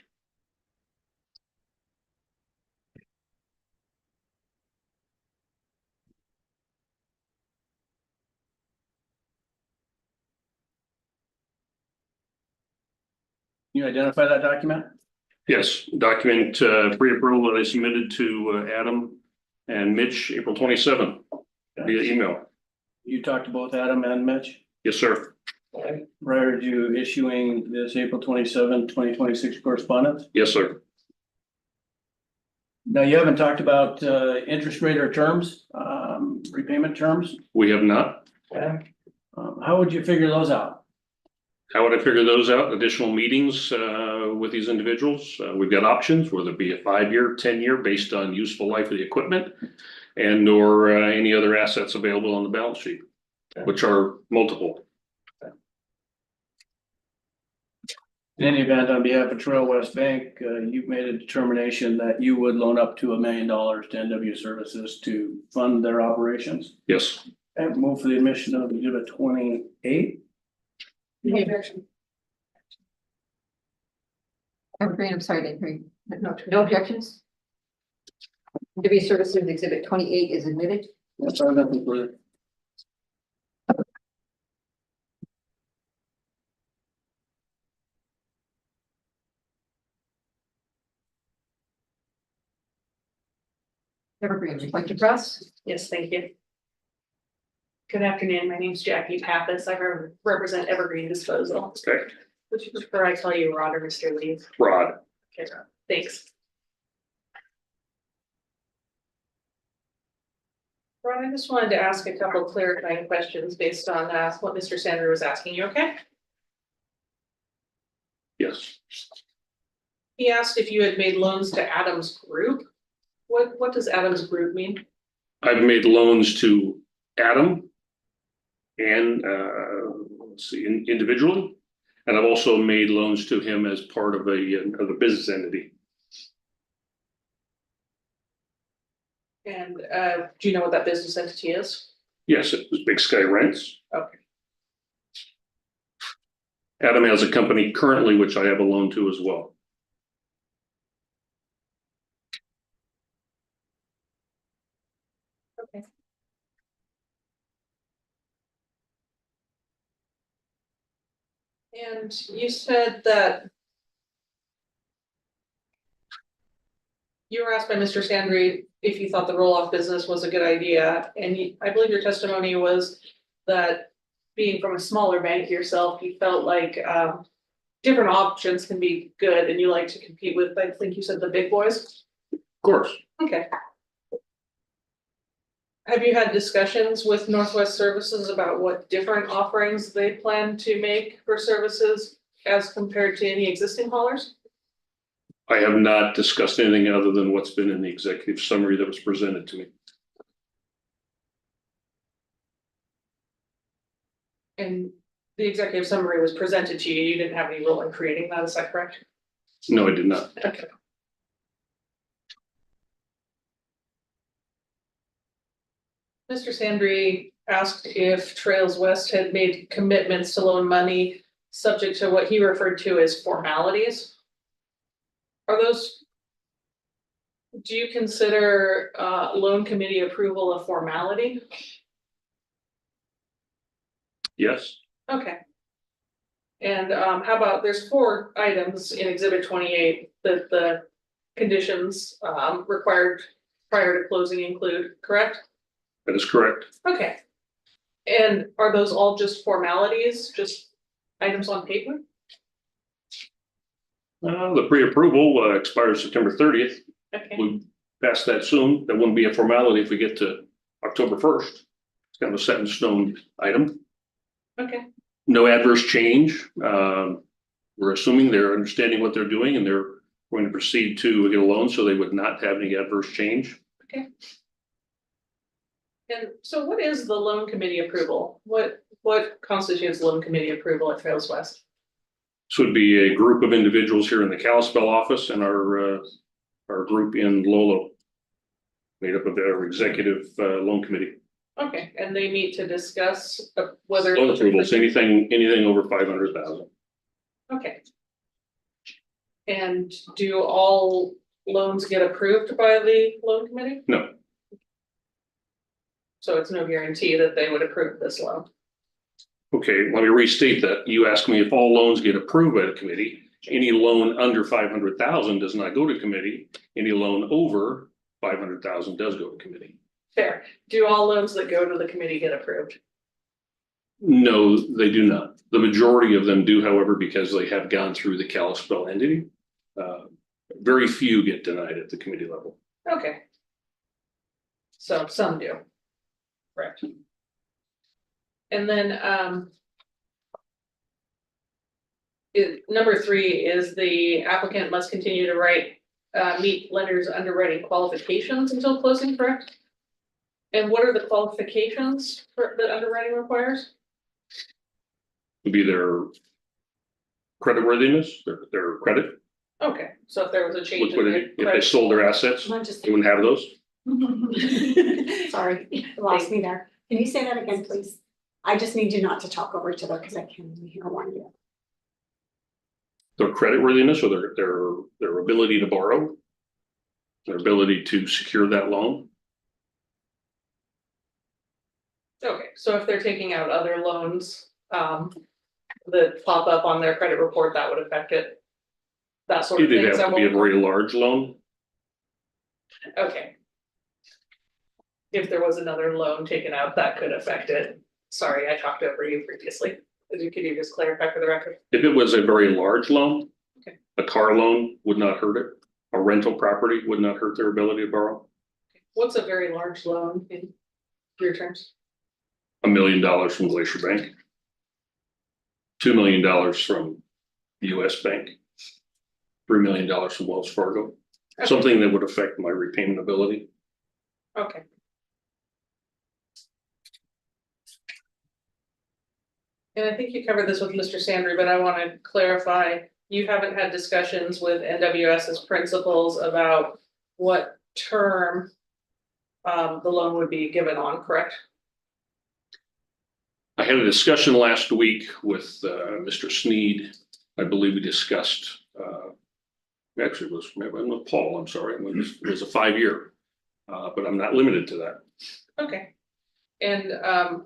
You identify that document? Yes, document pre-approval that I submitted to Adam and Mitch, April 27th via email. You talked to both Adam and Mitch Yes, sir. prior to issuing this April 27, 2026 correspondence? Yes, sir. Now, you haven't talked about interest rate or terms, repayment terms? We have not. How would you figure those out? How would I figure those out? Additional meetings with these individuals. We've got options, whether it be a 5-year, 10-year, based on useful life of the equipment and or any other assets available on the balance sheet, which are multiple. In any event, on behalf of Trail West Bank, you've made a determination that you would loan up to $1 million to NW Services to fund their operations. Yes. And move for the admission of Exhibit 28. No objection. Evergreen, I'm sorry, I didn't hear you. No objections? NW Services Exhibit 28 is admitted. That's all nothing further. Evergreen, would you like to press? Yes, thank you. Good afternoon, my name is Jackie Pappas, I represent Evergreen Disposal. Okay. Would you prefer I call you Rod or Mr. Lee? Rod. Okay, Rod, thanks. Ron, I just wanted to ask a couple clarifying questions based on what Mr. Sanders was asking you, okay? Yes, He asked if you had made loans to Adams Group. What does Adams Group mean? I've made loans to Adam and, let's see, individually. And I've also made loans to him as part of a business entity. And do you know what that business entity is? Yes, it was Big Sky Rents. Okay. Adam has a company currently, which I have a loan to as well. Okay. And you said that you were asked by Mr. Sandry if you thought the roll-off business was a good idea, and I believe your testimony was that being from a smaller bank yourself, you felt like different options can be good, and you like to compete with, I think you said, the big boys? Of course. Okay. Have you had discussions with Northwest Services about what different offerings they plan to make for services as compared to any existing haulers? I have not discussed anything other than what's been in the executive summary that was presented to me. And the executive summary was presented to you, you didn't have any role in creating that, is that correct? No, I did not. Okay. Mr. Sandry asked if Trails West had made commitments to loan money subject to what he referred to as formalities. Are those? Do you consider loan committee approval a formality? Yes, Okay. And how about, there's 4 items in exhibit 28 that the conditions required prior to closing include, correct? that is correct. Okay. And are those all just formalities, just items on paper? The pre-approval expires September 30th. Okay, We pass that soon. That wouldn't be a formality if we get to October 1st. It's kind of a set in stone item. okay, No adverse change. We're assuming they're understanding what they're doing and they're going to proceed to get a loan, so they would not have any adverse change. okay. And so what is the loan committee approval? What constitutes loan committee approval at Trails West? This would be a group of individuals here in the Kalispell office and our group in Lolo, made up of our executive loan committee. Okay, and they meet to discuss whether. Loan approvals, anything over 500,000. Okay. And do all loans get approved by the loan committee? No, So it's no guarantee that they would approve this loan. okay, let me restate that. You asked me if all loans get approved by the committee. Any loan under 500,000 does not go to committee. Any loan over 500,000 does go to committee. Fair. Do all loans that go to the committee get approved? No, they do not. The majority of them do, however, because they have gone through the Kalispell entity. Very few get denied at the committee level. Okay. So some do. Correct. And then number 3 is the applicant must continue to meet lenders' underwriting qualifications until closing, correct? And what are the qualifications that underwriting requires? Would be their creditworthiness, their credit, Okay, so if there was a change in liquidity. the If they credit. sold their assets, Come on, just. they wouldn't have those. Sorry, you lost me there. Can you say that again, please? I just need you not to talk over each other because I can't even hear one of you. Their creditworthiness or their ability to borrow, their ability to secure that loan. Okay, so if they're taking out other loans, that pop up on their credit report, that would affect it. That sort of thing. It'd Is have that to be a what- very large loan. Okay. If there was another loan taken out, that could affect it. Sorry, I talked over you previously. Could you just clarify for the record? If it was a very large loan, Okay. a car loan would not hurt it. A rental property would not hurt their ability to borrow. What's a very large loan? Your terms. $1 million from Glacier Bank. $2 million from US Bank. $3 million from Wells Fargo. Something that would affect my repayment ability. Okay. And I think you covered this with Mr. Sandry, but I want to clarify, you haven't had discussions with NWS's principals about what term the loan would be given on, correct? I had a discussion last week with Mr. Sneed. I believe we discussed, actually it was with Paul, I'm sorry, it was a 5-year, but I'm not limited to that. Okay. And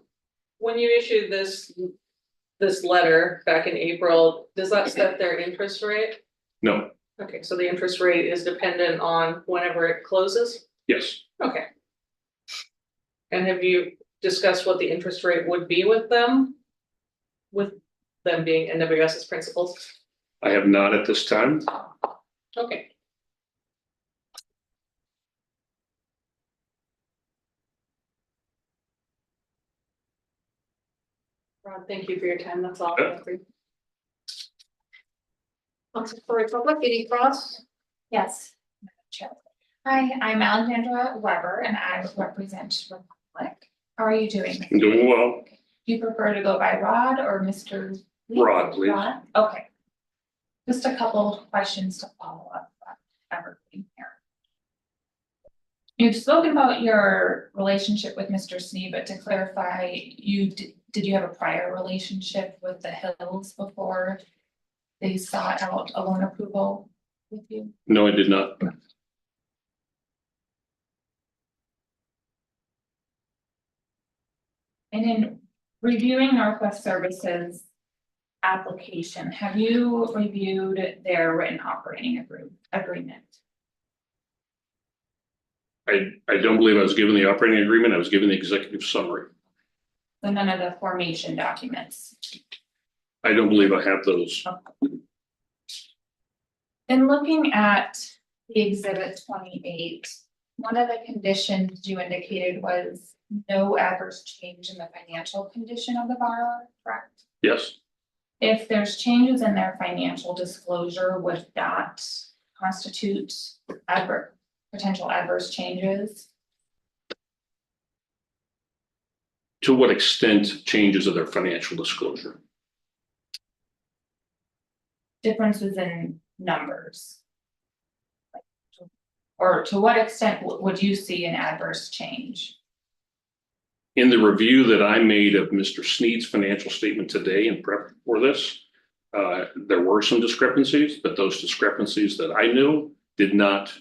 when you issued this letter back in April, does that set their interest rate? No, Okay, so the interest rate is dependent on whenever it closes? yes, Okay. And have you discussed what the interest rate would be with them? With them being NWS's principals? I have not at this time. Okay. Rod, thank you for your time, that's all. Yeah. Council for Republic, Katie Cross. Yes. Madam Chair. Hi, I'm Alexandra Weber and I represent Republic. How are you doing? I'm doing well. Do you prefer to go by Rod or Mr. Lee? Rod, please. Rod? Okay. Just a couple of questions to follow up on everything here. You've spoken about your relationship with Mr. Snee, but to clarify, did you have a prior relationship with the Hills before they sought out a loan approval with you? No, I did not. And in reviewing Northwest Services application, have you reviewed their written operating agreement? I don't believe I was given the operating agreement. I was given the executive summary. So none of the formation documents? I don't believe I have those. In looking at the exhibit 28, one of the conditions you indicated was no adverse change in the financial condition of the borrower, correct? Yes, If there's changes in their financial disclosure, would that constitute potential adverse changes? to what extent changes of their financial disclosure? Differences in numbers? Or to what extent would you see an adverse change? In the review that I made of Mr. Sneed's financial statement today in prep for this, there were some discrepancies, but those discrepancies that I knew did not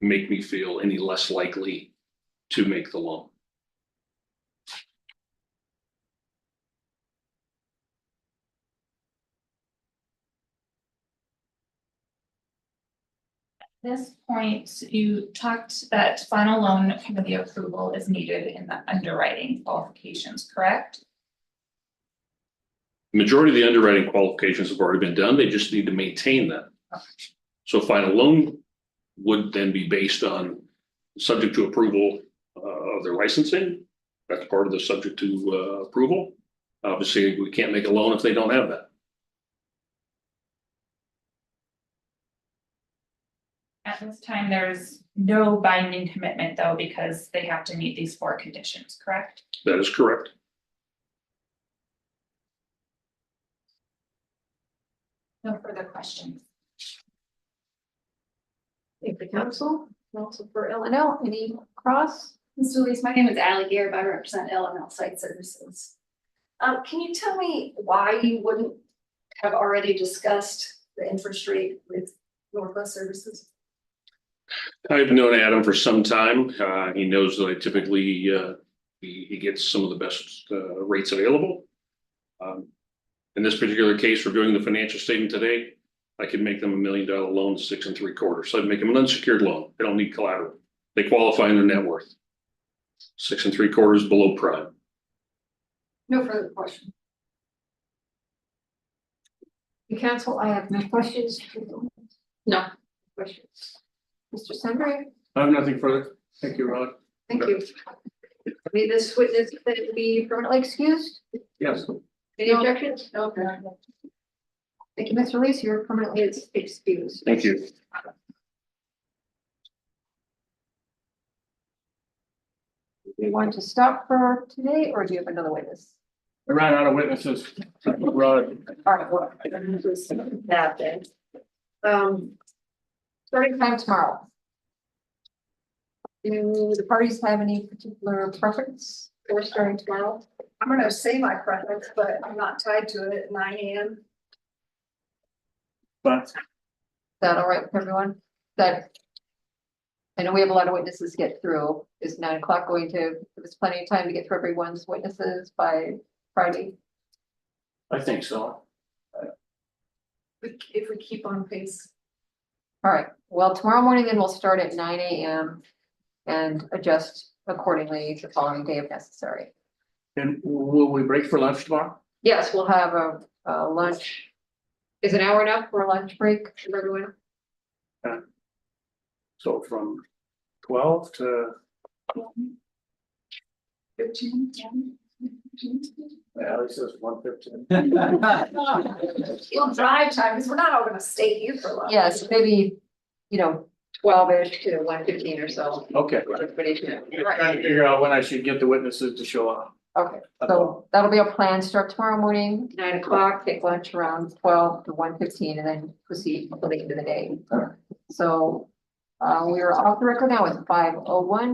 make me feel any less likely to make the loan. This point, you talked that final loan committee approval is needed in the underwriting qualifications, correct? Majority of the underwriting qualifications have already been done. They just need to maintain them. So final loan would then be based on subject to approval of their licensing. That's part of the subject to approval. Obviously, we can't make a loan if they don't have that. At this time, there's no binding commitment though, because they have to meet these 4 conditions, correct? That is correct. No further questions. Thank you, council. Council for LNL, any Cross? Mr. Lees, my name is Allie Garrett. I represent LML Site Services. Can you tell me why you wouldn't have already discussed the interest rate with Northwest Services? I've known Adam for some time. He knows that I typically, he gets some of the best rates available. In this particular case, we're doing the financial statement today. I could make them $1 million loan, 6 3/4. So I'd make them an unsecured loan. They don't need collateral. They qualify in their net worth. 6 3/4 below prime. No further question. The council, I have no questions. No. Questions. Mr. Sandry, I have nothing further. Thank you, Rod. thank you. May this witness be permanently excused? Yes. Any objections? No. Thank you, Mr. Reese, you're permanently excused. Thank you. Do you want to stop for today, or do you have another witness? I ran out of witnesses. Rod, All right, well, that then. Starting time tomorrow. Do the parties have any particular preference for starting tomorrow? I'm gonna say my preference, but I'm not tied to it at 9 AM. but Is that all right with everyone? That. I know we have a lot of witnesses to get through. Is 9 o'clock going to give us plenty of time to get through everyone's witnesses by Friday? I think so. If we keep on pace. All right, well, tomorrow morning then we'll start at 9 AM and adjust accordingly the following day if necessary. And will we break for lunch tomorrow? Yes, we'll have a lunch. Is an hour enough for a lunch break for everyone? So from 12 to, 15. at least it's 1:15. You'll drive time, because we're not all gonna stay here for lunch. Yes, maybe, 12-ish to 1:15 or so. Okay. Everybody should- Trying to figure out when I should get the witnesses to show up. Okay, so that'll be a plan. Start tomorrow morning, 9 o'clock, take lunch around 12 to 1:15, and then proceed until the end of the day. So we are off the record now with 5:01.